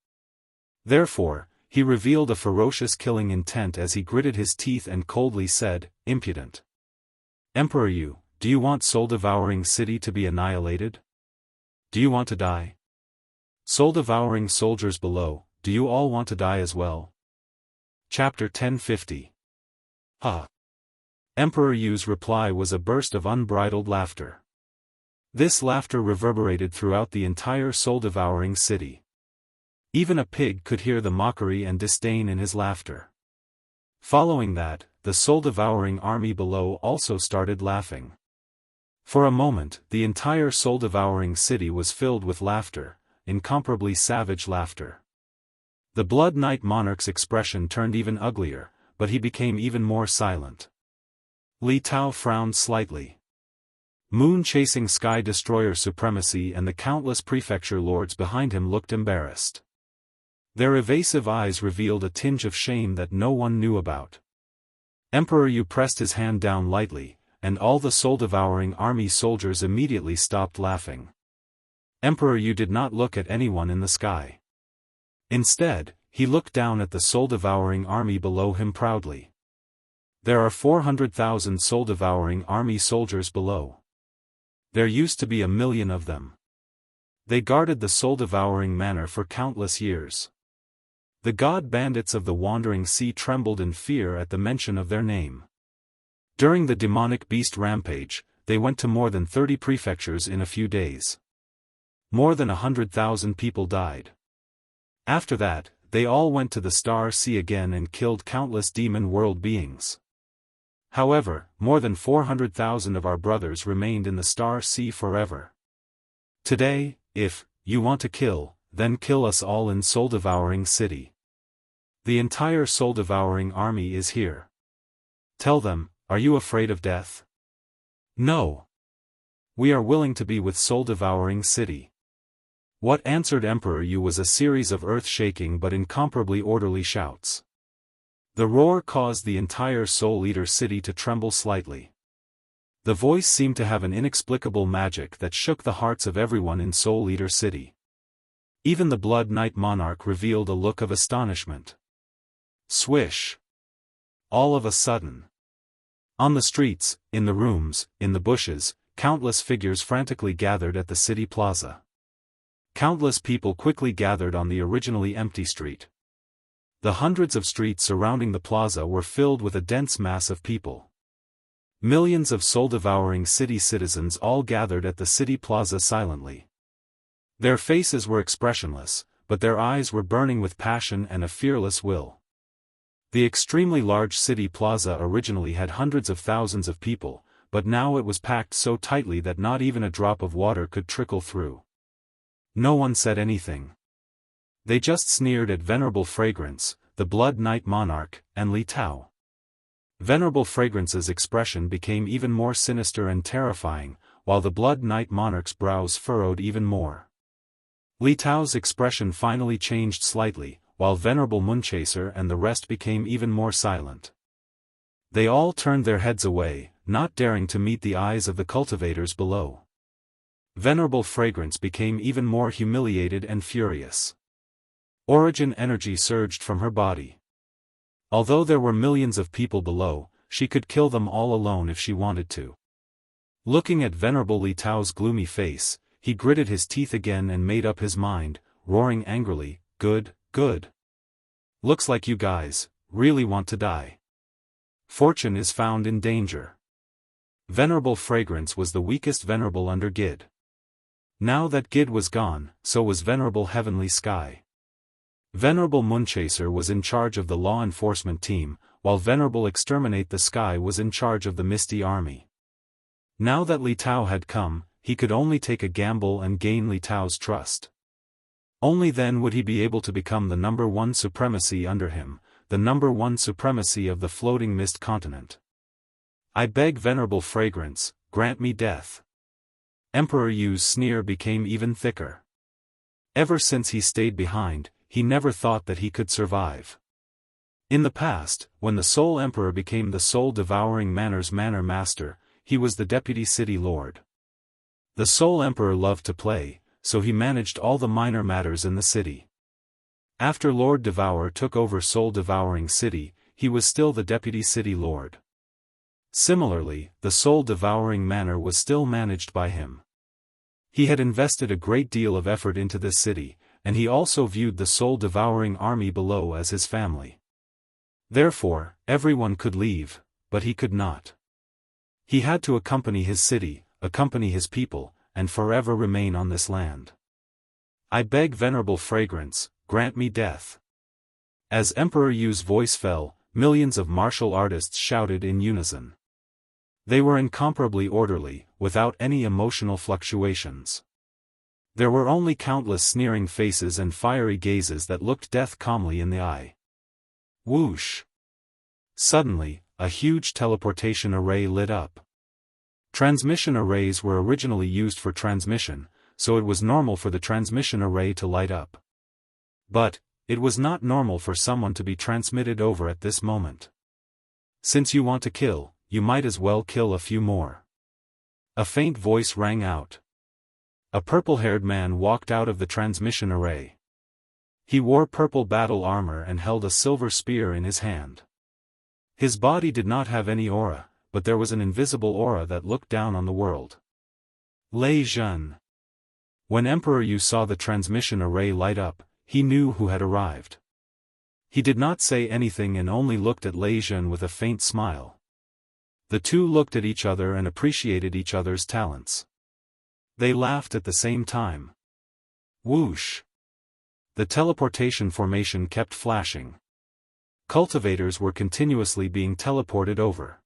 Therefore, he revealed a ferocious killing intent as he gritted his teeth and coldly said, "Impudent. Emperor Yu, do you want soul-devouring city to be annihilated? Do you want to die? Soul-devouring soldiers below, do you all want to die as well?" Chapter 1050. Emperor Yu's reply was a burst of unbridled laughter. This laughter reverberated throughout the entire soul-devouring city. Even a pig could hear the mockery and disdain in his laughter. Following that, the soul-devouring army below also started laughing. For a moment, the entire soul-devouring city was filled with laughter, incomparably savage laughter. The Blood Knight monarch's expression turned even uglier, but he became even more silent. Li Tao frowned slightly. Moon-chasing Sky Destroyer supremacy and the countless prefecture lords behind him looked embarrassed. Their evasive eyes revealed a tinge of shame that no one knew about. Emperor Yu pressed his hand down lightly, and all the soul-devouring army soldiers immediately stopped laughing. Emperor Yu did not look at anyone in the sky. Instead, he looked down at the soul-devouring army below him proudly. There are 400,000 soul-devouring army soldiers below. There used to be 1 million of them. They guarded the soul-devouring manor for countless years. The god bandits of the Wandering Sea trembled in fear at the mention of their name. During the demonic beast rampage, they went to more than 30 prefectures in a few days. More than 100,000 people died. After that, they all went to the Star Sea again and killed countless demon world beings. However, more than 400,000 of our brothers remained in the Star Sea forever. Today, if you want to kill, then kill us all in soul-devouring city. The entire soul-devouring army is here. Tell them, are you afraid of death? No. We are willing to be with soul-devouring city. What answered Emperor Yu was a series of earth-shaking but incomparably orderly shouts. The roar caused the entire Soul Eater city to tremble slightly. The voice seemed to have an inexplicable magic that shook the hearts of everyone in Soul Eater city. Even the Blood Knight monarch revealed a look of astonishment. Swish! All of a sudden. On the streets, in the rooms, in the bushes, countless figures frantically gathered at the city plaza. Countless people quickly gathered on the originally empty street. The hundreds of streets surrounding the plaza were filled with a dense mass of people. Millions of soul-devouring city citizens all gathered at the city plaza silently. Their faces were expressionless, but their eyes were burning with passion and a fearless will. The extremely large city plaza originally had hundreds of thousands of people, but now it was packed so tightly that not even a drop of water could trickle through. No one said anything. They just sneered at Venerable Fragrance, the Blood Knight monarch, and Li Tao. Venerable Fragrance's expression became even more sinister and terrifying, while the Blood Knight monarch's brows furrowed even more. Li Tao's expression finally changed slightly, while Venerable Moonchaser and the rest became even more silent. They all turned their heads away, not daring to meet the eyes of the cultivators below. Venerable Fragrance became even more humiliated and furious. Origin energy surged from her body. Although there were millions of people below, she could kill them all alone if she wanted to. Looking at Venerable Li Tao's gloomy face, he gritted his teeth again and made up his mind, roaring angrily, "Good, good. Looks like you guys really want to die. Fortune is found in danger." Venerable Fragrance was the weakest venerable under Gid. Now that Gid was gone, so was Venerable Heavenly Sky. Venerable Moonchaser was in charge of the law enforcement team, while Venerable Exterminate the Sky was in charge of the Misty Army. Now that Li Tao had come, he could only take a gamble and gain Li Tao's trust. Only then would he be able to become the number one supremacy under him, the number one supremacy of the floating mist continent. I beg Venerable Fragrance, grant me death. Emperor Yu's sneer became even thicker. Ever since he stayed behind, he never thought that he could survive. In the past, when the Soul Emperor became the soul-devouring manor master, he was the deputy city lord. The Soul Emperor loved to play, so he managed all the minor matters in the city. After Lord Devourer took over soul-devouring city, he was still the deputy city lord. Similarly, the soul-devouring manor was still managed by him. He had invested a great deal of effort into this city, and he also viewed the soul-devouring army below as his family. Therefore, everyone could leave, but he could not. He had to accompany his city, accompany his people, and forever remain on this land. I beg Venerable Fragrance, grant me death. As Emperor Yu's voice fell, millions of martial artists shouted in unison. They were incomparably orderly, without any emotional fluctuations. There were only countless sneering faces and fiery gazes that looked death calmly in the eye. Whoosh! Suddenly, a huge teleportation array lit up. Transmission arrays were originally used for transmission, so it was normal for the transmission array to light up. But, it was not normal for someone to be transmitted over at this moment. Since you want to kill, you might as well kill a few more. A faint voice rang out. A purple-haired man walked out of the transmission array. He wore purple battle armor and held a silver spear in his hand. His body did not have any aura, but there was an invisible aura that looked down on the world. Lei Zhen. When Emperor Yu saw the transmission array light up, he knew who had arrived. He did not say anything and only looked at Lei Zhen with a faint smile. The two looked at each other and appreciated each other's talents. They laughed at the same time. Whoosh! The teleportation formation kept flashing. Cultivators were continuously being teleported over.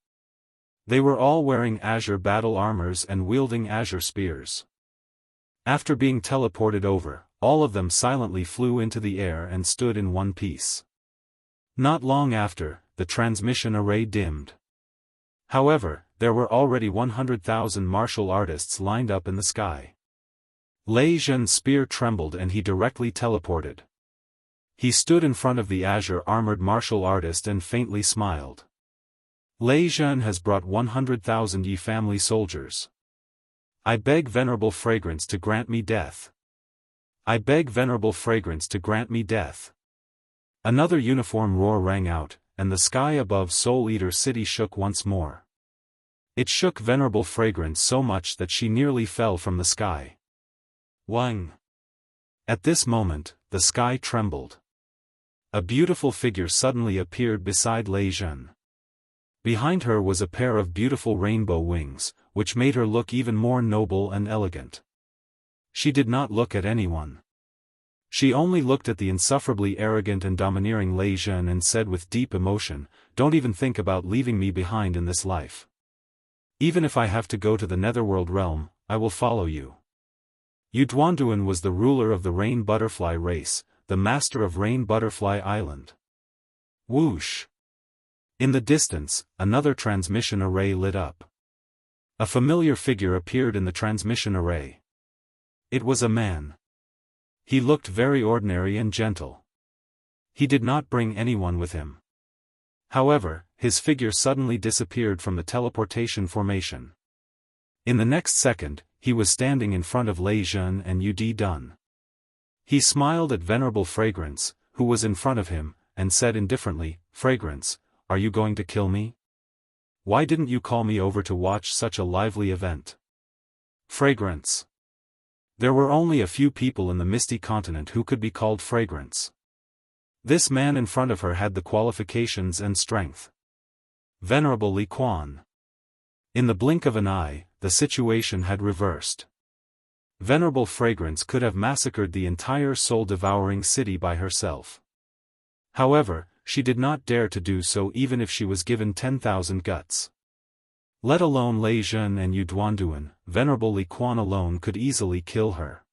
They were all wearing azure battle armors and wielding azure spears. After being teleported over, all of them silently flew into the air and stood in one piece. Not long after, the transmission array dimmed. However, there were already 100,000 martial artists lined up in the sky. Lei Zhen's spear trembled and he directly teleported. He stood in front of the azure-armored martial artist and faintly smiled. Lei Zhen has brought 100,000 Yi family soldiers. I beg Venerable Fragrance to grant me death. I beg Venerable Fragrance to grant me death. Another uniform roar rang out, and the sky above Soul Eater City shook once more. It shook Venerable Fragrance so much that she nearly fell from the sky. Wang! At this moment, the sky trembled. A beautiful figure suddenly appeared beside Lei Zhen. Behind her was a pair of beautiful rainbow wings, which made her look even more noble and elegant. She did not look at anyone. She only looked at the insufferably arrogant and domineering Lei Zhen and said with deep emotion, "Don't even think about leaving me behind in this life. Even if I have to go to the netherworld realm, I will follow you." Yu Duanduan was the ruler of the Rain Butterfly race, the master of Rain Butterfly Island. Whoosh! In the distance, another transmission array lit up. A familiar figure appeared in the transmission array. It was a man. He looked very ordinary and gentle. He did not bring anyone with him. However, his figure suddenly disappeared from the teleportation formation. In the next second, he was standing in front of Lei Zhen and Yu Dun. He smiled at Venerable Fragrance, who was in front of him, and said indifferently, "Fragrance, are you going to kill me? Why didn't you call me over to watch such a lively event?" Fragrance. There were only a few people in the Misty Continent who could be called Fragrance. This man in front of her had the qualifications and strength. Venerable Li Quan. In the blink of an eye, the situation had reversed. Venerable Fragrance could have massacred the entire soul-devouring city by herself. However, she did not dare to do so even if she was given 10,000 guts. Let alone Lei Zhen and Yu Duanduan, Venerable Li Quan alone could easily kill her.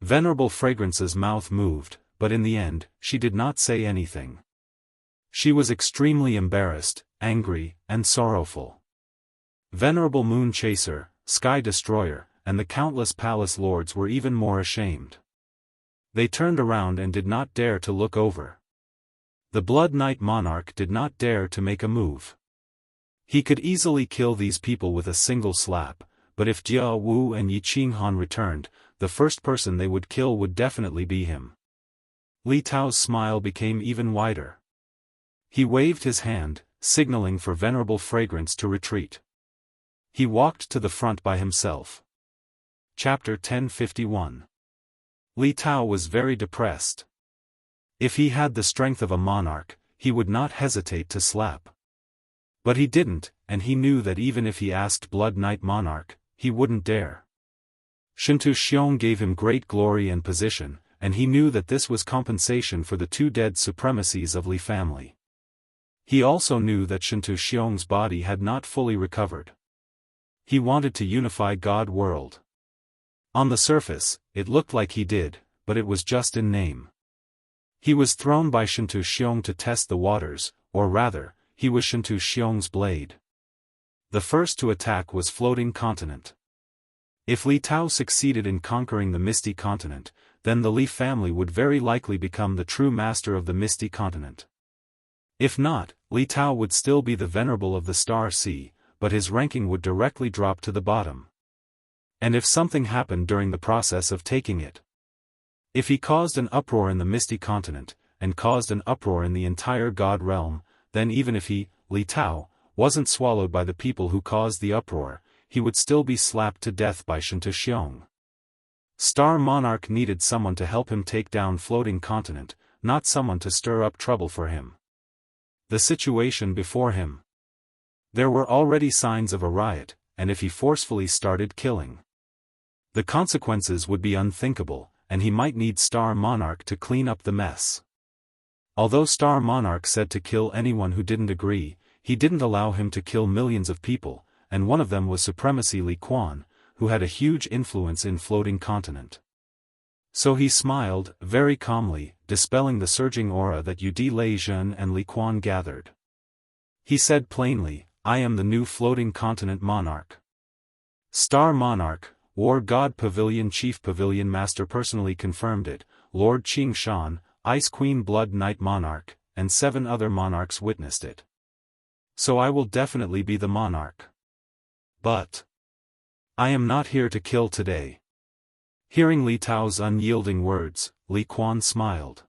Venerable Fragrance's mouth moved, but in the end, she did not say anything. She was extremely embarrassed, angry, and sorrowful. Venerable Moon Chaser, Sky Destroyer, and the countless palace lords were even more ashamed. They turned around and did not dare to look over. The Blood Knight Monarch did not dare to make a move. He could easily kill these people with a single slap, but if Jianghu and Yi Qinghan returned, the first person they would kill would definitely be him. Li Tao's smile became even wider. He waved his hand, signaling for Venerable Fragrance to retreat. He walked to the front by himself. Chapter 1051. Li Tao was very depressed. If he had the strength of a monarch, he would not hesitate to slap. But he didn't, and he knew that even if he asked Blood Knight Monarch, he wouldn't dare. Shintu Xiong gave him great glory and position, and he knew that this was compensation for the 2 dead supremacies of Li family. He also knew that Shintu Xiong's body had not fully recovered. He wanted to unify God world. On the surface, it looked like he did, but it was just in name. He was thrown by Shintu Xiong to test the waters, or rather, he was Shintu Xiong's blade. The first to attack was Floating Continent. If Li Tao succeeded in conquering the Misty Continent, then the Li family would very likely become the true master of the Misty Continent. If not, Li Tao would still be the venerable of the Star Sea, but his ranking would directly drop to the bottom. And if something happened during the process of taking it? If he caused an uproar in the Misty Continent, and caused an uproar in the entire God realm, then even if he, Li Tao, wasn't swallowed by the people who caused the uproar, he would still be slapped to death by Shintu Xiong. Star Monarch needed someone to help him take down Floating Continent, not someone to stir up trouble for him. The situation before him. There were already signs of a riot, and if he forcefully started killing, the consequences would be unthinkable, and he might need Star Monarch to clean up the mess. Although Star Monarch said to kill anyone who didn't agree, he didn't allow him to kill millions of people, and one of them was Supremacy Li Quan, who had a huge influence in Floating Continent. So he smiled, very calmly, dispelling the surging aura that Yudi Leijun and Li Quan gathered. He said plainly, I am the new Floating Continent Monarch. Star Monarch, War God Pavilion Chief Pavilion Master personally confirmed it, Lord Qing Shan, Ice Queen Blood Knight Monarch, and 7 other monarchs witnessed it. So I will definitely be the monarch. But I am not here to kill today. Hearing Li Tao's unyielding words, Li Quan smiled.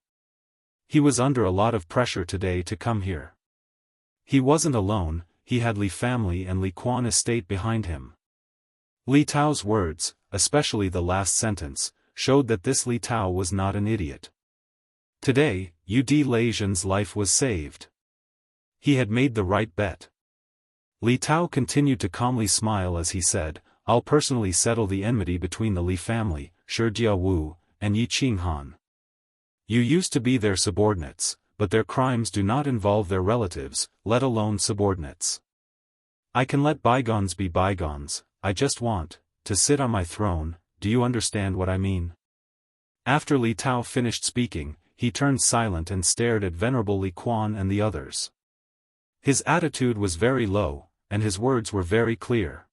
He was under a lot of pressure today to come here. He wasn't alone, he had Li family and Li Quan estate behind him. Li Tao's words, especially the last sentence, showed that this Li Tao was not an idiot. Today, Yudi Leijun's life was saved. He had made the right bet. Li Tao continued to calmly smile as he said, I'll personally settle the enmity between the Li family, Shi Jiawu, and Yi Qinghan. You used to be their subordinates, but their crimes do not involve their relatives, let alone subordinates. I can let bygones be bygones, I just want to sit on my throne, do you understand what I mean? After Li Tao finished speaking, he turned silent and stared at Venerable Li Quan and the others. His attitude was very low, and his words were very clear.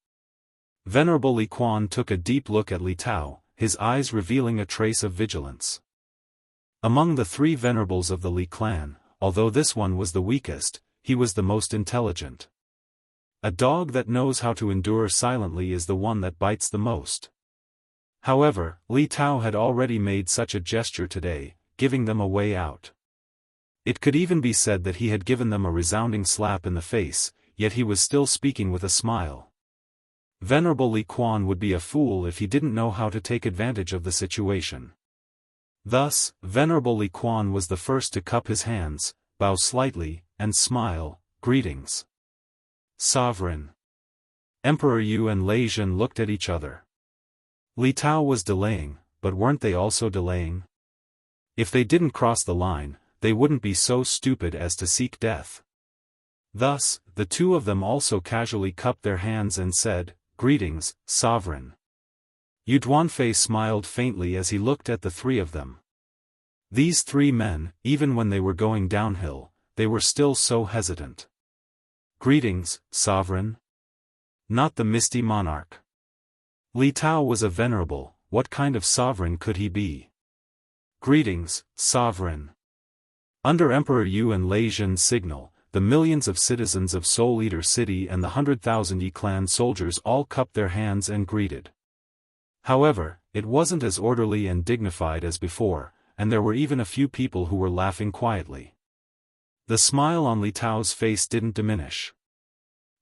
Venerable Li Quan took a deep look at Li Tao, his eyes revealing a trace of vigilance. Among the 3 venerables of the Li clan, although this one was the weakest, he was the most intelligent. A dog that knows how to endure silently is the one that bites the most. However, Li Tao had already made such a gesture today, giving them a way out. It could even be said that he had given them a resounding slap in the face, yet he was still speaking with a smile. Venerable Li Quan would be a fool if he didn't know how to take advantage of the situation. Thus, Venerable Li Quan was the first to cup his hands, bow slightly, and smile, greetings. Sovereign. Emperor Yu and Leijun looked at each other. Li Tao was delaying, but weren't they also delaying? If they didn't cross the line, they wouldn't be so stupid as to seek death. Thus, the 2 of them also casually cupped their hands and said, Greetings, Sovereign. Yu Duanfei smiled faintly as he looked at the three of them. These three men, even when they were going downhill, they were still so hesitant. Greetings, sovereign. Not the misty monarch. Li Tao was a venerable, what kind of sovereign could he be? Greetings, sovereign. Under Emperor Yu and Lei Zhen's signal, the millions of citizens of Soul Eater City and the 100,000 Yi clan soldiers all cupped their hands and greeted. However, it wasn't as orderly and dignified as before, and there were even a few people who were laughing quietly. The smile on Li Tao's face didn't diminish.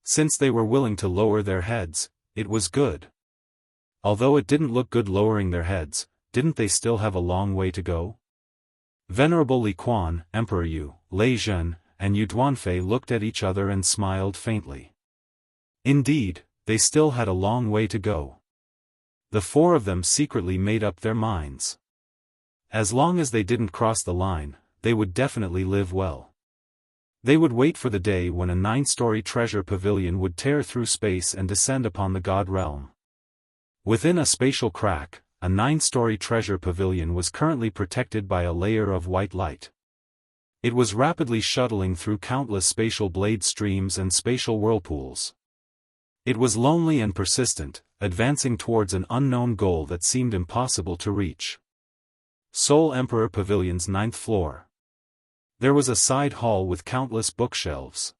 Since they were willing to lower their heads, it was good. Although it didn't look good lowering their heads, didn't they still have a long way to go? Venerable Li Quan, Emperor Yu, Lei Zhen, and Yu Duanfei looked at each other and smiled faintly. Indeed, they still had a long way to go. The four of them secretly made up their minds. As long as they didn't cross the line, they would definitely live well. They would wait for the day when a 9-story treasure pavilion would tear through space and descend upon the God realm. Within a spatial crack, a 9-story treasure pavilion was currently protected by a layer of white light. It was rapidly shuttling through countless spatial blade streams and spatial whirlpools. It was lonely and persistent, advancing towards an unknown goal that seemed impossible to reach. Soul Emperor Pavilion's 9th floor. There was a side hall with countless bookshelves.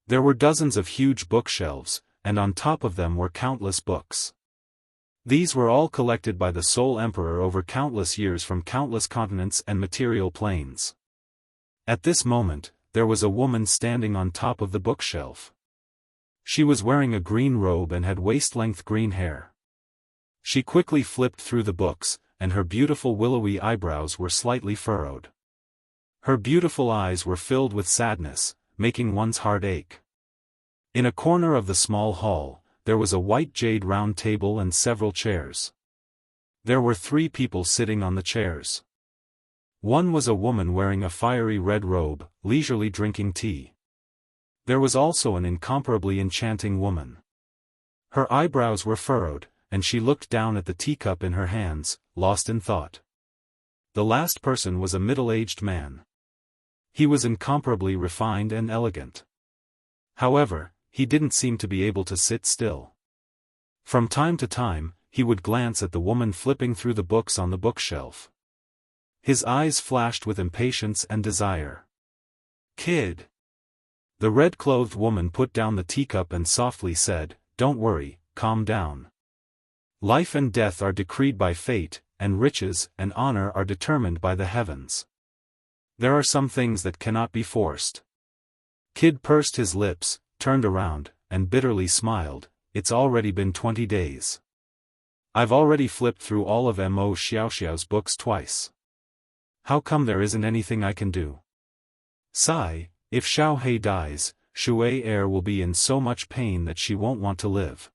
There were dozens of huge bookshelves, and on top of them were countless books. These were all collected by the Soul Emperor over countless years from countless continents and material planes. At this moment, there was a woman standing on top of the bookshelf. She was wearing a green robe and had waist-length green hair. She quickly flipped through the books, and her beautiful willowy eyebrows were slightly furrowed. Her beautiful eyes were filled with sadness, making one's heart ache. In a corner of the small hall, there was a white jade round table and several chairs. There were 3 people sitting on the chairs. One was a woman wearing a fiery red robe, leisurely drinking tea. There was also an incomparably enchanting woman. Her eyebrows were furrowed, and she looked down at the teacup in her hands, lost in thought. The last person was a middle-aged man. He was incomparably refined and elegant. However, he didn't seem to be able to sit still. From time to time, he would glance at the woman flipping through the books on the bookshelf. His eyes flashed with impatience and desire. "Kid." The red-clothed woman put down the teacup and softly said, "Don't worry, calm down. Life and death are decreed by fate, and riches and honor are determined by the heavens. There are some things that cannot be forced." Kid pursed his lips, turned around, and bitterly smiled. "It's already been 20 days. I've already flipped through all of Mo Xiaoxiao's books twice. How come there isn't anything I can do? Sigh, if Xiao He dies, Shui Heir will be in so much pain that she won't want to live.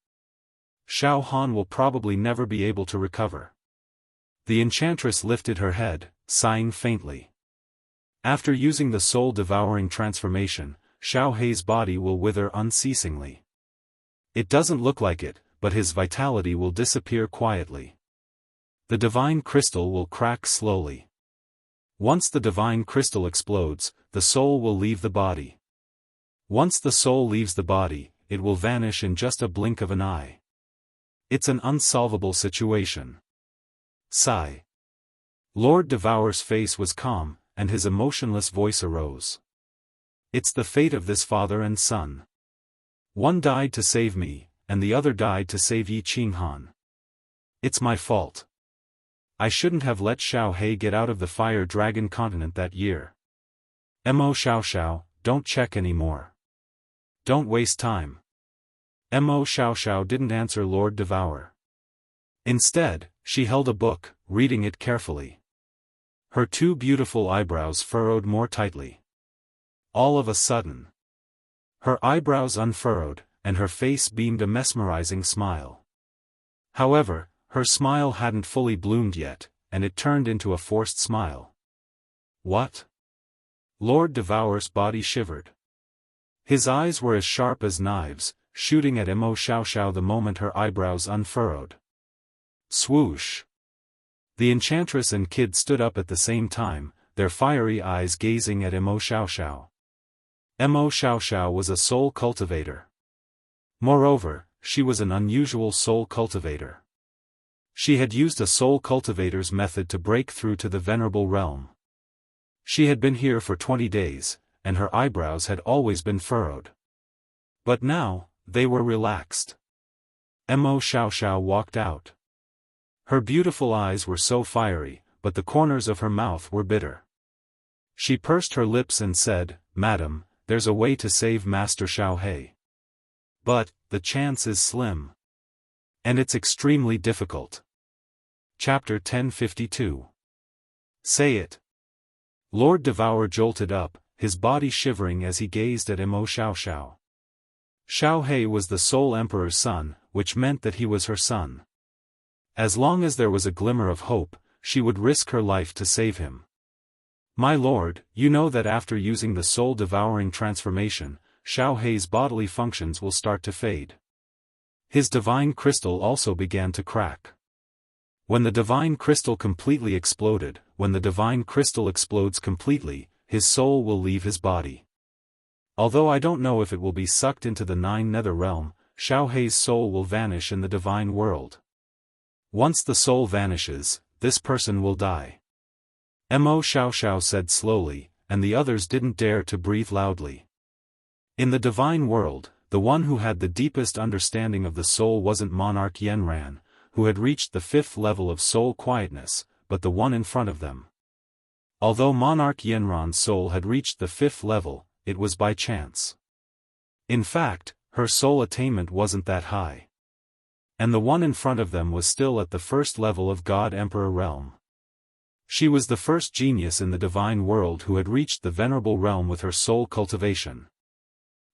Xiao Han will probably never be able to recover." The enchantress lifted her head, sighing faintly. After using the soul-devouring transformation, Xiao Hei's body will wither unceasingly. It doesn't look like it, but his vitality will disappear quietly. The divine crystal will crack slowly. Once the divine crystal explodes, the soul will leave the body. Once the soul leaves the body, it will vanish in just a blink of an eye. It's an unsolvable situation. Sigh. Lord Devour's face was calm, and his emotionless voice arose. "It's the fate of this father and son. One died to save me, and the other died to save Yi Qinghan. It's my fault. I shouldn't have let Xiao He get out of the Fire Dragon continent that year. Mo Xiaoxiao, don't check anymore. Don't waste time." Mo Xiaoxiao didn't answer Lord Devour. Instead, she held a book, reading it carefully. Her 2 beautiful eyebrows furrowed more tightly. All of a sudden, her eyebrows unfurrowed, and her face beamed a mesmerizing smile. However, her smile hadn't fully bloomed yet, and it turned into a forced smile. "What?" Lord Devour's body shivered. His eyes were as sharp as knives, shooting at Mo Xiaoxiao the moment her eyebrows unfurrowed. Swoosh! The enchantress and kid stood up at the same time, their fiery eyes gazing at Immortal Xianxia. Immortal Xianxia was a soul cultivator. Moreover, she was an unusual soul cultivator. She had used a soul cultivator's method to break through to the venerable realm. She had been here for 20 days, and her eyebrows had always been furrowed. But now, they were relaxed. Immortal Xianxia walked out. Her beautiful eyes were so fiery, but the corners of her mouth were bitter. She pursed her lips and said, "Madam, there's a way to save Master Xiaohei. But, the chance is slim. And it's extremely difficult." Chapter 1052. Say it. Lord Devourer jolted up, his body shivering as he gazed at Immortal Xianxia. Xiaohei was the Soul Emperor's son, which meant that he was her son. As long as there was a glimmer of hope, she would risk her life to save him. "My lord, you know that after using the soul-devouring transformation, Xiaohei's bodily functions will start to fade. His divine crystal also began to crack. When the divine crystal completely exploded, when the divine crystal explodes completely, his soul will leave his body. Although I don't know if it will be sucked into the 9 nether realm, Xiaohei's soul will vanish in the divine world. Once the soul vanishes, this person will die." Immortal Xianxia said slowly, and the others didn't dare to breathe loudly. In the divine world, the one who had the deepest understanding of the soul wasn't Monarch Yanran, who had reached the 5th level of soul quietness, but the one in front of them. Although Monarch Yanran's soul had reached the 5th level, it was by chance. In fact, her soul attainment wasn't that high. And the one in front of them was still at the 1st level of God Emperor realm. She was the first genius in the divine world who had reached the venerable realm with her soul cultivation.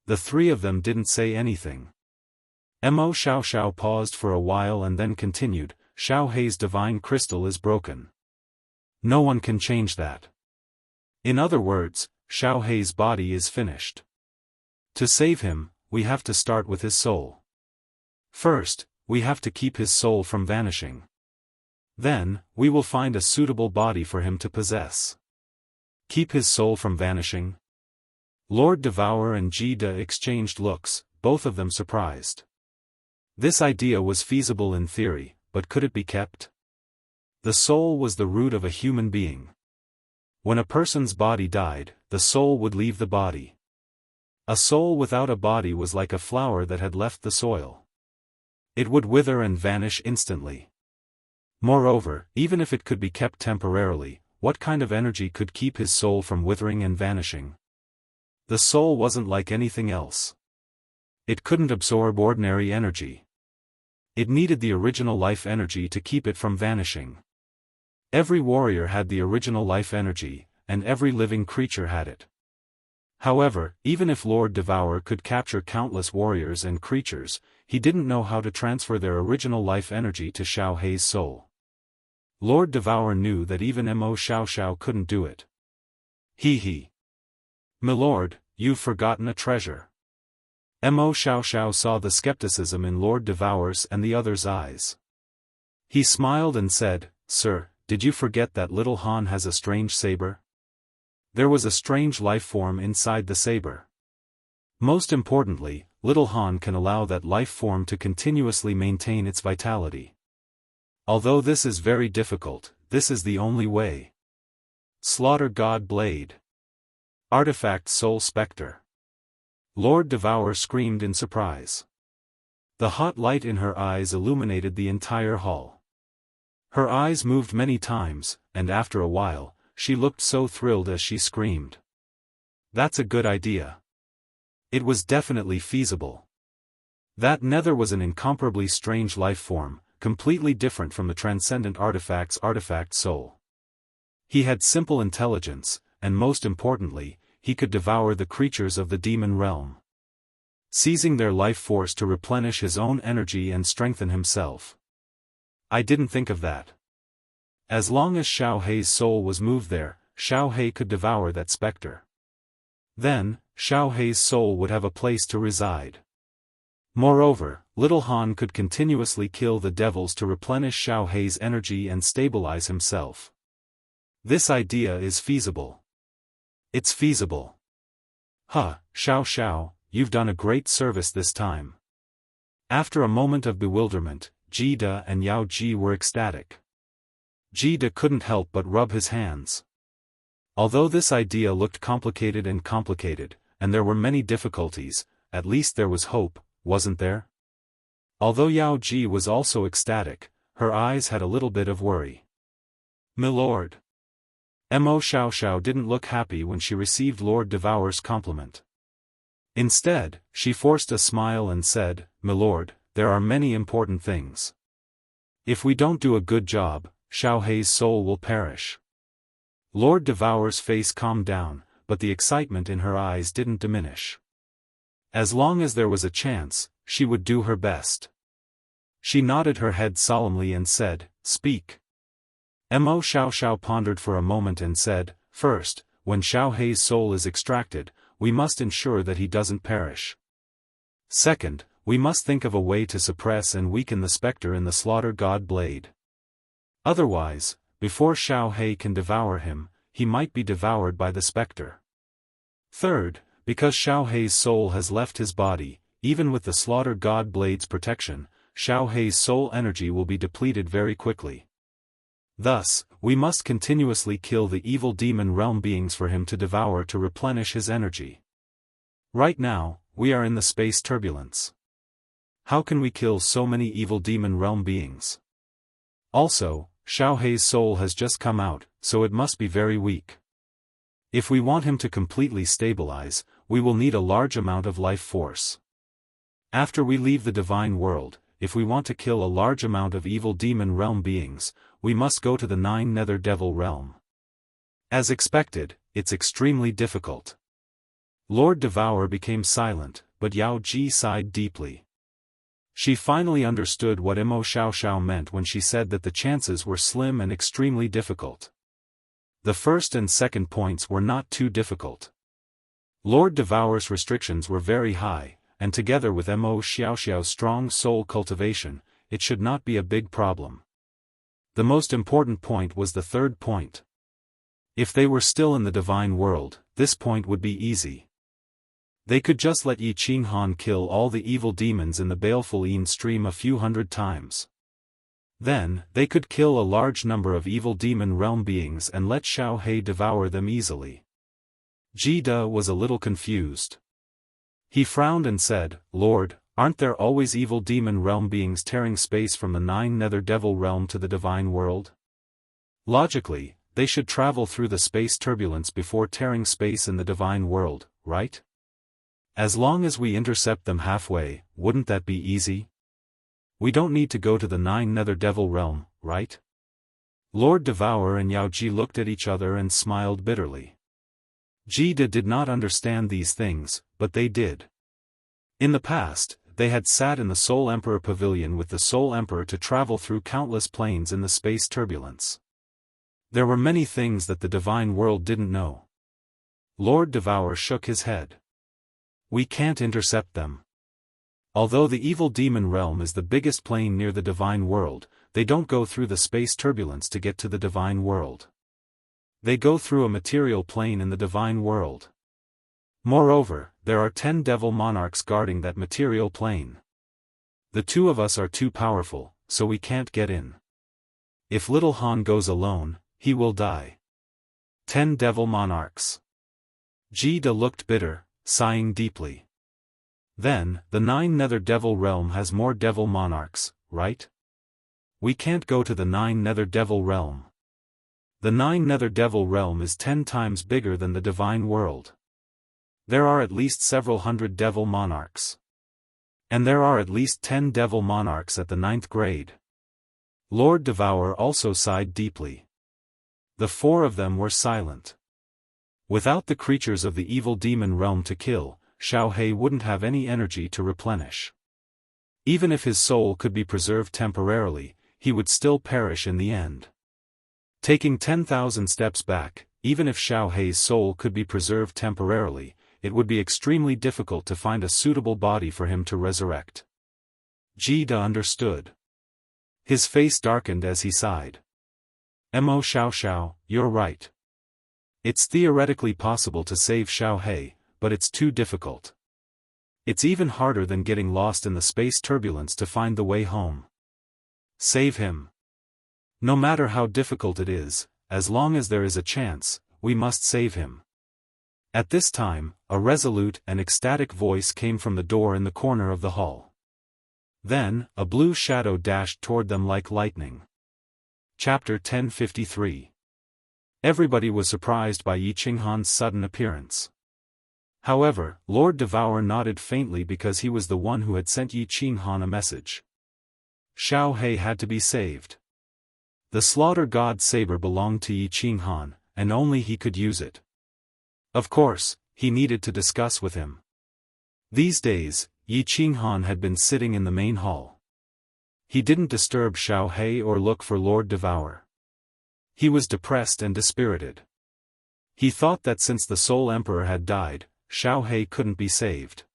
The 3 of them didn't say anything. Immortal Xianxia paused for a while and then continued, "Xiaohei's divine crystal is broken. No one can change that. In other words, Xiaohei's body is finished. To save him, we have to start with his soul. First, we have to keep his soul from vanishing. Then, we will find a suitable body for him to possess." Keep his soul from vanishing? Lord Devourer and Jida exchanged looks, both of them surprised. This idea was feasible in theory, but could it be kept? The soul was the root of a human being. When a person's body died, the soul would leave the body. A soul without a body was like a flower that had left the soil. It would wither and vanish instantly. Moreover, even if it could be kept temporarily, what kind of energy could keep his soul from withering and vanishing? The soul wasn't like anything else. It couldn't absorb ordinary energy. It needed the original life energy to keep it from vanishing. Every warrior had the original life energy, and every living creature had it. However, even if Lord Devourer could capture countless warriors and creatures, he didn't know how to transfer their original life energy to Xiaohei's soul. Lord Devourer knew that even Immortal Xianxia couldn't do it. He. "Milord, you've forgotten a treasure." Immortal Xianxia saw the skepticism in Lord Devourer's and the others' eyes. He smiled and said, "Sir, did you forget that little Han has a strange saber? There was a strange life form inside the saber. Most importantly, little Han can allow that life form to continuously maintain its vitality. Although this is very difficult, this is the only way. Slaughter God Blade. Artifact Soul Spectre." Lord Devourer screamed in surprise. The hot light in her eyes illuminated the entire hall. Her eyes moved many times, and after a while, she looked so thrilled as she screamed. That's a good idea. It was definitely feasible. That nether was an incomparably strange life form, completely different from the transcendent artifact's artifact soul. He had simple intelligence, and most importantly, he could devour the creatures of the demon realm, seizing their life force to replenish his own energy and strengthen himself. I didn't think of that. As long as Xiaohei's soul was moved there, Xiaohei could devour that specter. Then, Xiaohei's soul would have a place to reside. Moreover, little Han could continuously kill the devils to replenish Xiao Hei's energy and stabilize himself. This idea is feasible. It's feasible. Huh, Xiao, you've done a great service this time. After a moment of bewilderment, Jida and Yao Ji were ecstatic. Jida couldn't help but rub his hands. Although this idea looked complicated, and there were many difficulties, at least there was hope, wasn't there? Although Yao Ji was also ecstatic, her eyes had a little bit of worry. "Milord." Mo Xiao didn't look happy when she received Lord Devour's compliment. Instead, she forced a smile and said, "Milord, there are many important things. If we don't do a good job, Xiao Hei's soul will perish." Lord Devour's face calmed down, but the excitement in her eyes didn't diminish. As long as there was a chance, she would do her best. She nodded her head solemnly and said, "Speak." Mo Xiao pondered for a moment and said, "First, when Xiao Hei's soul is extracted, we must ensure that he doesn't perish. Second, we must think of a way to suppress and weaken the specter in the slaughter god blade. Otherwise, before Xiao Hei can devour him, he might be devoured by the specter. Third, because Xiao Hei's soul has left his body, even with the slaughter god blade's protection, Xiao Hei's soul energy will be depleted very quickly. Thus, we must continuously kill the evil demon realm beings for him to devour to replenish his energy. Right now, we are in the space turbulence. How can we kill so many evil demon realm beings? Also, Xiao Hei's soul has just come out, so it must be very weak. If we want him to completely stabilize, we will need a large amount of life force. After we leave the divine world, if we want to kill a large amount of evil demon realm beings, we must go to the 9 Nether Devil realm. As expected, it's extremely difficult. Lord Devour became silent, but Yao Ji sighed deeply. She finally understood what Mo Xiao meant when she said that the chances were slim and extremely difficult. The first and second points were not too difficult. Lord Devour's restrictions were very high, and together with Mo Xiaoxiao's strong soul cultivation, it should not be a big problem. The most important point was the third point. If they were still in the divine world, this point would be easy. They could just let Yi Qinghan kill all the evil demons in the baleful Yin stream a few hundred times. Then, they could kill a large number of evil demon realm beings and let Xiao Hei devour them easily. Jida was a little confused. He frowned and said, "Lord, aren't there always evil demon realm beings tearing space from the 9 Nether Devil realm to the divine world? Logically, they should travel through the space turbulence before tearing space in the divine world, right? As long as we intercept them halfway, wouldn't that be easy? We don't need to go to the 9 Nether Devil realm, right?" Lord Devour and Yao Ji looked at each other and smiled bitterly. Jida did not understand these things, but they did. In the past, they had sat in the Soul Emperor Pavilion with the Soul Emperor to travel through countless planes in the space turbulence. There were many things that the divine world didn't know. Lord Devour shook his head. "We can't intercept them. Although the evil demon realm is the biggest plane near the divine world, they don't go through the space turbulence to get to the divine world. They go through a material plane in the divine world. Moreover, there are 10 devil monarchs guarding that material plane. The two of us are too powerful, so we can't get in. If little Han goes alone, he will die. 10 devil monarchs." Jida looked bitter, sighing deeply. "Then, the 9 Nether Devil realm has more devil monarchs, right? We can't go to the 9 Nether Devil realm. The 9 Nether Devil realm is 10 times bigger than the divine world. There are at least several hundred devil monarchs. And there are at least 10 devil monarchs at the 9th grade." Lord Devour also sighed deeply. The four of them were silent. Without the creatures of the evil demon realm to kill, Xiao Hei wouldn't have any energy to replenish. Even if his soul could be preserved temporarily, he would still perish in the end. Taking 10,000 steps back, even if Xiao Hei's soul could be preserved temporarily, it would be extremely difficult to find a suitable body for him to resurrect. Jida understood. His face darkened as he sighed. Mo Xiao, you're right. It's theoretically possible to save Xiao He, but it's too difficult. It's even harder than getting lost in the space turbulence to find the way home. Save him. No matter how difficult it is, as long as there is a chance, we must save him. At this time, a resolute and ecstatic voice came from the door in the corner of the hall. Then, a blue shadow dashed toward them like lightning. Chapter 1053. Everybody was surprised by Yi Qinghan's sudden appearance. However, Lord Devourer nodded faintly because he was the one who had sent Yi Qinghan a message. Xiao He had to be saved. The slaughter god saber belonged to Yi Qinghan, and only he could use it. Of course, he needed to discuss with him. These days, Yi Qinghan had been sitting in the main hall. He didn't disturb Xiao He or look for Lord Devourer. He was depressed and dispirited. He thought that since the Soul Emperor had died, Xiao He couldn't be saved.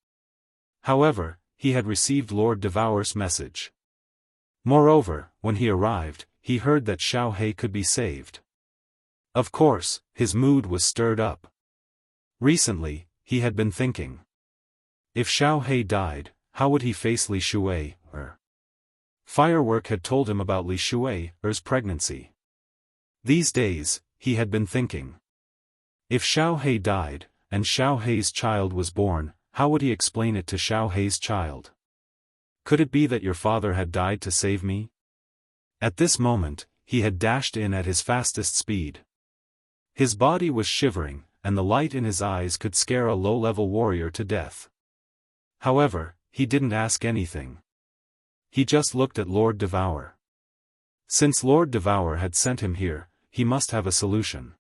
However, he had received Lord Devourer's message. Moreover, when he arrived, he heard that Xiao He could be saved. Of course, his mood was stirred up. Recently, he had been thinking. If Xiao He died, how would he face Li Shui's? Firework had told him about Li Shui's pregnancy. These days, he had been thinking. If Xiao He died, and Xiao He's child was born, how would he explain it to Xiao He's child? Could it be that your father had died to save me? At this moment, he had dashed in at his fastest speed. His body was shivering, and the light in his eyes could scare a low-level warrior to death. However, he didn't ask anything. He just looked at Lord Devourer. Since Lord Devourer had sent him here, he must have a solution.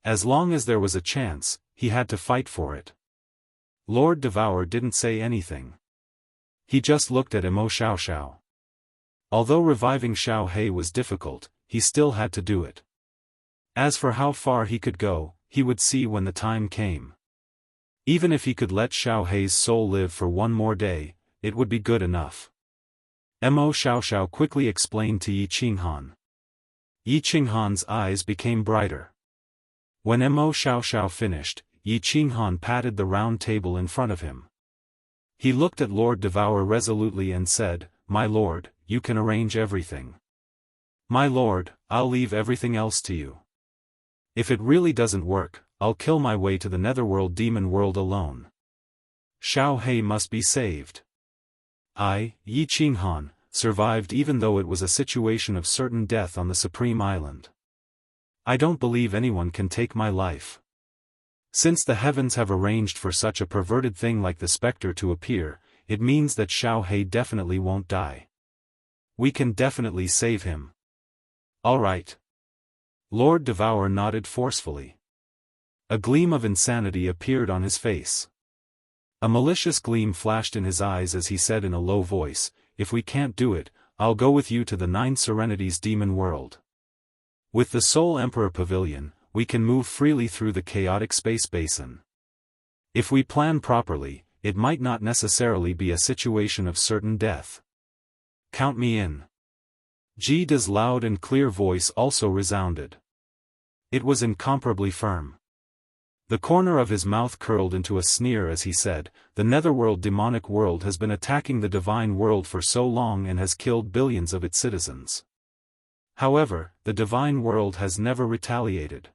As long as there was a chance, he had to fight for it. Lord Devourer didn't say anything. He just looked at Mo Xiao. Although reviving Xiao He was difficult, he still had to do it. As for how far he could go, he would see when the time came. Even if he could let Xiao He's soul live for one more day, it would be good enough. Mo Xiao quickly explained to Yi Qinghan. Yi Qinghan's eyes became brighter. When Mo Xiao finished, Yi Qinghan patted the round table in front of him. He looked at Lord Devourer resolutely and said, "My lord, you can arrange everything. My lord, I'll leave everything else to you. If it really doesn't work, I'll kill my way to the netherworld demon world alone. Xiao He must be saved. I, Yi Qinghan, survived even though it was a situation of certain death on the Supreme Island. I don't believe anyone can take my life. Since the heavens have arranged for such a perverted thing like the specter to appear, it means that Xiao He definitely won't die. We can definitely save him. All right." Lord Devourer nodded forcefully. A gleam of insanity appeared on his face. A malicious gleam flashed in his eyes as he said in a low voice, "If we can't do it, I'll go with you to the Nine Serenities demon world. With the Soul Emperor Pavilion, we can move freely through the chaotic space basin. If we plan properly, it might not necessarily be a situation of certain death. Count me in." Jida's loud and clear voice also resounded. It was incomparably firm. The corner of his mouth curled into a sneer as he said, "The netherworld demonic world has been attacking the divine world for so long and has killed billions of its citizens. However, the divine world has never retaliated.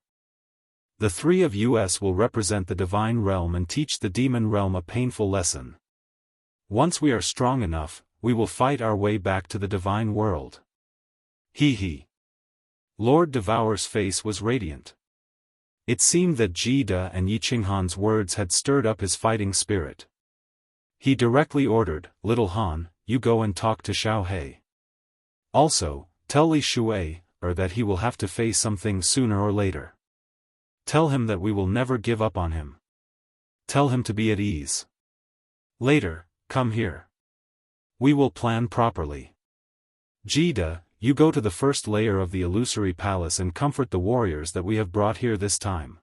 The three of us will represent the divine realm and teach the demon realm a painful lesson. Once we are strong enough, we will fight our way back to the divine world." He. Lord Devourer's face was radiant. It seemed that Jida and Yi Qinghan's words had stirred up his fighting spirit. He directly ordered, "Little Han, you go and talk to Xiao He. Also, tell Li Shui, that he will have to face something sooner or later. Tell him that we will never give up on him. Tell him to be at ease. Later, come here. We will plan properly. Jida, you go to the first layer of the illusory palace and comfort the warriors that we have brought here this time.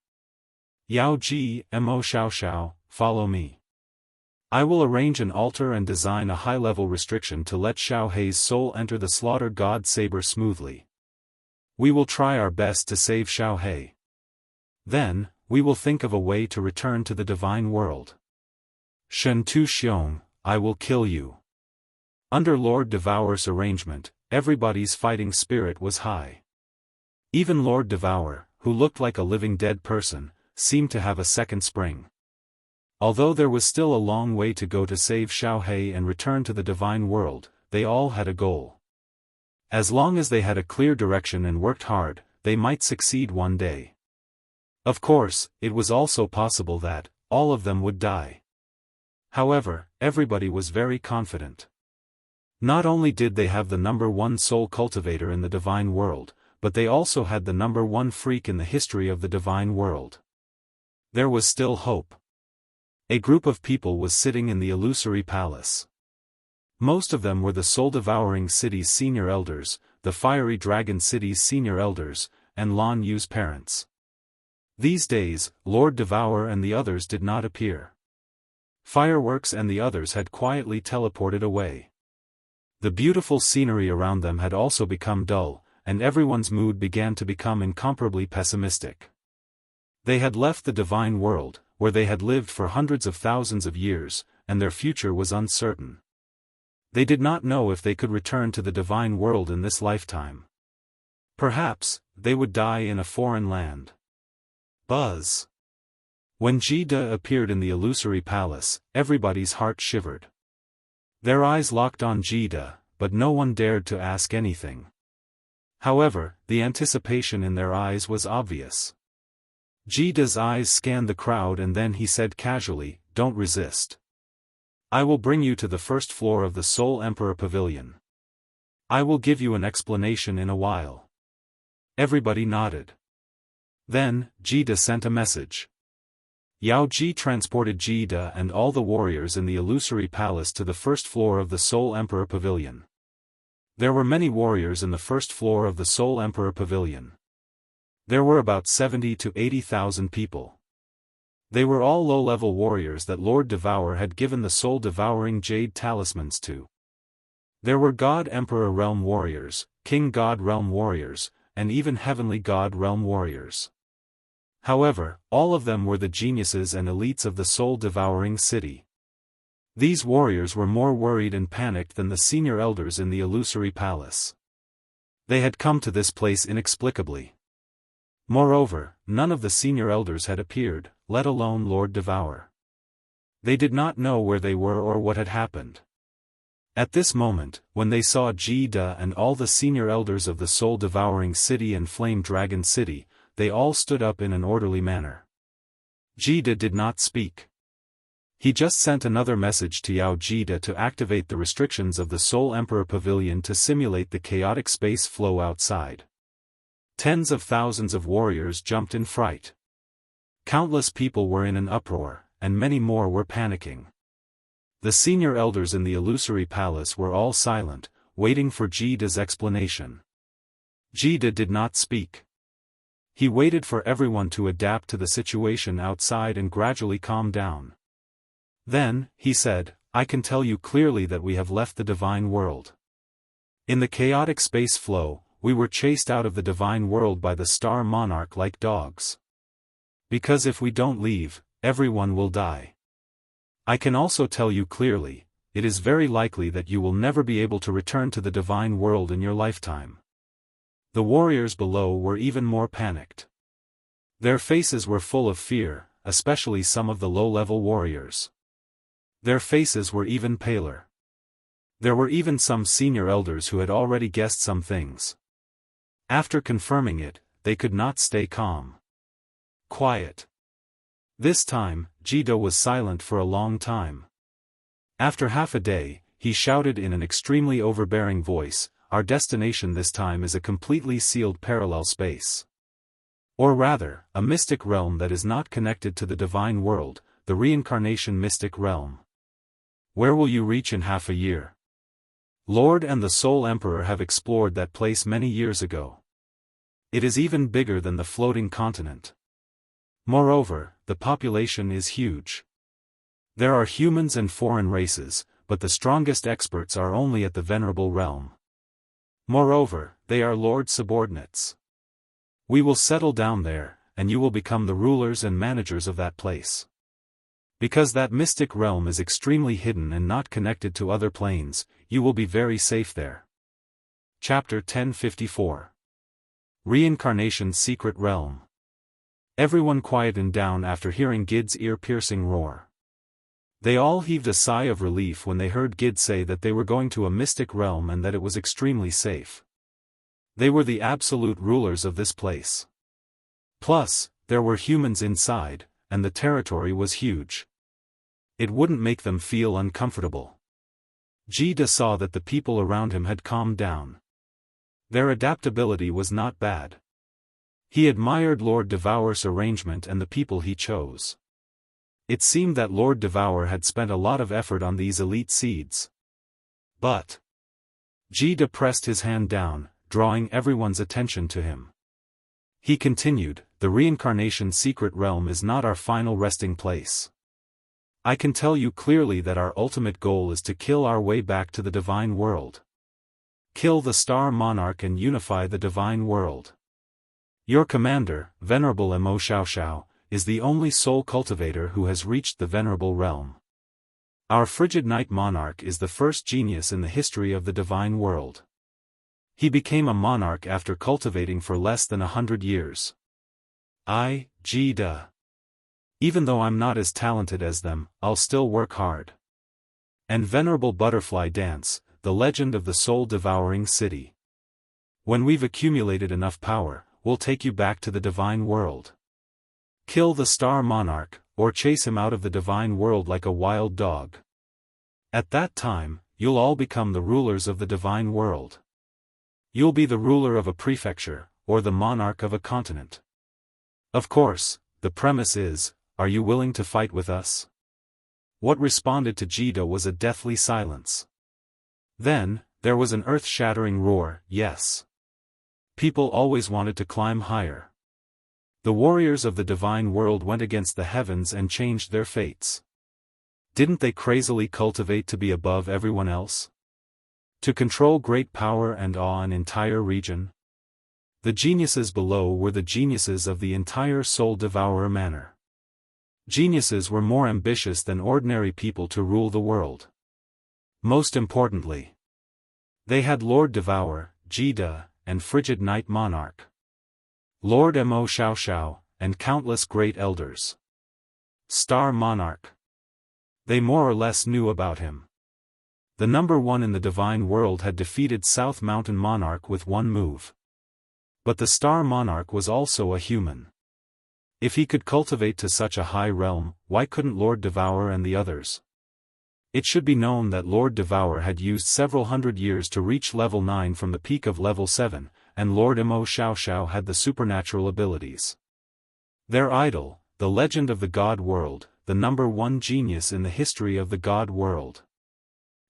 Yao Ji, Mo Xiao, follow me. I will arrange an altar and design a high-level restriction to let Xiao Hei's soul enter the slaughter god saber smoothly. We will try our best to save Xiao Hei. Then, we will think of a way to return to the divine world. Shen Tu Xiong, I will kill you. Under Lord Devour's arrangement, everybody's fighting spirit was high. Even Lord Devour, who looked like a living dead person, seemed to have a second spring. Although there was still a long way to go to save Xiao Hei and return to the divine world, they all had a goal. As long as they had a clear direction and worked hard, they might succeed one day. Of course, it was also possible that all of them would die. However, everybody was very confident. Not only did they have the #1 soul cultivator in the divine world, but they also had the #1 freak in the history of the divine world. There was still hope. A group of people was sitting in the illusory palace. Most of them were the soul-devouring city's senior elders, the fiery dragon city's senior elders, and Lan Yu's parents. These days, Lord Devour and the others did not appear. Fireworks and the others had quietly teleported away. The beautiful scenery around them had also become dull, and everyone's mood began to become incomparably pessimistic. They had left the divine world, where they had lived for hundreds of thousands of years, and their future was uncertain. They did not know if they could return to the divine world in this lifetime. Perhaps, they would die in a foreign land. Buzz. When Jida appeared in the illusory palace, everybody's heart shivered. Their eyes locked on Jida, but no one dared to ask anything. However, the anticipation in their eyes was obvious. Jida's eyes scanned the crowd and then he said casually, "Don't resist. I will bring you to the first floor of the Soul Emperor Pavilion. I will give you an explanation in a while." Everybody nodded. Then, Jida sent a message. Yao Ji transported Jida and all the warriors in the illusory palace to the first floor of the Soul Emperor Pavilion. There were many warriors in the first floor of the Soul Emperor Pavilion. There were about 70 to 80,000 people. They were all low-level warriors that Lord Devour had given the soul-devouring jade talismans to. There were God Emperor Realm warriors, King God Realm warriors, and even Heavenly God Realm warriors. However, all of them were the geniuses and elites of the soul-devouring city. These warriors were more worried and panicked than the senior elders in the illusory palace. They had come to this place inexplicably. Moreover, none of the senior elders had appeared, let alone Lord Devour. They did not know where they were or what had happened. At this moment, when they saw Jida and all the senior elders of the soul-devouring city and Flame Dragon City, they all stood up in an orderly manner. Jida did not speak. He just sent another message to Yao Jida to activate the restrictions of the Soul Emperor Pavilion to simulate the chaotic space flow outside. Tens of thousands of warriors jumped in fright. Countless people were in an uproar, and many more were panicking. The senior elders in the illusory palace were all silent, waiting for Jida's explanation. Jida did not speak. He waited for everyone to adapt to the situation outside and gradually calm down. Then, he said, "I can tell you clearly that we have left the divine world. In the chaotic space flow, we were chased out of the divine world by the star monarch like dogs. Because if we don't leave, everyone will die. I can also tell you clearly, it is very likely that you will never be able to return to the divine world in your lifetime." The warriors below were even more panicked. Their faces were full of fear, especially some of the low-level warriors. Their faces were even paler. There were even some senior elders who had already guessed some things. After confirming it, they could not stay calm. Quiet. This time, Jida was silent for a long time. After half a day, he shouted in an extremely overbearing voice, "Our destination this time is a completely sealed parallel space. Or rather, a mystic realm that is not connected to the divine world, the reincarnation mystic realm. Where will you reach in half a year? Lord and the Soul Emperor have explored that place many years ago. It is even bigger than the floating continent. Moreover, the population is huge. There are humans and foreign races, but the strongest experts are only at the Venerable Realm. Moreover, they are Lord's subordinates. We will settle down there, and you will become the rulers and managers of that place. Because that mystic realm is extremely hidden and not connected to other planes, you will be very safe there. Chapter 1054. Reincarnation's Secret Realm. Everyone quietened down after hearing Gid's ear-piercing roar. They all heaved a sigh of relief when they heard Gid say that they were going to a mystic realm and that it was extremely safe. They were the absolute rulers of this place. Plus, there were humans inside, and the territory was huge. It wouldn't make them feel uncomfortable. Jida saw that the people around him had calmed down. Their adaptability was not bad. He admired Lord Devour's arrangement and the people he chose. It seemed that Lord Devour had spent a lot of effort on these elite seeds. But Jida pressed his hand down, drawing everyone's attention to him. He continued, "The reincarnation secret realm is not our final resting place. I can tell you clearly that our ultimate goal is to kill our way back to the divine world. Kill the Star Monarch and unify the divine world. Your commander, Venerable Wuxia Xianxia, is the only soul cultivator who has reached the Venerable Realm. Our frigid Night Monarch is the first genius in the history of the divine world. He became a monarch after cultivating for less than 100 years. Jida. Even though I'm not as talented as them, I'll still work hard." And Venerable Butterfly Dance, the legend of the soul-devouring city. "When we've accumulated enough power, we'll take you back to the divine world. Kill the Star Monarch, or chase him out of the divine world like a wild dog. At that time, you'll all become the rulers of the divine world. You'll be the ruler of a prefecture, or the monarch of a continent. Of course, the premise is, are you willing to fight with us?" What responded to Jida was a deathly silence. Then, there was an earth-shattering roar, "Yes." People always wanted to climb higher. The warriors of the divine world went against the heavens and changed their fates. Didn't they crazily cultivate to be above everyone else? To control great power and awe an entire region? The geniuses below were the geniuses of the entire soul-devourer manor. Geniuses were more ambitious than ordinary people to rule the world. Most importantly, they had Lord Devour, Jida, and frigid Night Monarch. Lord Wuxia Xianxia, and countless great elders. Star Monarch. They more or less knew about him. The number one in the divine world had defeated South Mountain Monarch with one move. But the Star Monarch was also a human. If he could cultivate to such a high realm, why couldn't Lord Devour and the others? It should be known that Lord Devour had used several hundred years to reach level 9 from the peak of level 7, and Lord Wuxia Xianxia had the supernatural abilities. Their idol, the legend of the God world, the number one genius in the history of the God world.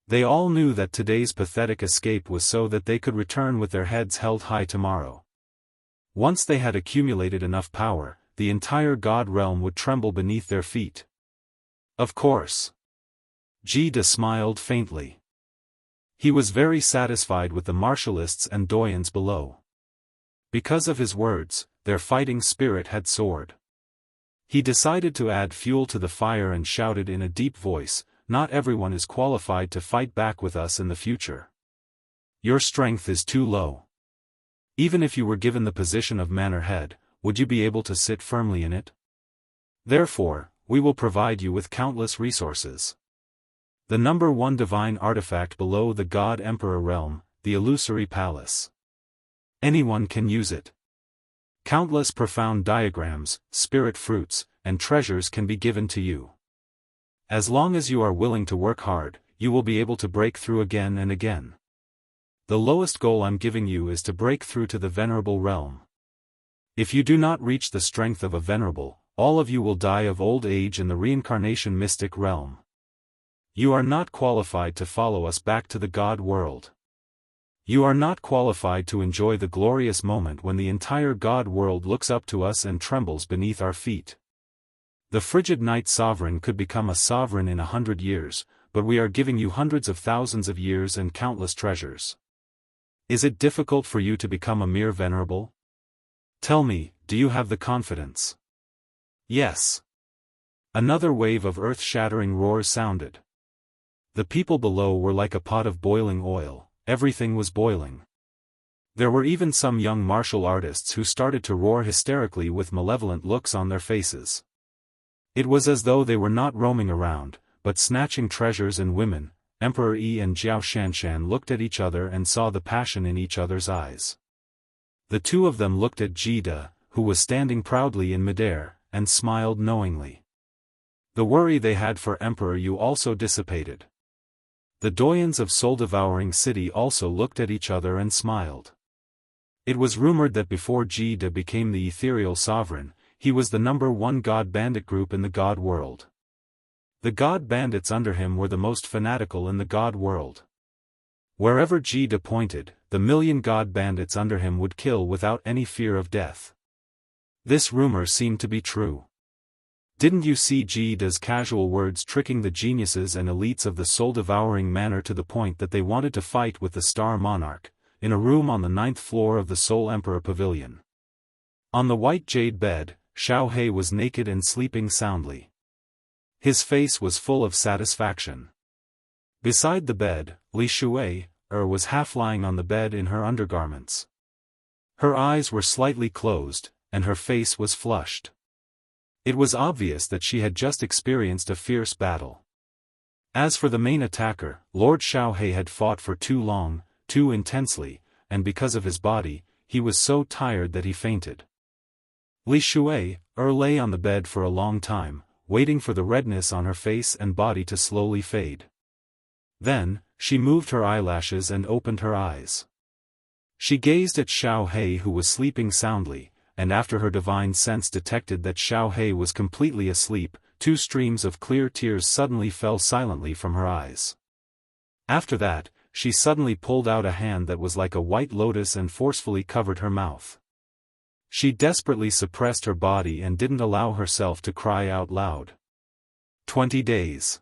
They all knew that today's pathetic escape was so that they could return with their heads held high tomorrow. Once they had accumulated enough power, the entire God realm would tremble beneath their feet. Of course. Jida smiled faintly. He was very satisfied with the martialists and doyens below. Because of his words, their fighting spirit had soared. He decided to add fuel to the fire and shouted in a deep voice, "Not everyone is qualified to fight back with us in the future. Your strength is too low. Even if you were given the position of manor head, would you be able to sit firmly in it? Therefore, we will provide you with countless resources. The number one divine artifact below the God Emperor realm, the illusory palace. Anyone can use it. Countless profound diagrams, spirit fruits, and treasures can be given to you. As long as you are willing to work hard, you will be able to break through again and again. The lowest goal I'm giving you is to break through to the Venerable Realm. If you do not reach the strength of a Venerable, all of you will die of old age in the reincarnation mystic realm. You are not qualified to follow us back to the God world. You are not qualified to enjoy the glorious moment when the entire God world looks up to us and trembles beneath our feet. The frigid night sovereign could become a sovereign in 100 years, but we are giving you hundreds of thousands of years and countless treasures. Is it difficult for you to become a mere venerable? Tell me, do you have the confidence? Yes. Another wave of earth-shattering roars sounded. The people below were like a pot of boiling oil, everything was boiling. There were even some young martial artists who started to roar hysterically with malevolent looks on their faces. It was as though they were not roaming around, but snatching treasures and women. Emperor Yi and Jiao Shanshan looked at each other and saw the passion in each other's eyes. The two of them looked at Jida, who was standing proudly in midair, and smiled knowingly. The worry they had for Emperor Yu also dissipated. The doyens of soul-devouring city also looked at each other and smiled. It was rumored that before Jida became the ethereal sovereign, he was the #1 god bandit group in the god world. The god bandits under him were the most fanatical in the god world. Wherever Jida pointed, the million god bandits under him would kill without any fear of death. This rumor seemed to be true. Didn't you see Jida's casual words tricking the geniuses and elites of the soul-devouring manner to the point that they wanted to fight with the Star Monarch, in a room on the 9th floor of the Soul Emperor Pavilion. On the white jade bed, Xiao He was naked and sleeping soundly. His face was full of satisfaction. Beside the bed, Li Shui was half lying on the bed in her undergarments. Her eyes were slightly closed, and her face was flushed. It was obvious that she had just experienced a fierce battle. As for the main attacker, Lord Xiao He had fought for too long, too intensely, and because of his body, he was so tired that he fainted. Li Shui lay on the bed for a long time, waiting for the redness on her face and body to slowly fade. Then, she moved her eyelashes and opened her eyes. She gazed at Xiao He, who was sleeping soundly, and after her divine sense detected that Xiao He was completely asleep, 2 streams of clear tears suddenly fell silently from her eyes. After that, she suddenly pulled out a hand that was like a white lotus and forcefully covered her mouth. She desperately suppressed her body and didn't allow herself to cry out loud. 20 days.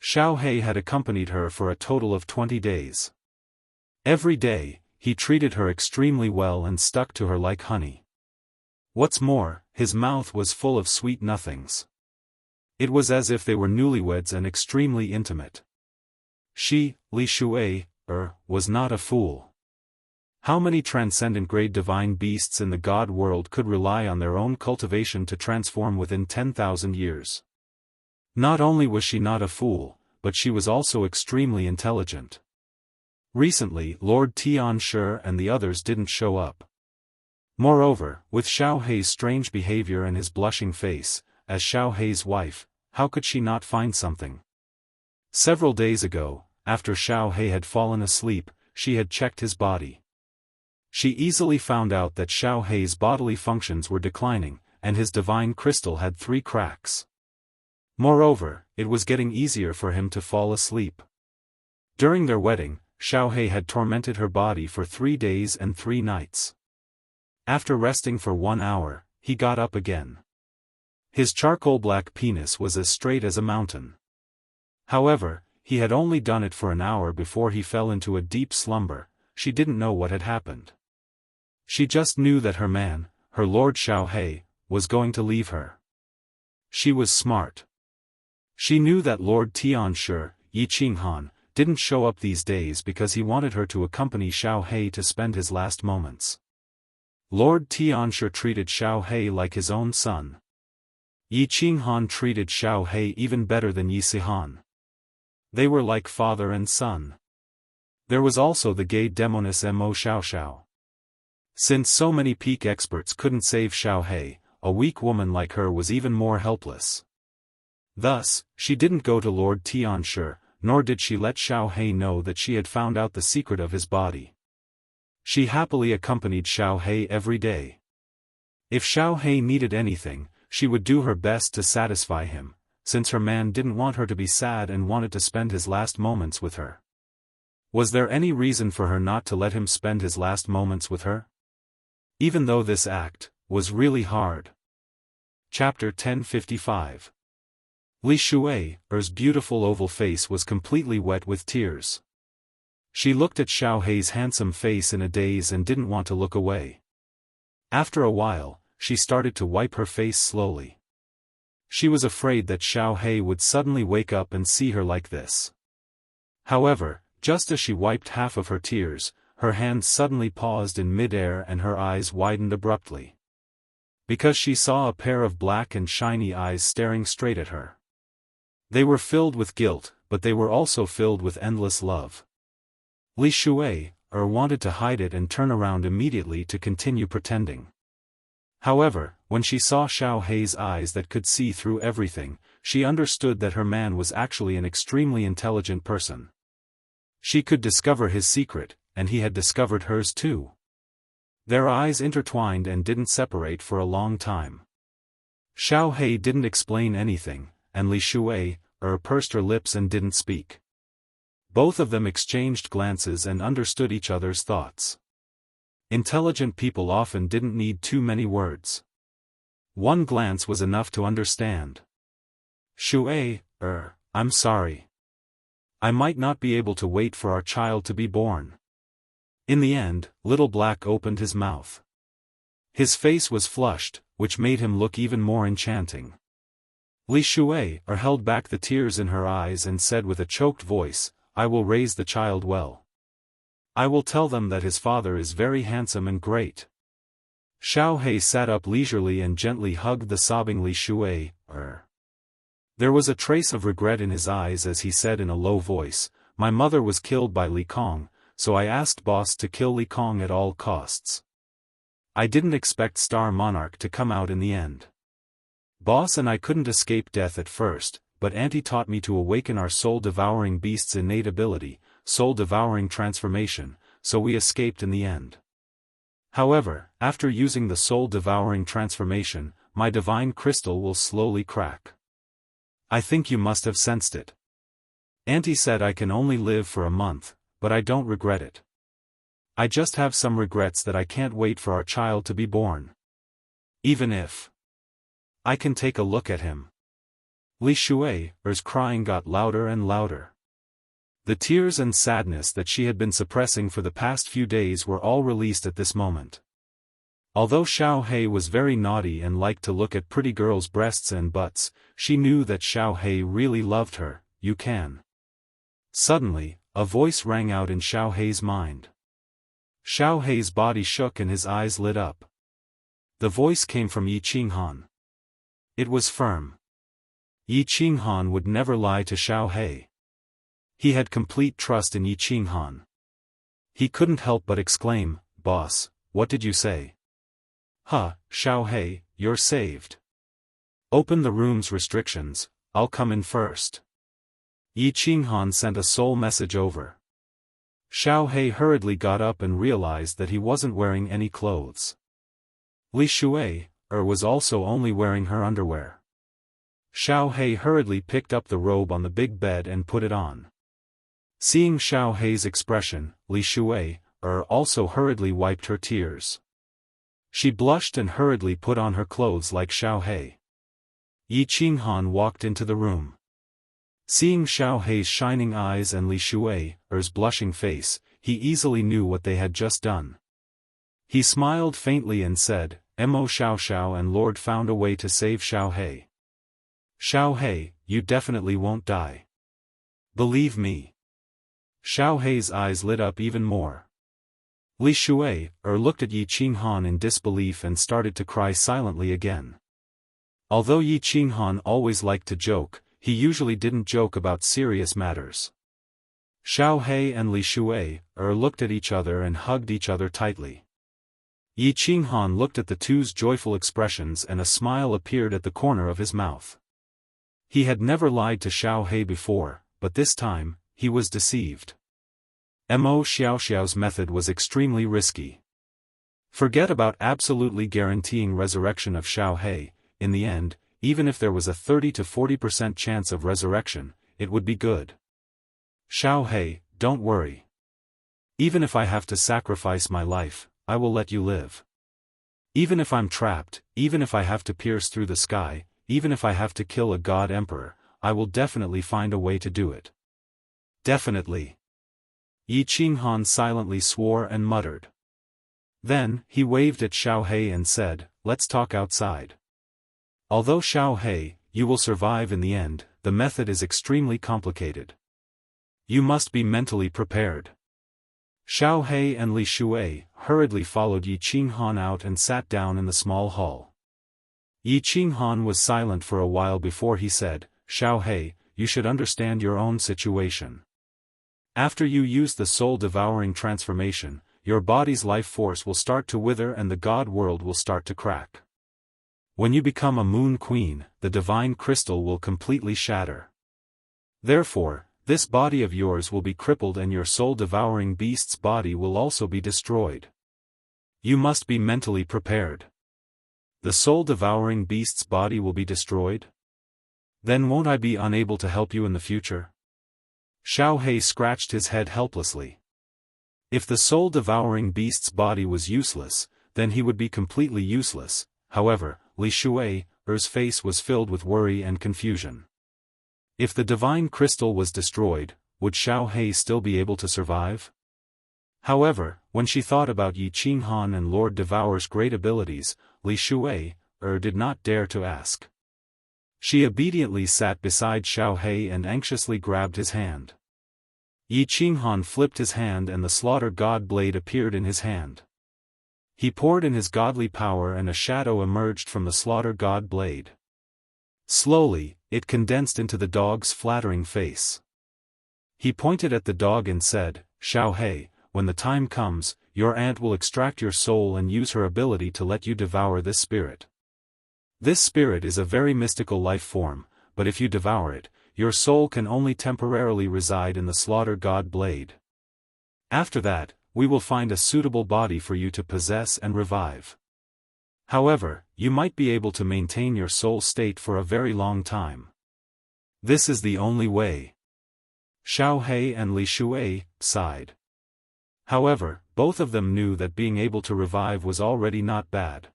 Xiao He had accompanied her for a total of 20 days. Every day, he treated her extremely well and stuck to her like honey. What's more, his mouth was full of sweet nothings. It was as if they were newlyweds and extremely intimate. She, Li Shui, was not a fool. How many transcendent grade divine beasts in the god world could rely on their own cultivation to transform within 10,000 years? Not only was she not a fool, but she was also extremely intelligent. Recently, Lord Tianshi and the others didn't show up. Moreover, with Xiao He's strange behavior and his blushing face, as Xiao He's wife, how could she not find something? Several days ago, after Xiao He had fallen asleep, she had checked his body. She easily found out that Xiao He's bodily functions were declining, and his divine crystal had 3 cracks. Moreover, it was getting easier for him to fall asleep. During their wedding, Xiao He had tormented her body for 3 days and 3 nights. After resting for 1 hour, he got up again. His charcoal-black penis was as straight as a mountain. However, he had only done it for an hour before he fell into a deep slumber. She didn't know what had happened. She just knew that her man, her Lord Xiao He, was going to leave her. She was smart. She knew that Lord Tianshi, Yi Qinghan, didn't show up these days because he wanted her to accompany Xiao He to spend his last moments. Lord Tianshi treated Xiao He like his own son. Yi Qinghan treated Xiao He even better than Yi Sihan. They were like father and son. There was also the gay demoness Mo Xiaoxiao. Since so many peak experts couldn't save Xiao He, a weak woman like her was even more helpless. Thus, she didn't go to Lord Tianshi, nor did she let Xiao He know that she had found out the secret of his body. She happily accompanied Xiao He every day. If Xiao He needed anything, she would do her best to satisfy him, since her man didn't want her to be sad and wanted to spend his last moments with her. Was there any reason for her not to let him spend his last moments with her? Even though this act was really hard. Chapter 1055. Li Shui's beautiful oval face was completely wet with tears. She looked at Xiao Hei's handsome face in a daze and didn't want to look away. After a while, she started to wipe her face slowly. She was afraid that Xiao Hei would suddenly wake up and see her like this. However, just as she wiped half of her tears, her hand suddenly paused in mid-air and her eyes widened abruptly. Because she saw a pair of black and shiny eyes staring straight at her. They were filled with guilt, but they were also filled with endless love. Li Shui wanted to hide it and turn around immediately to continue pretending. However, when she saw Xiao Hei's eyes that could see through everything, she understood that her man was actually an extremely intelligent person. She could discover his secret, and he had discovered hers too. Their eyes intertwined and didn't separate for a long time. Xiao Hei didn't explain anything, and Li Shui pursed her lips and didn't speak. Both of them exchanged glances and understood each other's thoughts. Intelligent people often didn't need too many words. One glance was enough to understand. Shui, I'm sorry. I might not be able to wait for our child to be born. In the end, Little Black opened his mouth. His face was flushed, which made him look even more enchanting. Li Shui held back the tears in her eyes and said with a choked voice, I will raise the child well. I will tell them that his father is very handsome and great. Xiao Hei sat up leisurely and gently hugged the sobbing Li Shui. There was a trace of regret in his eyes as he said in a low voice, my mother was killed by Li Kong, so I asked boss to kill Li Kong at all costs. I didn't expect Star Monarch to come out in the end. Boss and I couldn't escape death at first, but Auntie taught me to awaken our soul-devouring beast's innate ability, soul-devouring transformation, so we escaped in the end. However, after using the soul-devouring transformation, my divine crystal will slowly crack. I think you must have sensed it. Auntie said I can only live for a month, but I don't regret it. I just have some regrets that I can't wait for our child to be born. Even if I can take a look at him. Li Shui's crying got louder and louder. The tears and sadness that she had been suppressing for the past few days were all released at this moment. Although Xiao Hei was very naughty and liked to look at pretty girls' breasts and butts, she knew that Xiao Hei really loved her. You can. Suddenly, a voice rang out in Xiao Hei's mind. Xiao Hei's body shook and his eyes lit up. The voice came from Yi Qinghan. It was firm. Yi Qinghan would never lie to Xiao Hei. He had complete trust in Yi Qinghan. He couldn't help but exclaim, Boss, what did you say? Xiao Hei, you're saved. Open the room's restrictions, I'll come in first. Yi Qinghan sent a soul message over. Xiao Hei hurriedly got up and realized that he wasn't wearing any clothes. Li Shui was also only wearing her underwear. Xiao Hei hurriedly picked up the robe on the big bed and put it on. Seeing Xiao Hei's expression, Li Shui also hurriedly wiped her tears. She blushed and hurriedly put on her clothes like Xiao Hei. Yi Qinghan walked into the room. Seeing Xiao Hei's shining eyes and Li Shui's blushing face, he easily knew what they had just done. He smiled faintly and said, Mo Xiao and Lord found a way to save Xiao Hei. Xiao Hei, you definitely won't die. Believe me. Xiao Hei's eyes lit up even more. Li Shui looked at Yi Qinghan in disbelief and started to cry silently again. Although Yi Qinghan always liked to joke, he usually didn't joke about serious matters. Xiao Hei and Li Shui looked at each other and hugged each other tightly. Yi Qinghan looked at the two's joyful expressions and a smile appeared at the corner of his mouth. He had never lied to Xiao Hei before, but this time, he was deceived. Mo Xiaoxiao's method was extremely risky. Forget about absolutely guaranteeing resurrection of Xiao Hei. In the end, even if there was a 30 to 40% chance of resurrection, it would be good. Xiao Hei, don't worry. Even if I have to sacrifice my life, I will let you live. Even if I'm trapped, even if I have to pierce through the sky, even if I have to kill a god emperor, I will definitely find a way to do it. Definitely. Yi Qinghan silently swore and muttered. Then, he waved at Xiao He and said, "Let's talk outside." Although Xiao He, you will survive in the end, the method is extremely complicated. You must be mentally prepared. Xiao He and Li Shui hurriedly followed Yi Qinghan out and sat down in the small hall. Yi Qinghan was silent for a while before he said, "Xiao He, you should understand your own situation. After you use the soul-devouring transformation, your body's life force will start to wither and the god world will start to crack. When you become a moon queen, the divine crystal will completely shatter. Therefore, this body of yours will be crippled and your soul-devouring beast's body will also be destroyed. You must be mentally prepared. The soul-devouring beast's body will be destroyed? Then won't I be unable to help you in the future?" Xiao He scratched his head helplessly. If the soul-devouring beast's body was useless, then he would be completely useless. However, Li Shui's face was filled with worry and confusion. If the divine crystal was destroyed, would Xiao He still be able to survive? However, when she thought about Yi Qinghan and Lord Devour's great abilities, Li Shui did not dare to ask. She obediently sat beside Xiao He and anxiously grabbed his hand. Yi Qinghan flipped his hand and the slaughter god blade appeared in his hand. He poured in his godly power and a shadow emerged from the slaughter god blade. Slowly, it condensed into the dog's flattering face. He pointed at the dog and said, "Xiao He, when the time comes, your aunt will extract your soul and use her ability to let you devour this spirit. This spirit is a very mystical life form, but if you devour it, your soul can only temporarily reside in the slaughter god blade. After that, we will find a suitable body for you to possess and revive. However, you might be able to maintain your soul state for a very long time. This is the only way." Xiao He and Li Shui sighed. However, both of them knew that being able to revive was already not bad.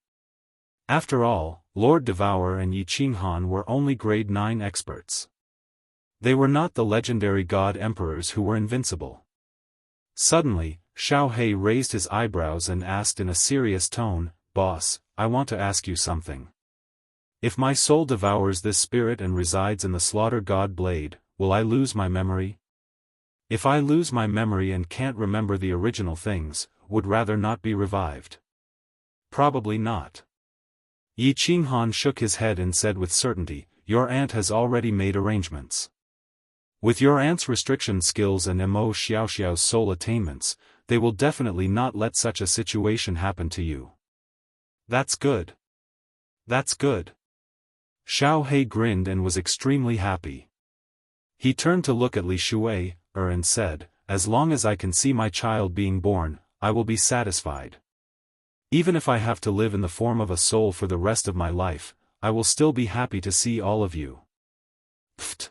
After all, Lord Devour and Yi Qinghan were only grade 9 experts. They were not the legendary god emperors who were invincible. Suddenly, Xiao He raised his eyebrows and asked in a serious tone, "Boss, I want to ask you something. If my soul devours this spirit and resides in the slaughter god blade, will I lose my memory? If I lose my memory and can't remember the original things, would rather not be revived?" "Probably not." Yi Qinghan shook his head and said with certainty, "Your aunt has already made arrangements. With your aunt's restriction skills and Mo Xiaoxiao's soul attainments, they will definitely not let such a situation happen to you." "That's good. That's good." Xiao He grinned and was extremely happy. He turned to look at Li Shui and said, "As long as I can see my child being born, I will be satisfied. Even if I have to live in the form of a soul for the rest of my life, I will still be happy to see all of you." Pfft.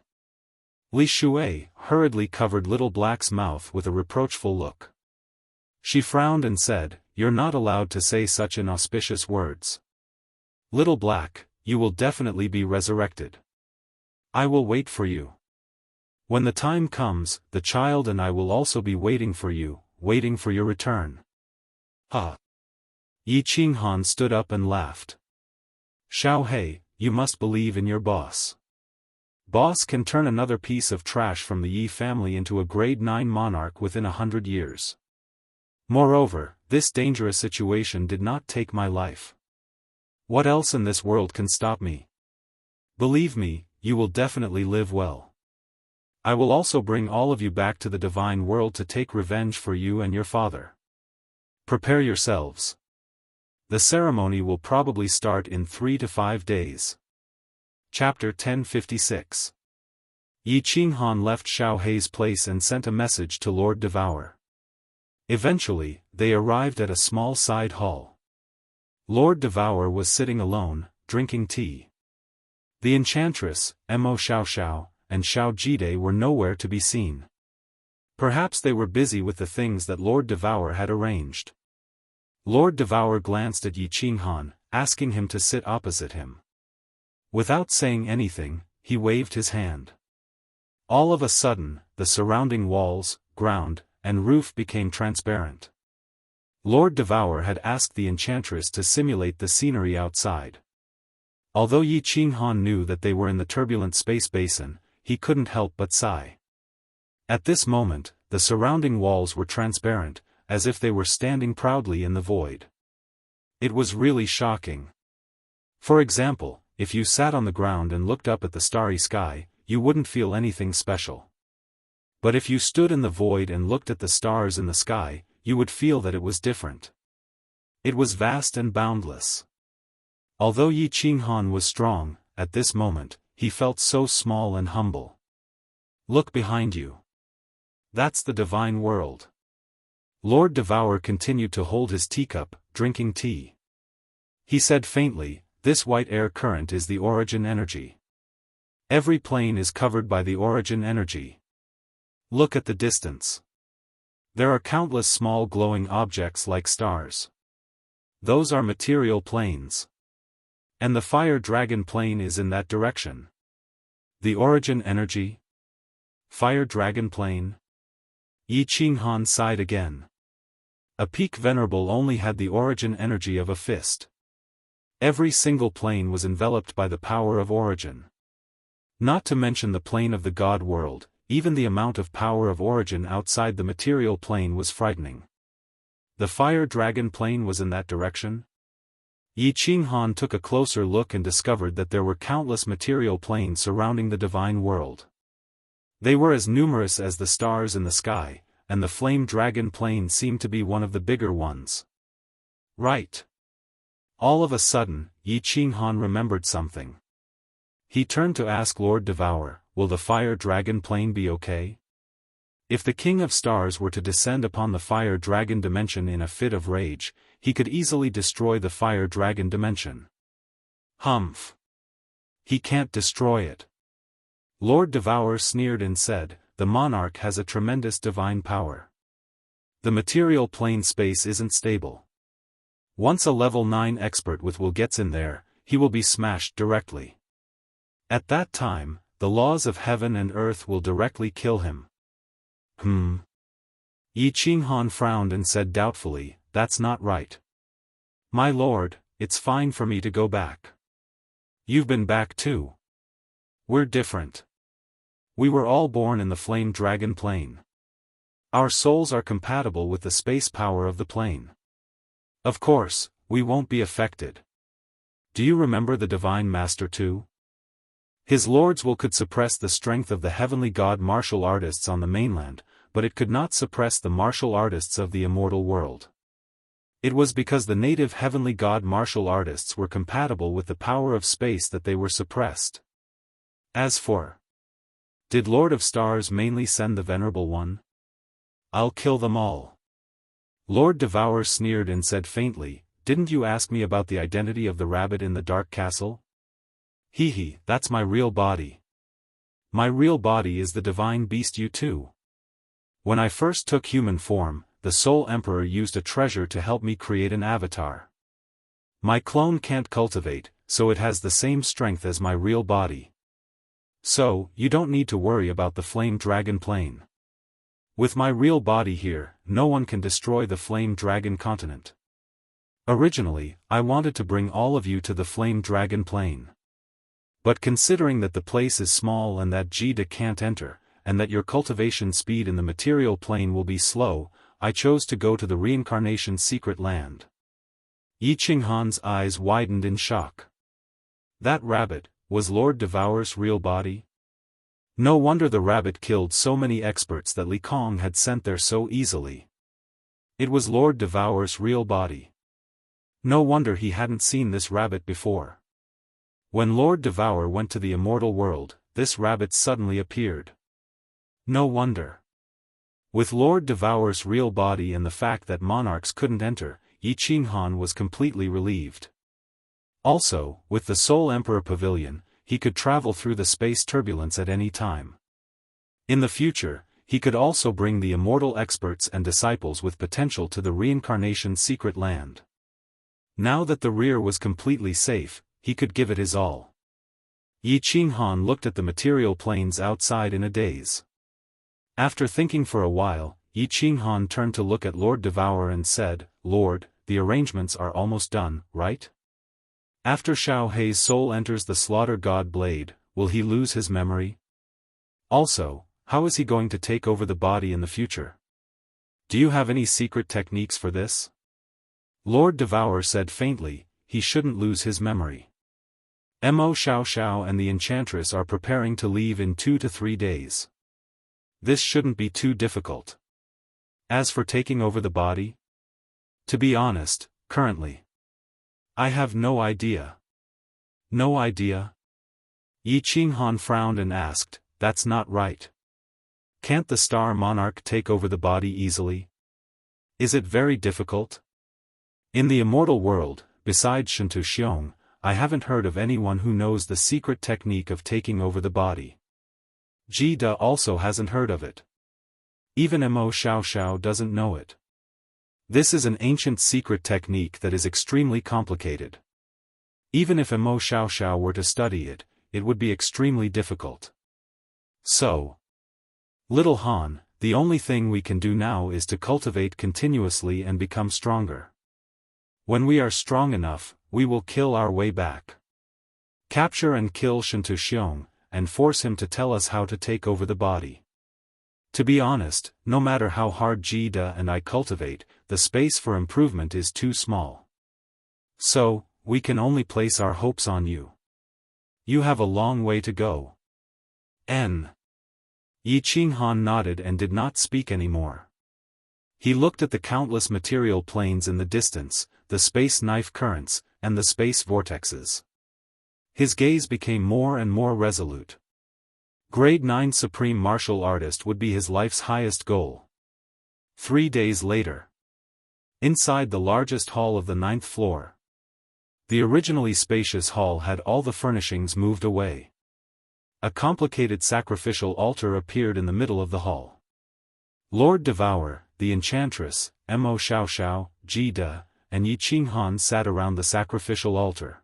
Li Shui hurriedly covered Little Black's mouth with a reproachful look. She frowned and said, "You're not allowed to say such inauspicious words. Little Black, you will definitely be resurrected. I will wait for you. When the time comes, the child and I will also be waiting for you, waiting for your return." "Ha!" Yi Qinghan stood up and laughed. "Xiao He, you must believe in your boss. Boss can turn another piece of trash from the Yi family into a grade 9 monarch within 100 years. Moreover, this dangerous situation did not take my life. What else in this world can stop me? Believe me, you will definitely live well. I will also bring all of you back to the divine world to take revenge for you and your father. Prepare yourselves. The ceremony will probably start in 3 to 5 days." Chapter 1056. Yi Qinghan left Xiao He's place and sent a message to Lord Devour. Eventually, they arrived at a small side hall. Lord Devour was sitting alone, drinking tea. The enchantress, Mo Xiaoxiao, and Xiao Jide were nowhere to be seen. Perhaps they were busy with the things that Lord Devour had arranged. Lord Devour glanced at Yi Qinghan, asking him to sit opposite him. Without saying anything, he waved his hand. All of a sudden, the surrounding walls, ground, and roof became transparent. Lord Devour had asked the enchantress to simulate the scenery outside. Although Yi Qinghan knew that they were in the turbulent space basin, he couldn't help but sigh. At this moment, the surrounding walls were transparent, as if they were standing proudly in the void. It was really shocking. For example, if you sat on the ground and looked up at the starry sky, you wouldn't feel anything special. But if you stood in the void and looked at the stars in the sky, you would feel that it was different. It was vast and boundless. Although Yi Qinghan was strong, at this moment, he felt so small and humble. Look behind you. That's the divine world. Lord Devour continued to hold his teacup, drinking tea. He said faintly, "This white air current is the origin energy. Every plane is covered by the origin energy. Look at the distance. There are countless small glowing objects like stars. Those are material planes. And the fire dragon plane is in that direction." The origin energy? Fire dragon plane? Yi Qinghan sighed again. A peak venerable only had the origin energy of a fist. Every single plane was enveloped by the power of origin. Not to mention the plane of the god world, even the amount of power of origin outside the material plane was frightening. The fire dragon plane was in that direction? Yi Qinghan took a closer look and discovered that there were countless material planes surrounding the divine world. They were as numerous as the stars in the sky, and the flame dragon plane seemed to be one of the bigger ones. Right. All of a sudden, Yi Qinghan remembered something. He turned to ask Lord Devour, "Will the fire dragon plane be okay?" If the King of Stars were to descend upon the fire dragon dimension in a fit of rage, he could easily destroy the fire dragon dimension. Humph. He can't destroy it. Lord Devour sneered and said, "The monarch has a tremendous divine power. The material plane space isn't stable. Once a level 9 expert with will gets in there, he will be smashed directly. At that time, the laws of heaven and earth will directly kill him." Yi Qinghan frowned and said doubtfully, "That's not right. My lord, it's fine for me to go back. You've been back too. We're different. We were all born in the flame dragon plane. Our souls are compatible with the space power of the plane. Of course, we won't be affected. Do you remember the Divine Master too? His Lord's will could suppress the strength of the heavenly god martial artists on the mainland, but it could not suppress the martial artists of the immortal world. It was because the native heavenly god martial artists were compatible with the power of space that they were suppressed. As for, did Lord of Stars mainly send the Venerable One? I'll kill them all." Lord Devour sneered and said faintly, "Didn't you ask me about the identity of the rabbit in the dark castle? Hee, that's my real body. My real body is the divine beast you too. When I first took human form, the Soul Emperor used a treasure to help me create an avatar. My clone can't cultivate, so it has the same strength as my real body. So, you don't need to worry about the flame dragon plane. With my real body here, no one can destroy the flame dragon continent. Originally, I wanted to bring all of you to the flame dragon plane. But considering that the place is small and that Jida can't enter, and that your cultivation speed in the material plane will be slow, I chose to go to the reincarnation secret land." Yi Qinghan's eyes widened in shock. That rabbit, was Lord Devour's real body? No wonder the rabbit killed so many experts that Li Kong had sent there so easily. It was Lord Devour's real body. No wonder he hadn't seen this rabbit before. When Lord Devour went to the immortal world, this rabbit suddenly appeared. No wonder. With Lord Devour's real body and the fact that monarchs couldn't enter, Yi Qinghan was completely relieved. Also, with the Soul Emperor Pavilion, he could travel through the space turbulence at any time. In the future, he could also bring the immortal experts and disciples with potential to the reincarnation's secret land. Now that the rear was completely safe, he could give it his all. Yi Qinghan looked at the material planes outside in a daze. After thinking for a while, Yi Qinghan turned to look at Lord Devourer and said, "Lord, the arrangements are almost done, right? After Xiao Hei's soul enters the slaughter god blade, will he lose his memory? Also, how is he going to take over the body in the future? Do you have any secret techniques for this?" Lord Devourer said faintly, "He shouldn't lose his memory. Mo Xiao and the Enchantress are preparing to leave in 2 to 3 days. This shouldn't be too difficult. As for taking over the body? To be honest, currently, I have no idea." "No idea?" Yi Qinghan frowned and asked, "That's not right. Can't the Star Monarch take over the body easily? Is it very difficult? In the immortal world, besides Shinto Xiong, I haven't heard of anyone who knows the secret technique of taking over the body. Ji Da also hasn't heard of it. Even Mo Xiao doesn't know it. This is an ancient secret technique that is extremely complicated. Even if Mo Xiao were to study it, it would be extremely difficult. So, Little Han, the only thing we can do now is to cultivate continuously and become stronger. When we are strong enough, we will kill our way back. Capture and kill Shinto Xiong, and force him to tell us how to take over the body. To be honest, no matter how hard Ji Da and I cultivate, the space for improvement is too small. So, we can only place our hopes on you. You have a long way to go." Yi Qinghan nodded and did not speak anymore. He looked at the countless material planes in the distance, the space knife currents, and the space vortexes. His gaze became more and more resolute. Grade 9 Supreme Martial Artist would be his life's highest goal. 3 days later. Inside the largest hall of the 9th floor. The originally spacious hall had all the furnishings moved away. A complicated sacrificial altar appeared in the middle of the hall. Lord Devourer, the Enchantress, Mo Xiao, Ji Da, and Yi Qinghan sat around the sacrificial altar.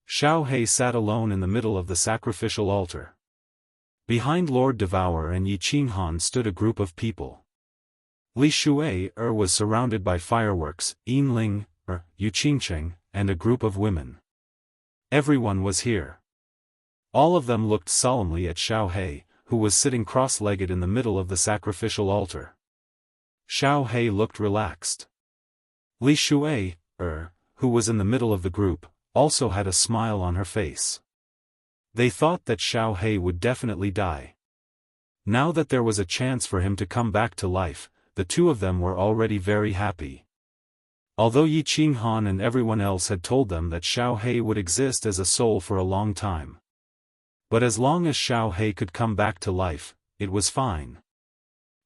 Xiao Hei sat alone in the middle of the sacrificial altar. Behind Lord Devourer and Yi Qinghan stood a group of people. Li Shui was surrounded by fireworks, Yin Ling, Yu Qingcheng, and a group of women. Everyone was here. All of them looked solemnly at Xiao Hei, who was sitting cross-legged in the middle of the sacrificial altar. Xiao Hei looked relaxed. Li Shui, who was in the middle of the group, also had a smile on her face. They thought that Xiao Hei would definitely die. Now that there was a chance for him to come back to life, the two of them were already very happy. Although Yi Qinghan and everyone else had told them that Xiao Hei would exist as a soul for a long time. But as long as Xiao Hei could come back to life, it was fine.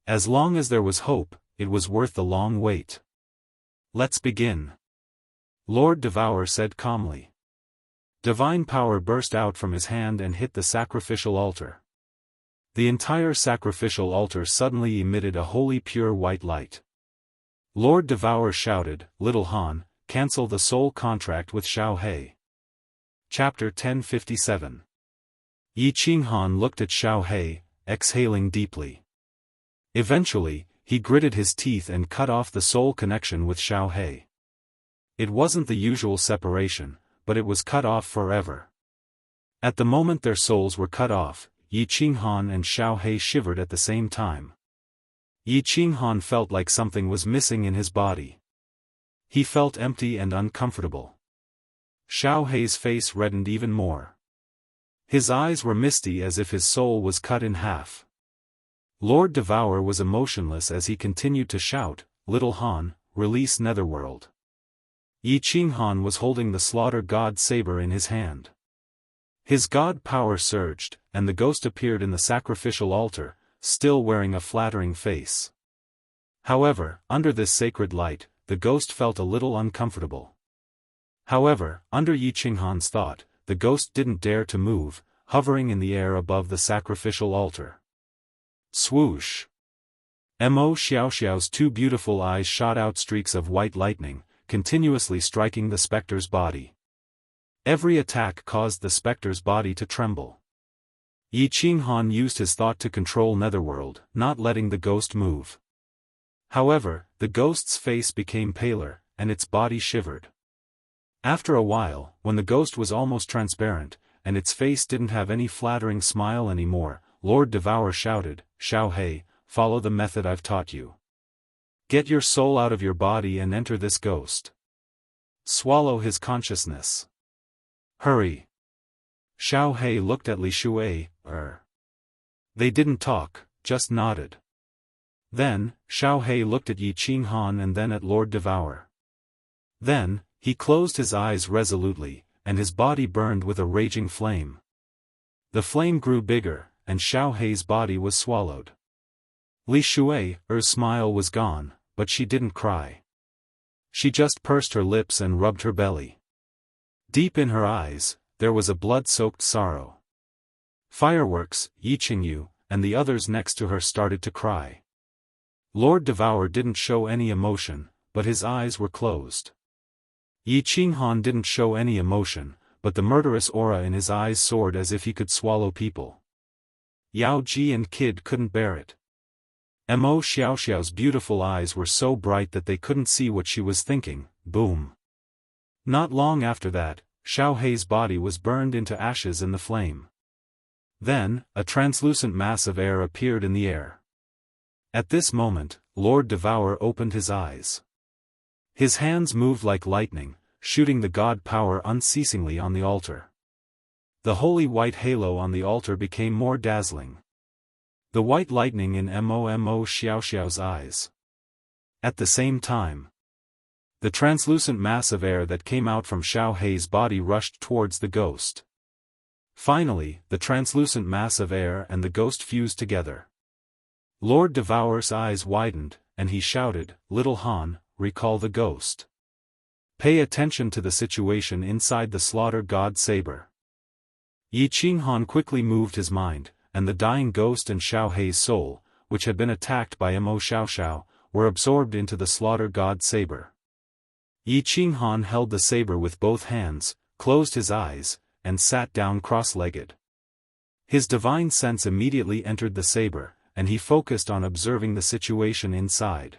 As long as there was hope, it was worth the long wait. "Let's begin," Lord Devourer said calmly. Divine power burst out from his hand and hit the sacrificial altar. The entire sacrificial altar suddenly emitted a holy pure white light. Lord Devourer shouted, "Little Han, cancel the soul contract with Xiao Hei." Chapter 1057. Yi Qinghan looked at Xiao Hei, exhaling deeply. Eventually, he gritted his teeth and cut off the soul connection with Xiao Hei. It wasn't the usual separation, but it was cut off forever. At the moment their souls were cut off, Yi Qinghan and Xiao Hei shivered at the same time. Yi Qinghan felt like something was missing in his body. He felt empty and uncomfortable. Xiao Hei's face reddened even more. His eyes were misty as if his soul was cut in half. Lord Devourer was emotionless as he continued to shout, "Little Han, release Netherworld." Yi Qinghan was holding the slaughter god saber in his hand. His god power surged, and the ghost appeared in the sacrificial altar, still wearing a flattering face. However, under this sacred light, the ghost felt a little uncomfortable. However, under Yi Qinghan's thought, the ghost didn't dare to move, hovering in the air above the sacrificial altar. Swoosh! Wuxia Xianxia's two beautiful eyes shot out streaks of white lightning, continuously striking the specter's body. Every attack caused the specter's body to tremble. Yi Qinghan used his thought to control Netherworld, not letting the ghost move. However, the ghost's face became paler, and its body shivered. After a while, when the ghost was almost transparent, and its face didn't have any flattering smile anymore, Lord Devourer shouted, "Xiao He, follow the method I've taught you. Get your soul out of your body and enter this ghost. Swallow his consciousness. Hurry." Xiao He looked at Li Shui. They didn't talk, just nodded. Then, Xiao He looked at Yi Qinghan and then at Lord Devourer. Then, he closed his eyes resolutely, and his body burned with a raging flame. The flame grew bigger, and Xiao He's body was swallowed. Li Shui's smile was gone, but she didn't cry. She just pursed her lips and rubbed her belly. Deep in her eyes, there was a blood-soaked sorrow. Fireworks, Yi Qingyu, and the others next to her started to cry. Lord Devourer didn't show any emotion, but his eyes were closed. Yi Qinghan didn't show any emotion, but the murderous aura in his eyes soared as if he could swallow people. Yao Ji and Kid couldn't bear it. Wuxia Xianxia's beautiful eyes were so bright that they couldn't see what she was thinking. Boom. Not long after that, Xiao He's body was burned into ashes in the flame. Then, a translucent mass of air appeared in the air. At this moment, Lord Devourer opened his eyes. His hands moved like lightning, shooting the god power unceasingly on the altar. The holy white halo on the altar became more dazzling. The white lightning in Wuxia Xianxia's eyes. At the same time, the translucent mass of air that came out from Xiao He's body rushed towards the ghost. Finally, the translucent mass of air and the ghost fused together. Lord Devourer's eyes widened, and he shouted, "Little Han, recall the ghost. Pay attention to the situation inside the slaughter god saber." Yi Qinghan quickly moved his mind, and the dying ghost and Xiao He's soul, which had been attacked by Wuxia Xianxia, were absorbed into the slaughter god saber. Yi Qinghan held the saber with both hands, closed his eyes, and sat down cross-legged. His divine sense immediately entered the saber, and he focused on observing the situation inside.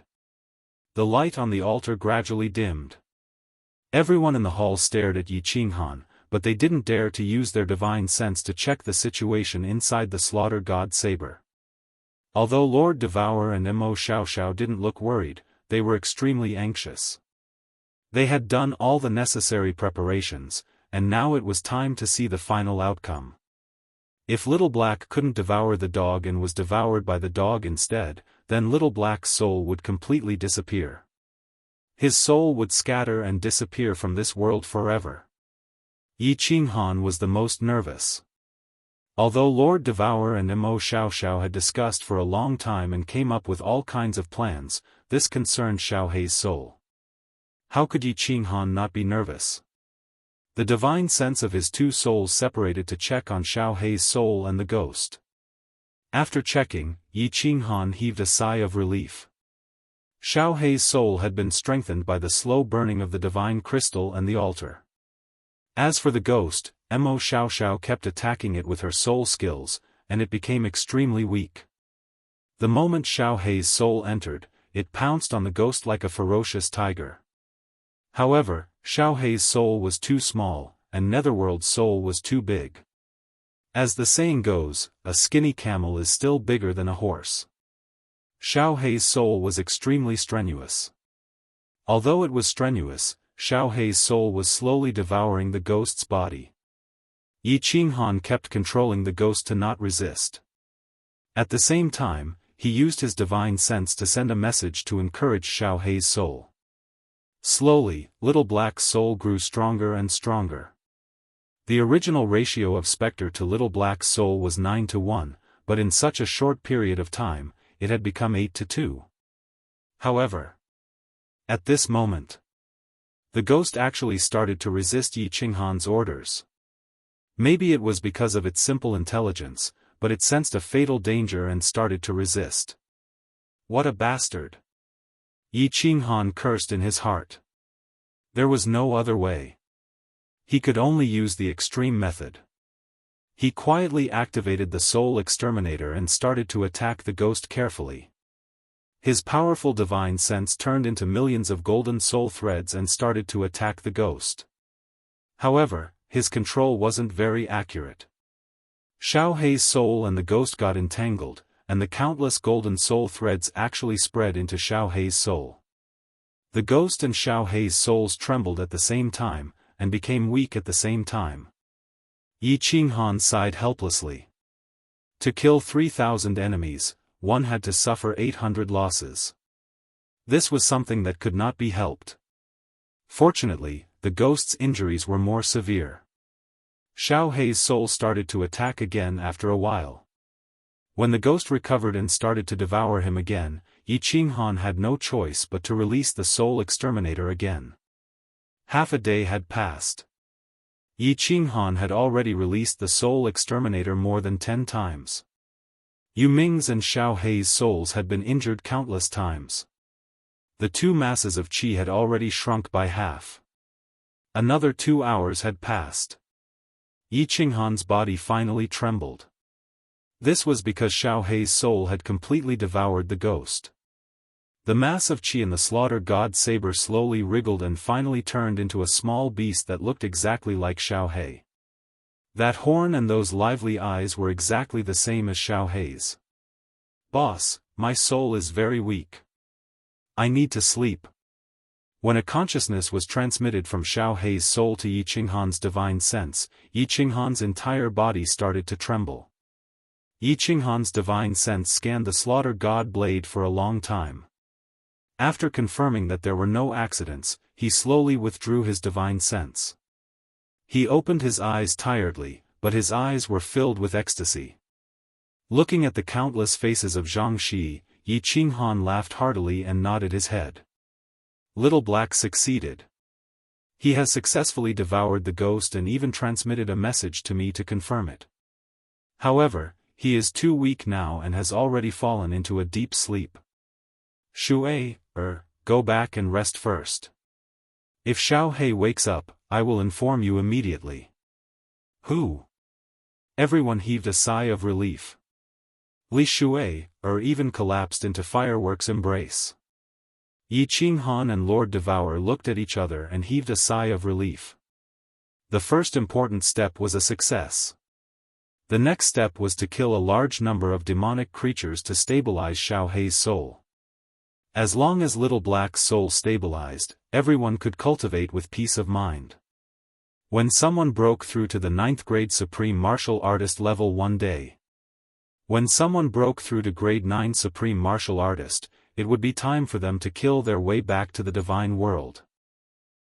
The light on the altar gradually dimmed. Everyone in the hall stared at Yi Qinghan, but they didn't dare to use their divine sense to check the situation inside the slaughter god saber. Although Lord Devourer and Wuxia Xianxia didn't look worried, they were extremely anxious. They had done all the necessary preparations, and now it was time to see the final outcome. If Little Black couldn't devour the dog and was devoured by the dog instead, then Little Black's soul would completely disappear. His soul would scatter and disappear from this world forever. Yi Qinghan was the most nervous. Although Lord Devourer and Wuxia Xianxia had discussed for a long time and came up with all kinds of plans, this concerned Xiao He's soul. How could Yi Qinghan not be nervous? The divine sense of his two souls separated to check on Xiao He's soul and the ghost. After checking, Yi Qinghan heaved a sigh of relief. Xiao He's soul had been strengthened by the slow burning of the divine crystal and the altar. As for the ghost, Wuxia Xianxia kept attacking it with her soul skills, and it became extremely weak. The moment Xiao He's soul entered, it pounced on the ghost like a ferocious tiger. However, Xiao He's soul was too small, and Netherworld's soul was too big. As the saying goes, a skinny camel is still bigger than a horse. Xiao He's soul was extremely strenuous. Although it was strenuous, Xiao He's soul was slowly devouring the ghost's body. Yi Qinghan kept controlling the ghost to not resist. At the same time, he used his divine sense to send a message to encourage Xiao He's soul. Slowly, Little Black's soul grew stronger and stronger. The original ratio of Spectre to Little Black's soul was 9-1, but in such a short period of time, it had become 8-2. However, at this moment, the ghost actually started to resist Yi Qinghan's orders. Maybe it was because of its simple intelligence, but it sensed a fatal danger and started to resist. What a bastard! Yi Qinghan cursed in his heart. There was no other way. He could only use the extreme method. He quietly activated the soul exterminator and started to attack the ghost carefully. His powerful divine sense turned into millions of golden soul threads and started to attack the ghost. However, his control wasn't very accurate. Xiao Hei's soul and the ghost got entangled, and the countless golden soul threads actually spread into Xiao Hei's soul. The ghost and Xiao Hei's souls trembled at the same time, and became weak at the same time. Yi Qinghan sighed helplessly. To kill 3,000 enemies, one had to suffer 800 losses. This was something that could not be helped. Fortunately, the ghost's injuries were more severe. Xiao Hei's soul started to attack again after a while. When the ghost recovered and started to devour him again, Yi Qinghan had no choice but to release the soul exterminator again. Half a day had passed. Yi Qinghan had already released the soul exterminator more than 10 times. Yu Ming's and Xiao Hei's souls had been injured countless times. The two masses of qi had already shrunk by half. Another 2 hours had passed. Yi Qinghan's body finally trembled. This was because Xiao Hei's soul had completely devoured the ghost. The mass of qi in the slaughter god's saber slowly wriggled and finally turned into a small beast that looked exactly like Xiao Hei. That horn and those lively eyes were exactly the same as Xiao Hei's. "Boss, my soul is very weak. I need to sleep." When a consciousness was transmitted from Xiao Hei's soul to Yi Qinghan's divine sense, Yi Qinghan's entire body started to tremble. Yi Qinghan's divine sense scanned the slaughter god blade for a long time. After confirming that there were no accidents, he slowly withdrew his divine sense. He opened his eyes tiredly, but his eyes were filled with ecstasy. Looking at the countless faces of Jiangshi, Yi Qinghan laughed heartily and nodded his head. Little Black succeeded. He has successfully devoured the ghost and even transmitted a message to me to confirm it. However, he is too weak now and has already fallen into a deep sleep. Shui, go back and rest first. If Xiao Hei wakes up, I will inform you immediately. Who? Everyone heaved a sigh of relief. Li Shui, even collapsed into fireworks embrace. Yi Qinghan and Lord Devour looked at each other and heaved a sigh of relief. The first important step was a success. The next step was to kill a large number of demonic creatures to stabilize Xiao Hei's soul. As long as Little Black's soul stabilized, everyone could cultivate with peace of mind. When someone broke through to the 9th grade Supreme Martial Artist level one day. When someone broke through to grade 9 Supreme Martial Artist, it would be time for them to kill their way back to the divine world.